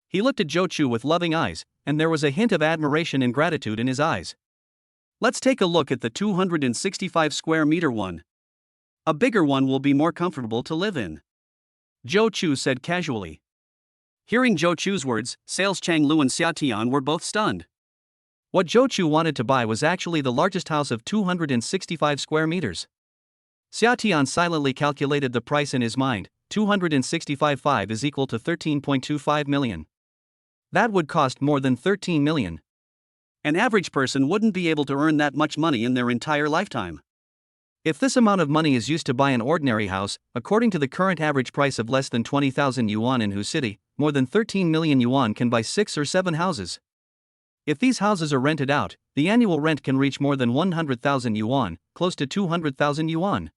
He looked at Zhou Chu with loving eyes, and there was a hint of admiration and gratitude in his eyes. Let's take a look at the 265 square meter one. A bigger one will be more comfortable to live in, Zhou Chu said casually. Hearing Zhou Chu's words, sales Chang Lu and Xiatian were both stunned. What Zhou Chu wanted to buy was actually the largest house of 265 square meters. Xiatian silently calculated the price in his mind. 265.5 is equal to 13.25 million. That would cost more than 13 million. An average person wouldn't be able to earn that much money in their entire lifetime. If this amount of money is used to buy an ordinary house, according to the current average price of less than 20,000 yuan in Hu City, more than 13 million yuan can buy 6 or 7 houses. If these houses are rented out, the annual rent can reach more than 100,000 yuan, close to 200,000 yuan.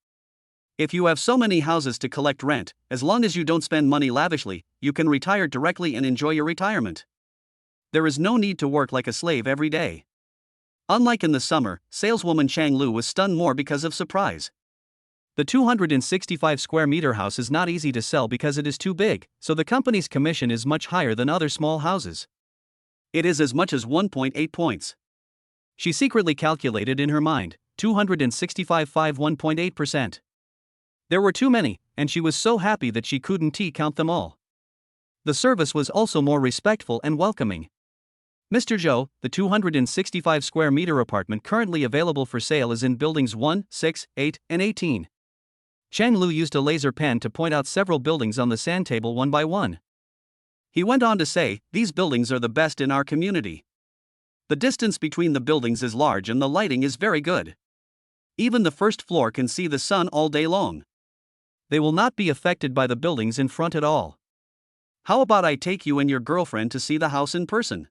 If you have so many houses to collect rent, as long as you don't spend money lavishly, you can retire directly and enjoy your retirement. There is no need to work like a slave every day. Unlike in the summer, saleswoman Chang Lu was stunned more because of surprise. The 265 square meter house is not easy to sell because it is too big, so the company's commission is much higher than other small houses. It is as much as 1.8 points. She secretly calculated in her mind, 265.5 1.8%. There were too many, and she was so happy that she couldn't count them all. The service was also more respectful and welcoming. Mr. Zhou, the 265 square meter apartment currently available for sale is in buildings 1, 6, 8, and 18. Chang Lu used a laser pen to point out several buildings on the sand table one by one. He went on to say, these buildings are the best in our community. The distance between the buildings is large and the lighting is very good. Even the first floor can see the sun all day long. They will not be affected by the buildings in front at all. How about I take you and your girlfriend to see the house in person?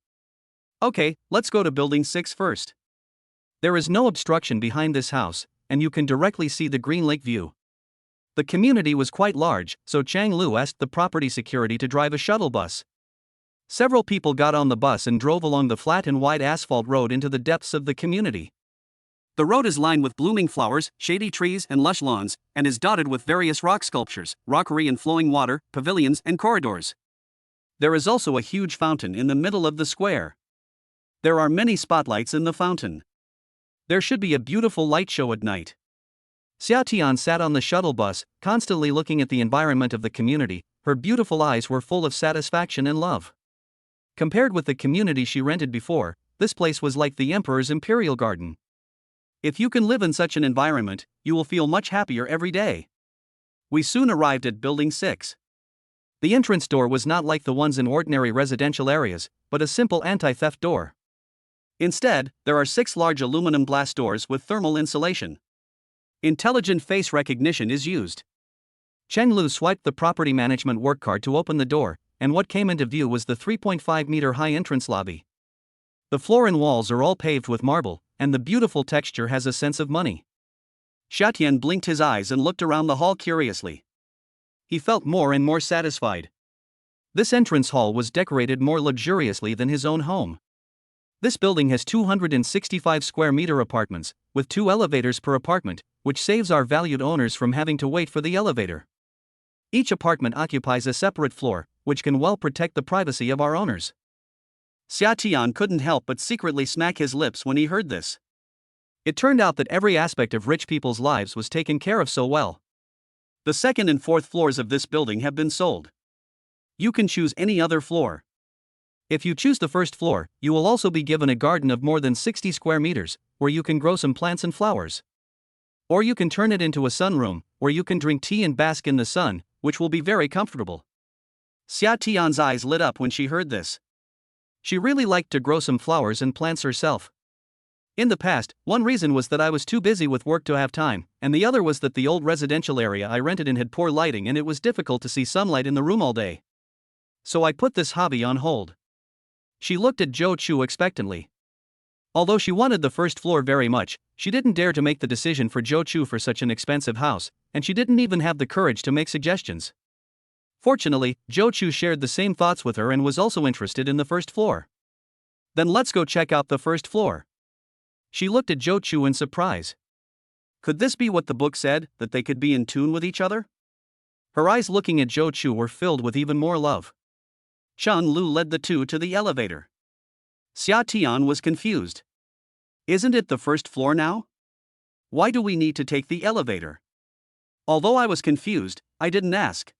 Okay, let's go to building 6 first. There is no obstruction behind this house, and you can directly see the Green Lake view. The community was quite large, so Chang Lu asked the property security to drive a shuttle bus. Several people got on the bus and drove along the flat and wide asphalt road into the depths of the community. The road is lined with blooming flowers, shady trees, and lush lawns, and is dotted with various rock sculptures, rockery and flowing water, pavilions, and corridors. There is also a huge fountain in the middle of the square. There are many spotlights in the fountain. There should be a beautiful light show at night. Xiatian sat on the shuttle bus, constantly looking at the environment of the community. Her beautiful eyes were full of satisfaction and love. Compared with the community she rented before, this place was like the Emperor's Imperial Garden. If you can live in such an environment, you will feel much happier every day. We soon arrived at Building 6. The entrance door was not like the ones in ordinary residential areas, but a simple anti-theft door. Instead, there are 6 large aluminum glass doors with thermal insulation. Intelligent face recognition is used. Cheng Lu swiped the property management work card to open the door, and what came into view was the 3.5-meter-high entrance lobby. The floor and walls are all paved with marble, and the beautiful texture has a sense of money. Xiatian blinked his eyes and looked around the hall curiously. He felt more and more satisfied. This entrance hall was decorated more luxuriously than his own home. This building has 265 square meter apartments, with 2 elevators per apartment, which saves our valued owners from having to wait for the elevator. Each apartment occupies a separate floor, which can well protect the privacy of our owners. Xiatian couldn't help but secretly smack his lips when he heard this. It turned out that every aspect of rich people's lives was taken care of so well. The 2nd and 4th floors of this building have been sold. You can choose any other floor. If you choose the 1st floor, you will also be given a garden of more than 60 square meters, where you can grow some plants and flowers. Or you can turn it into a sunroom, where you can drink tea and bask in the sun, which will be very comfortable. Xia Tian's eyes lit up when she heard this. She really liked to grow some flowers and plants herself. In the past, one reason was that I was too busy with work to have time, and the other was that the old residential area I rented in had poor lighting and it was difficult to see sunlight in the room all day. So I put this hobby on hold. She looked at Zhou Chu expectantly. Although she wanted the 1st floor very much, she didn't dare to make the decision for Zhou Chu for such an expensive house, and she didn't even have the courage to make suggestions. Fortunately, Zhou Chu shared the same thoughts with her and was also interested in the 1st floor. Then let's go check out the 1st floor. She looked at Zhou Chu in surprise. Could this be what the book said, that they could be in tune with each other? Her eyes looking at Zhou Chu were filled with even more love. Cheng Lu led the 2 to the elevator. Xia Tian was confused. Isn't it the 1st floor now? Why do we need to take the elevator? Although I was confused, I didn't ask.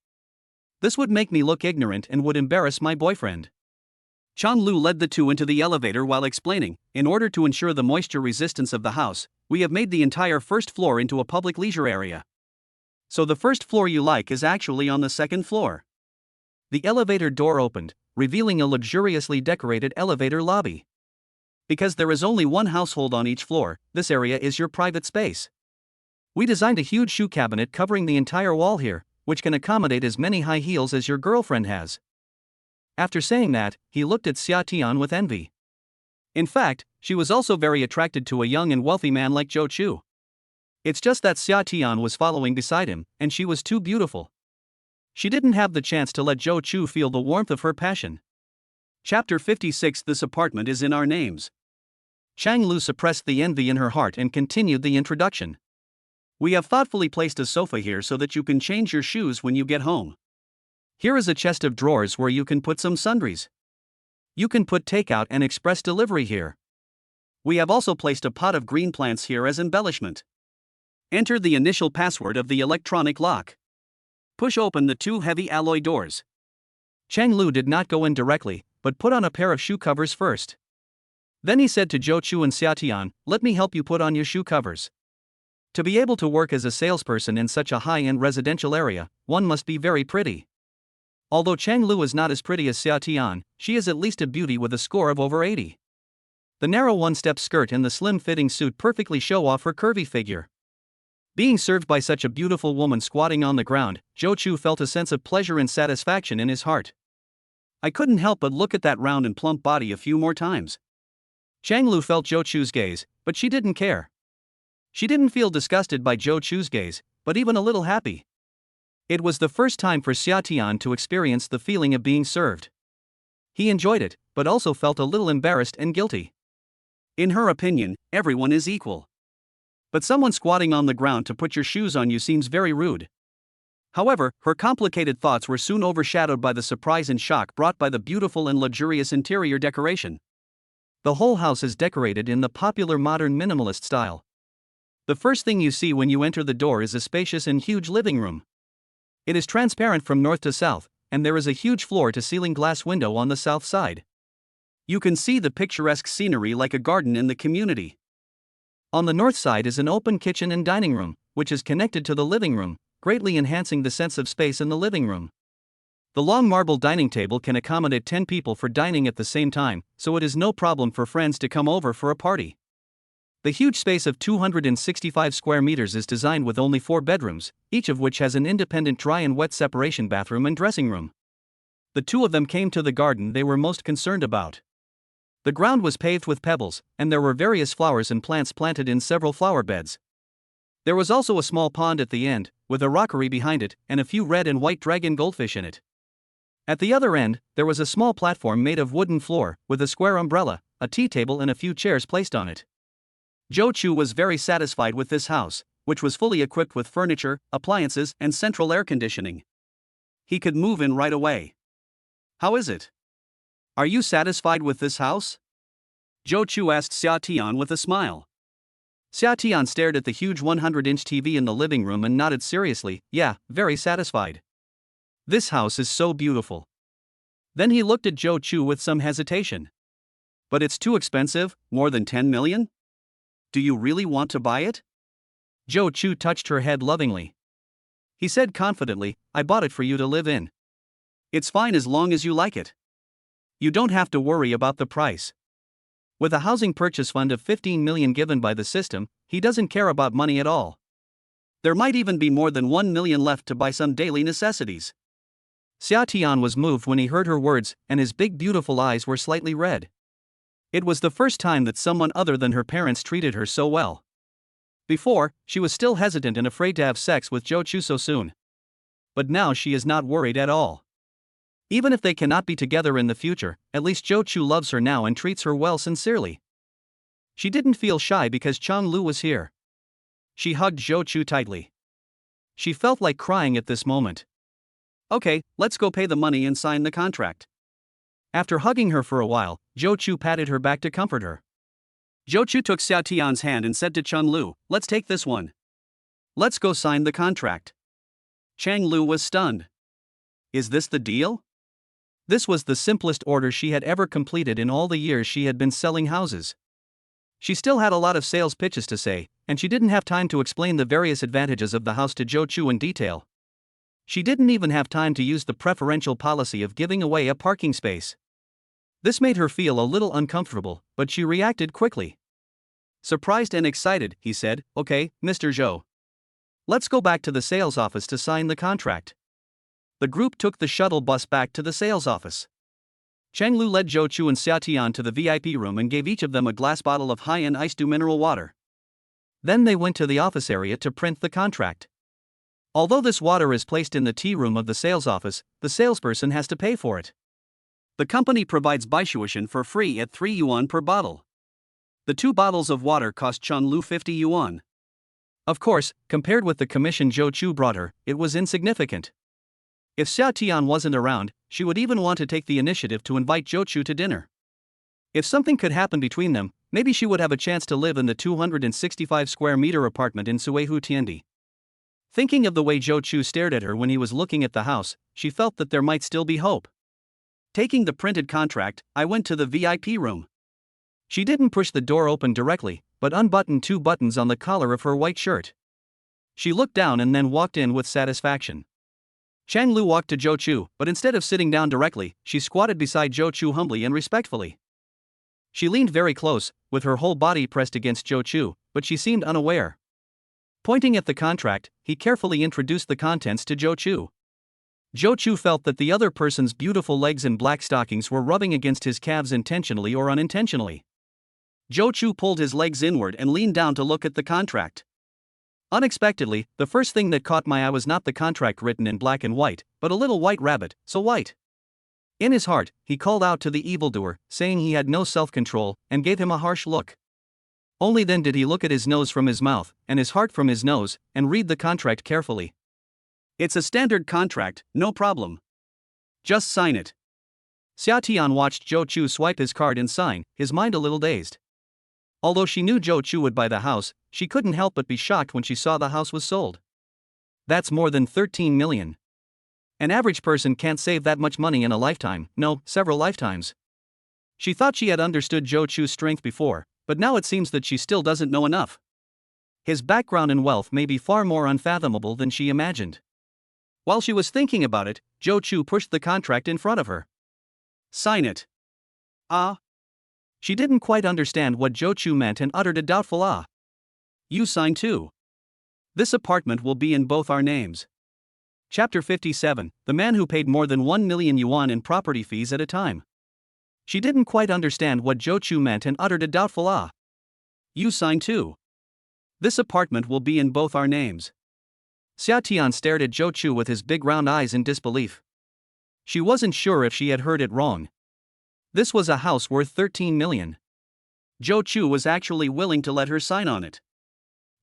This would make me look ignorant and would embarrass my boyfriend. Cheng Lu led the 2 into the elevator while explaining, in order to ensure the moisture resistance of the house, we have made the entire 1st floor into a public leisure area. So the 1st floor you like is actually on the 2nd floor. The elevator door opened, revealing a luxuriously decorated elevator lobby. Because there is only one household on each floor, this area is your private space. We designed a huge shoe cabinet covering the entire wall here, which can accommodate as many high heels as your girlfriend has. After saying that, he looked at Xia Tian with envy. In fact, she was also very attracted to a young and wealthy man like Zhou Chu. It's just that Xia Tian was following beside him, and she was too beautiful. She didn't have the chance to let Zhou Chu feel the warmth of her passion. Chapter 56. This apartment is in our names. Cheng Lu suppressed the envy in her heart and continued the introduction. We have thoughtfully placed a sofa here so that you can change your shoes when you get home. Here is a chest of drawers where you can put some sundries. You can put takeout and express delivery here. We have also placed a pot of green plants here as embellishment. Enter the initial password of the electronic lock. Push open the 2 heavy alloy doors. Cheng Lu did not go in directly, but put on a pair of shoe covers first. Then he said to Zhou Chu and Xia Tian, let me help you put on your shoe covers. To be able to work as a salesperson in such a high-end residential area, one must be very pretty. Although Cheng Lu is not as pretty as Xia Tian, she is at least a beauty with a score of over 80. The narrow one-step skirt and the slim-fitting suit perfectly show off her curvy figure. Being served by such a beautiful woman squatting on the ground, Zhou Chu felt a sense of pleasure and satisfaction in his heart. I couldn't help but look at that round and plump body a few more times. Cheng Lu felt Zhou Chu's gaze, but she didn't care. She didn't feel disgusted by Zhou Chu's gaze, but even a little happy. It was the first time for Xia Tian to experience the feeling of being served. He enjoyed it, but also felt a little embarrassed and guilty. In her opinion, everyone is equal. But someone squatting on the ground to put your shoes on you seems very rude. However, her complicated thoughts were soon overshadowed by the surprise and shock brought by the beautiful and luxurious interior decoration. The whole house is decorated in the popular modern minimalist style. The first thing you see when you enter the door is a spacious and huge living room. It is transparent from north to south, and there is a huge floor-to-ceiling glass window on the south side. You can see the picturesque scenery like a garden in the community. On the north side is an open kitchen and dining room, which is connected to the living room, greatly enhancing the sense of space in the living room. The long marble dining table can accommodate 10 people for dining at the same time, so it is no problem for friends to come over for a party. The huge space of 265 square meters is designed with only 4 bedrooms, each of which has an independent dry and wet separation bathroom and dressing room. The two of them came to the garden they were most concerned about. The ground was paved with pebbles, and there were various flowers and plants planted in several flower beds. There was also a small pond at the end, with a rockery behind it and a few red and white dragon goldfish in it. At the other end, there was a small platform made of wooden floor, with a square umbrella, a tea table and a few chairs placed on it. Zhou Chu was very satisfied with this house, which was fully equipped with furniture, appliances, and central air conditioning. He could move in right away. How is it? Are you satisfied with this house? Zhou Chu asked Xia Tian with a smile. Xia Tian stared at the huge 100-inch TV in the living room and nodded seriously, yeah, very satisfied. This house is so beautiful. Then he looked at Zhou Chu with some hesitation. But it's too expensive, more than 10 million? Do you really want to buy it? Zhou Chu touched her head lovingly. He said confidently, I bought it for you to live in. It's fine as long as you like it. You don't have to worry about the price. With a housing purchase fund of 15 million given by the system, he doesn't care about money at all. There might even be more than 1 million left to buy some daily necessities. Xia Tian was moved when he heard her words, and his big beautiful eyes were slightly red. It was the first time that someone other than her parents treated her so well. Before, she was still hesitant and afraid to have sex with Zhou Chu so soon. But now she is not worried at all. Even if they cannot be together in the future, at least Zhou Chu loves her now and treats her well sincerely. She didn't feel shy because Chang Lu was here. She hugged Zhou Chu tightly. She felt like crying at this moment. Okay, let's go pay the money and sign the contract. After hugging her for a while, Zhou Chu patted her back to comfort her. Zhou Chu took Xia Tian's hand and said to Chang Lu, let's take this one. Let's go sign the contract. Chang Lu was stunned. Is this the deal? This was the simplest order she had ever completed in all the years she had been selling houses. She still had a lot of sales pitches to say, and she didn't have time to explain the various advantages of the house to Zhou Chu in detail. She didn't even have time to use the preferential policy of giving away a parking space. This made her feel a little uncomfortable, but she reacted quickly. Surprised and excited, he said, okay, Mr. Zhou. Let's go back to the sales office to sign the contract. The group took the shuttle bus back to the sales office. Chang Lu led Zhou Chu and Xia Tian to the VIP room and gave each of them a glass bottle of high-end iced mineral water. Then they went to the office area to print the contract. Although this water is placed in the tea room of the sales office, the salesperson has to pay for it. The company provides baishuishan for free at 3 yuan per bottle. The 2 bottles of water cost Chang Lu 50 yuan. Of course, compared with the commission Zhou Chu brought her, it was insignificant. If Xia Tian wasn't around, she would even want to take the initiative to invite Zhou Chu to dinner. If something could happen between them, maybe she would have a chance to live in the 265 square meter apartment in Suihu Tiandi. Thinking of the way Zhou Chu stared at her when he was looking at the house, she felt that there might still be hope. Taking the printed contract, I went to the VIP room. She didn't push the door open directly, but unbuttoned 2 buttons on the collar of her white shirt. She looked down and then walked in with satisfaction. Chang Lu walked to Zhou Chu, but instead of sitting down directly, she squatted beside Zhou Chu humbly and respectfully. She leaned very close, with her whole body pressed against Zhou Chu, but she seemed unaware. Pointing at the contract, he carefully introduced the contents to Zhou Chu. Zhou Chu felt that the other person's beautiful legs in black stockings were rubbing against his calves intentionally or unintentionally. Zhou Chu pulled his legs inward and leaned down to look at the contract. Unexpectedly, the first thing that caught my eye was not the contract written in black and white, but a little white rabbit, so white. In his heart, he called out to the evildoer, saying he had no self-control, and gave him a harsh look. Only then did he look at his nose from his mouth, and his heart from his nose, and read the contract carefully. It's a standard contract, no problem. Just sign it. Xia Tian watched Zhou Chu swipe his card and sign, his mind a little dazed. Although she knew Zhou Chu would buy the house, she couldn't help but be shocked when she saw the house was sold. That's more than 13 million. An average person can't save that much money in a lifetime, no, several lifetimes. She thought she had understood Zhou Chu's strength before, but now it seems that she still doesn't know enough. His background and wealth may be far more unfathomable than she imagined. While she was thinking about it, Zhou Chu pushed the contract in front of her. Sign it. Ah. She didn't quite understand what Zhou Chu meant and uttered a doubtful ah. You sign too. This apartment will be in both our names. Chapter 57, The Man Who Paid More Than 1 Million Yuan in Property Fees at a Time. She didn't quite understand what Zhou Chu meant and uttered a doubtful ah. You sign too. This apartment will be in both our names. Xia Tian stared at Zhou Chu with his big round eyes in disbelief. She wasn't sure if she had heard it wrong. This was a house worth 13 million. Zhou Chu was actually willing to let her sign on it.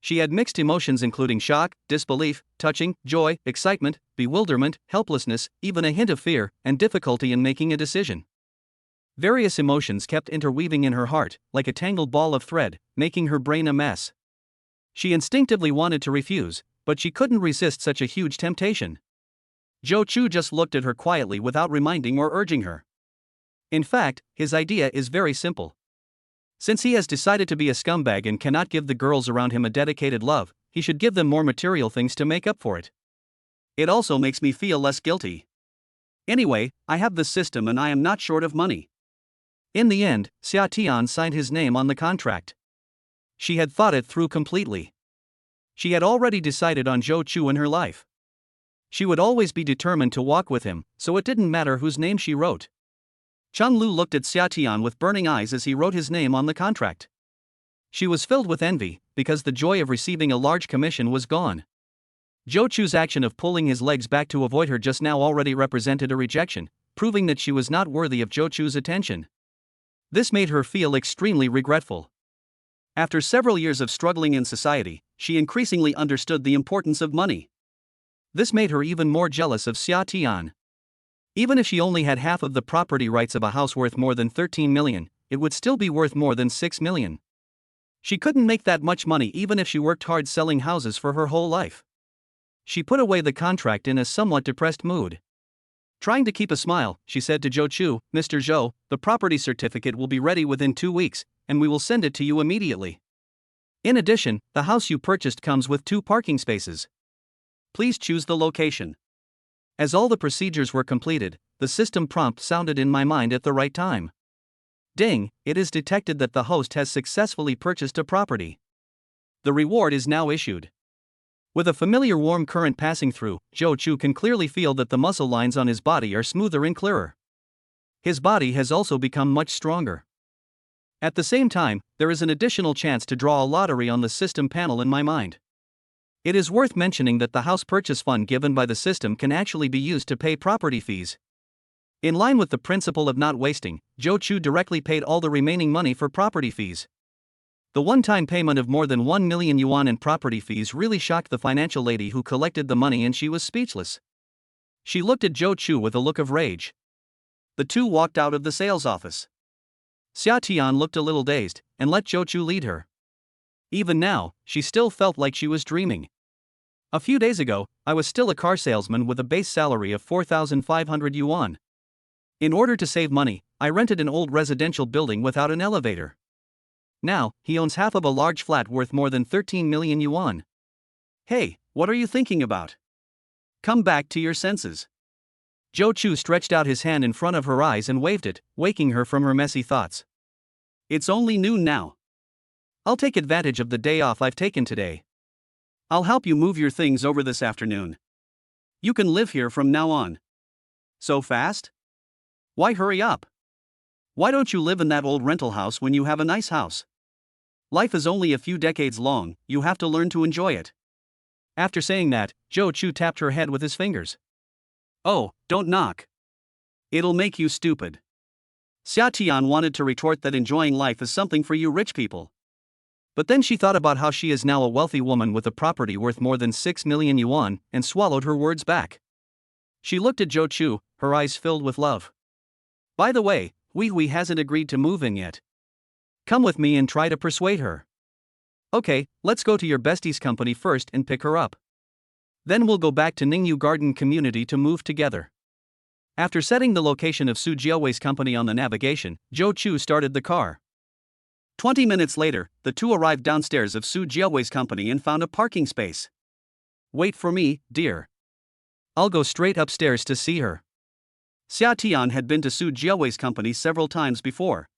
She had mixed emotions including shock, disbelief, touching, joy, excitement, bewilderment, helplessness, even a hint of fear, and difficulty in making a decision. Various emotions kept interweaving in her heart, like a tangled ball of thread, making her brain a mess. She instinctively wanted to refuse, but she couldn't resist such a huge temptation. Zhou Chu just looked at her quietly without reminding or urging her. In fact, his idea is very simple. Since he has decided to be a scumbag and cannot give the girls around him a dedicated love, he should give them more material things to make up for it. It also makes me feel less guilty. Anyway, I have the system and I am not short of money. In the end, Xia Tian signed his name on the contract. She had thought it through completely. She had already decided on Zhou Chu in her life. She would always be determined to walk with him, so it didn't matter whose name she wrote. Chang Lu looked at Xia Tian with burning eyes as he wrote his name on the contract. She was filled with envy, because the joy of receiving a large commission was gone. Zhou Chu's action of pulling his legs back to avoid her just now already represented a rejection, proving that she was not worthy of Zhou Chu's attention. This made her feel extremely regretful. After several years of struggling in society, she increasingly understood the importance of money. This made her even more jealous of Xia Tian. Even if she only had half of the property rights of a house worth more than 13 million, it would still be worth more than 6 million. She couldn't make that much money even if she worked hard selling houses for her whole life. She put away the contract in a somewhat depressed mood. Trying to keep a smile, she said to Zhou Chu, Mr. Zhou, the property certificate will be ready within 2 weeks, and we will send it to you immediately. In addition, the house you purchased comes with 2 parking spaces. Please choose the location. As all the procedures were completed, the system prompt sounded in my mind at the right time. Ding, it is detected that the host has successfully purchased a property. The reward is now issued. With a familiar warm current passing through, Zhou Chu can clearly feel that the muscle lines on his body are smoother and clearer. His body has also become much stronger. At the same time, there is an additional chance to draw a lottery on the system panel in my mind. It is worth mentioning that the house purchase fund given by the system can actually be used to pay property fees. In line with the principle of not wasting, Zhou Chu directly paid all the remaining money for property fees. The one-time payment of more than 1 million yuan in property fees really shocked the financial lady who collected the money, and she was speechless. She looked at Zhou Chu with a look of rage. The two walked out of the sales office. Xia Tian looked a little dazed, and let Zhou Chu lead her. Even now, she still felt like she was dreaming. A few days ago, I was still a car salesman with a base salary of 4,500 yuan. In order to save money, I rented an old residential building without an elevator. Now, he owns half of a large flat worth more than 13 million yuan. Hey, what are you thinking about? Come back to your senses. Zhou Chu stretched out his hand in front of her eyes and waved it, waking her from her messy thoughts. It's only noon now. I'll take advantage of the day off I've taken today. I'll help you move your things over this afternoon. You can live here from now on. So fast? Why hurry up? Why don't you live in that old rental house when you have a nice house? Life is only a few decades long, you have to learn to enjoy it. After saying that, Zhou Chu tapped her head with his fingers. Oh, don't knock. It'll make you stupid. Xia Tian wanted to retort that enjoying life is something for you rich people. But then she thought about how she is now a wealthy woman with a property worth more than 6 million yuan, and swallowed her words back. She looked at Zhou Chu, her eyes filled with love. By the way, Hui hasn't agreed to move in yet. Come with me and try to persuade her. Okay, let's go to your bestie's company first and pick her up. Then we'll go back to Ningyu Garden Community to move together. After setting the location of Su Jiawei's company on the navigation, Zhou Chu started the car. 20 minutes later, the two arrived downstairs of Su Jiawei's company and found a parking space. Wait for me, dear. I'll go straight upstairs to see her. Xia Tian had been to Su Jiawei's company several times before.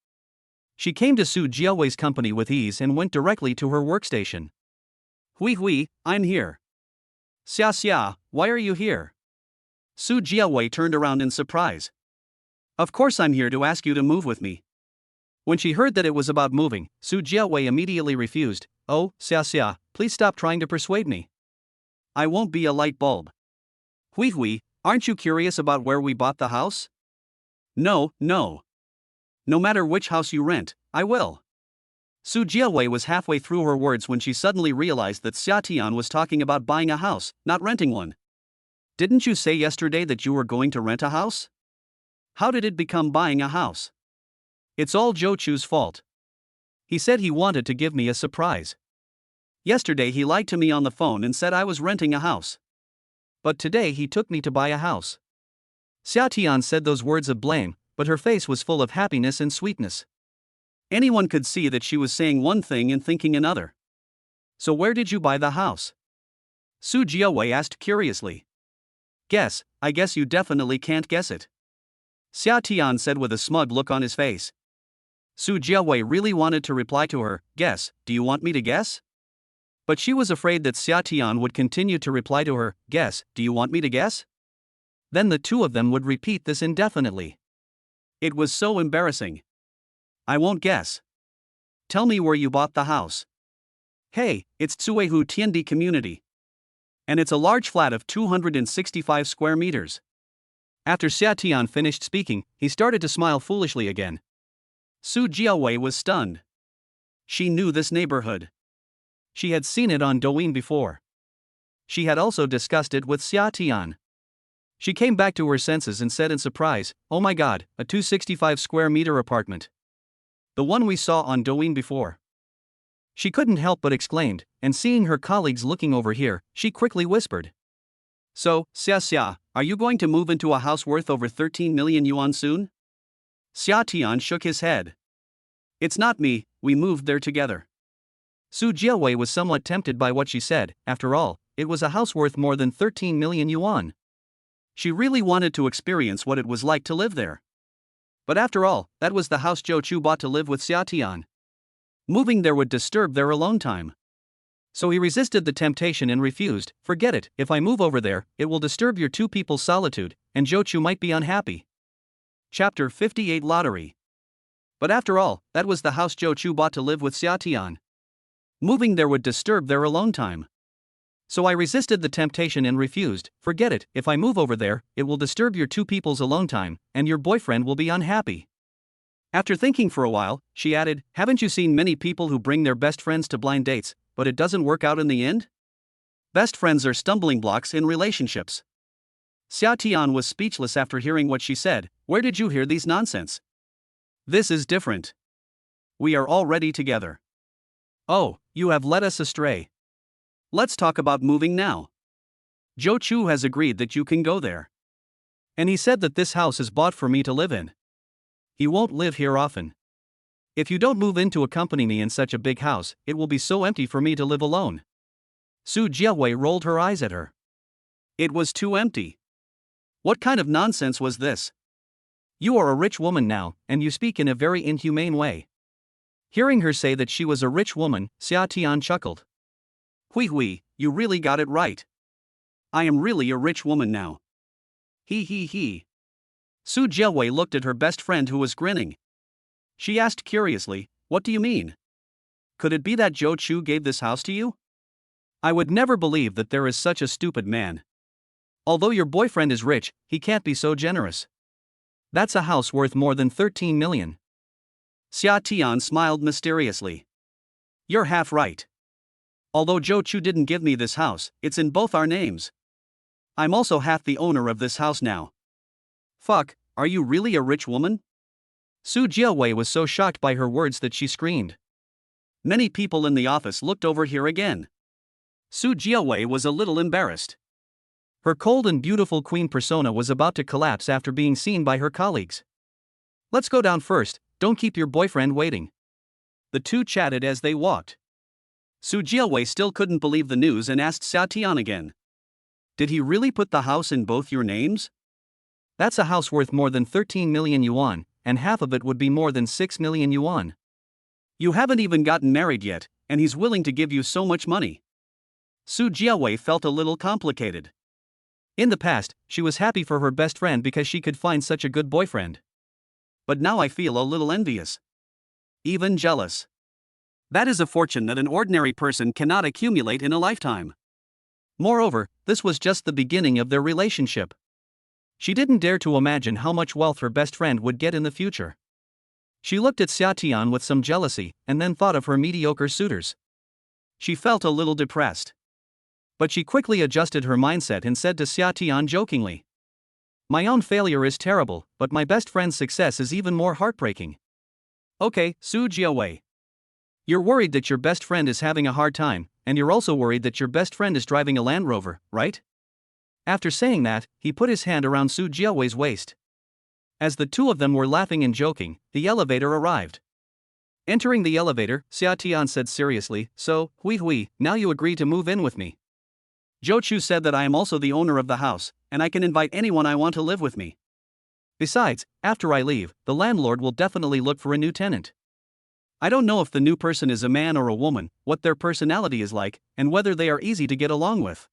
She came to Su Jiawei's company with ease and went directly to her workstation. Hui, I'm here. Xia, why are you here? Su Jiawei turned around in surprise. Of course I'm here to ask you to move with me. When she heard that it was about moving, Su Jiawei immediately refused. Oh, Xia, please stop trying to persuade me. I won't be a light bulb. Hui, aren't you curious about where we bought the house? No. No matter which house you rent, I will. Su Jiawei was halfway through her words when she suddenly realized that Xia Tian was talking about buying a house, not renting one. Didn't you say yesterday that you were going to rent a house? How did it become buying a house? It's all Zhou Chu's fault. He said he wanted to give me a surprise. Yesterday he lied to me on the phone and said I was renting a house. But today he took me to buy a house. Xia Tian said those words of blame, but her face was full of happiness and sweetness. Anyone could see that she was saying one thing and thinking another. So where did you buy the house? Su Jiawei asked curiously. Guess, I guess you definitely can't guess it. Xia Tian said with a smug look on his face. Su Jiawei really wanted to reply to her, guess, do you want me to guess? But she was afraid that Xia Tian would continue to reply to her, guess, do you want me to guess? Then the two of them would repeat this indefinitely. It was so embarrassing. I won't guess. Tell me where you bought the house. Hey, it's Tsuehu Tiandi Community. And it's a large flat of 265 square meters. After Xia Tian finished speaking, he started to smile foolishly again. Su Jiawei was stunned. She knew this neighborhood. She had seen it on Douyin before. She had also discussed it with Xia Tian. She came back to her senses and said in surprise, oh my god, a 265 square meter apartment. The one we saw on Douyin before. She couldn't help but exclaimed, and seeing her colleagues looking over here, she quickly whispered. So, Xia, are you going to move into a house worth over 13 million yuan soon? Xia Tian shook his head. It's not me, we moved there together. Su Jiawei was somewhat tempted by what she said. After all, it was a house worth more than 13 million yuan. She really wanted to experience what it was like to live there. But after all, that was the house Zhou Chu bought to live with Xia Tian. Moving there would disturb their alone time. So he resisted the temptation and refused. Forget it, if I move over there, it will disturb your two people's solitude, and Zhou Chu might be unhappy. Chapter 58 Lottery. But after all, that was the house Zhou Chu bought to live with Xia Tian. Moving there would disturb their alone time. So I resisted the temptation and refused. Forget it, if I move over there, it will disturb your two people's alone time, and your boyfriend will be unhappy. After thinking for a while, she added, haven't you seen many people who bring their best friends to blind dates, but it doesn't work out in the end? Best friends are stumbling blocks in relationships. Xia Tian was speechless after hearing what she said. Where did you hear these nonsense? This is different. We are already together. Oh, you have led us astray. Let's talk about moving now. Zhou Chu has agreed that you can go there. And he said that this house is bought for me to live in. He won't live here often. If you don't move in to accompany me in such a big house, it will be so empty for me to live alone. Su Jiawei rolled her eyes at her. It was too empty. What kind of nonsense was this? You are a rich woman now, and you speak in a very inhumane way. Hearing her say that she was a rich woman, Xia Tian chuckled. Hui, you really got it right. I am really a rich woman now. He. Su Jiawei looked at her best friend who was grinning. She asked curiously, what do you mean? Could it be that Zhou Chu gave this house to you? I would never believe that there is such a stupid man. Although your boyfriend is rich, he can't be so generous. That's a house worth more than 13 million. Xia Tian smiled mysteriously. You're half right. Although Zhou Chu didn't give me this house, it's in both our names. I'm also half the owner of this house now. Fuck, are you really a rich woman? Su Jiawei was so shocked by her words that she screamed. Many people in the office looked over here again. Su Jiawei was a little embarrassed. Her cold and beautiful queen persona was about to collapse after being seen by her colleagues. Let's go down first, don't keep your boyfriend waiting. The two chatted as they walked. Su Jiawei still couldn't believe the news and asked Xia Tian again. Did he really put the house in both your names? That's a house worth more than 13 million yuan, and half of it would be more than 6 million yuan. You haven't even gotten married yet, and he's willing to give you so much money. Su Jiawei felt a little complicated. In the past, she was happy for her best friend because she could find such a good boyfriend. But now I feel a little envious. Even jealous. That is a fortune that an ordinary person cannot accumulate in a lifetime. Moreover, this was just the beginning of their relationship. She didn't dare to imagine how much wealth her best friend would get in the future. She looked at Xia Tian with some jealousy and then thought of her mediocre suitors. She felt a little depressed. But she quickly adjusted her mindset and said to Xia Tian jokingly, "My own failure is terrible, but my best friend's success is even more heartbreaking." Okay, Su Jiawei. You're worried that your best friend is having a hard time, and you're also worried that your best friend is driving a Land Rover, right? After saying that, he put his hand around Su Jiawei's waist. As the two of them were laughing and joking, the elevator arrived. Entering the elevator, Xia Tian said seriously, "So, Hui, now you agree to move in with me." Zhou Chu said that I am also the owner of the house, and I can invite anyone I want to live with me. Besides, after I leave, the landlord will definitely look for a new tenant. I don't know if the new person is a man or a woman, what their personality is like, and whether they are easy to get along with.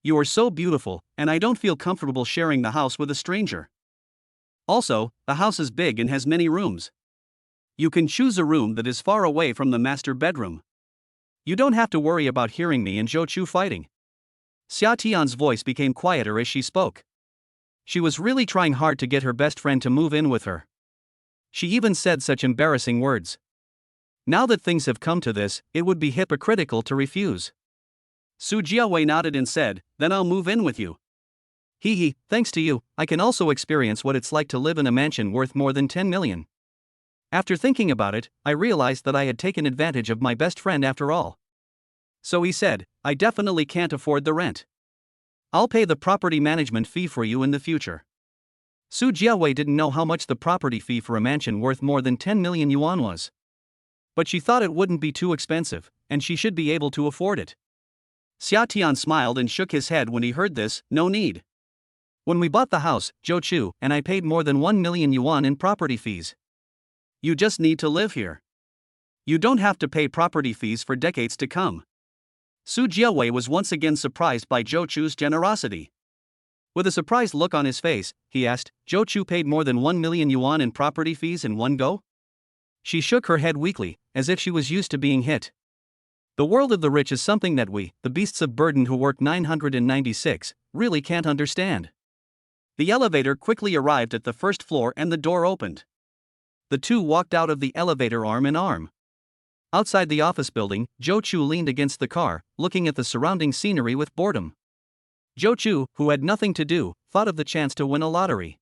You are so beautiful, and I don't feel comfortable sharing the house with a stranger. Also, the house is big and has many rooms. You can choose a room that is far away from the master bedroom. You don't have to worry about hearing me and Zhou Chu fighting. Xia Tian's voice became quieter as she spoke. She was really trying hard to get her best friend to move in with her. She even said such embarrassing words. Now that things have come to this, it would be hypocritical to refuse. Su Jiawei nodded and said, "Then I'll move in with you." Hee, thanks to you, I can also experience what it's like to live in a mansion worth more than 10 million. After thinking about it, I realized that I had taken advantage of my best friend after all. So he said, "I definitely can't afford the rent. I'll pay the property management fee for you in the future." Su Jiawei didn't know how much the property fee for a mansion worth more than 10 million yuan was. But she thought it wouldn't be too expensive, and she should be able to afford it. Xia Tian smiled and shook his head when he heard this, "No need. When we bought the house, Zhou Chu and I paid more than 1 million yuan in property fees. You just need to live here. You don't have to pay property fees for decades to come." Su Jiawei was once again surprised by Zhou Chu's generosity. With a surprised look on his face, he asked, "Zhou Chu paid more than 1 million yuan in property fees in one go?" She shook her head weakly, as if she was used to being hit. The world of the rich is something that we, the beasts of burden who work 996, really can't understand. The elevator quickly arrived at the first floor and the door opened. The two walked out of the elevator arm in arm. Outside the office building, Zhou Chu leaned against the car, looking at the surrounding scenery with boredom. Zhou Chu, who had nothing to do, thought of the chance to win a lottery.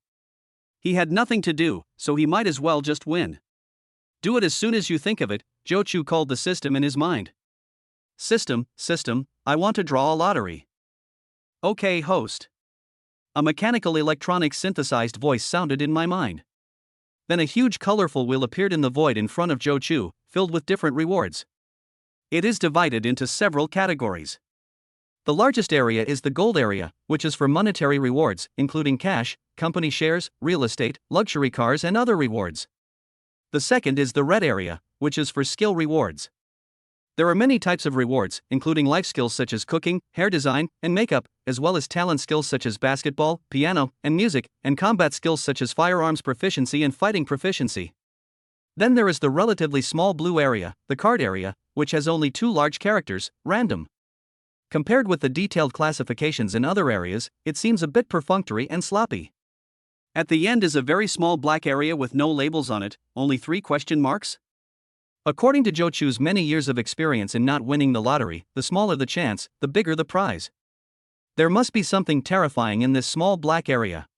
He had nothing to do, so he might as well just win. Do it as soon as you think of it, Zhou Chu called the system in his mind. System, I want to draw a lottery. Okay, host. A mechanical electronic synthesized voice sounded in my mind. Then a huge colorful wheel appeared in the void in front of Zhou Chu, filled with different rewards. It is divided into several categories. The largest area is the gold area, which is for monetary rewards, including cash, company shares, real estate, luxury cars and other rewards. The second is the red area, which is for skill rewards. There are many types of rewards, including life skills such as cooking, hair design, and makeup, as well as talent skills such as basketball, piano, and music, and combat skills such as firearms proficiency and fighting proficiency. Then there is the relatively small blue area, the card area, which has only 2 large characters, random. Compared with the detailed classifications in other areas, it seems a bit perfunctory and sloppy. At the end is a very small black area with no labels on it, only 3 question marks? According to Zhou Chu's many years of experience in not winning the lottery, the smaller the chance, the bigger the prize. There must be something terrifying in this small black area.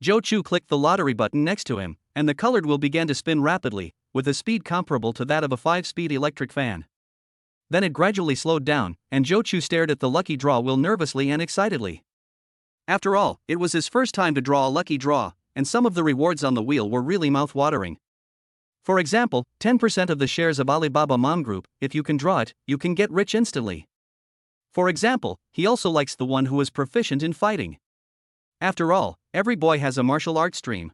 Zhou Chu clicked the lottery button next to him, and the colored wheel began to spin rapidly, with a speed comparable to that of a 5-speed electric fan. Then it gradually slowed down, and Zhou Chu stared at the lucky draw wheel nervously and excitedly. After all, it was his first time to draw a lucky draw, and some of the rewards on the wheel were really mouth-watering. For example, 10% of the shares of Alibaba Mom Group. If you can draw it, you can get rich instantly. For example, he also likes the one who is proficient in fighting. After all, every boy has a martial arts stream.